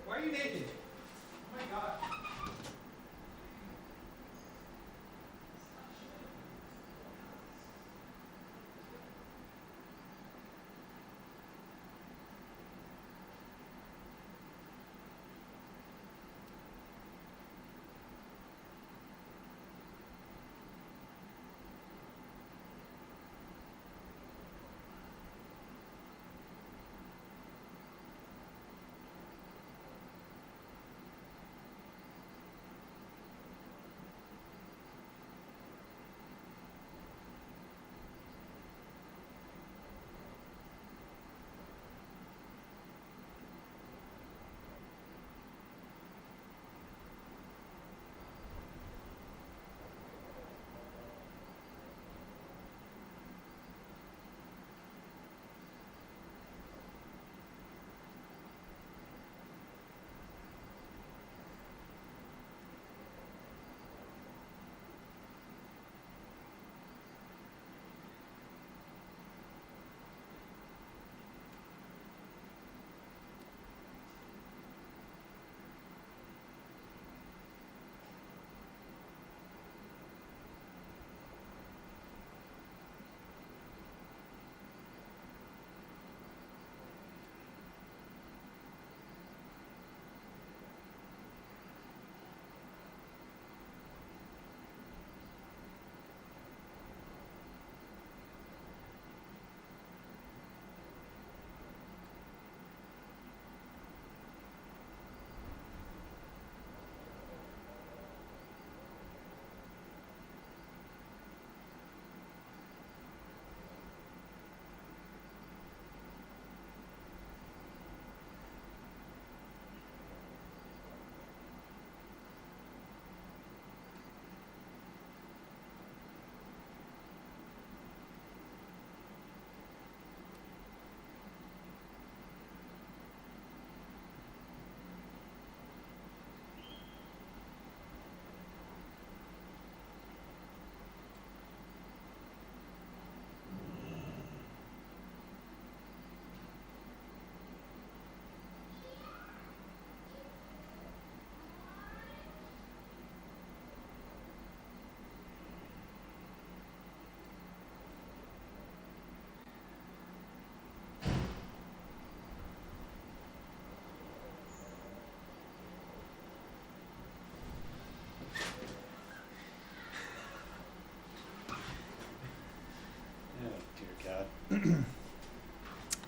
Why are you naked? Oh my god.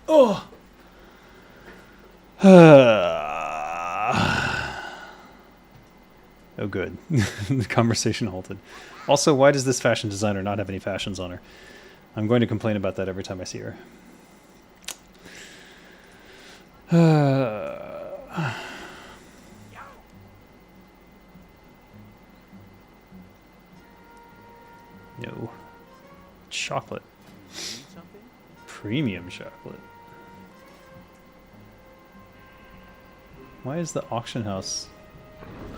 Oh. Oh, good. The conversation halted. Also, why does this fashion designer not have any fashions on her? I'm going to complain about that every time I see her. No. Chocolate. Premium chocolate. Why is the auction house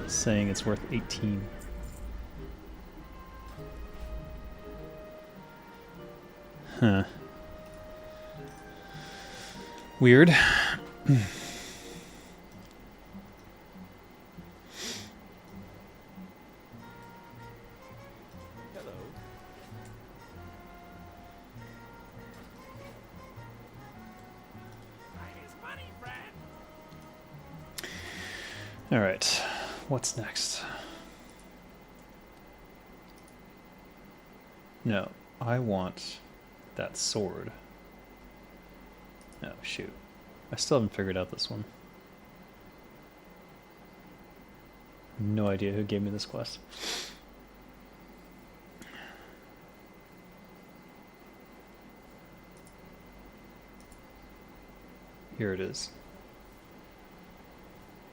saying it's worth 18? Huh. Weird. All right, what's next? No, I want that sword. Oh, shoot. I still haven't figured out this one. No idea who gave me this quest. Here it is.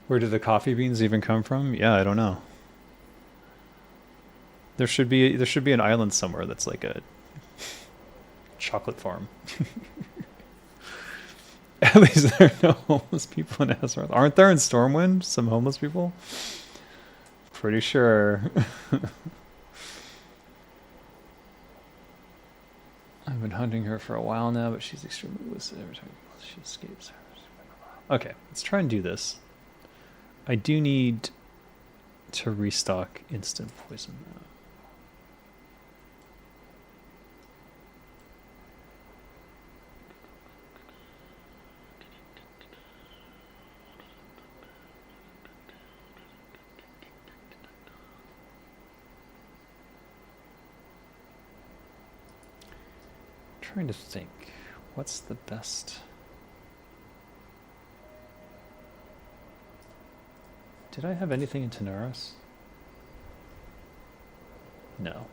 Where did the coffee beans even come from? Yeah, I don't know. There should be an island somewhere that's like a chocolate farm. At least there are no homeless people in Azeroth. Aren't there in Stormwind some homeless people? Pretty sure. I've been hunting her for a while now, but she's extremely elusive every time she escapes. Okay, let's try and do this. I do need to restock instant poison now. Trying to think, what's the best? Did I have anything in Tanaris? No.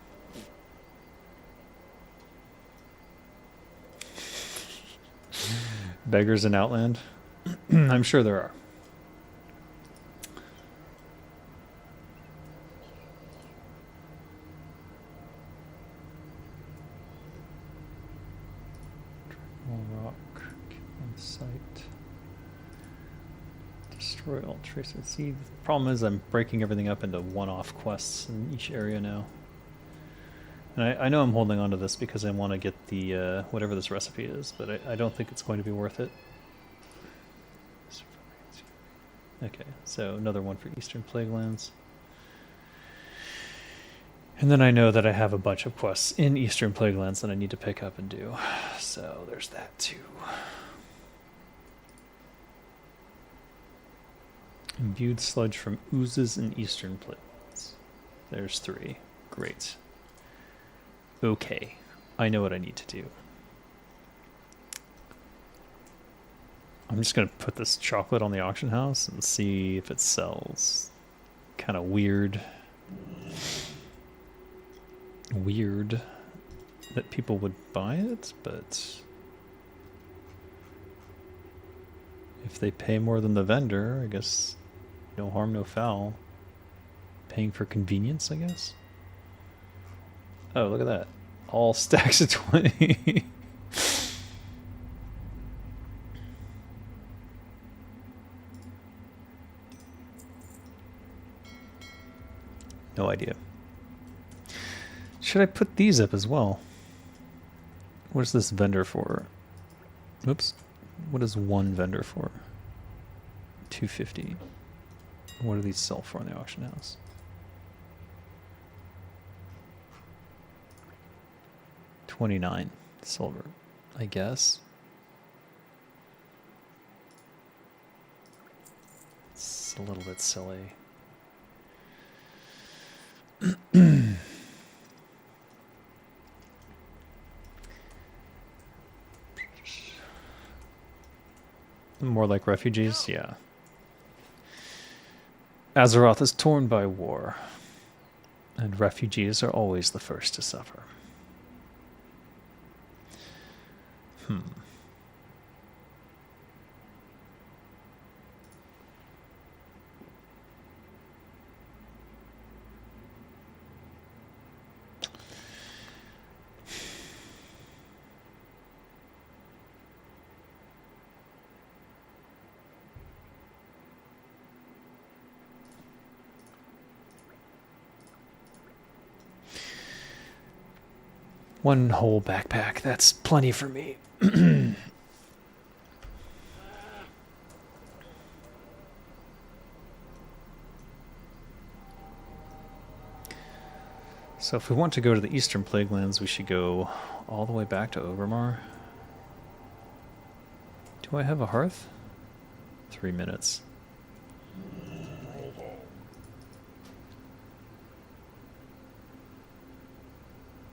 Beggars in Outland? I'm sure there are. Rock on site. Destroy all traces. See, the problem is I'm breaking everything up into one-off quests in each area now. And I know I'm holding on to this because I want to get the whatever this recipe is, but I don't think it's going to be worth it. Okay, so another one for Eastern Plaguelands. And then I know that I have a bunch of quests in Eastern Plaguelands that I need to pick up and do. So there's that too. Imbued sludge from oozes in Eastern Plaguelands. There's 3. Great. Okay, I know what I need to do. I'm just going to put this chocolate on the auction house and see if it sells. Kind of weird that people would buy it, but if they pay more than the vendor, I guess no harm, no foul. Paying for convenience, I guess. Oh, look at that. All stacks of 20. No idea. Should I put these up as well? What is this vendor for? Oops. What is one vendor for? 250. What do these sell for in the auction house? $29 silver, I guess. It's a little bit silly. More like refugees, yeah. Azeroth is torn by war, and refugees are always the first to suffer. One whole backpack, that's plenty for me. So if we want to go to the Eastern Plaguelands, we should go all the way back to Overmar. Do I have a hearth? 3 minutes.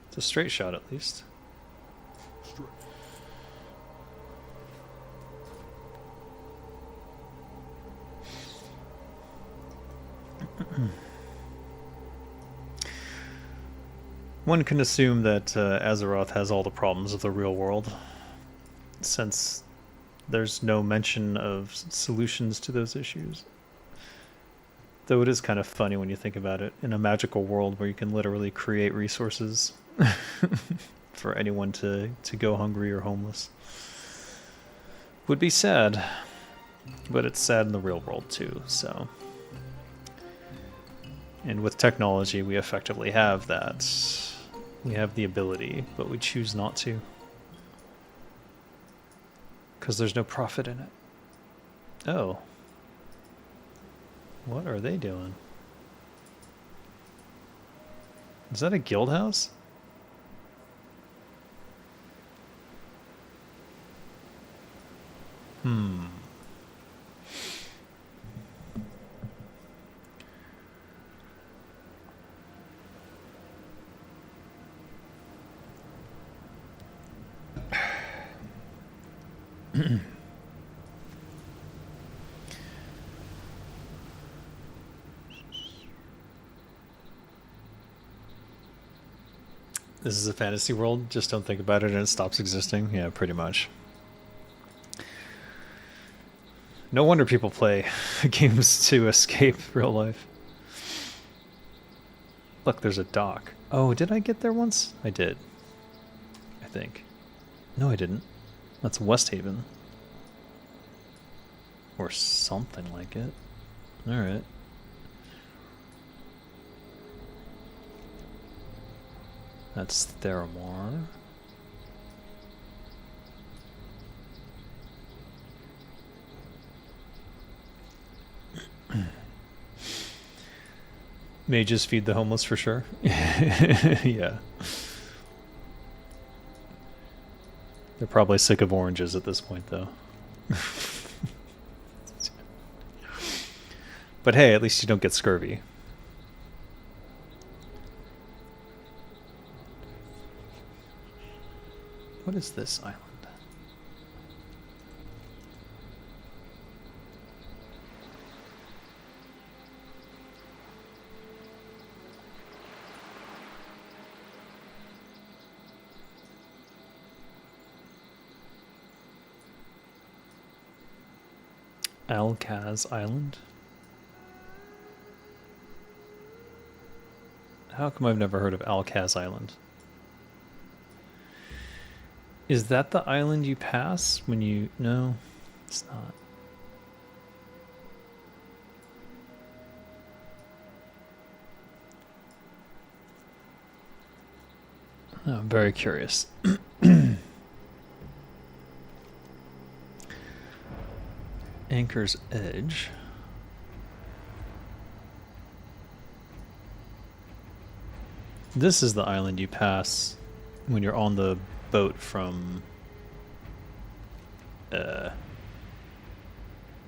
It's a straight shot at least. Straight. One can assume that Azeroth has all the problems of the real world, since there's no mention of solutions to those issues. Though it is kind of funny when you think about it, in a magical world where you can literally create resources for anyone to go hungry or homeless. Would be sad, but it's sad in the real world too, so. And with technology, we effectively have that. We have the ability, but we choose not to. Because there's no profit in it. Oh. What are they doing? Is that a guild house? This is a fantasy world, just don't think about it and it stops existing. Yeah, pretty much. No wonder people play games to escape real life. Look, there's a dock. Oh, did I get there once? I did. I think. No, I didn't. That's West Haven. Or something like it. Alright. That's Theramore. Mages feed the homeless for sure. Yeah. They're probably sick of oranges at this point, though. But hey, at least you don't get scurvy. What is this island? Alcaz Island? How come I've never heard of Alcaz Island? Is that the island you pass when you... No, it's not. Oh, I'm very curious. Anchor's Edge. This is the island you pass when you're on the boat from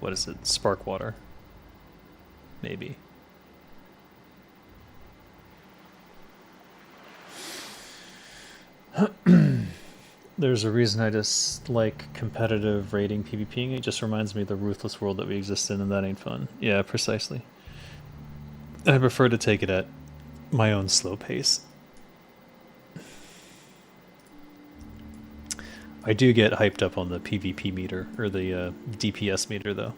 what is it? Sparkwater. Maybe. The There's a reason I dislike competitive raiding PvPing. It just reminds me of the ruthless world that we exist in, and that ain't fun. Yeah, precisely. I prefer to take it at my own slow pace. I do get hyped up on the PvP meter, or the DPS meter, though.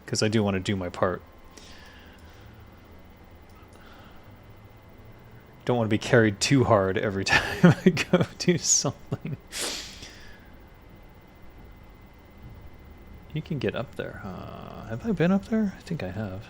Because I do want to do my part. Don't want to be carried too hard every time I go do something. You can get up there. Have I been up there? I think I have.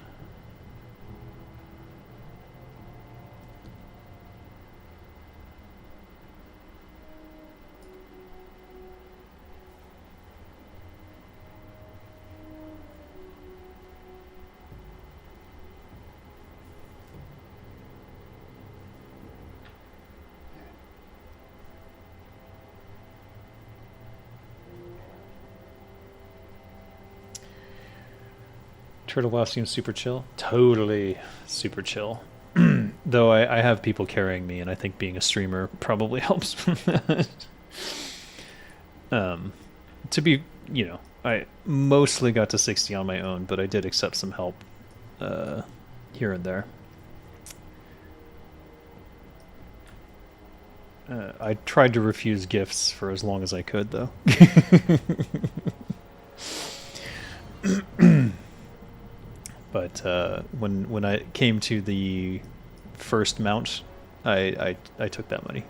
Turtle WoW seems super chill. Totally super chill. Though I have people carrying me, and I think being a streamer probably helps from that. To be, you know, I mostly got to 60 on my own, but I did accept some help here and there. I tried to refuse gifts for as long as I could, though. But when I came to the first mount, I took that money.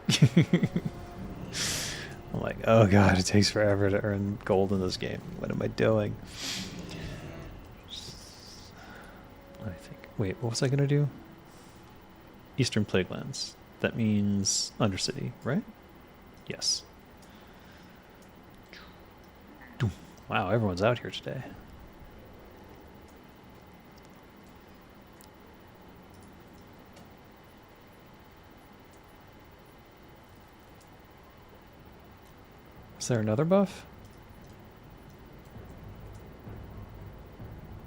I'm like, oh god, it takes forever to earn gold in this game. What am I doing? I think. Wait, what was I gonna do? Eastern Plaguelands. That means Undercity, right? Yes. Wow, everyone's out here today. Is there another buff?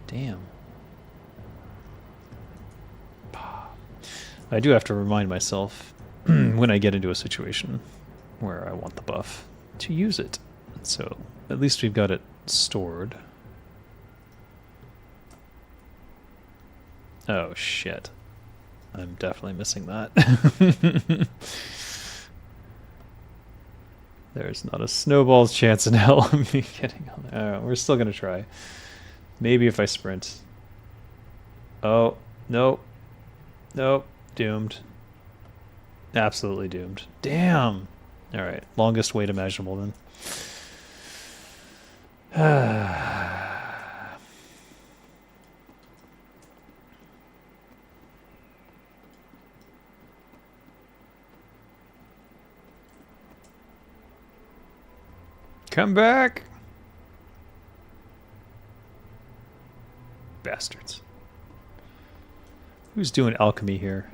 Damn. I do have to remind myself when I get into a situation where I want the buff to use it. So at least we've got it stored. Oh shit. I'm definitely missing that. There's not a snowball's chance in hell of me getting on there. We're still going to try. Maybe if I sprint. Oh, nope. Nope. Doomed. Absolutely doomed. Damn. Alright. Longest wait imaginable then. Come back! Bastards. Who's doing alchemy here?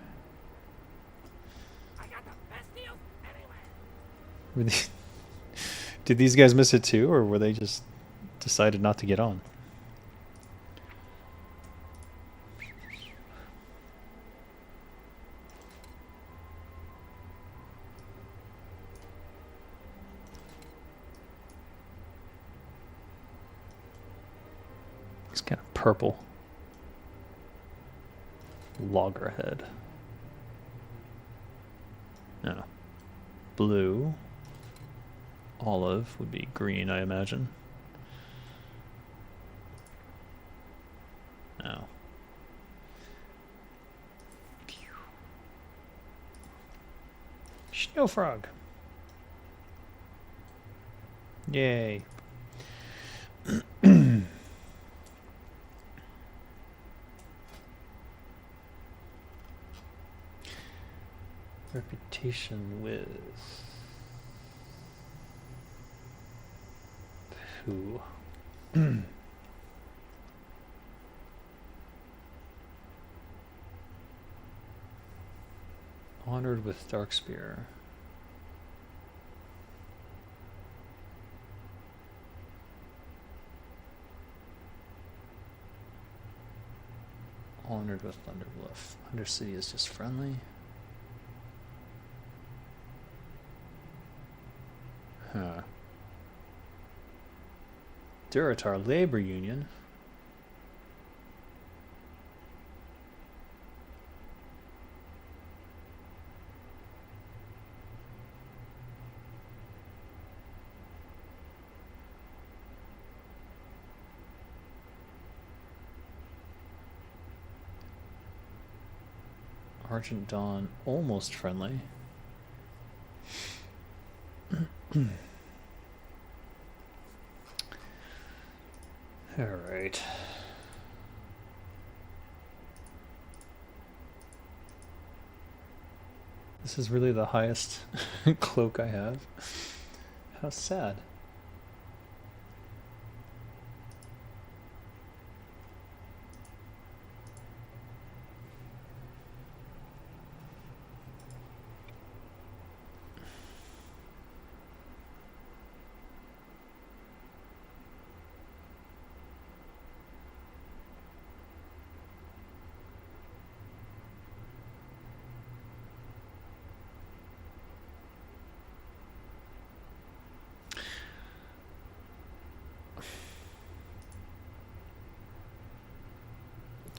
I got the best deals anywhere. Were did these guys miss it too, or were they just decided not to get on? It's kind of purple. Loggerhead. No. Blue. Olive would be green, I imagine. No. Snow frog. Yay. Reputation with who? Honored with Darkspear. Honored with Thunderbluff. Undercity is just friendly. Huh. Duratar Labor Union. Argent Dawn, almost friendly. All right. This is really the highest cloak I have. How sad.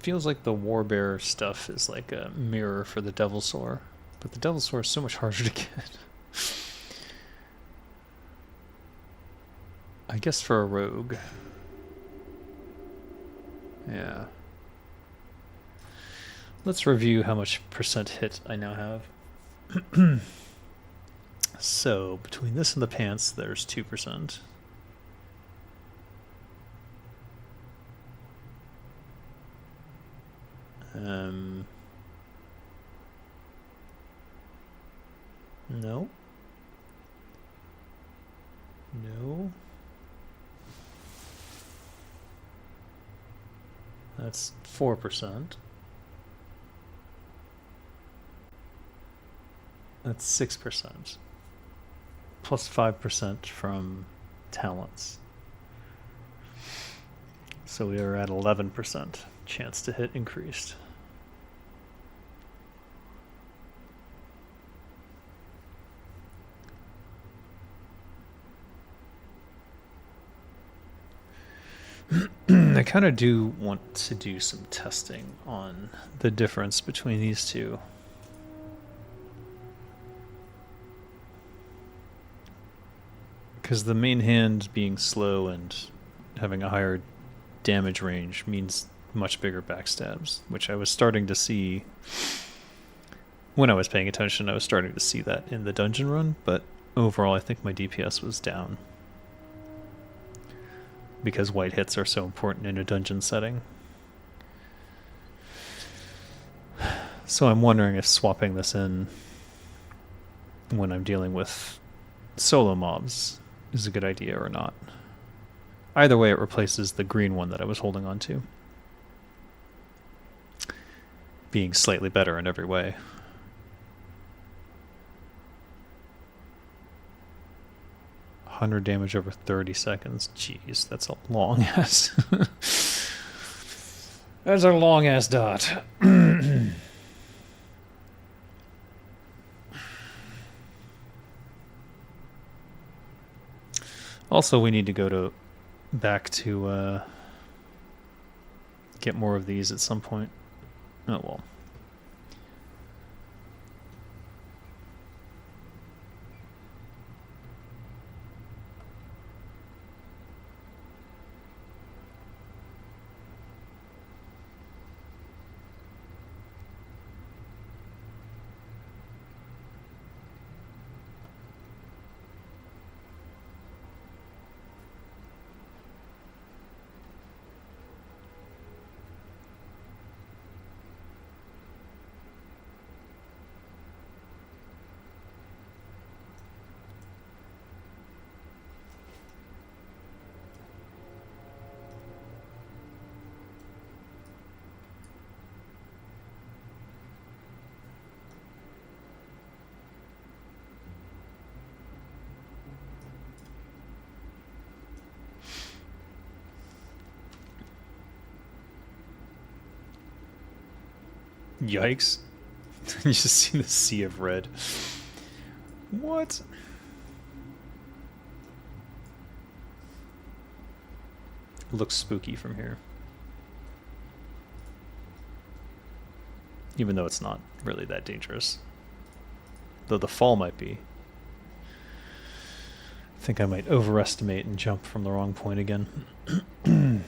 Feels like the Warbearer stuff is like a mirror for the Devilsaur, but the Devilsaur is so much harder to get. I guess for a rogue. Yeah. Let's review how much percent hit I now have. So, between this and the pants, there's 2%. No. No. That's 4%. That's 6%. Plus 5% from talents. So we are at 11%. Chance to hit increased. I kind of do want to do some testing on the difference between these two. Because the main hand being slow and having a higher damage range means much bigger backstabs, which I was starting to see when I was paying attention. I was starting to see that in the dungeon run, but overall I think my DPS was down because white hits are so important in a dungeon setting. So I'm wondering if swapping this in when I'm dealing with solo mobs is a good idea or not. Either way, it replaces the green one that I was holding on to, being slightly better in every way. $100 damage over 30 seconds. Jeez, that's a long ass. That's a long ass dot. Also, we need to go back to get more of these at some point. Oh well. Yikes. You just see the sea of red. What? looks spooky from here. Even though it's not really that dangerous. Though the fall might be. I think I might overestimate and jump from the wrong point again. And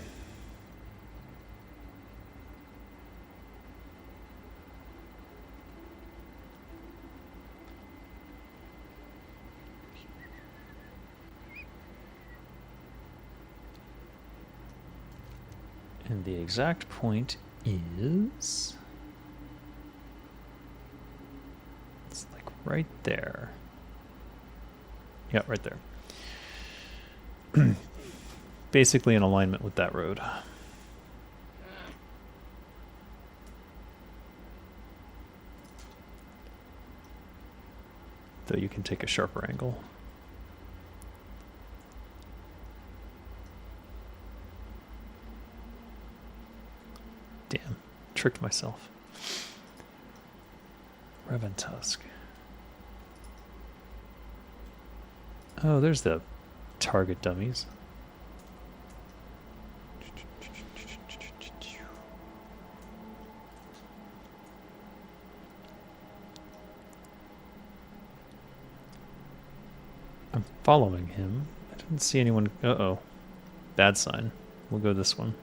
the exact point is... it's like right there. Yeah, right there. Basically in alignment with that road. Though you can take a sharper angle. Damn, tricked myself. Reventusk. Oh, there's the target dummies. I'm following him. I didn't see anyone. Uh-oh. Bad sign. We'll go this one.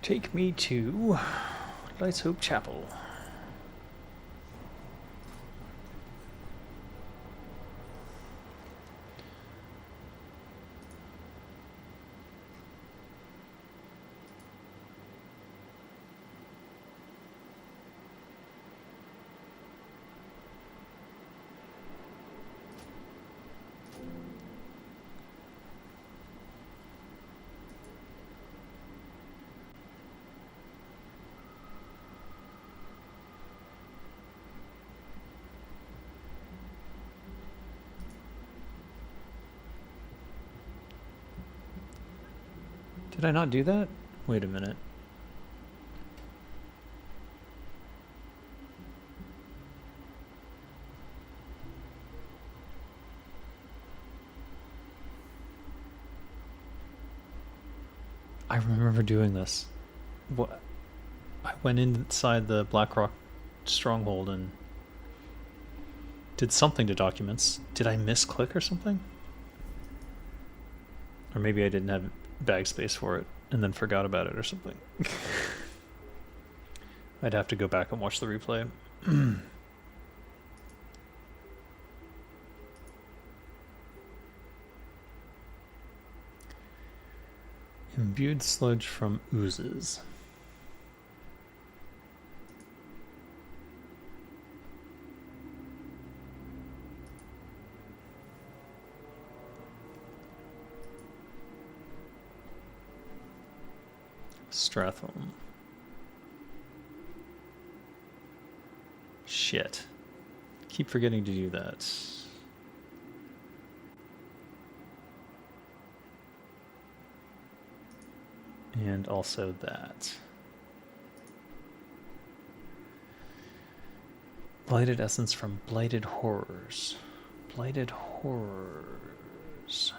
Take me to Lights Hope Chapel. Did I not do that? Wait a minute. I remember doing this. What? I went inside the Blackrock stronghold and did something to documents. Did I misclick or something? Or maybe I didn't have bag space for it and then forgot about it or something. I'd have to go back and watch the replay. Imbued sludge from oozes. Strathholm. Shit. Keep forgetting to do that. And also that. Blighted essence from Blighted Horrors. Blighted Horrors.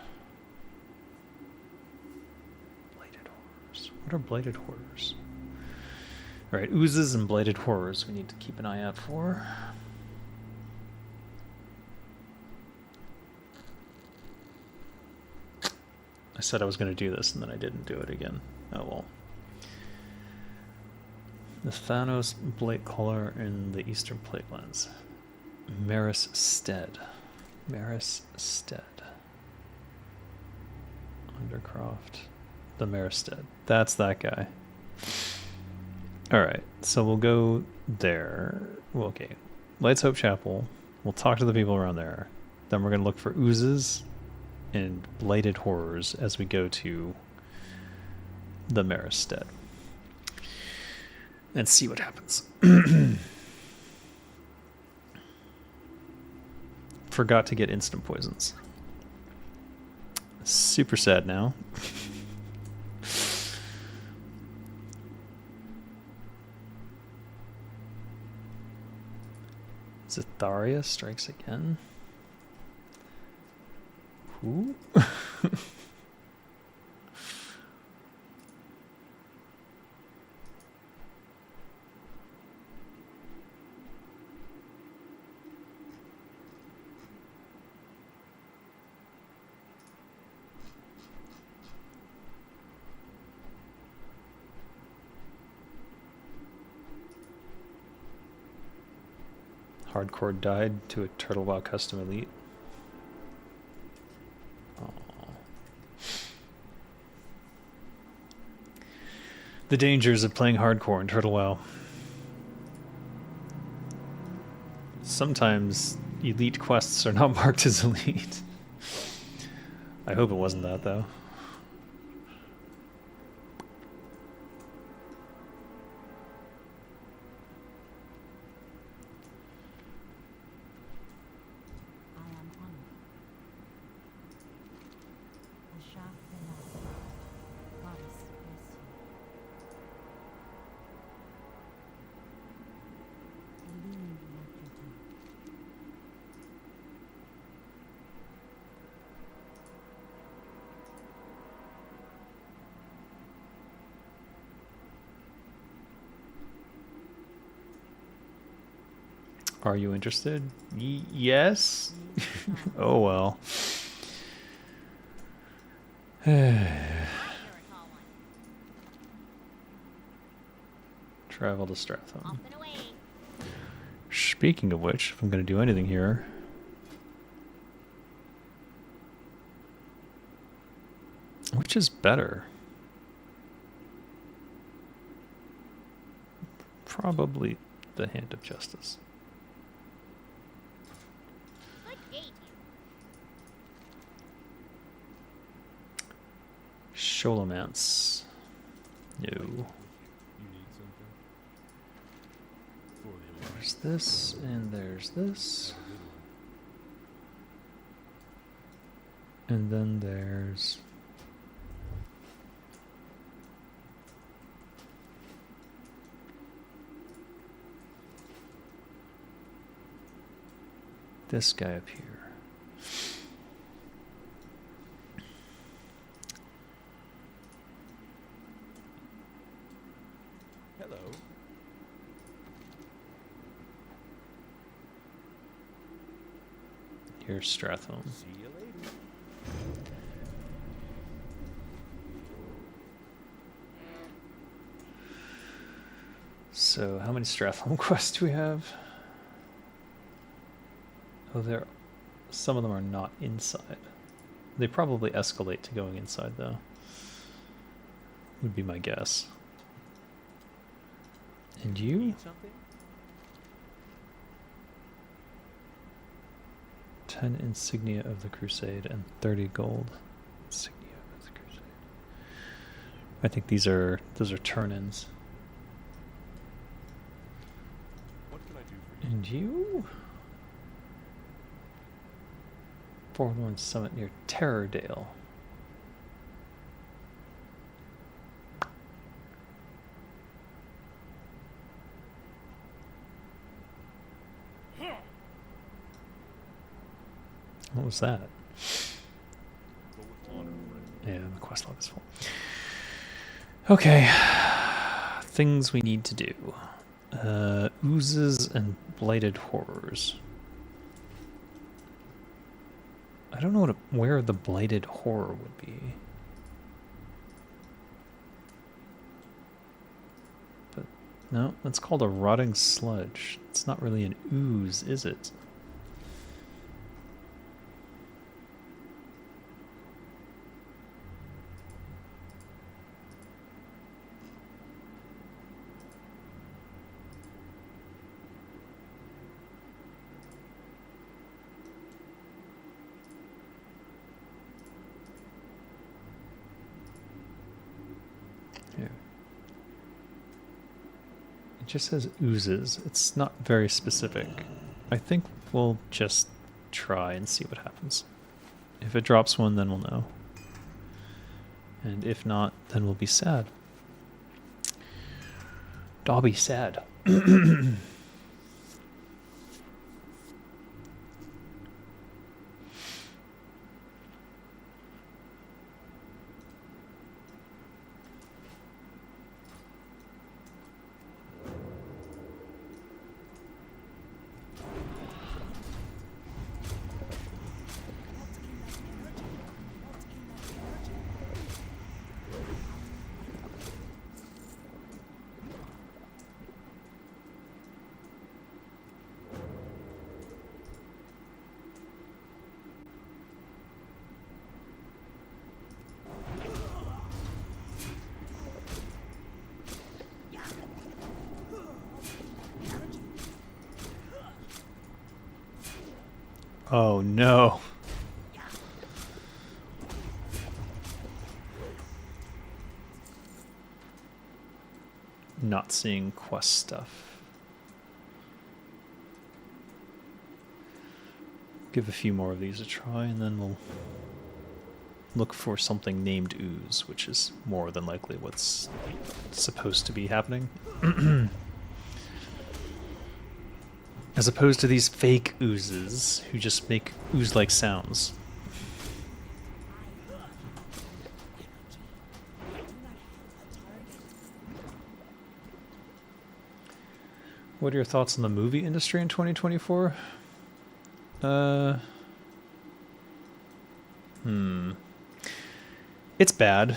What are Blighted Horrors? Alright, oozes and Blighted Horrors we need to keep an eye out for. I said I was going to do this and then I didn't do it again. Oh well. The Thanos Blade Collar in the Eastern Platelands. Maris Stead. Maris Stead. Undercroft. The Maristed. That's that guy. Alright, so we'll go there. Well, okay. Lights Hope Chapel. We'll talk to the people around there. Then we're going to look for oozes and Blighted Horrors as we go to the Maristed. and see what happens. Forgot to get instant poisons. Super sad now. Zitharia strikes again. Who? Hardcore died to a Turtle WoW custom elite. Aww. The dangers of playing hardcore in Turtle WoW. Sometimes elite quests are not marked as elite. I hope it wasn't that though. Are you interested? Yes? Oh well. Travel to Stratham. Off and away. Speaking of which, if I'm going to do anything here... Which is better? Probably the Hand of Justice. Good gate. Sholomance. No. You need something? For the There's this, and there's this. And then there's... this guy up here. Hello. Here's Stratham. See you later. So, how many Stratham quests do we have? Oh, some of them are not inside. They probably escalate to going inside, though. Would be my guess. And you? Need something? 10 insignia of the Crusade and 30 gold. Insignia of the Crusade. I think those are turn-ins. What can I do for you? And you? Forlorn Summit near Terrordale. What was that? Go with honor, friend. Yeah, the quest log is full. Okay. Things we need to do. Oozes and blighted horrors. I don't know where the blighted horror would be. But no, that's called a rotting sludge. It's not really an ooze, is it? just says oozes. It's not very specific. I think we'll just try and see what happens. If it drops one, then we'll know. And if not, then we'll be sad. I'll be sad. Oh no. Not seeing quest stuff. Give a few more of these a try and then we'll look for something named ooze, which is more than likely what's supposed to be happening. As opposed to these fake oozes who just make ooze-like sounds. What are your thoughts on the movie industry in 2024? It's bad.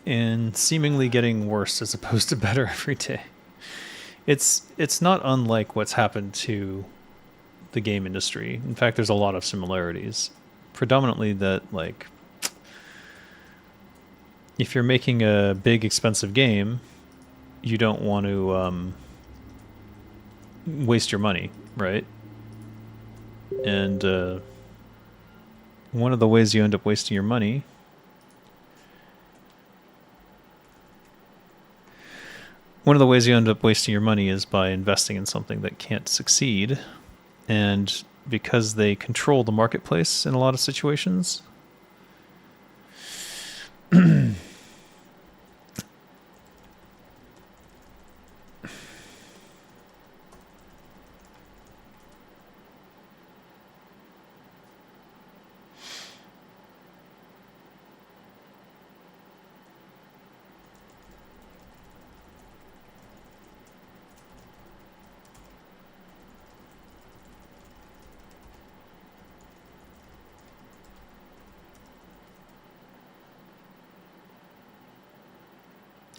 And seemingly getting worse as opposed to better every day. It's not unlike what's happened to the game industry. In fact, there's a lot of similarities. Predominantly that, like, if you're making a big, expensive game, you don't want to waste your money, right? And one of the ways you end up wasting your money is by investing in something that can't succeed. And because they control the marketplace in a lot of situations,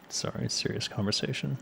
sorry, serious conversation.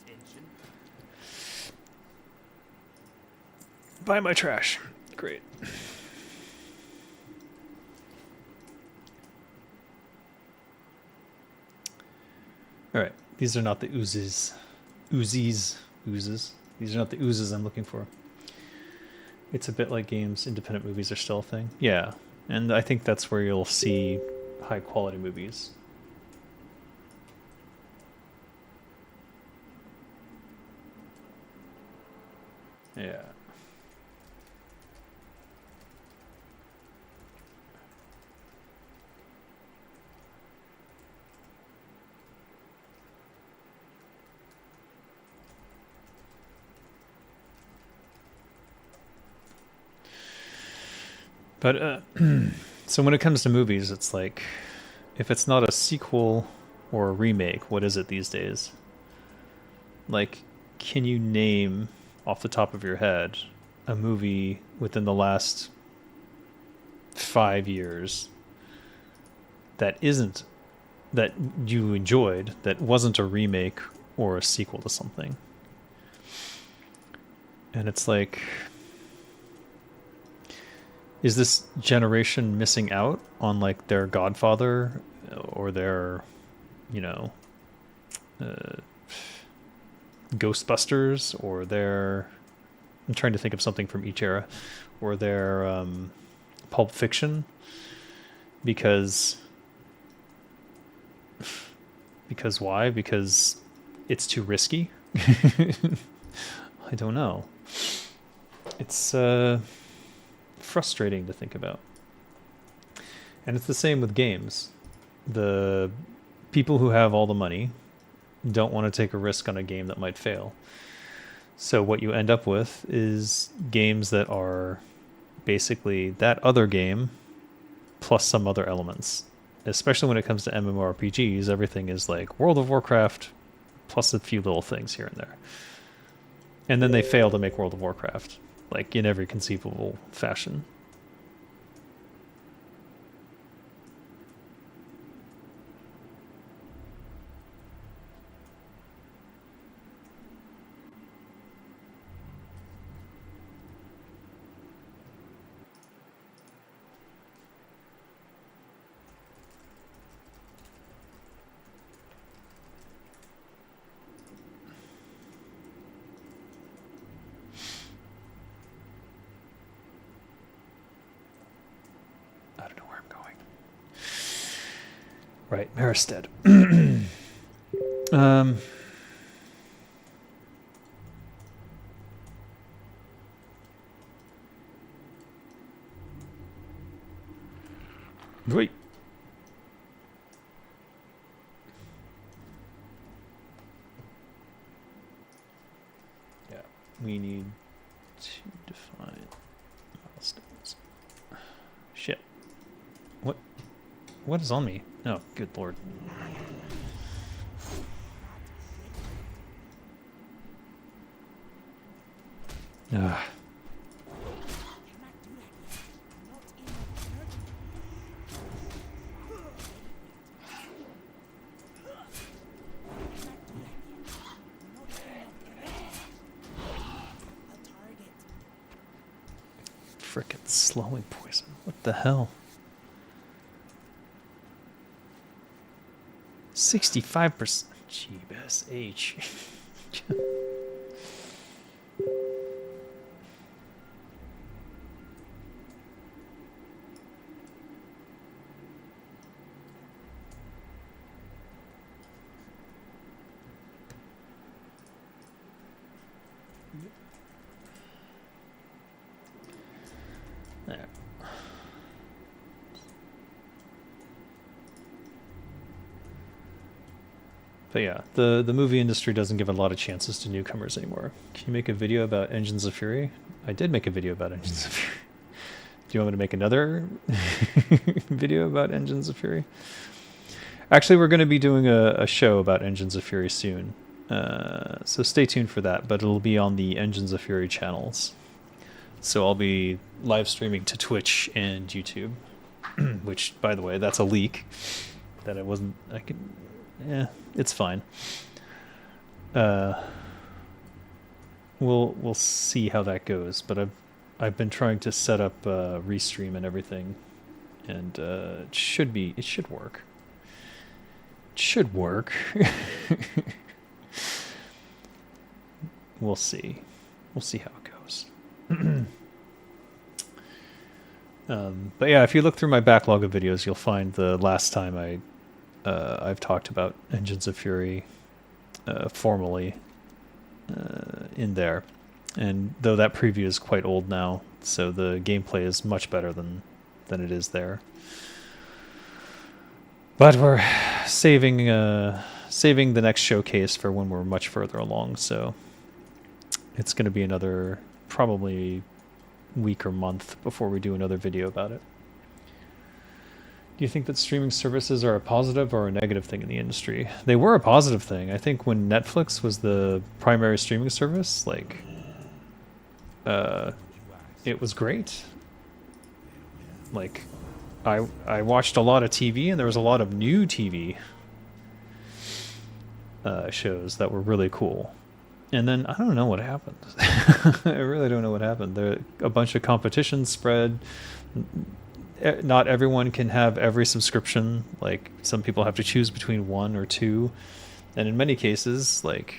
attention. Buy my trash. Great. All right. These are not the oozes. Oozes. These are not the oozes I'm looking for. It's a bit like games. Independent movies are still a thing. Yeah. And I think that's where you'll see high quality movies. Yeah. But so when it comes to movies, it's like, if it's not a sequel or a remake, what is it these days? Like, can you name off the top of your head a movie within the last 5 years that you enjoyed, that wasn't a remake or a sequel to something? And it's like, is this generation missing out on like their Godfather or their, Ghostbusters, or their, I'm trying to think of something from each era, or their Pulp Fiction, because why? Because it's too risky? I don't know. It's frustrating to think about. And it's the same with games. The people who have all the money don't want to take a risk on a game that might fail. So what you end up with is games that are basically that other game plus some other elements. Especially when it comes to MMORPGs, everything is like World of Warcraft plus a few little things here and there. And then they fail to make World of Warcraft, like in every conceivable fashion. Right, Maristed. Wait. Yeah, we need to define milestones. Shit. What is on me? Oh, good lord. Ah. Frickin' slowing poison. What the hell? 65%. Jeebus H. There. But yeah, the movie industry doesn't give a lot of chances to newcomers anymore. Can you make a video about Engines of Fury? I did make a video about Engines of Fury. Do you want me to make another video about Engines of Fury? Actually, we're going to be doing a show about Engines of Fury soon. So stay tuned for that, but it'll be on the Engines of Fury channels. So I'll be live streaming to Twitch and YouTube, which, by the way, that's a leak that I can, yeah, it's fine. we'll see how that goes. But I've been trying to set up restream and everything, and it should work. It should work. We'll see. We'll see how it goes. But yeah, if you look through my backlog of videos, you'll find the last time I've talked about Engines of Fury formally in there. And though that preview is quite old now, so the gameplay is much better than it is there. But we're saving the next showcase for when we're much further along, so it's going to be another probably week or month before we do another video about it. Do you think that streaming services are a positive or a negative thing in the industry? They were a positive thing. I think when Netflix was the primary streaming service, like, it was great. Like, I watched a lot of TV, and there was a lot of new TV shows that were really cool. And then I don't know what happened. I really don't know what happened. A bunch of competition spread. Not everyone can have every subscription. Like, some people have to choose between one or two. And in many cases, like,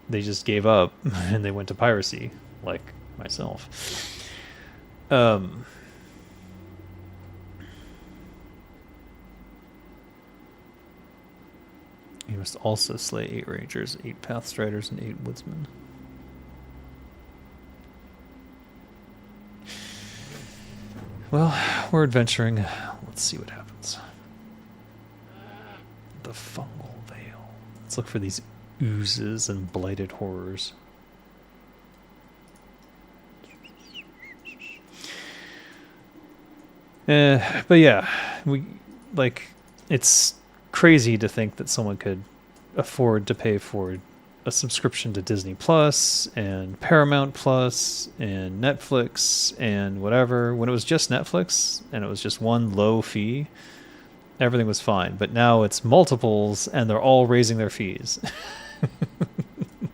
they just gave up and they went to piracy, like myself. You must also slay 8 rangers, 8 pathstriders, and 8 woodsmen. Well, we're adventuring. Let's see what happens. The fungal veil. Let's look for these oozes and blighted horrors. But yeah, it's crazy to think that someone could afford to pay for a subscription to Disney Plus and Paramount Plus and Netflix and whatever. When it was just Netflix and it was just one low fee, everything was fine. But now it's multiples and they're all raising their fees.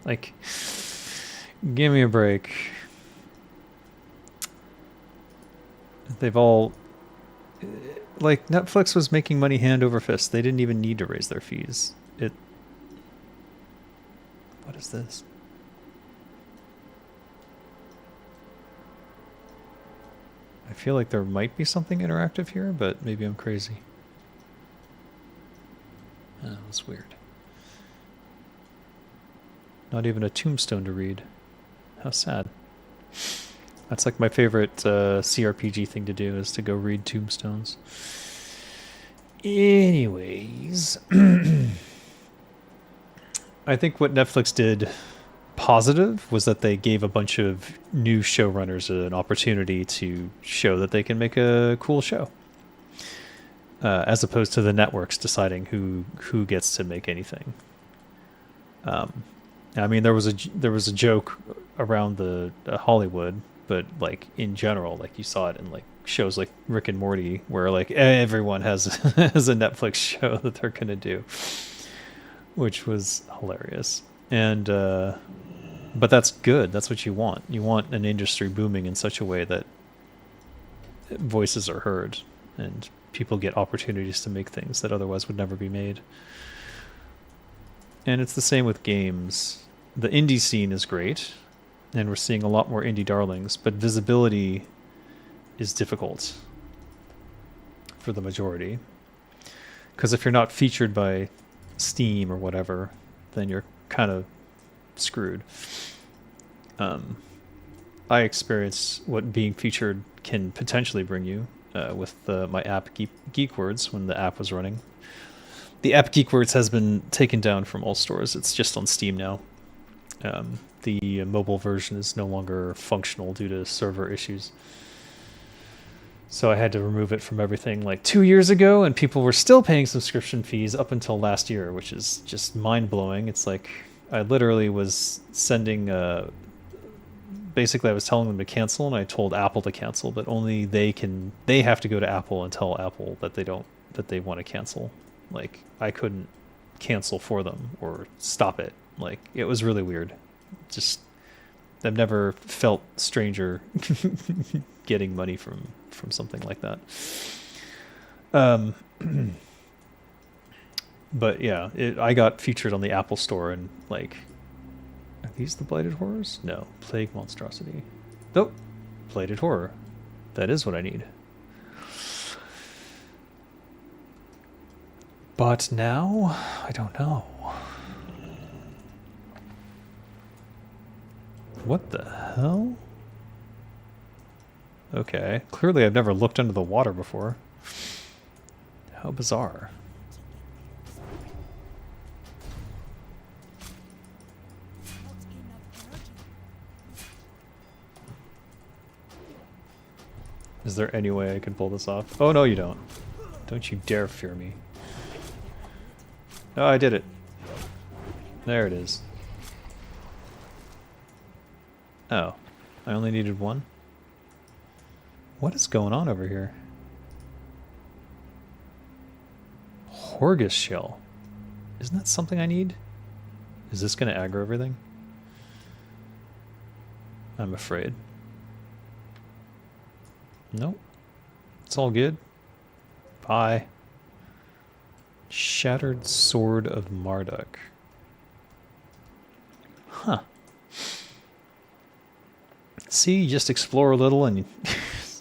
Like, give me a break. They've all... Like, Netflix was making money hand over fist. They didn't even need to raise their fees. What is this? I feel like there might be something interactive here, but maybe I'm crazy. Oh, that's weird. Not even a tombstone to read. How sad. That's like my favorite CRPG thing to do, is to go read tombstones. Anyways, I think what Netflix did positive was that they gave a bunch of new showrunners an opportunity to show that they can make a cool show, as opposed to the networks deciding who gets to make anything. I mean, there was a joke around the Hollywood, but like in general, like you saw it in like shows like Rick and Morty, where like everyone has has a Netflix show that they're gonna do, which was hilarious. And but that's good. That's what you want. You want an industry booming in such a way that voices are heard and people get opportunities to make things that otherwise would never be made. And it's the same with games. The indie scene is great, and we're seeing a lot more indie darlings, but visibility is difficult for the majority. Because if you're not featured by Steam or whatever, then you're kind of screwed. I experienced what being featured can potentially bring you with my app Geek Words when the app was running. The app Geek Words has been taken down from all stores. It's just on Steam now. The mobile version is no longer functional due to server issues. So I had to remove it from everything like 2 years ago, and people were still paying subscription fees up until last year, which is just mind-blowing. It's like I literally was sending... basically, I was telling them to cancel, and I told Apple to cancel, but only they have to go to Apple and tell Apple that they want to cancel. Like, I couldn't cancel for them or stop it. Like, it was really weird. Just, I've never felt stranger getting money from something like that. But yeah, I got featured on the Apple Store, and like, are these the Blighted Horrors? No, Plague Monstrosity. Nope, Blighted Horror. That is what I need. But now, I don't know. What the hell? Okay, clearly I've never looked under the water before. How bizarre. Is there any way I can pull this off? Oh, no, you don't. Don't you dare fear me. Oh, I did it. There it is. Oh, I only needed one? What is going on over here? Horgus Shell. Isn't that something I need? Is this going to aggro everything? I'm afraid. Nope. It's all good. Bye. Shattered Sword of Marduk. Huh. See, you just explore a little and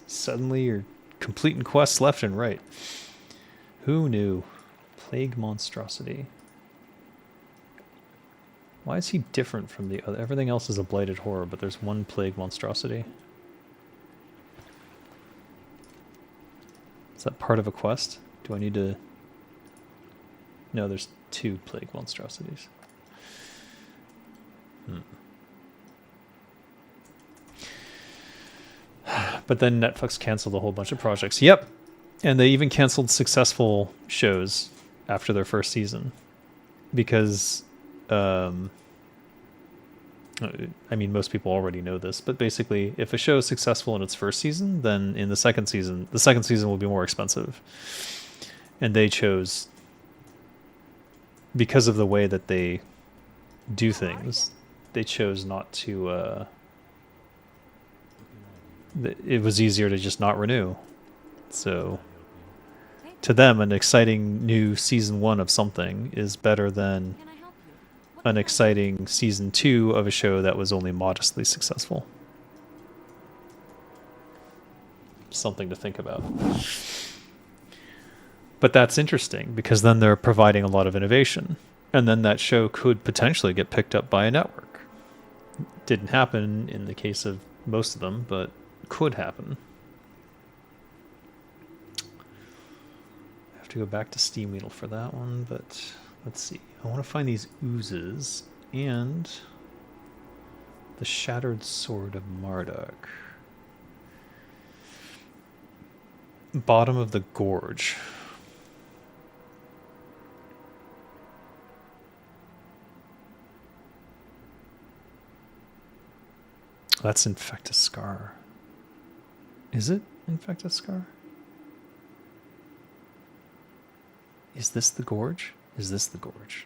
suddenly you're completing quests left and right. Who knew? Plague Monstrosity. Why is he different from the other? Everything else is a Blighted Horror, but there's one Plague Monstrosity. Is that part of a quest? Do I need to... No, there's 2 Plague Monstrosities. But then Netflix canceled a whole bunch of projects. Yep. And they even canceled successful shows after their first season. Because, I mean, most people already know this, but basically, if a show is successful in its first season, then in the second season will be more expensive. And they chose, because of the way that they do things, they chose not to, it was easier to just not renew. So, to them, an exciting new season 1 of something is better than an exciting season 2 of a show that was only modestly successful. Something to think about. But that's interesting, because then they're providing a lot of innovation. And then that show could potentially get picked up by a network. Didn't happen in the case of most of them, but could happen. I have to go back to Steamweedle for that one, but let's see. I want to find these oozes and the Shattered Sword of Marduk. Bottom of the Gorge. That's Infectus Scar. Is it Infectus Scar? Is this the gorge? Is this the gorge?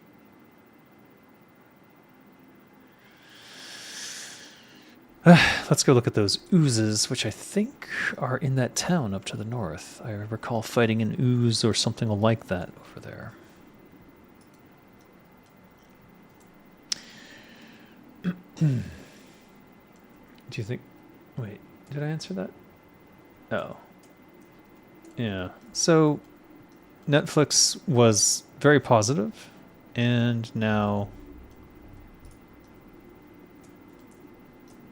Let's go look at those oozes, which I think are in that town up to the north. I recall fighting an ooze or something like that over there. Do you think... Wait, did I answer that? Oh. Yeah. So, Netflix was very positive, and now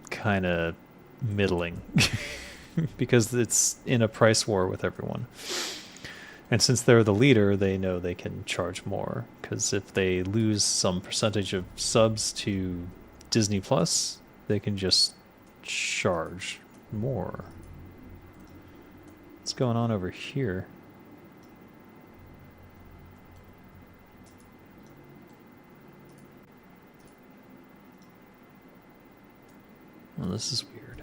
kind of middling because it's in a price war with everyone. And since they're the leader, they know they can charge more, because if they lose some percentage of subs to Disney Plus, they can just charge more. What's going on over here? Well, this is weird.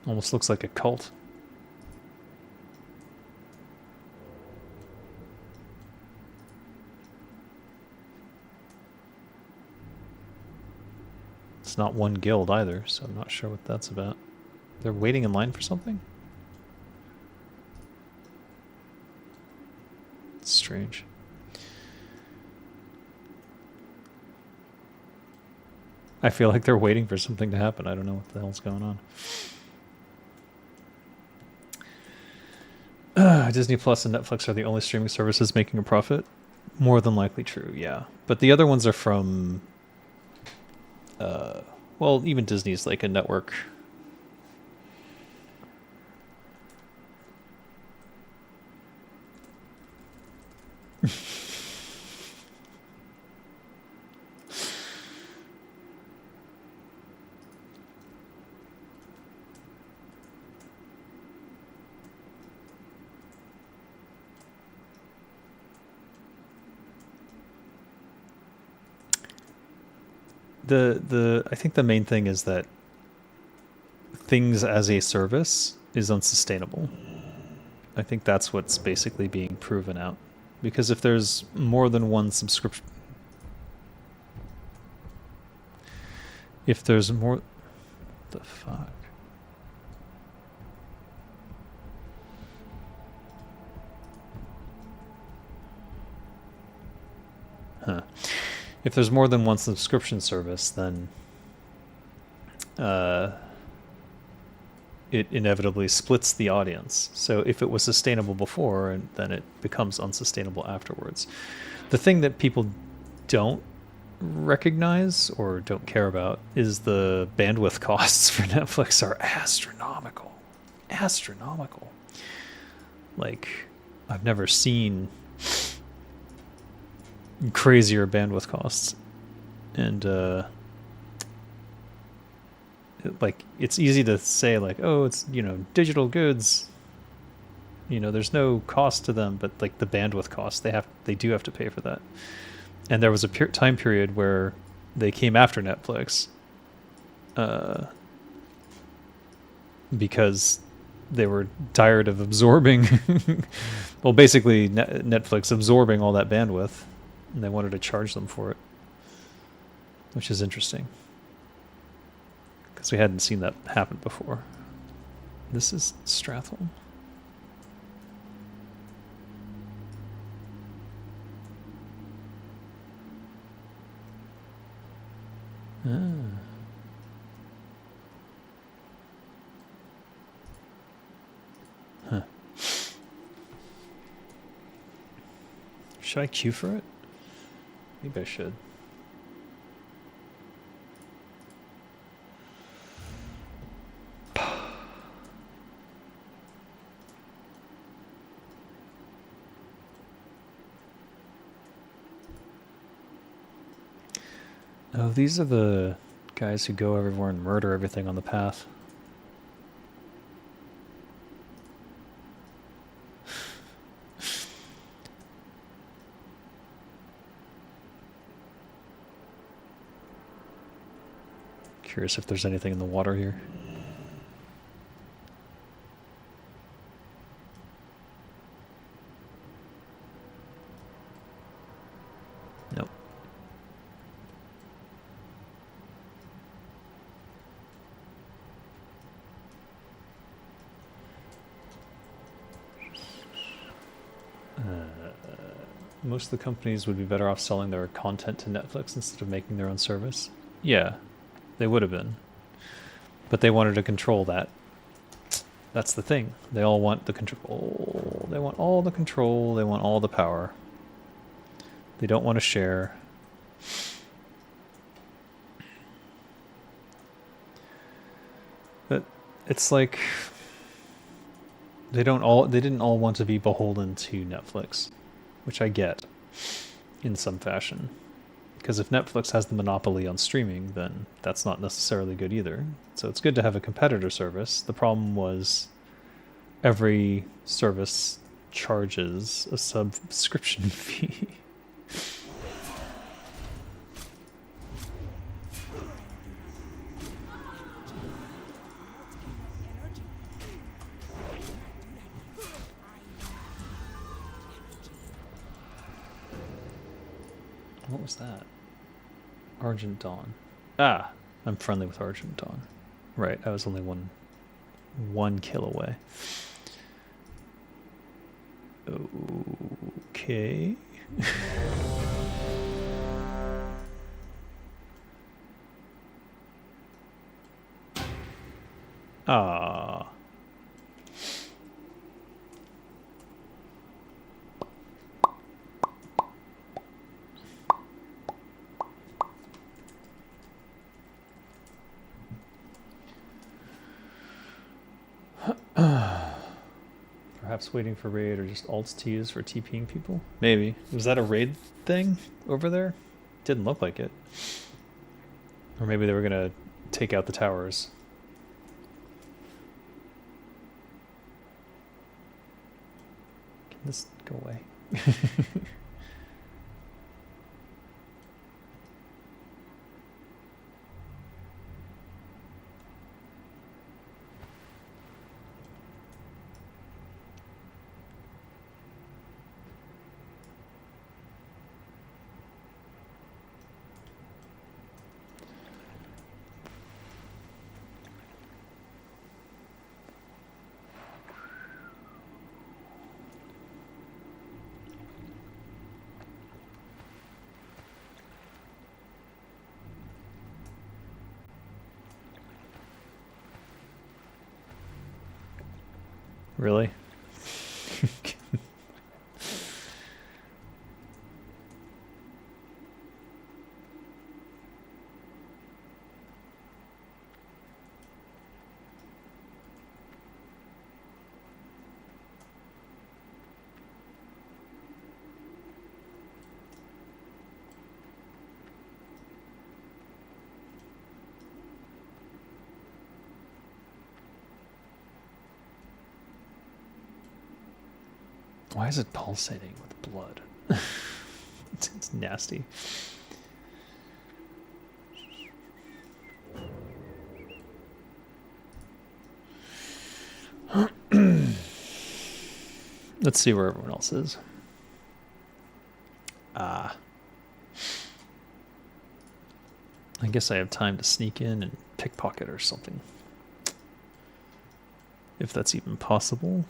Almost looks like a cult. It's not one guild either, so I'm not sure what that's about. They're waiting in line for something? It's strange. I feel like they're waiting for something to happen. I don't know what the hell's going on. Disney Plus and Netflix are the only streaming services making a profit. More than likely true, yeah. But the other ones are from... well, even Disney's like a network. I think the main thing is that things as a service is unsustainable. I think that's what's basically being proven out. Because if there's more than one subscription... If there's more... What the fuck? Huh. If there's more than one subscription service, then it inevitably splits the audience. So if it was sustainable before, and then it becomes unsustainable afterwards. The thing that people don't recognize or don't care about is the bandwidth costs for Netflix are astronomical. Astronomical. Like, I've never seen crazier bandwidth costs. And like, it's easy to say like, oh, it's, you know, digital goods, you know, there's no cost to them, but like the bandwidth costs, they do have to pay for that. And there was a time period where they came after Netflix because they were tired of absorbing well, basically Netflix absorbing all that bandwidth, and they wanted to charge them for it, which is interesting because we hadn't seen that happen before. This is Strathholm. Ah. Huh. Should I queue for it? Maybe I should. Oh, these are the guys who go everywhere and murder everything on the path. Curious if there's anything in the water here. Nope. Most of the companies would be better off selling their content to Netflix instead of making their own service. Yeah, they would have been. But they wanted to control that. That's the thing. They all want the control. They want all the control. They want all the power. They don't want to share. But it's like they didn't all want to be beholden to Netflix, which I get in some fashion. Because if Netflix has the monopoly on streaming, then that's not necessarily good either. So it's good to have a competitor service. The problem was every service charges a subscription fee. What was that? Argent Dawn. Ah, I'm friendly with Argenton. Right, I was only one kill away. Okay. Ah. Perhaps waiting for raid or just alts to use for TPing people? Maybe. Was that a raid thing over there? Didn't look like it. Or maybe they were gonna take out the towers. Can this go away? Really? Why is it pulsating with blood? It's nasty. Let's see where everyone else is. Ah. I guess I have time to sneak in and pickpocket or something. If that's even possible.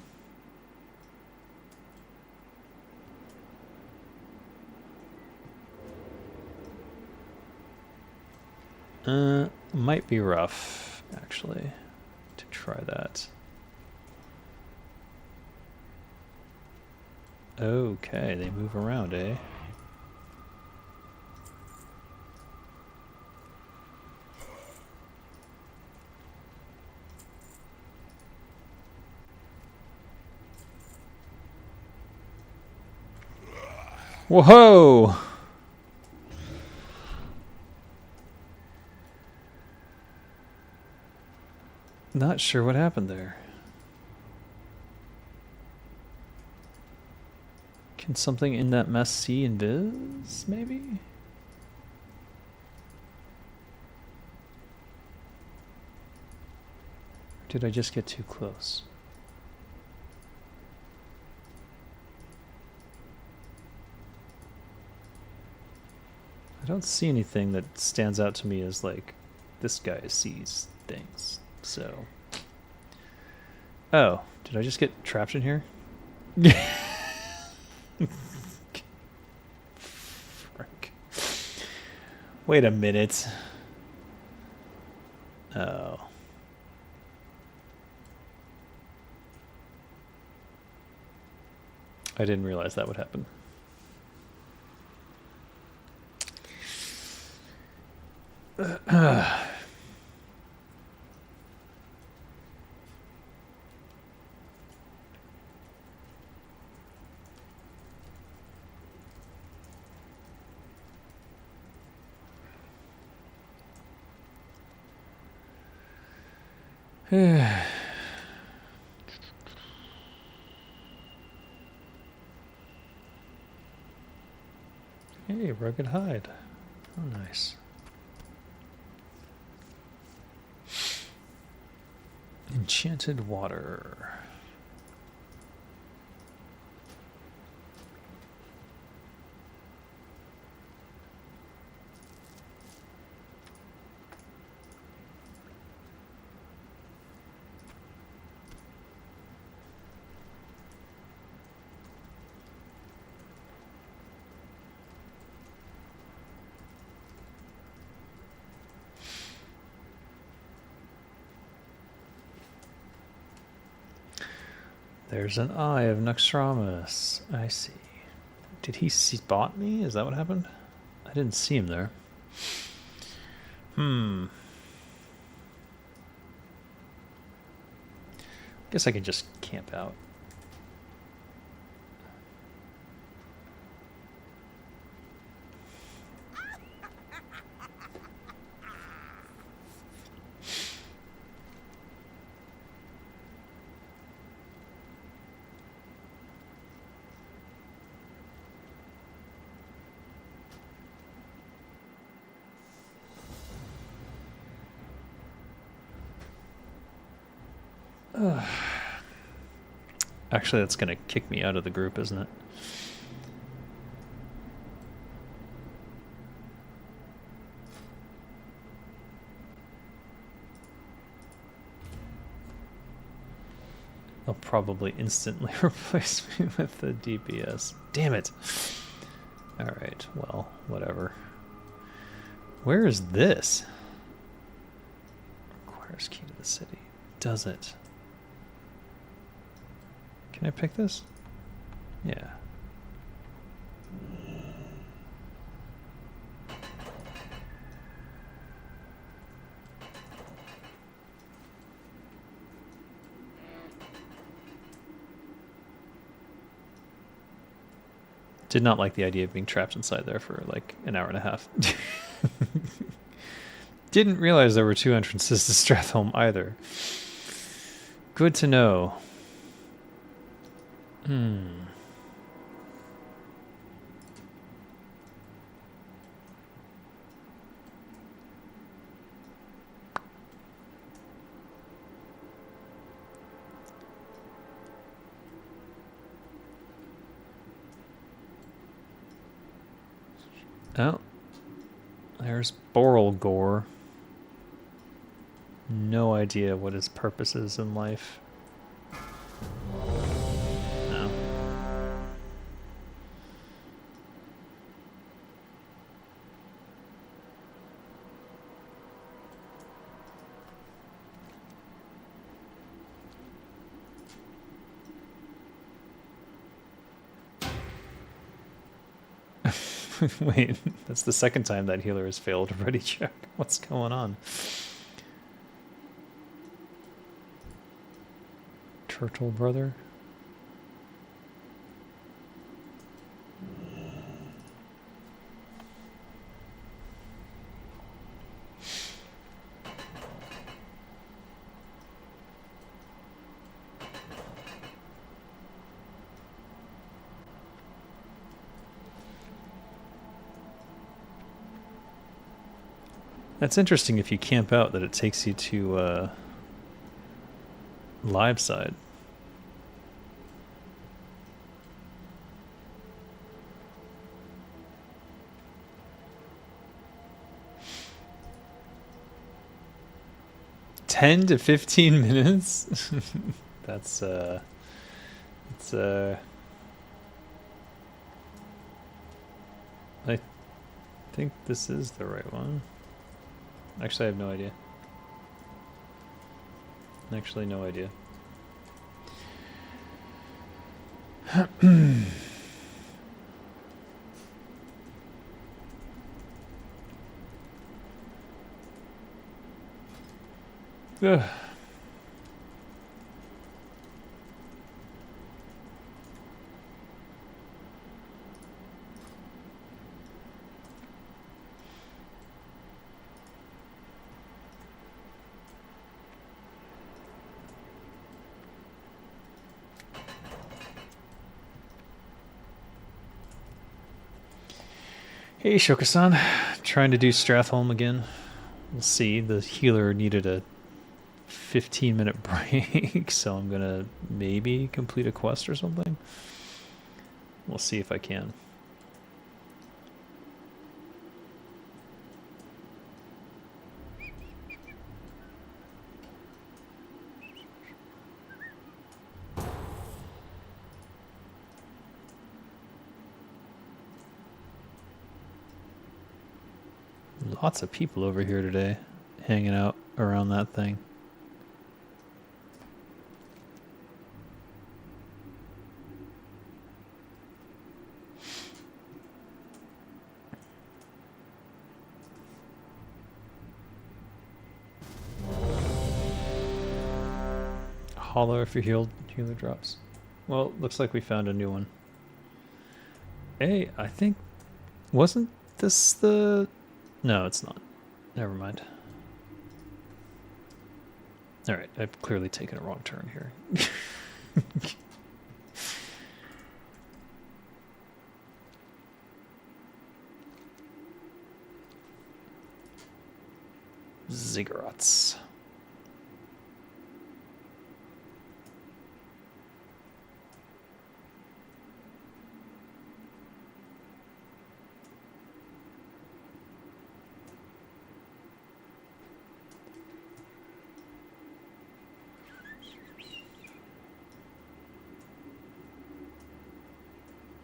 Might be rough, actually, to try that. Okay, they move around, eh? Whoa! Not sure what happened there. Can something in that mess see invis, maybe? Did I just get too close? I don't see anything that stands out to me as like, this guy sees things, so. Oh, did I just get trapped in here? Frick. Wait a minute. Oh. I didn't realize that would happen. Hey, rugged hide. Oh, nice. Enchanted water. There's an eye of Naxxramas. I see. Did he spot me? Is that what happened? I didn't see him there. Guess I can just camp out. Actually, that's going to kick me out of the group, isn't it? They'll probably instantly replace me with the DPS. Damn it! Alright, well, whatever. Where is this? Requires key to the city. Does it? Can I pick this? Yeah. Did not like the idea of being trapped inside there for like an hour and a half. Didn't realize there were 2 entrances to Stratholme either. Good to know. Oh, there's Borrelgore. No idea what his purpose is in life. No. Wait, that's the second time that healer has failed a ready check. What's going on? Turtle brother? That's interesting if you camp out that it takes you to live side. $10 to 15 minutes? That's I think this is the right one. Actually, I have no idea. Actually, no idea. Ugh. Hey, Shoka-san. Trying to do Stratholme again. We'll see. The healer needed a 15-minute break, so I'm gonna maybe complete a quest or something. We'll see if I can. Lots of people over here today, hanging out around that thing. Holler if your healer drops. Well, looks like we found a new one. Hey, I think... Wasn't this the... No, it's not. Never mind. Alright, I've clearly taken a wrong turn here. Ziggurats.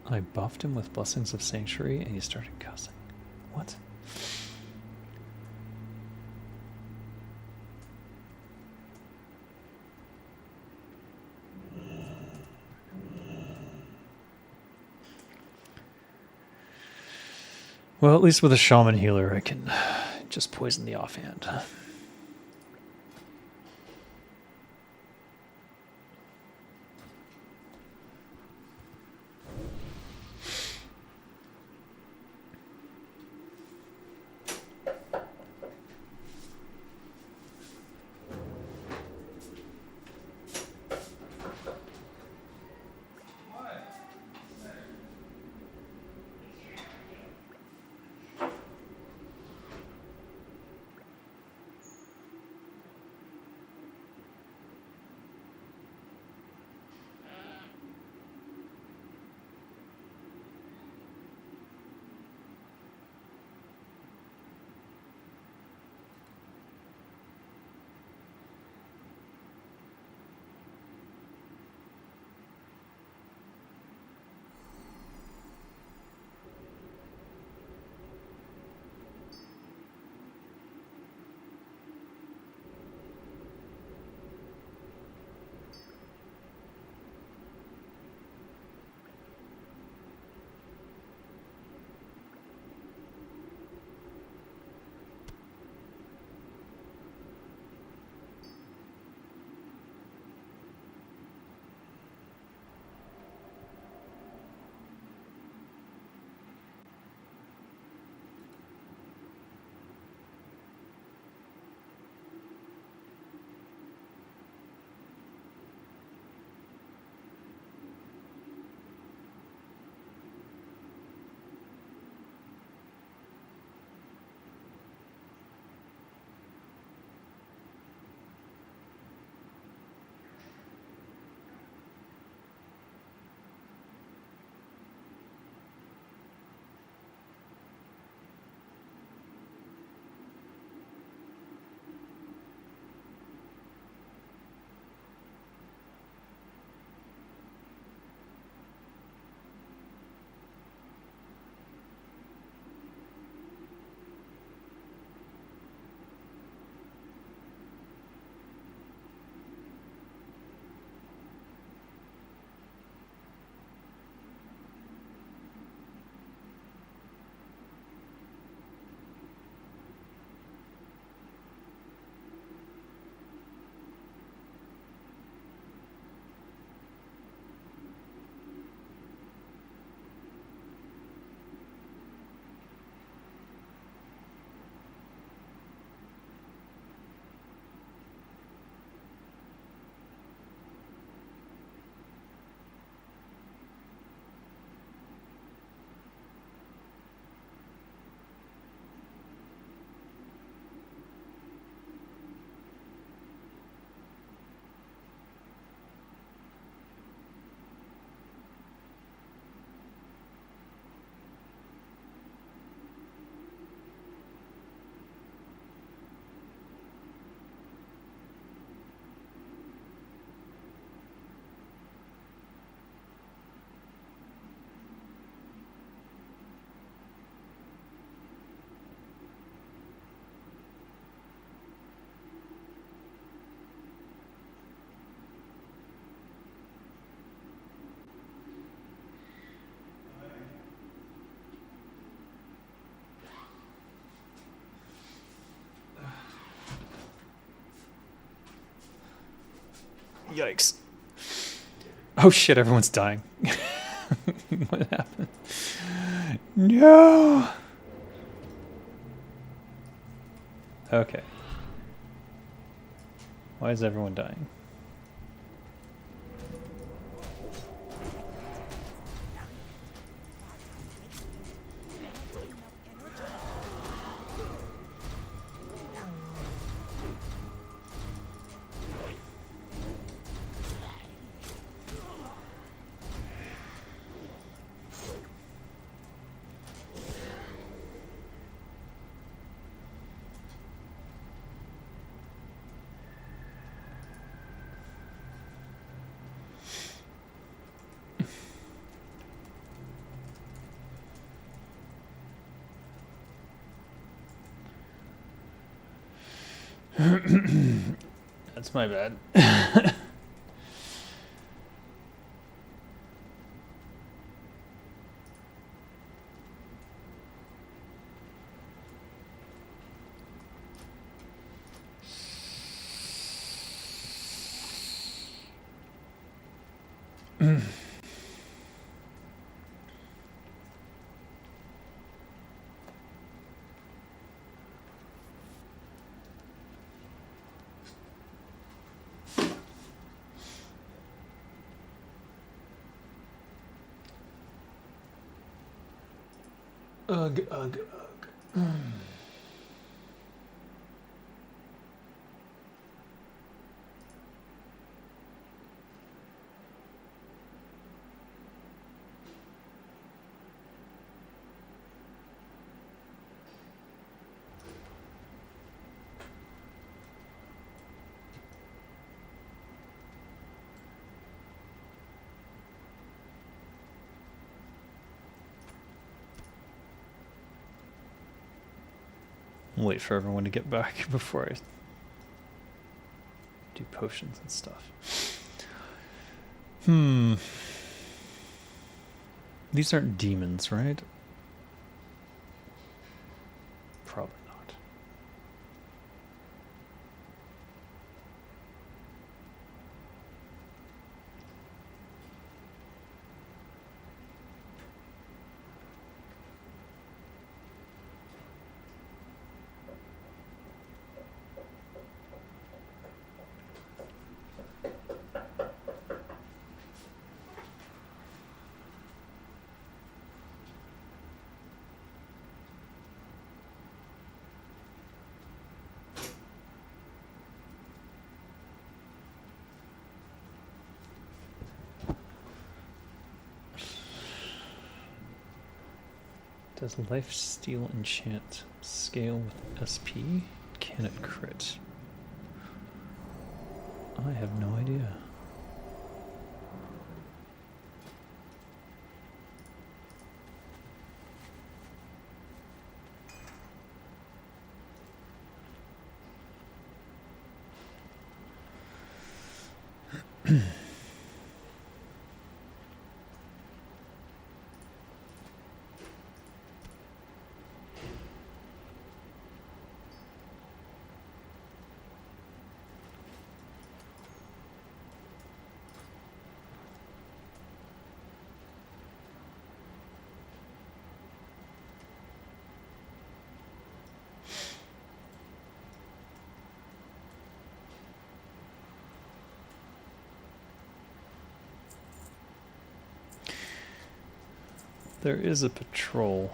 I buffed him with Blessings of Sanctuary and he started cussing. What? Well, at least with a shaman healer, I can just poison the offhand. Yikes. Oh shit, everyone's dying. What happened? No! Okay. Why is everyone dying? That's my bad. Ugh, ugh, ugh. Wait for everyone to get back before I do potions and stuff. These aren't demons, right? Probably not. Does lifesteal enchant scale with SP? Can it crit? I have no idea. There is a patrol.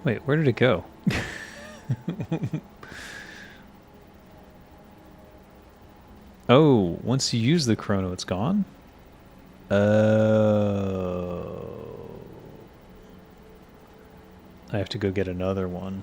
Wait, where did it go? Oh, once you use the chrono, it's gone? Oh. I have to go get another one.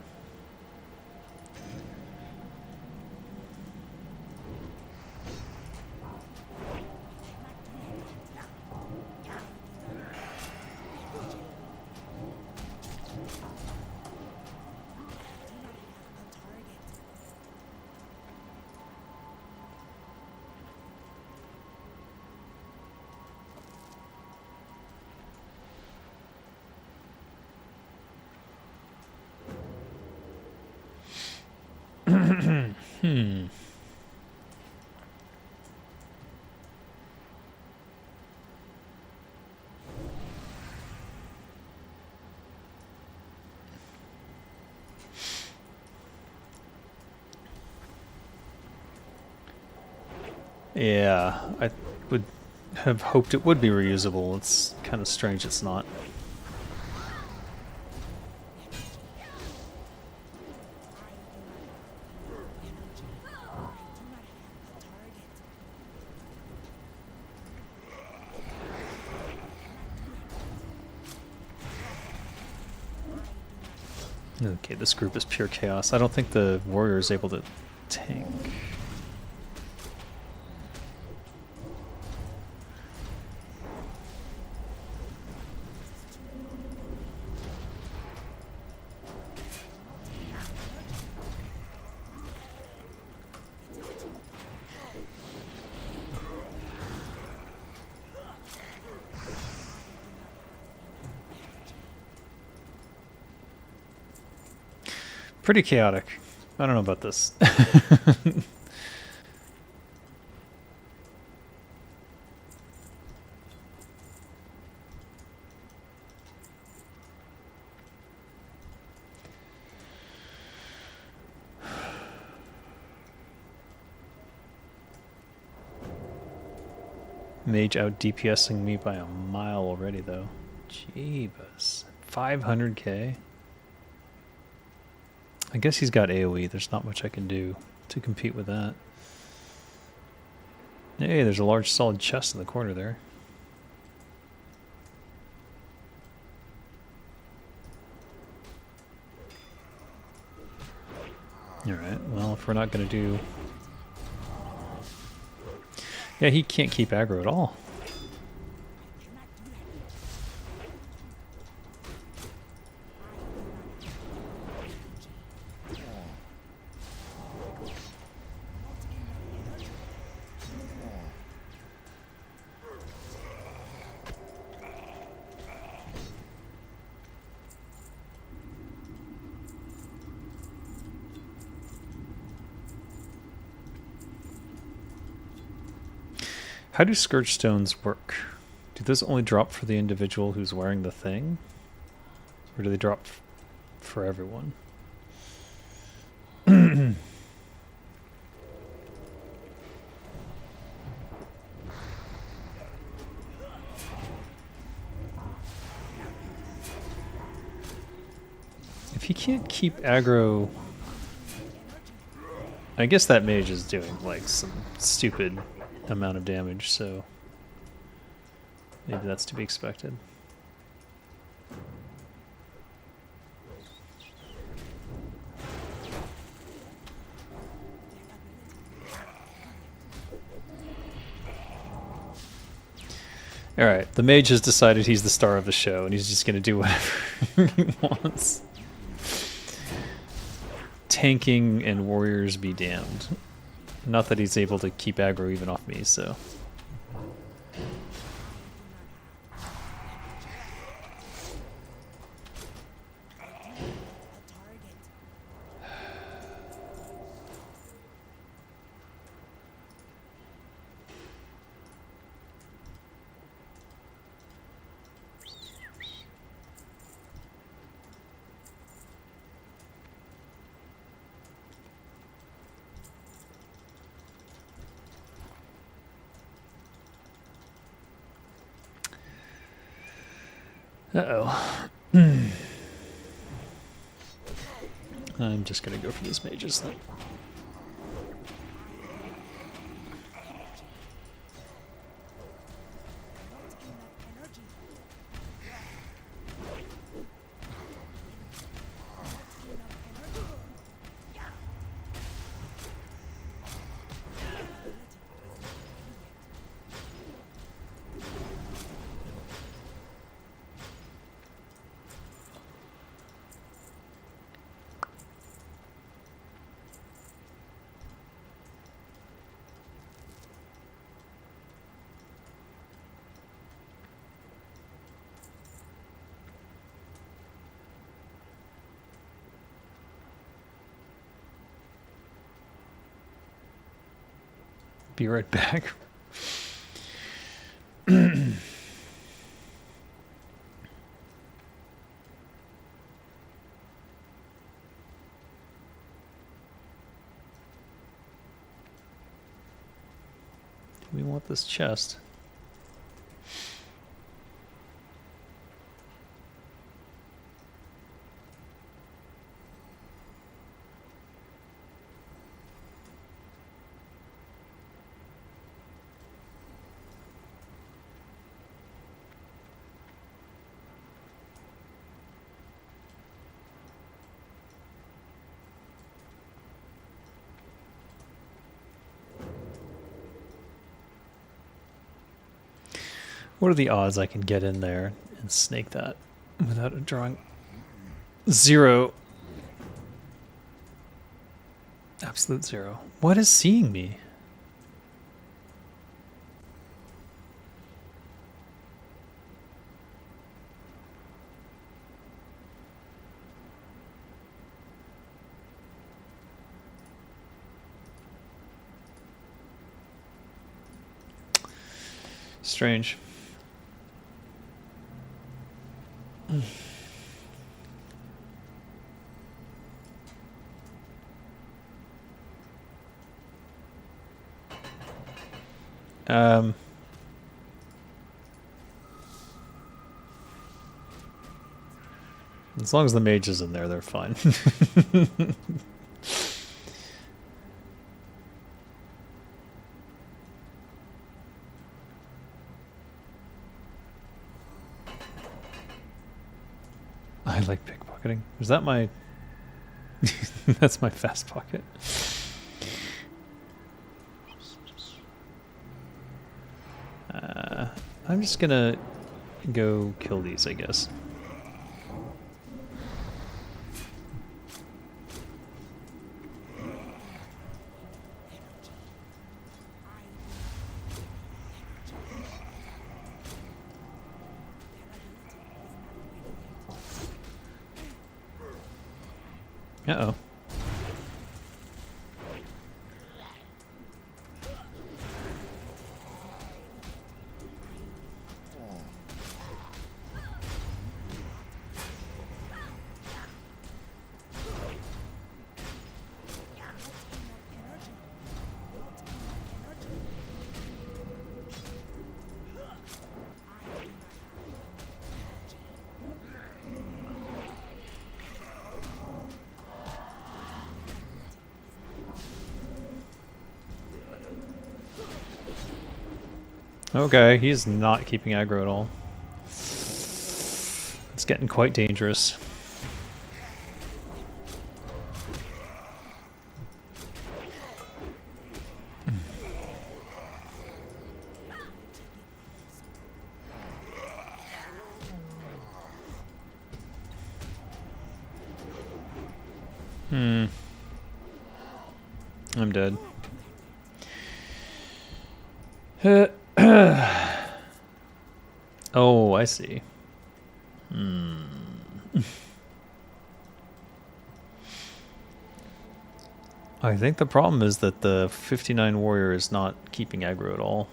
Hmm. Yeah, I would have hoped it would be reusable. It's kind of strange it's not. Okay, this group is pure chaos. I don't think the warrior is able to tank. Pretty chaotic. I don't know about this. Mage out DPSing me by a mile already, though. Jeebus. 500k? I guess he's got AoE. There's not much I can do to compete with that. Hey, there's a large solid chest in the corner there. Alright, well, if we're not going to do... Yeah, he can't keep aggro at all. How do Scourge Stones work? Do those only drop for the individual who's wearing the thing? Or do they drop for everyone? If he can't keep aggro... I guess that mage is doing like some stupid amount of damage, so maybe that's to be expected. Alright, the mage has decided he's the star of the show and he's just gonna do whatever he wants. Tanking and warriors be damned. Not that he's able to keep aggro even off me, so... Uh-oh. I'm just gonna go for these mages then. Be right back. We want this chest. What are the odds I can get in there and snake that without drawing 0? Absolute 0. What is seeing me? Strange. As long as the mage is in there, they're fine. I like pickpocketing. Is that my... That's my fast pocket. I'm just gonna go kill these, I guess. Uh-oh. Okay, he's not keeping aggro at all. It's getting quite dangerous. I'm dead. Oh, I see. I think the problem is that the 59 warrior is not keeping aggro at all.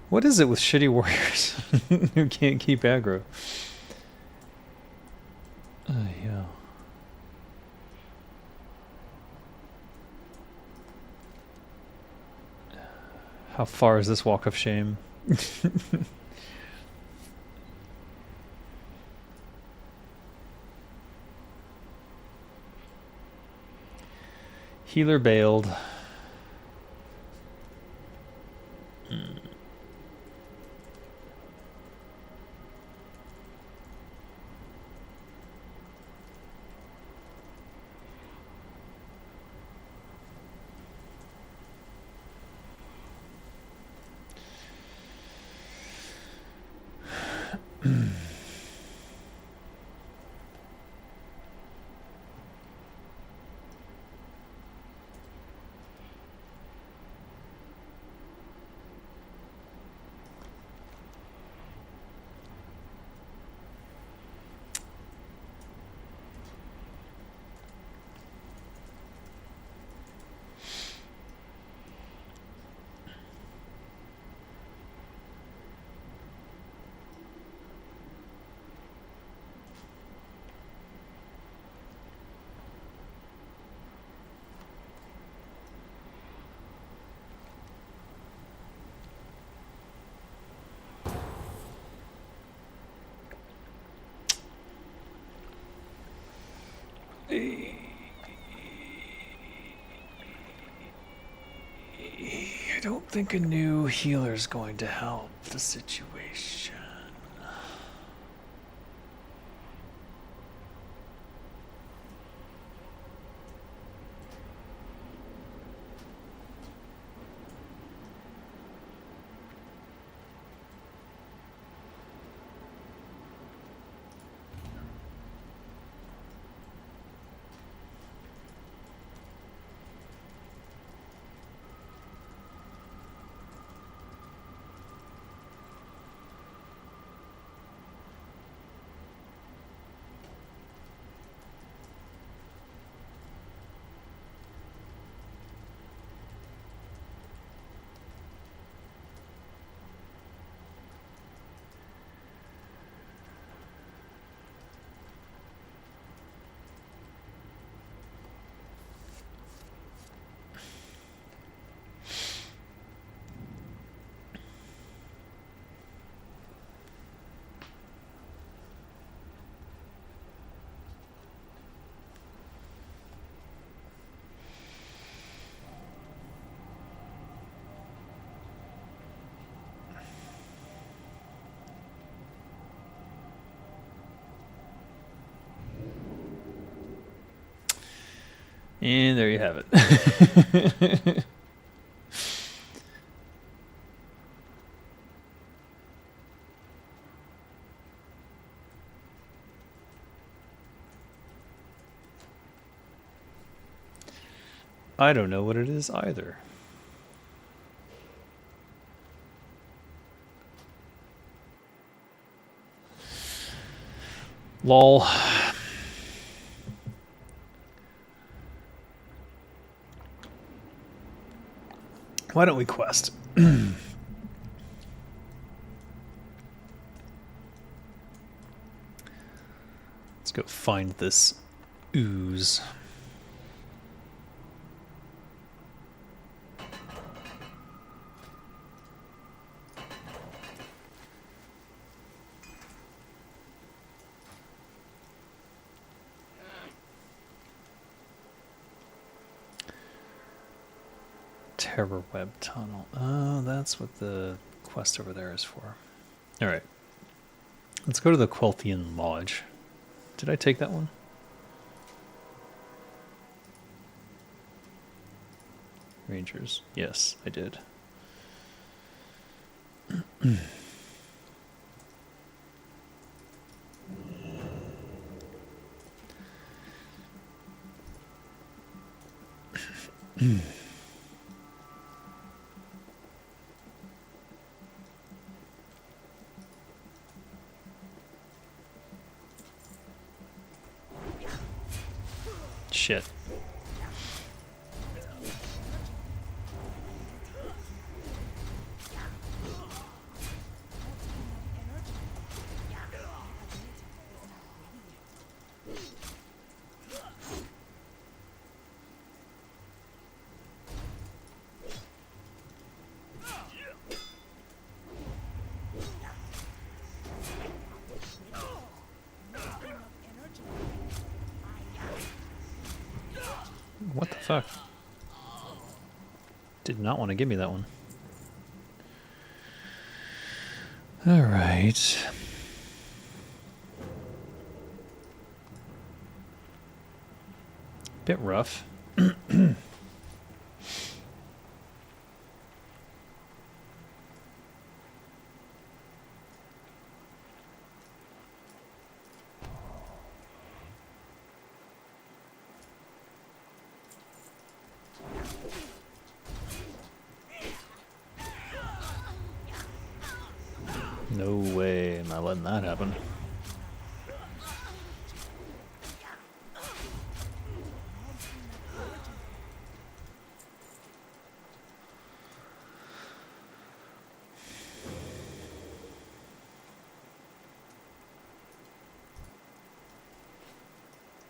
What is it with shitty warriors who can't keep aggro? Yeah. How far is this walk of shame? Healer bailed. I don't think a new healer's going to help the situation. And there you have it. I don't know what it is either. Lol. Why don't we quest? Let's go find this ooze. Terror Web Tunnel. Oh, that's what the quest over there is for. Alright. Let's go to the Quelthian Lodge. Did I take that one? Rangers. Yes, I did. Shit. What the fuck? Did not want to give me that one. All right. Bit rough. No way am I letting that happen.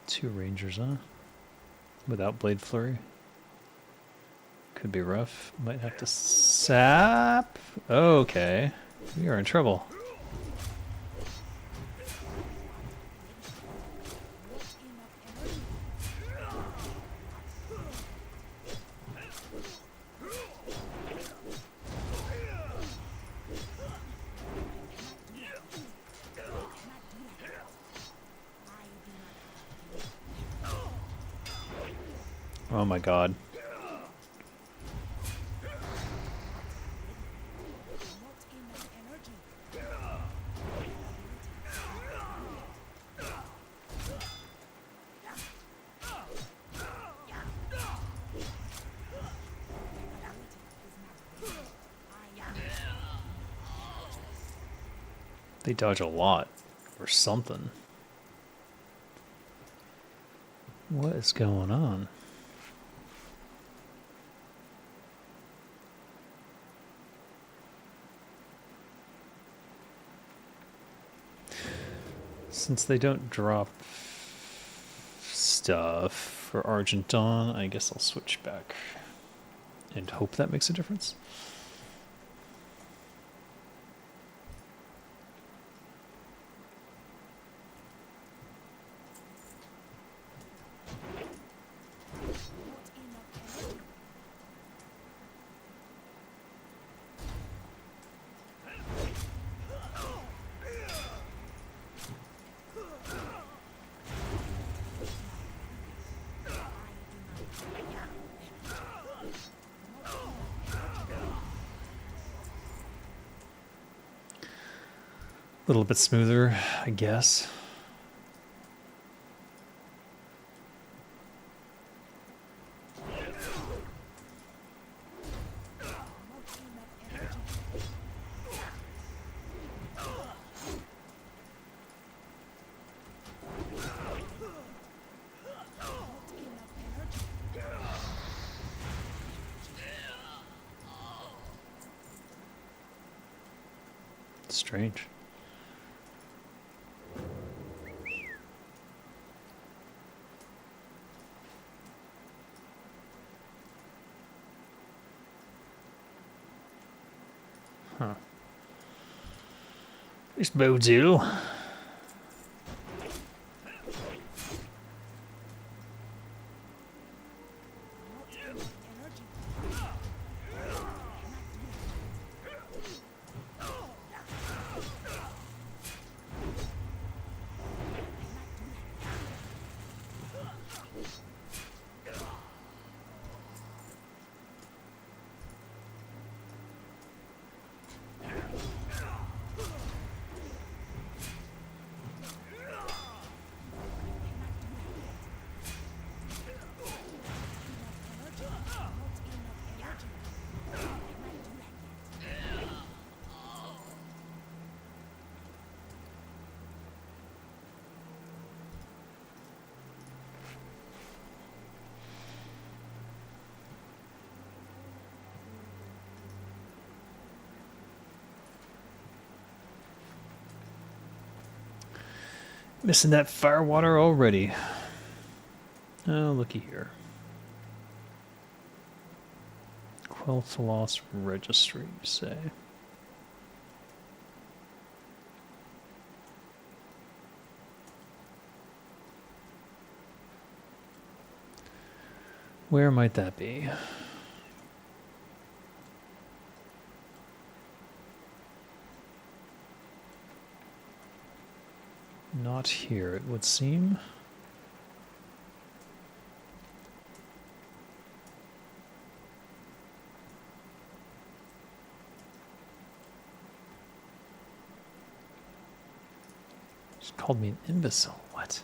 Two rangers, huh? Without Blade Flurry. Could be rough. Might have to sap. Okay. We are in trouble. Oh my god. They dodge a lot, or something. What is going on? Since they don't drop stuff for Argent Dawn, I guess I'll switch back and hope that makes a difference. A little bit smoother, I guess. Strange. Huh. This bodes ill. Missing that firewater already. Oh, looky here. Quel'Thalas Registry, you say? Where might that be? Not here, it would seem. Just called me an imbecile. What?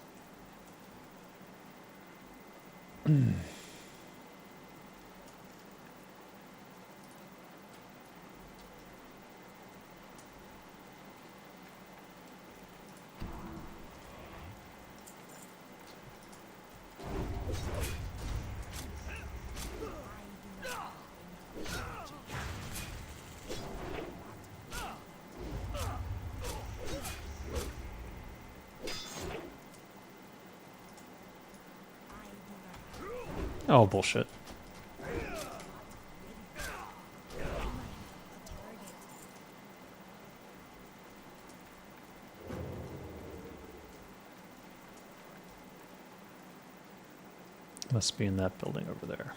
Oh, bullshit. Must be in that building over there.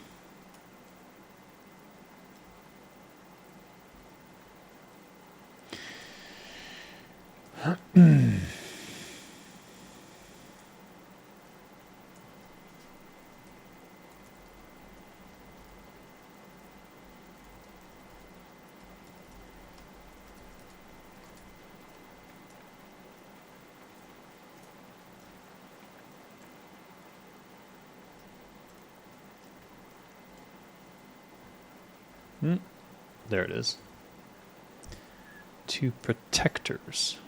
There it is. 2 protectors.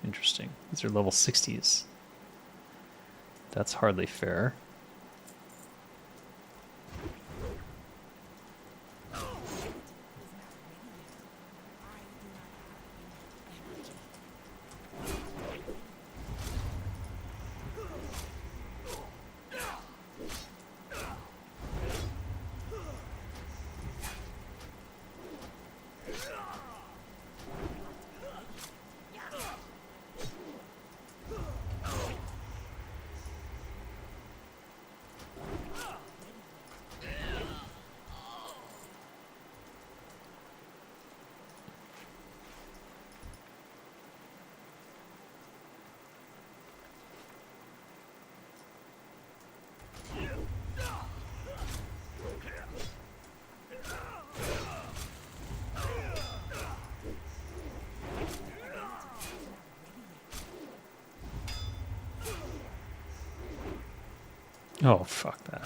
Interesting. These are level 60s. That's hardly fair. Oh, fuck that.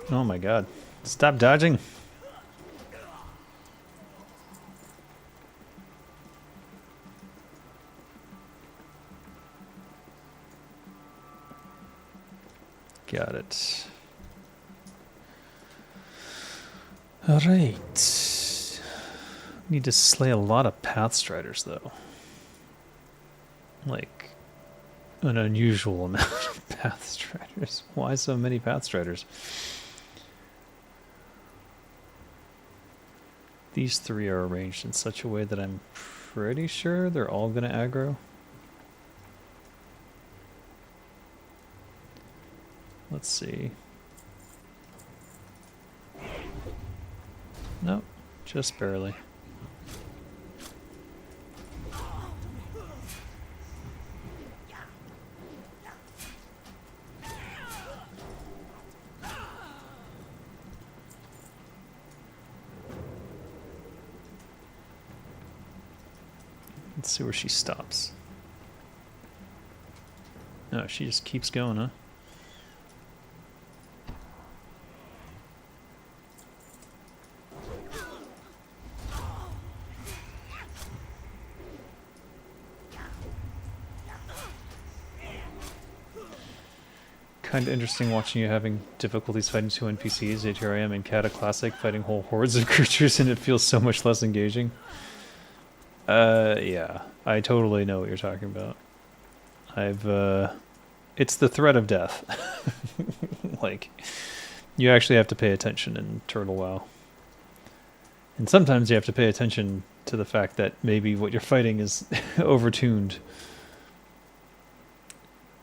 Oh my god. Stop dodging. Got it. Alright. Need to slay a lot of Pathstriders, though. Like, an unusual amount of Pathstriders. Why so many Pathstriders? These 3 are arranged in such a way that I'm pretty sure they're all going to aggro. Let's see. Nope, just barely. Let's see where she stops. No, she just keeps going, huh? Kind of interesting watching you having difficulties fighting 2 NPCs, yet here I am in Cata Classic fighting whole hordes of creatures and it feels so much less engaging. Yeah, I totally know what you're talking about. It's the threat of death. Like, you actually have to pay attention in Turtle WoW. And sometimes you have to pay attention to the fact that maybe what you're fighting is overtuned.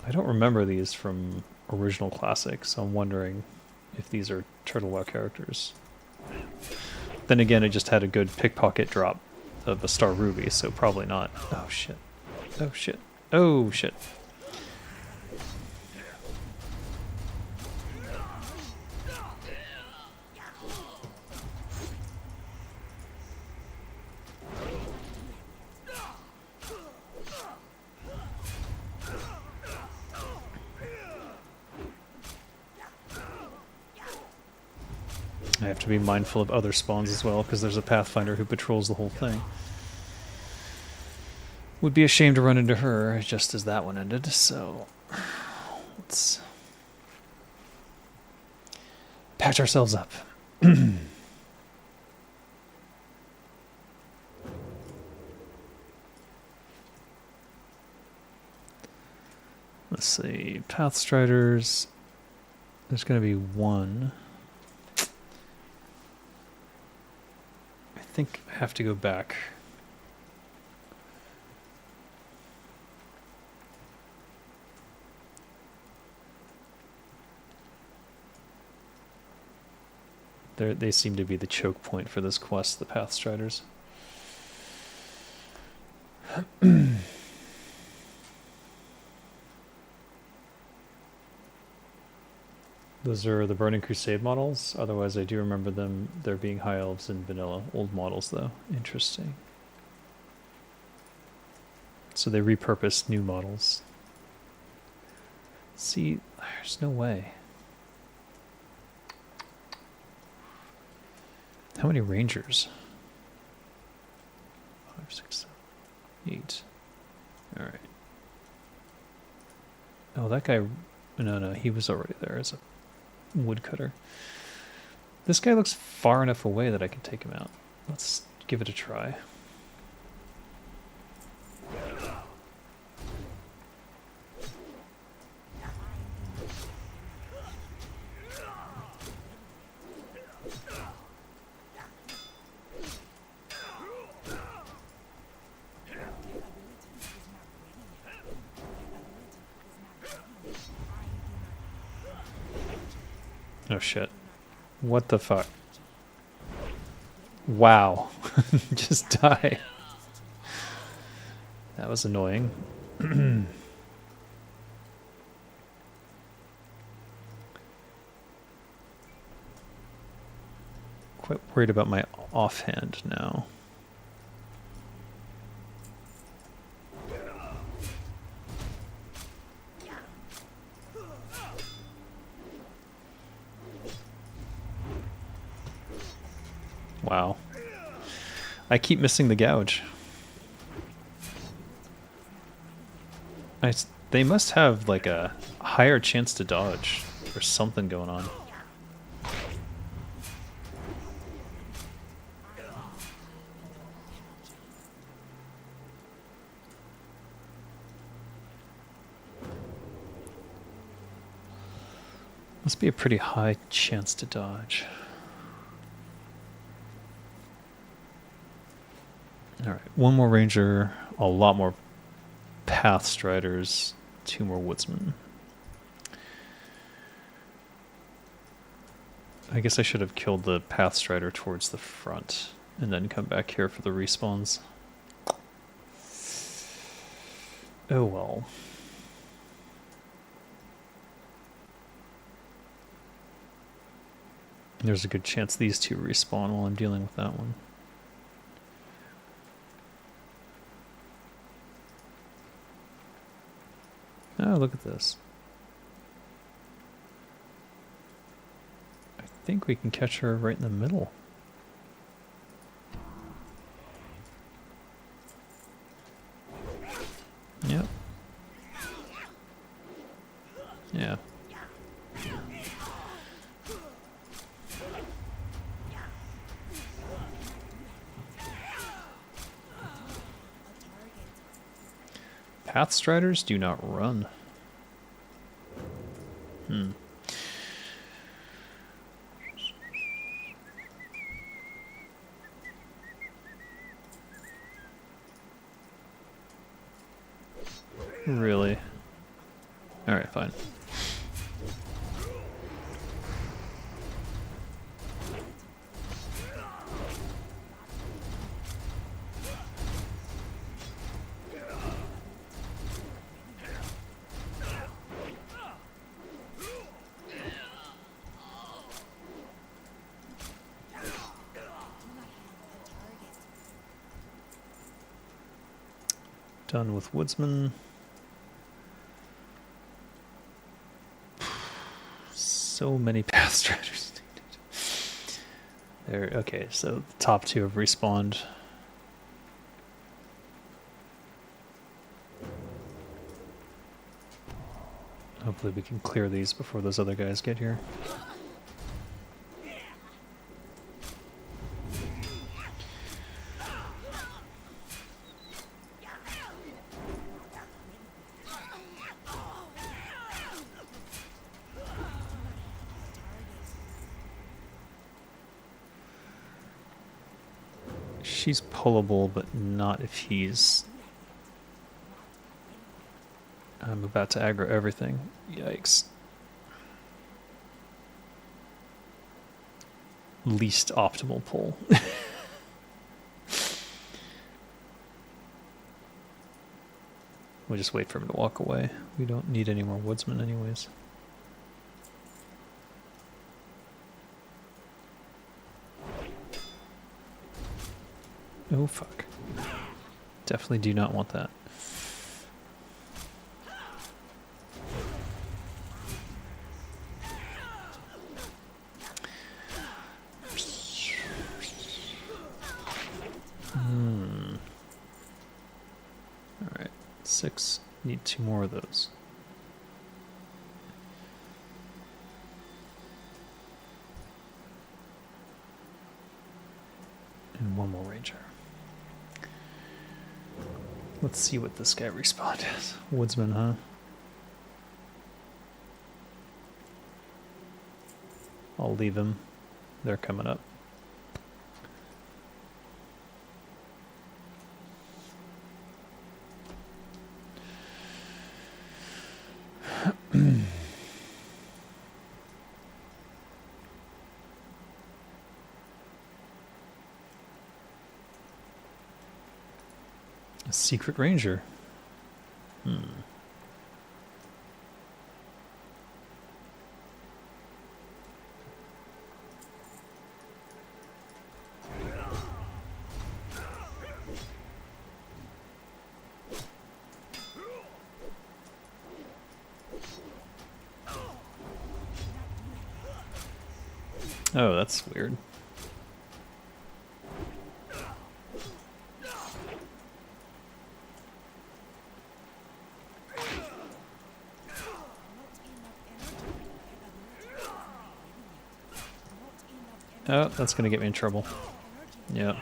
I don't remember these from original Classic, so I'm wondering if these are Turtle WoW characters. Then again, I just had a good pickpocket drop of a Star Ruby, so probably not. Oh shit. Oh shit. Oh shit. I have to be mindful of other spawns as well, because there's a Pathfinder who patrols the whole thing. Would be a shame to run into her, just as that one ended, so let's patch ourselves up. Let's see, Pathstriders, there's going to be 1. I think I have to go back. They seem to be the choke point for this quest, the Pathstriders. Those are the Burning Crusade models. Otherwise, I do remember them. There being High Elves and vanilla. Old models, though. Interesting. So they repurposed new models. See, there's no way. How many rangers? 5, 6, 7, 8. All right. Oh, that guy. No, he was already there as a woodcutter. This guy looks far enough away that I can take him out. Let's give it a try. Oh shit. What the fuck? Wow. Just die. That was annoying. Quite worried about my offhand now. Wow. I keep missing the gouge. They must have like a higher chance to dodge. There's something going on. Must be a pretty high chance to dodge. Alright, one more ranger, a lot more path striders, 2 more woodsmen. I guess I should have killed the path strider towards the front and then come back here for the respawns. Oh well. There's a good chance these 2 respawn while I'm dealing with that one. Oh, look at this. I think we can catch her right in the middle. Yep. Yeah. Path striders do not run. Really? Alright, fine. Done with woodsman. So many path striders. There. Okay, so the top 2 have respawned. Hopefully we can clear these before those other guys get here. She's pullable, but not if he's... I'm about to aggro everything. Yikes. Least optimal pull. We'll just wait for him to walk away. We don't need any more woodsmen anyways. Oh fuck. Definitely do not want that. 6. Need 2 more of those. And 1 more ranger. Let's see what this guy respawned as. Woodsman, huh? I'll leave him. They're coming up. A secret ranger. Oh, that's weird. Oh, that's gonna get me in trouble. Yeah.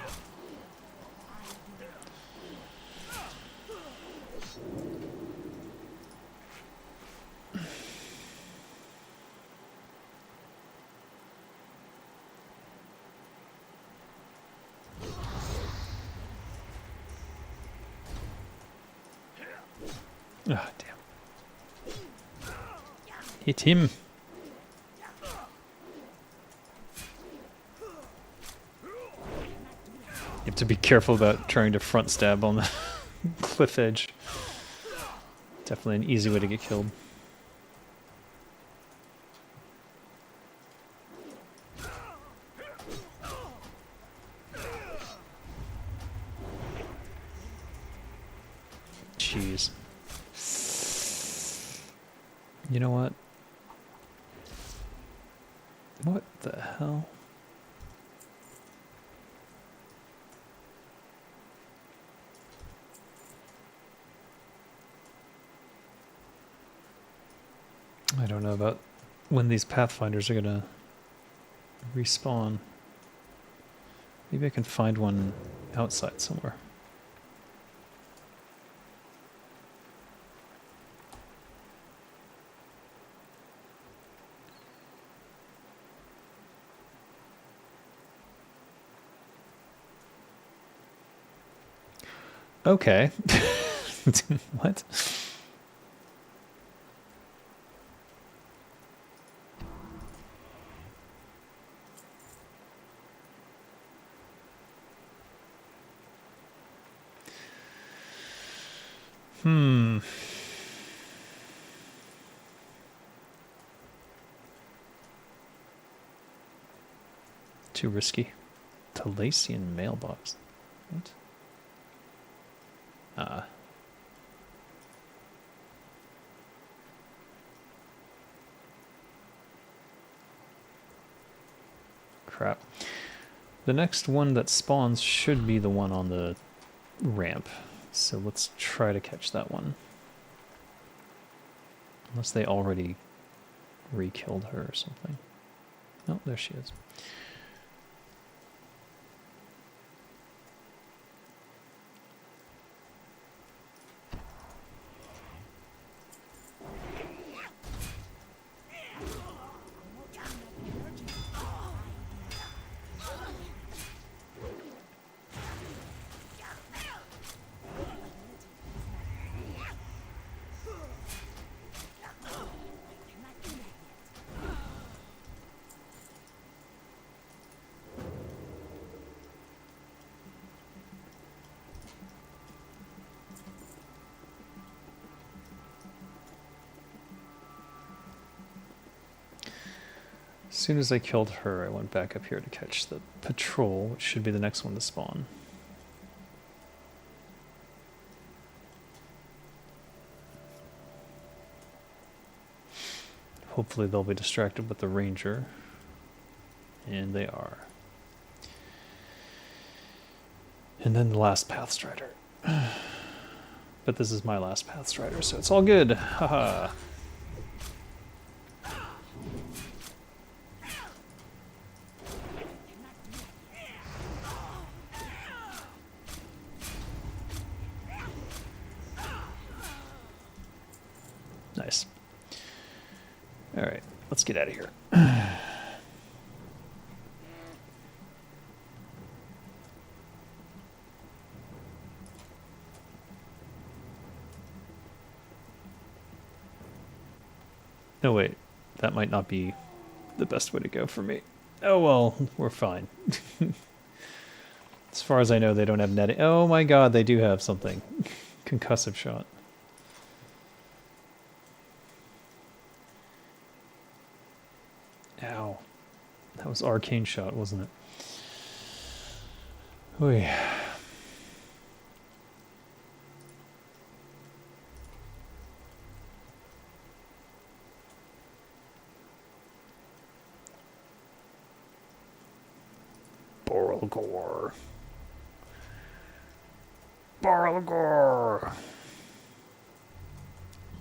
Ah, damn. Hit him. You have to be careful about trying to front stab on the cliff edge. Definitely an easy way to get killed. Jeez. You know what? What the hell? I don't know about when these Pathfinders are gonna respawn. Maybe I can find one outside somewhere. Okay. What? Too risky. Talasian mailbox. What? Crap. The next one that spawns should be the one on the ramp. So let's try to catch that one. Unless they already re-killed her or something. Oh, there she is. As soon as I killed her, I went back up here to catch the patrol, which should be the next one to spawn. Hopefully they'll be distracted with the ranger. And they are. And then the last Pathstrider. But this is my last Pathstrider, so it's all good. Haha. Nice. All right, let's get out of here. No, wait. That might not be the best way to go for me. Oh, well, we're fine. As far as I know, they don't have netting. Oh my god, they do have something. Concussive shot. Ow. That was arcane shot, wasn't it? Oy. Borrelgor. Borrelgor.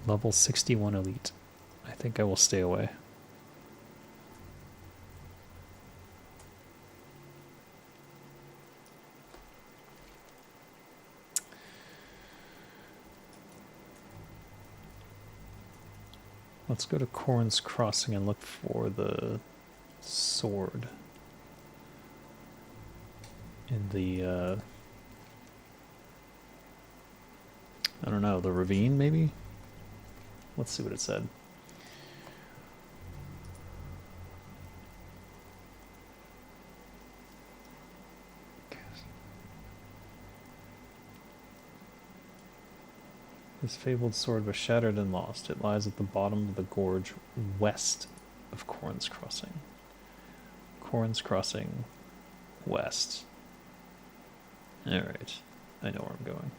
Level 61 elite. I think I will stay away. Let's go to Corn's Crossing and look for the sword in the, I don't know, the ravine maybe? Let's see what it said. This fabled sword was shattered and lost. It lies at the bottom of the gorge west of Corn's Crossing. Corn's Crossing west. Alright, I know where I'm going.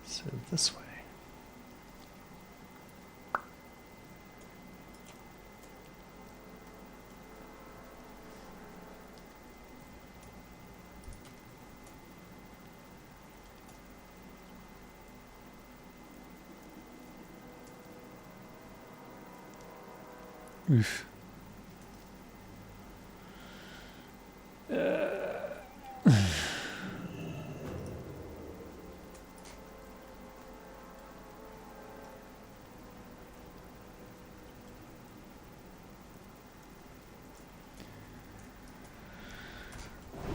So this way. Oof.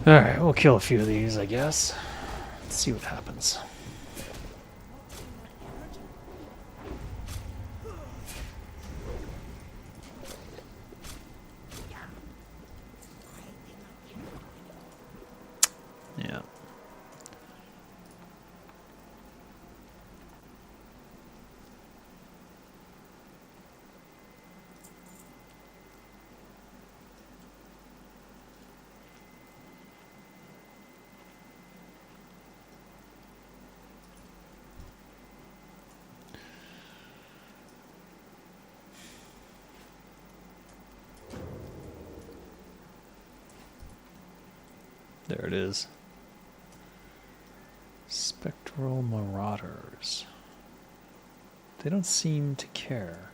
Alright, we'll kill a few of these, I guess. Let's see what happens. Yeah. There it is. Spectral Marauders. They don't seem to care.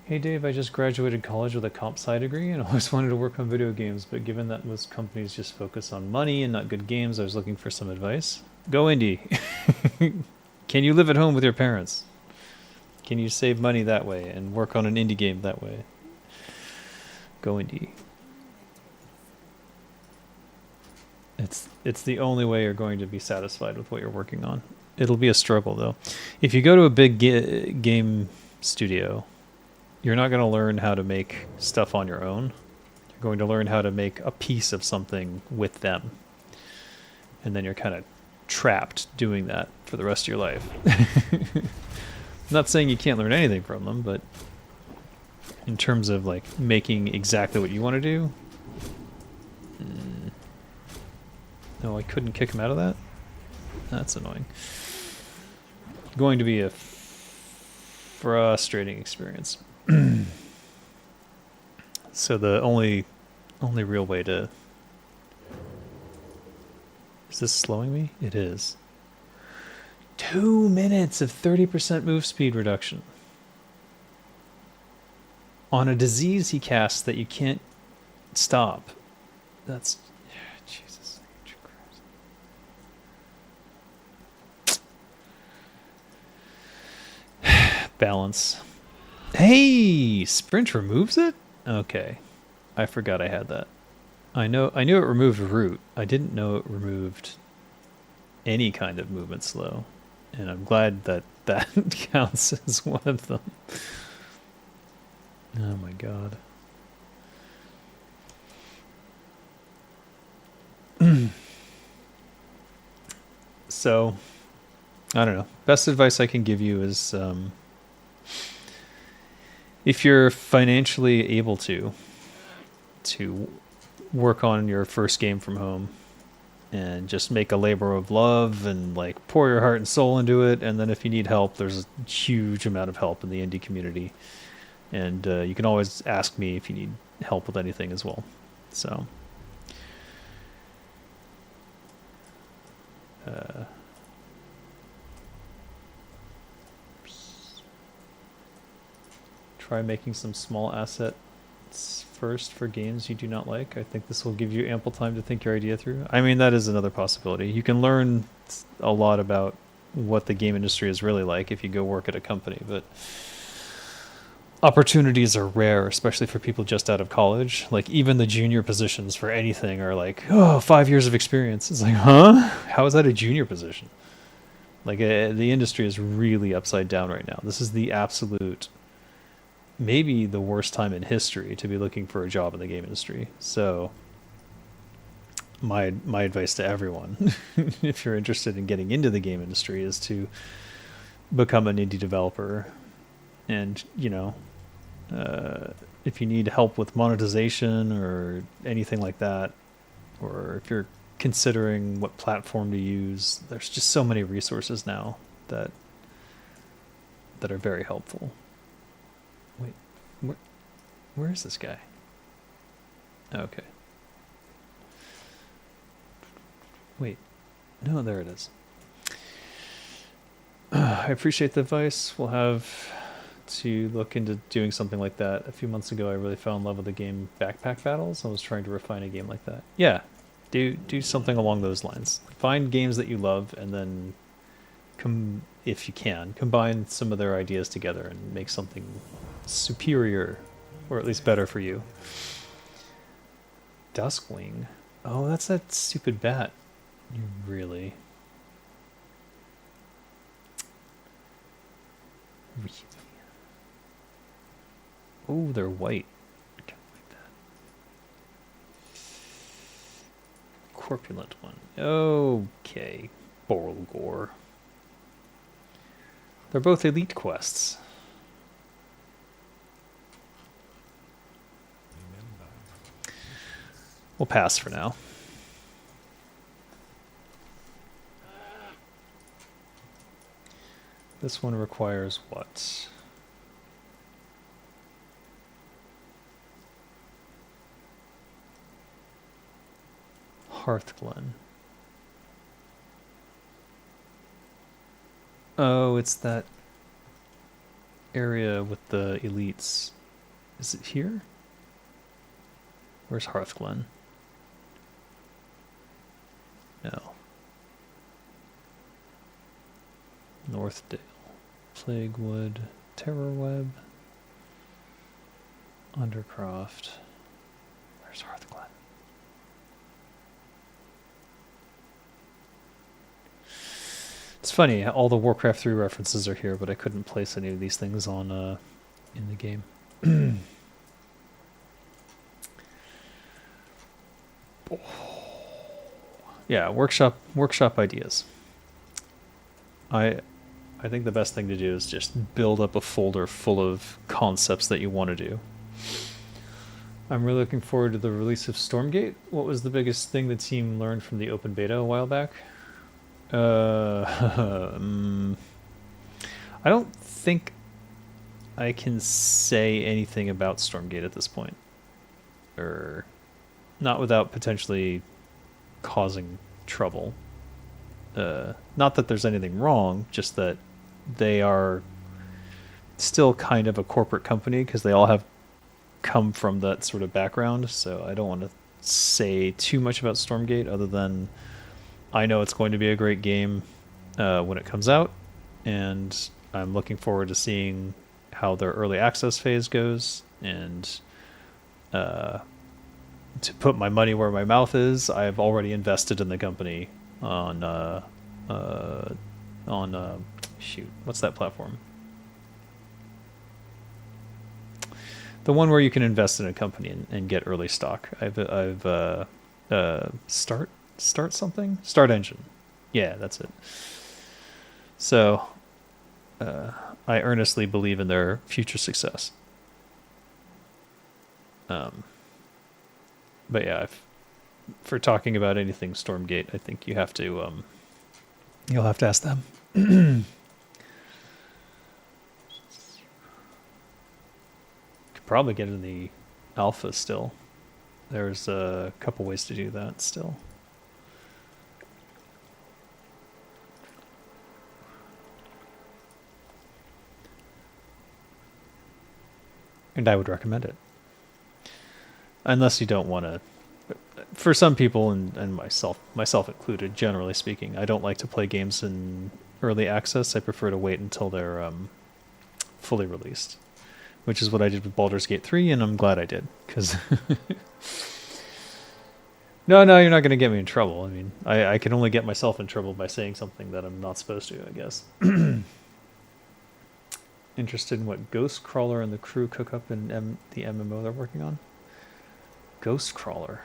Hey Dave, I just graduated college with a comp sci degree and always wanted to work on video games, but given that most companies just focus on money and not good games, I was looking for some advice. Go indie. Can you live at home with your parents? Can you save money that way and work on an indie game that way? Go indie. It's the only way you're going to be satisfied with what you're working on. It'll be a struggle though. If you go to a big game studio, you're not going to learn how to make stuff on your own. You're going to learn how to make a piece of something with them. And then you're kind of trapped doing that for the rest of your life. I'm not saying you can't learn anything from them, but in terms of like making exactly what you want to do, no, I couldn't kick him out of that. That's annoying. Going to be a frustrating experience. So the only real way to... Is this slowing me? It is. 2 minutes of 30% move speed reduction. On a disease he casts that you can't stop. That's... Jesus. Balance. Hey! Sprint removes it? Okay. I forgot I had that. I knew it removed root. I didn't know it removed any kind of movement slow. And I'm glad that that counts as one of them. Oh my god. So, I don't know. Best advice I can give you is if you're financially able to work on your first game from home and just make a labor of love and like pour your heart and soul into it. And then if you need help, there's a huge amount of help in the indie community. And you can always ask me if you need help with anything as well. So, try making some small assets first for games you do not like. I think this will give you ample time to think your idea through. I mean, that is another possibility. You can learn a lot about what the game industry is really like if you go work at a company, but opportunities are rare, especially for people just out of college. Like, even the junior positions for anything are like, oh, 5 years of experience. It's like, huh? How is that a junior position? Like, the industry is really upside down right now. This is the absolute... maybe the worst time in history to be looking for a job in the game industry. So my advice to everyone, if you're interested in getting into the game industry, is to become an indie developer. And, you know, if you need help with monetization or anything like that, or if you're considering what platform to use, there's just so many resources now that are very helpful. Wait, where is this guy? Okay. Wait. No, there it is. I appreciate the advice. We'll have to look into doing something like that. A few months ago, I really fell in love with the game Backpack Battles. I was trying to refine a game like that. Yeah, do something along those lines. Find games that you love, and then, if you can, combine some of their ideas together and make something superior, or at least better for you. Duskwing. Oh, that's that stupid bat. You really... Oh, they're white. I kind of like that. Corpulent one. Okay. Borlgore. They're both elite quests. We'll pass for now. This one requires what? Hearthglen. Oh, it's that area with the elites. Is it here? Where's Hearthglen? No. Northdale. Plaguewood. Terrorweb. Undercroft. Where's Hearthglen? It's funny, all the Warcraft 3 references are here, but I couldn't place any of these things on in the game. Yeah, workshop ideas. I I think the best thing to do is just build up a folder full of concepts that you want to do. I'm really looking forward to the release of Stormgate. What was the biggest thing the team learned from the open beta a while back? I don't think I can say anything about Stormgate at this point. Or not without potentially causing trouble. Not that there's anything wrong, just that they are still kind of a corporate company because they all have come from that sort of background. So I don't want to say too much about Stormgate other than I know it's going to be a great game when it comes out, and I'm looking forward to seeing how their early access phase goes. And to put my money where my mouth is, I've already invested in the company on shoot, what's that platform? The one where you can invest in a company and get early stock. I've start something? Start Engine. Yeah, that's it. So I earnestly believe in their future success. But yeah, for talking about anything Stormgate, I think you have to you'll have to ask them. Could probably get in the alpha still. There's a couple ways to do that still. And I would recommend it. Unless you don't want to. For some people, and myself included, generally speaking, I don't like to play games in early access. I prefer to wait until they're fully released, which is what I did with Baldur's Gate 3, and I'm glad I did, because no, you're not going to get me in trouble. I mean, I can only get myself in trouble by saying something that I'm not supposed to, I guess. Interested in what Ghost Crawler and the crew cook up in the MMO they're working on? Ghost Crawler.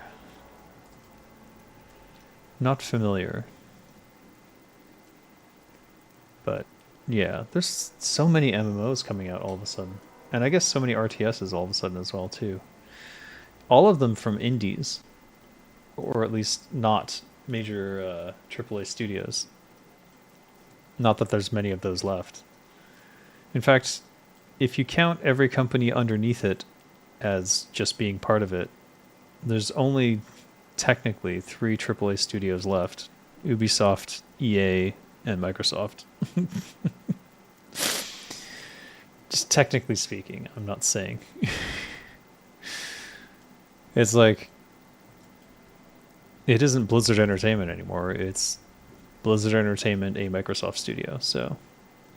Not familiar. But yeah, there's so many MMOs coming out all of a sudden. And I guess so many RTSs all of a sudden as well too. All of them from indies. Or at least not major AAA studios. Not that there's many of those left. In fact, if you count every company underneath it as just being part of it, there's only technically 3 AAA studios left. Ubisoft, EA, and Microsoft. Just technically speaking, I'm not saying. It's like, it isn't Blizzard Entertainment anymore. It's Blizzard Entertainment, a Microsoft studio. So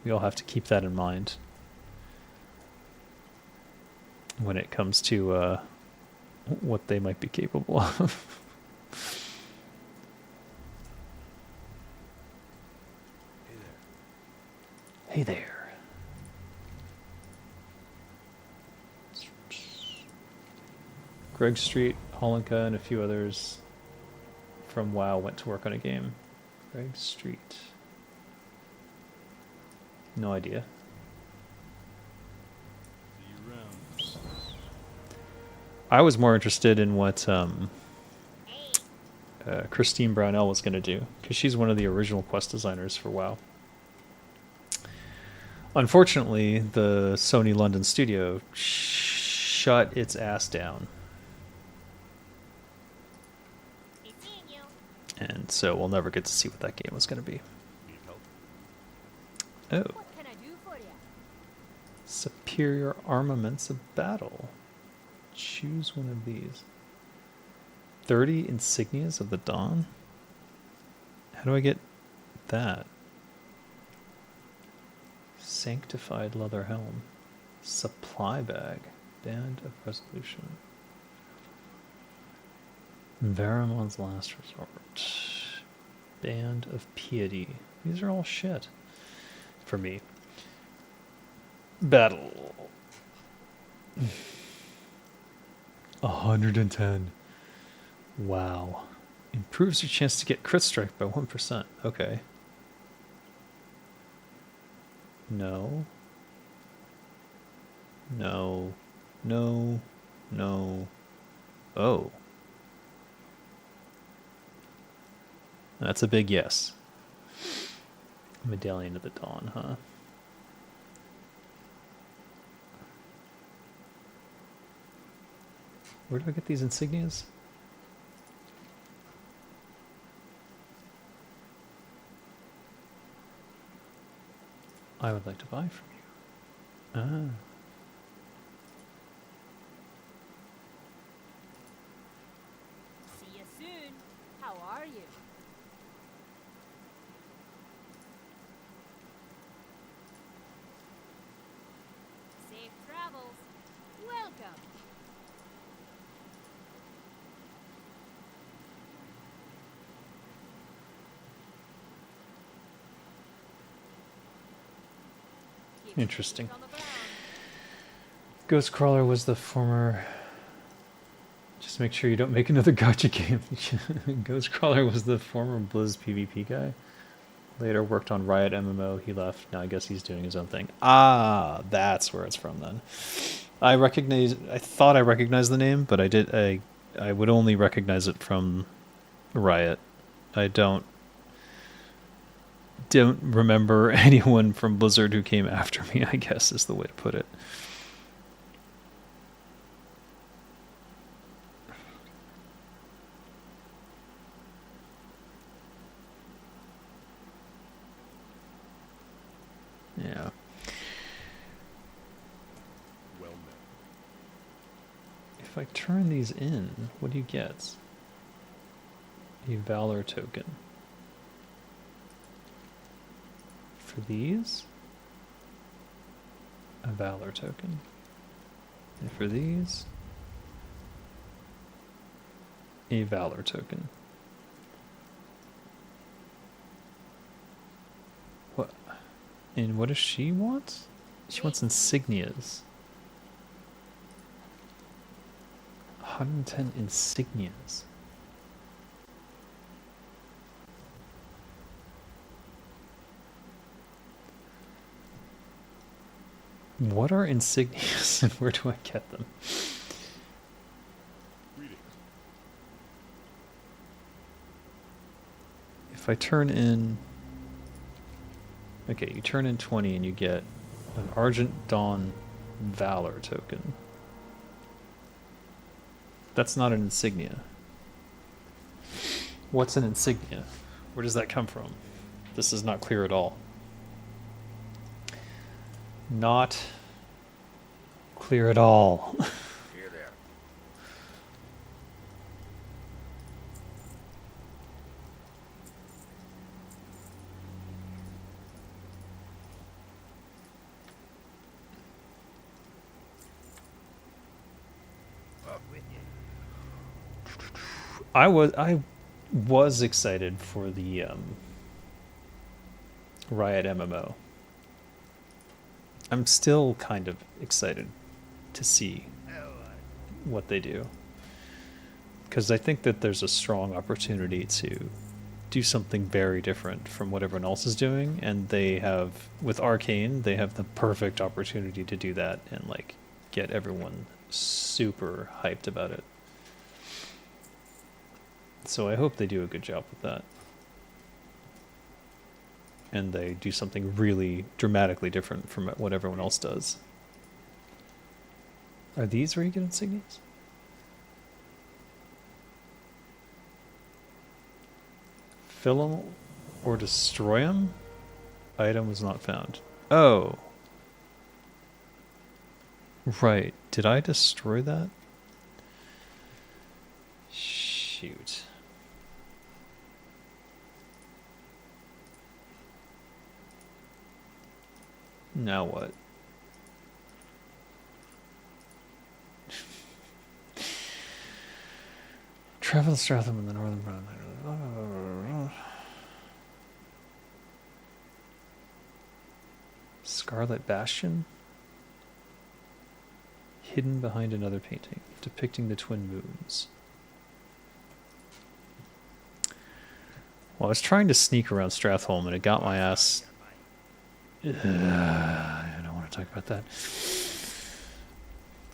we all have to keep that in mind when it comes to what they might be capable of. Hey there. Greg Street, Holinka, and a few others from WoW went to work on a game. Greg Street. No idea. I was more interested in what Christine Brownell was going to do, because she's one of the original quest designers for WoW. Unfortunately, the Sony London studio shut its ass down. And so we'll never get to see what that game was going to be. Oh. What can I do for you? Superior armaments of battle. Choose one of these. 30 insignias of the Dawn? How do I get that? Sanctified leather helm. Supply bag. Band of resolution. Varamon's last resort. Band of piety. These are all shit. For me. Battle. 110. Wow. Improves your chance to get crit strike by 1%. Okay. No. No. No. No. Oh. That's a big yes. Medallion of the Dawn, huh? Where do I get these insignias? I would like to buy from you. Ah. See you soon. How are you? Safe travels. Welcome. Keep your Interesting. feet on the ground. Ghostcrawler was the former. Just make sure you don't make another gotcha game. Ghostcrawler was the former Blizz PvP guy. Later worked on Riot MMO. He left. Now I guess he's doing his own thing. Ah, that's where it's from then. I thought I recognized the name, but I would only recognize it from Riot. I don't remember anyone from Blizzard who came after me, I guess is the way to put it. Yeah. Well met. If I turn these in, what do you get? A Valor token. For these, a Valor token. And for these, a Valor token. What? And what does she want? She wants insignias. 110 insignias. What are insignias and where do I get them? Greetings. If I turn in... Okay, you turn in 20 and you get an Argent Dawn Valor token. That's not an insignia. What's an insignia? Where does that come from? This is not clear at all. Not clear at all. Here there. Up with you. I was excited for the Riot MMO. I'm still kind of excited to see what they do. Because I think that there's a strong opportunity to do something very different from what everyone else is doing. And they have, with Arcane, they have the perfect opportunity to do that and like get everyone super hyped about it. So I hope they do a good job with that. And they do something really dramatically different from what everyone else does. Are these where you get insignias? Fill them or destroy them? Item was not found. Oh. Right. Did I destroy that? Shoot. Now what? Travel Stratham in the northern part. Scarlet Bastion? hidden behind another painting depicting the twin moons. Well, I was trying to sneak around Stratholme and it got my ass. I don't want to talk about that.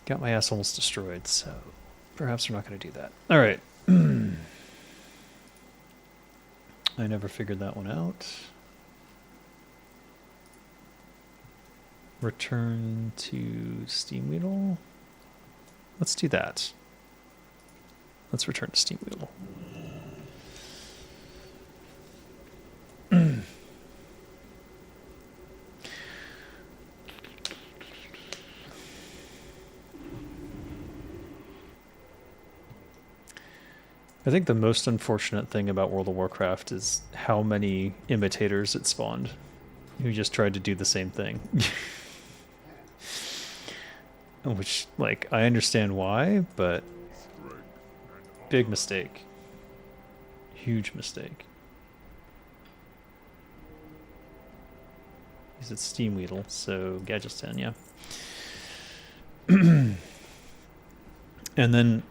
Got my ass almost destroyed, so perhaps we're not going to do that. All right. I never figured that one out. Return to Steamweedle. Let's do that. Let's return to Steamweedle. I think the most unfortunate thing about World of Warcraft is how many imitators it spawned who just tried to do the same thing. Which, like, I understand why, but big mistake. Huge mistake. Because it's Steamweedle, so Gadgetztown, yeah. And then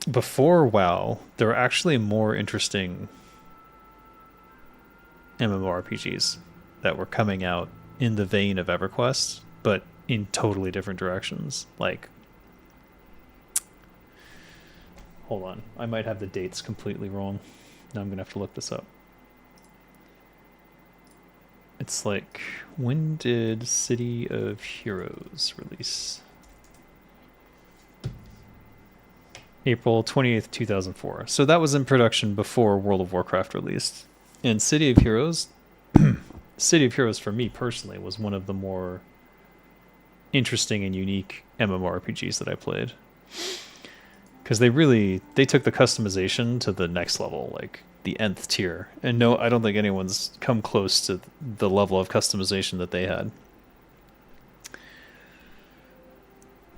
before WoW, there were actually more interesting MMORPGs that were coming out in the vein of EverQuest, but in totally different directions. Like, hold on, I might have the dates completely wrong. Now I'm gonna have to look this up. It's like, when did City of Heroes release? April 28th, 2004. So that was in production before World of Warcraft released. And City of Heroes, City of Heroes for me personally was one of the more interesting and unique MMORPGs that I played. Because they took the customization to the next level, like the nth tier. And no, I don't think anyone's come close to the level of customization that they had.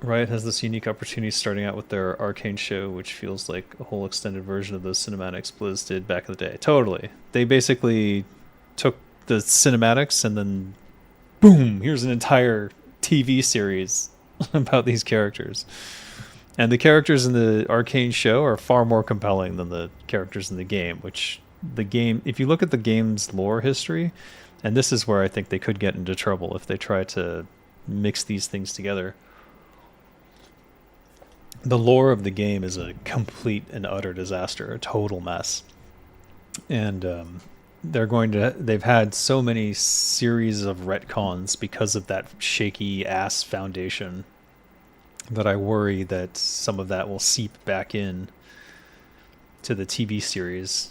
Riot has this unique opportunity starting out with their Arcane show, which feels like a whole extended version of those cinematics Blizz did back in the day. Totally. They basically took the cinematics and then, boom, here's an entire TV series about these characters. And the characters in the Arcane show are far more compelling than the characters in the game, which the game, if you look at the game's lore history, and this is where I think they could get into trouble if they try to mix these things together. The lore of the game is a complete and utter disaster, a total mess. And they've had so many series of retcons because of that shaky ass foundation that I worry that some of that will seep back in to the TV series.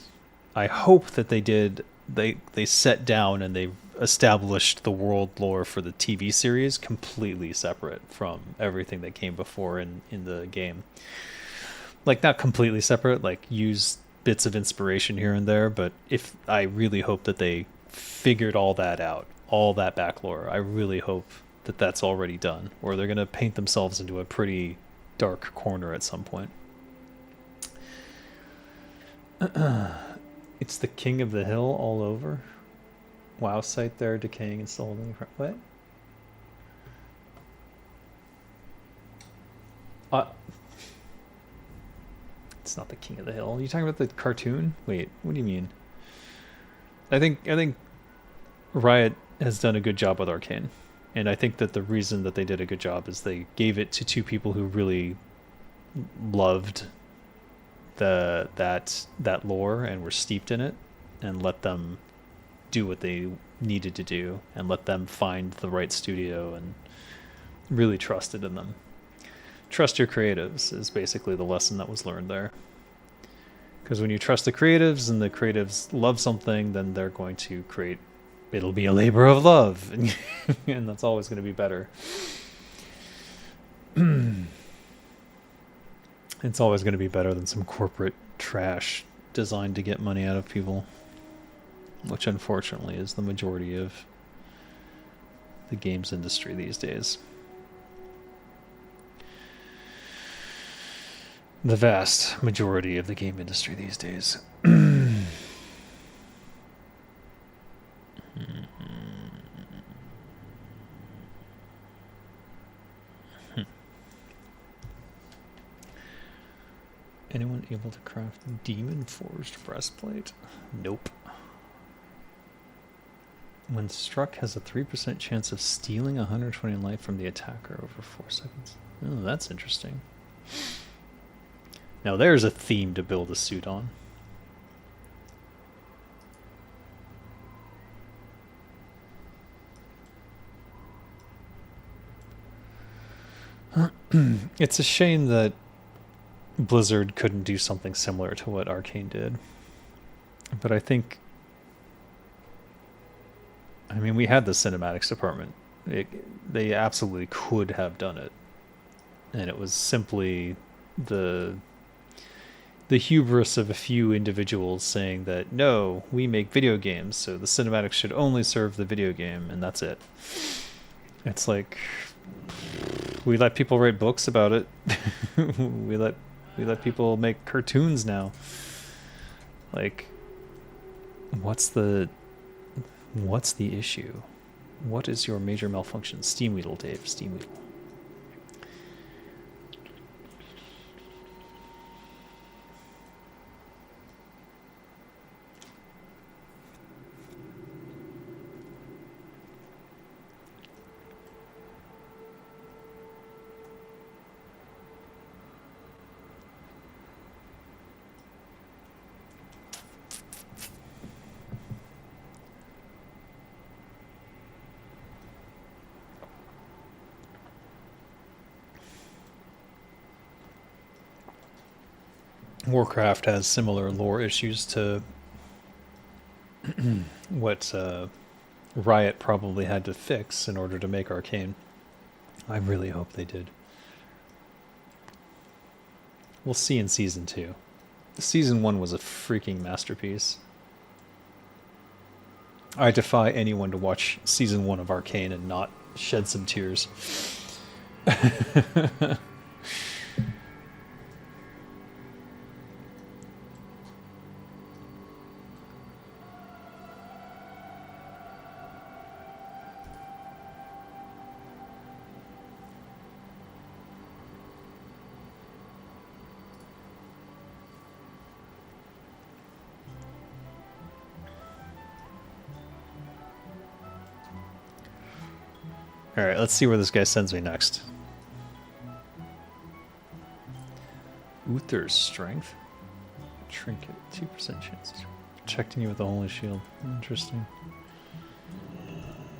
I hope that they set down and they established the world lore for the TV series completely separate from everything that came before in the game. Like, not completely separate, like use bits of inspiration here and there, but I really hope that they figured all that out, all that back lore. I really hope that that's already done, or they're going to paint themselves into a pretty dark corner at some point. It's the King of the Hill all over. WoW site there decaying and still holding. What? It's not the King of the Hill. Are you talking about the cartoon? Wait, what do you mean? I think Riot has done a good job with Arcane. And I think that the reason that they did a good job is they gave it to two people who really loved that lore and were steeped in it, and let them do what they needed to do and let them find the right studio and really trusted in them. Trust your creatives is basically the lesson that was learned there. Because when you trust the creatives and the creatives love something, then they're going to create, it'll be a labor of love, and that's always going to be better. It's always going to be better than some corporate trash designed to get money out of people, which unfortunately is the majority of the games industry these days. The vast majority of the game industry these days. Anyone able to craft demon forged breastplate? Nope. When struck, has a 3% chance of stealing 120 life from the attacker over 4 seconds. Oh, that's interesting. Now there's a theme to build a suit on. It's a shame that Blizzard couldn't do something similar to what Arcane did. But I think... I mean, we had the cinematics department. They absolutely could have done it. And it was simply the hubris of a few individuals saying that, no, we make video games, so the cinematics should only serve the video game, and that's it. It's like... we let people write books about it. we let people make cartoons now. Like, what's the issue? What is your major malfunction? Steamweedle, Dave. Steamweedle. Warcraft has similar lore issues to what Riot probably had to fix in order to make Arcane. I really hope they did. We'll see in Season 2. Season 1 was a freaking masterpiece. I defy anyone to watch Season 1 of Arcane and not shed some tears. Alright, let's see where this guy sends me next. Uther's strength. Trinket, 2% chance. Protecting you with a holy shield. Interesting.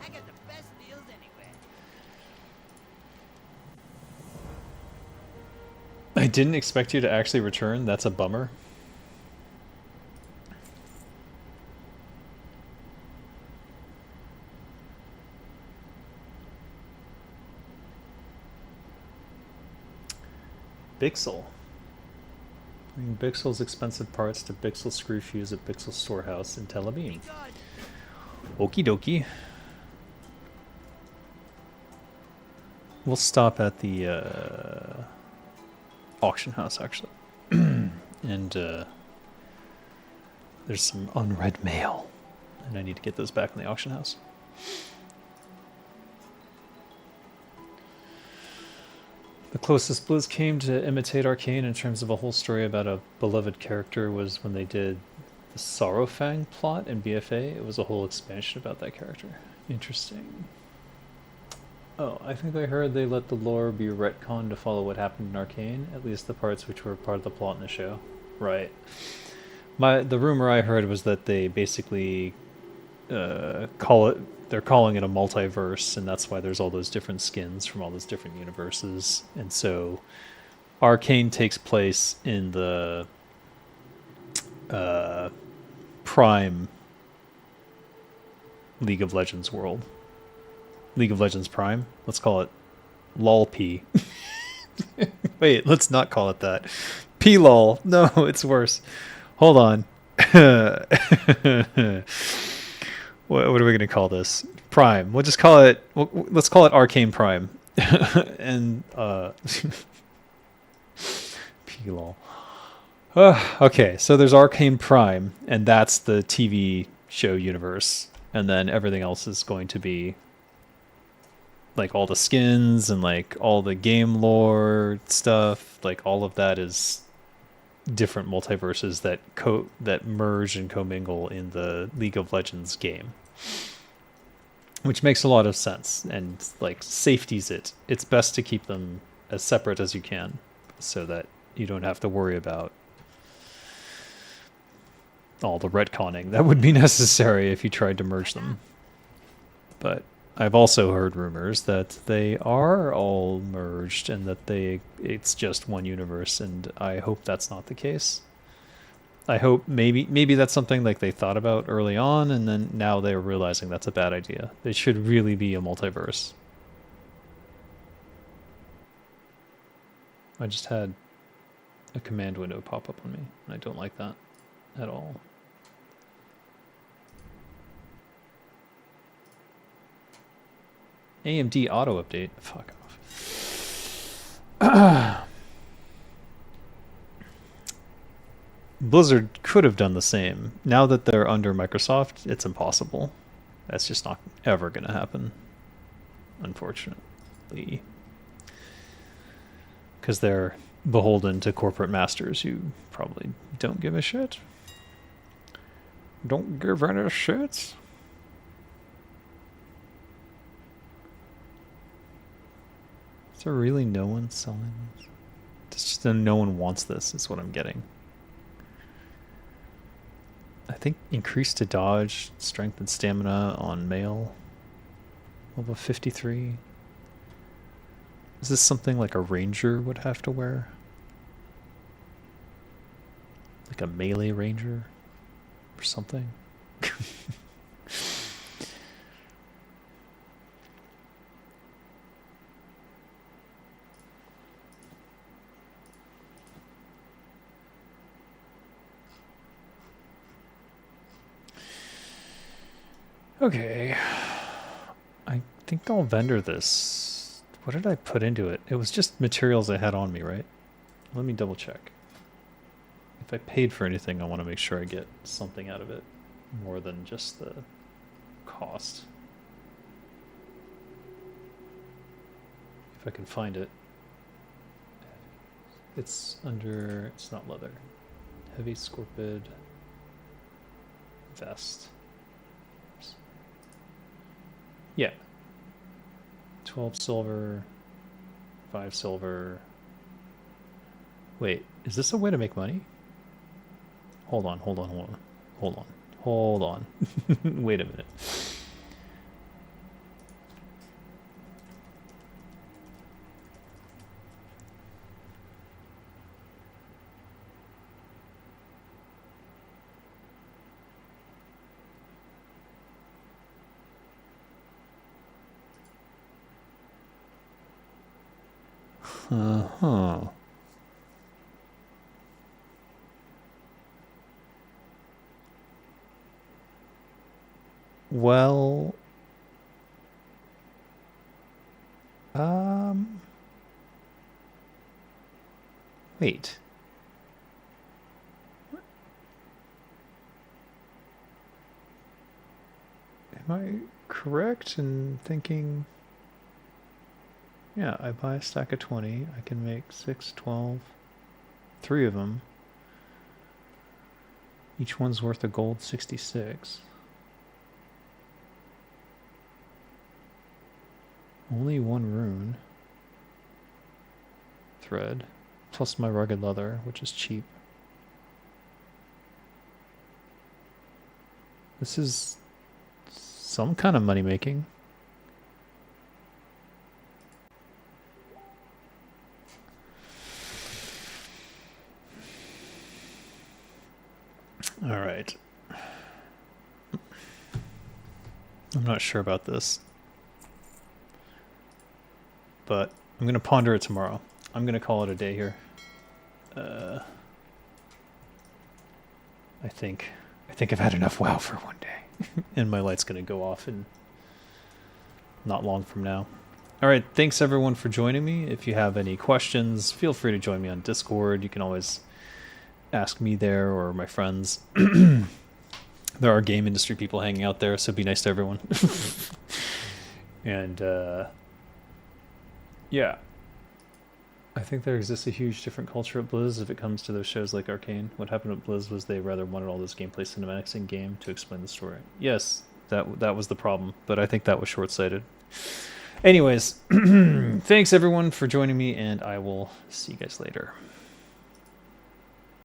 I got the best deals anywhere. I didn't expect you to actually return. That's a bummer. Bixel. Bring Bixel's expensive parts to Bixel Screw Fuse at Bixel Storehouse in Tel Aviv. Okie dokie. We'll stop at the auction house, actually. And there's some unread mail. And I need to get those back in the auction house. The closest Blizz came to imitate Arcane in terms of a whole story about a beloved character was when they did the Sorrowfang plot in BFA. It was a whole expansion about that character. Interesting. Oh, I think I heard they let the lore be retconned to follow what happened in Arcane, at least the parts which were part of the plot in the show. Right. The rumor I heard was that they basically they're calling it a multiverse, and that's why there's all those different skins from all those different universes. And so Arcane takes place in the Prime League of Legends world. League of Legends Prime. Let's call it LOL-P. Wait, let's not call it that. P-LOL. No, it's worse. Hold on. What are we going to call this? Prime. We'll just call it... let's call it Arcane Prime. And... P-LOL. Okay, so there's Arcane Prime, and that's the TV show universe. And then everything else is going to be... like all the skins and like all the game lore stuff. Like all of that is different multiverses that merge and commingle in the League of Legends game, which makes a lot of sense and like safeties it. It's best to keep them as separate as you can, so that you don't have to worry about all the retconning that would be necessary if you tried to merge them. But I've also heard rumors that they are all merged and that it's just one universe, and I hope that's not the case. I hope maybe that's something like they thought about early on, and then now they're realizing that's a bad idea. It should really be a multiverse. I just had a command window pop up on me, and I don't like that at all. AMD auto update. Fuck off. Blizzard could have done the same. Now that they're under Microsoft, it's impossible. That's just not ever going to happen, unfortunately. Because they're beholden to corporate masters who probably don't give a shit. Don't give any shits. Is there really no one selling this? It's just that no one wants this, is what I'm getting. I think increase to dodge, strength and stamina on male. Level 53. Is this something like a ranger would have to wear? Like a melee ranger? Or something? Okay, I think I'll vendor this. What did I put into it? It was just materials I had on me, right? Let me double check. If I paid for anything, I want to make sure I get something out of it more than just the cost. If I can find it. It's under, it's not leather. Heavy scorpid vest. Yeah. 12 silver, 5 silver. Wait, is this a way to make money? Hold on. Wait a minute. Uh-huh. Well, wait. Am I correct in thinking... Yeah, I buy a stack of 20. I can make 6, 12, 3 of them. Each one's worth a gold 66. Only 1 rune. Thread. Plus my rugged leather, which is cheap. This is some kind of money making. All right. I'm not sure about this, but I'm going to ponder it tomorrow. I'm going to call it a day here. I think I've had enough WoW for one day, and my light's going to go off in not long from now. All right, thanks everyone for joining me. If you have any questions, feel free to join me on Discord. You can always ask me there or my friends. There are game industry people hanging out there, so be nice to everyone. And yeah, I think there exists a huge different culture at Blizz if it comes to those shows like Arcane. What happened at Blizz was they rather wanted all those gameplay cinematics in game to explain the story. Yes, that was the problem, but I think that was short-sighted. Anyways, thanks everyone for joining me, and I will see you guys later.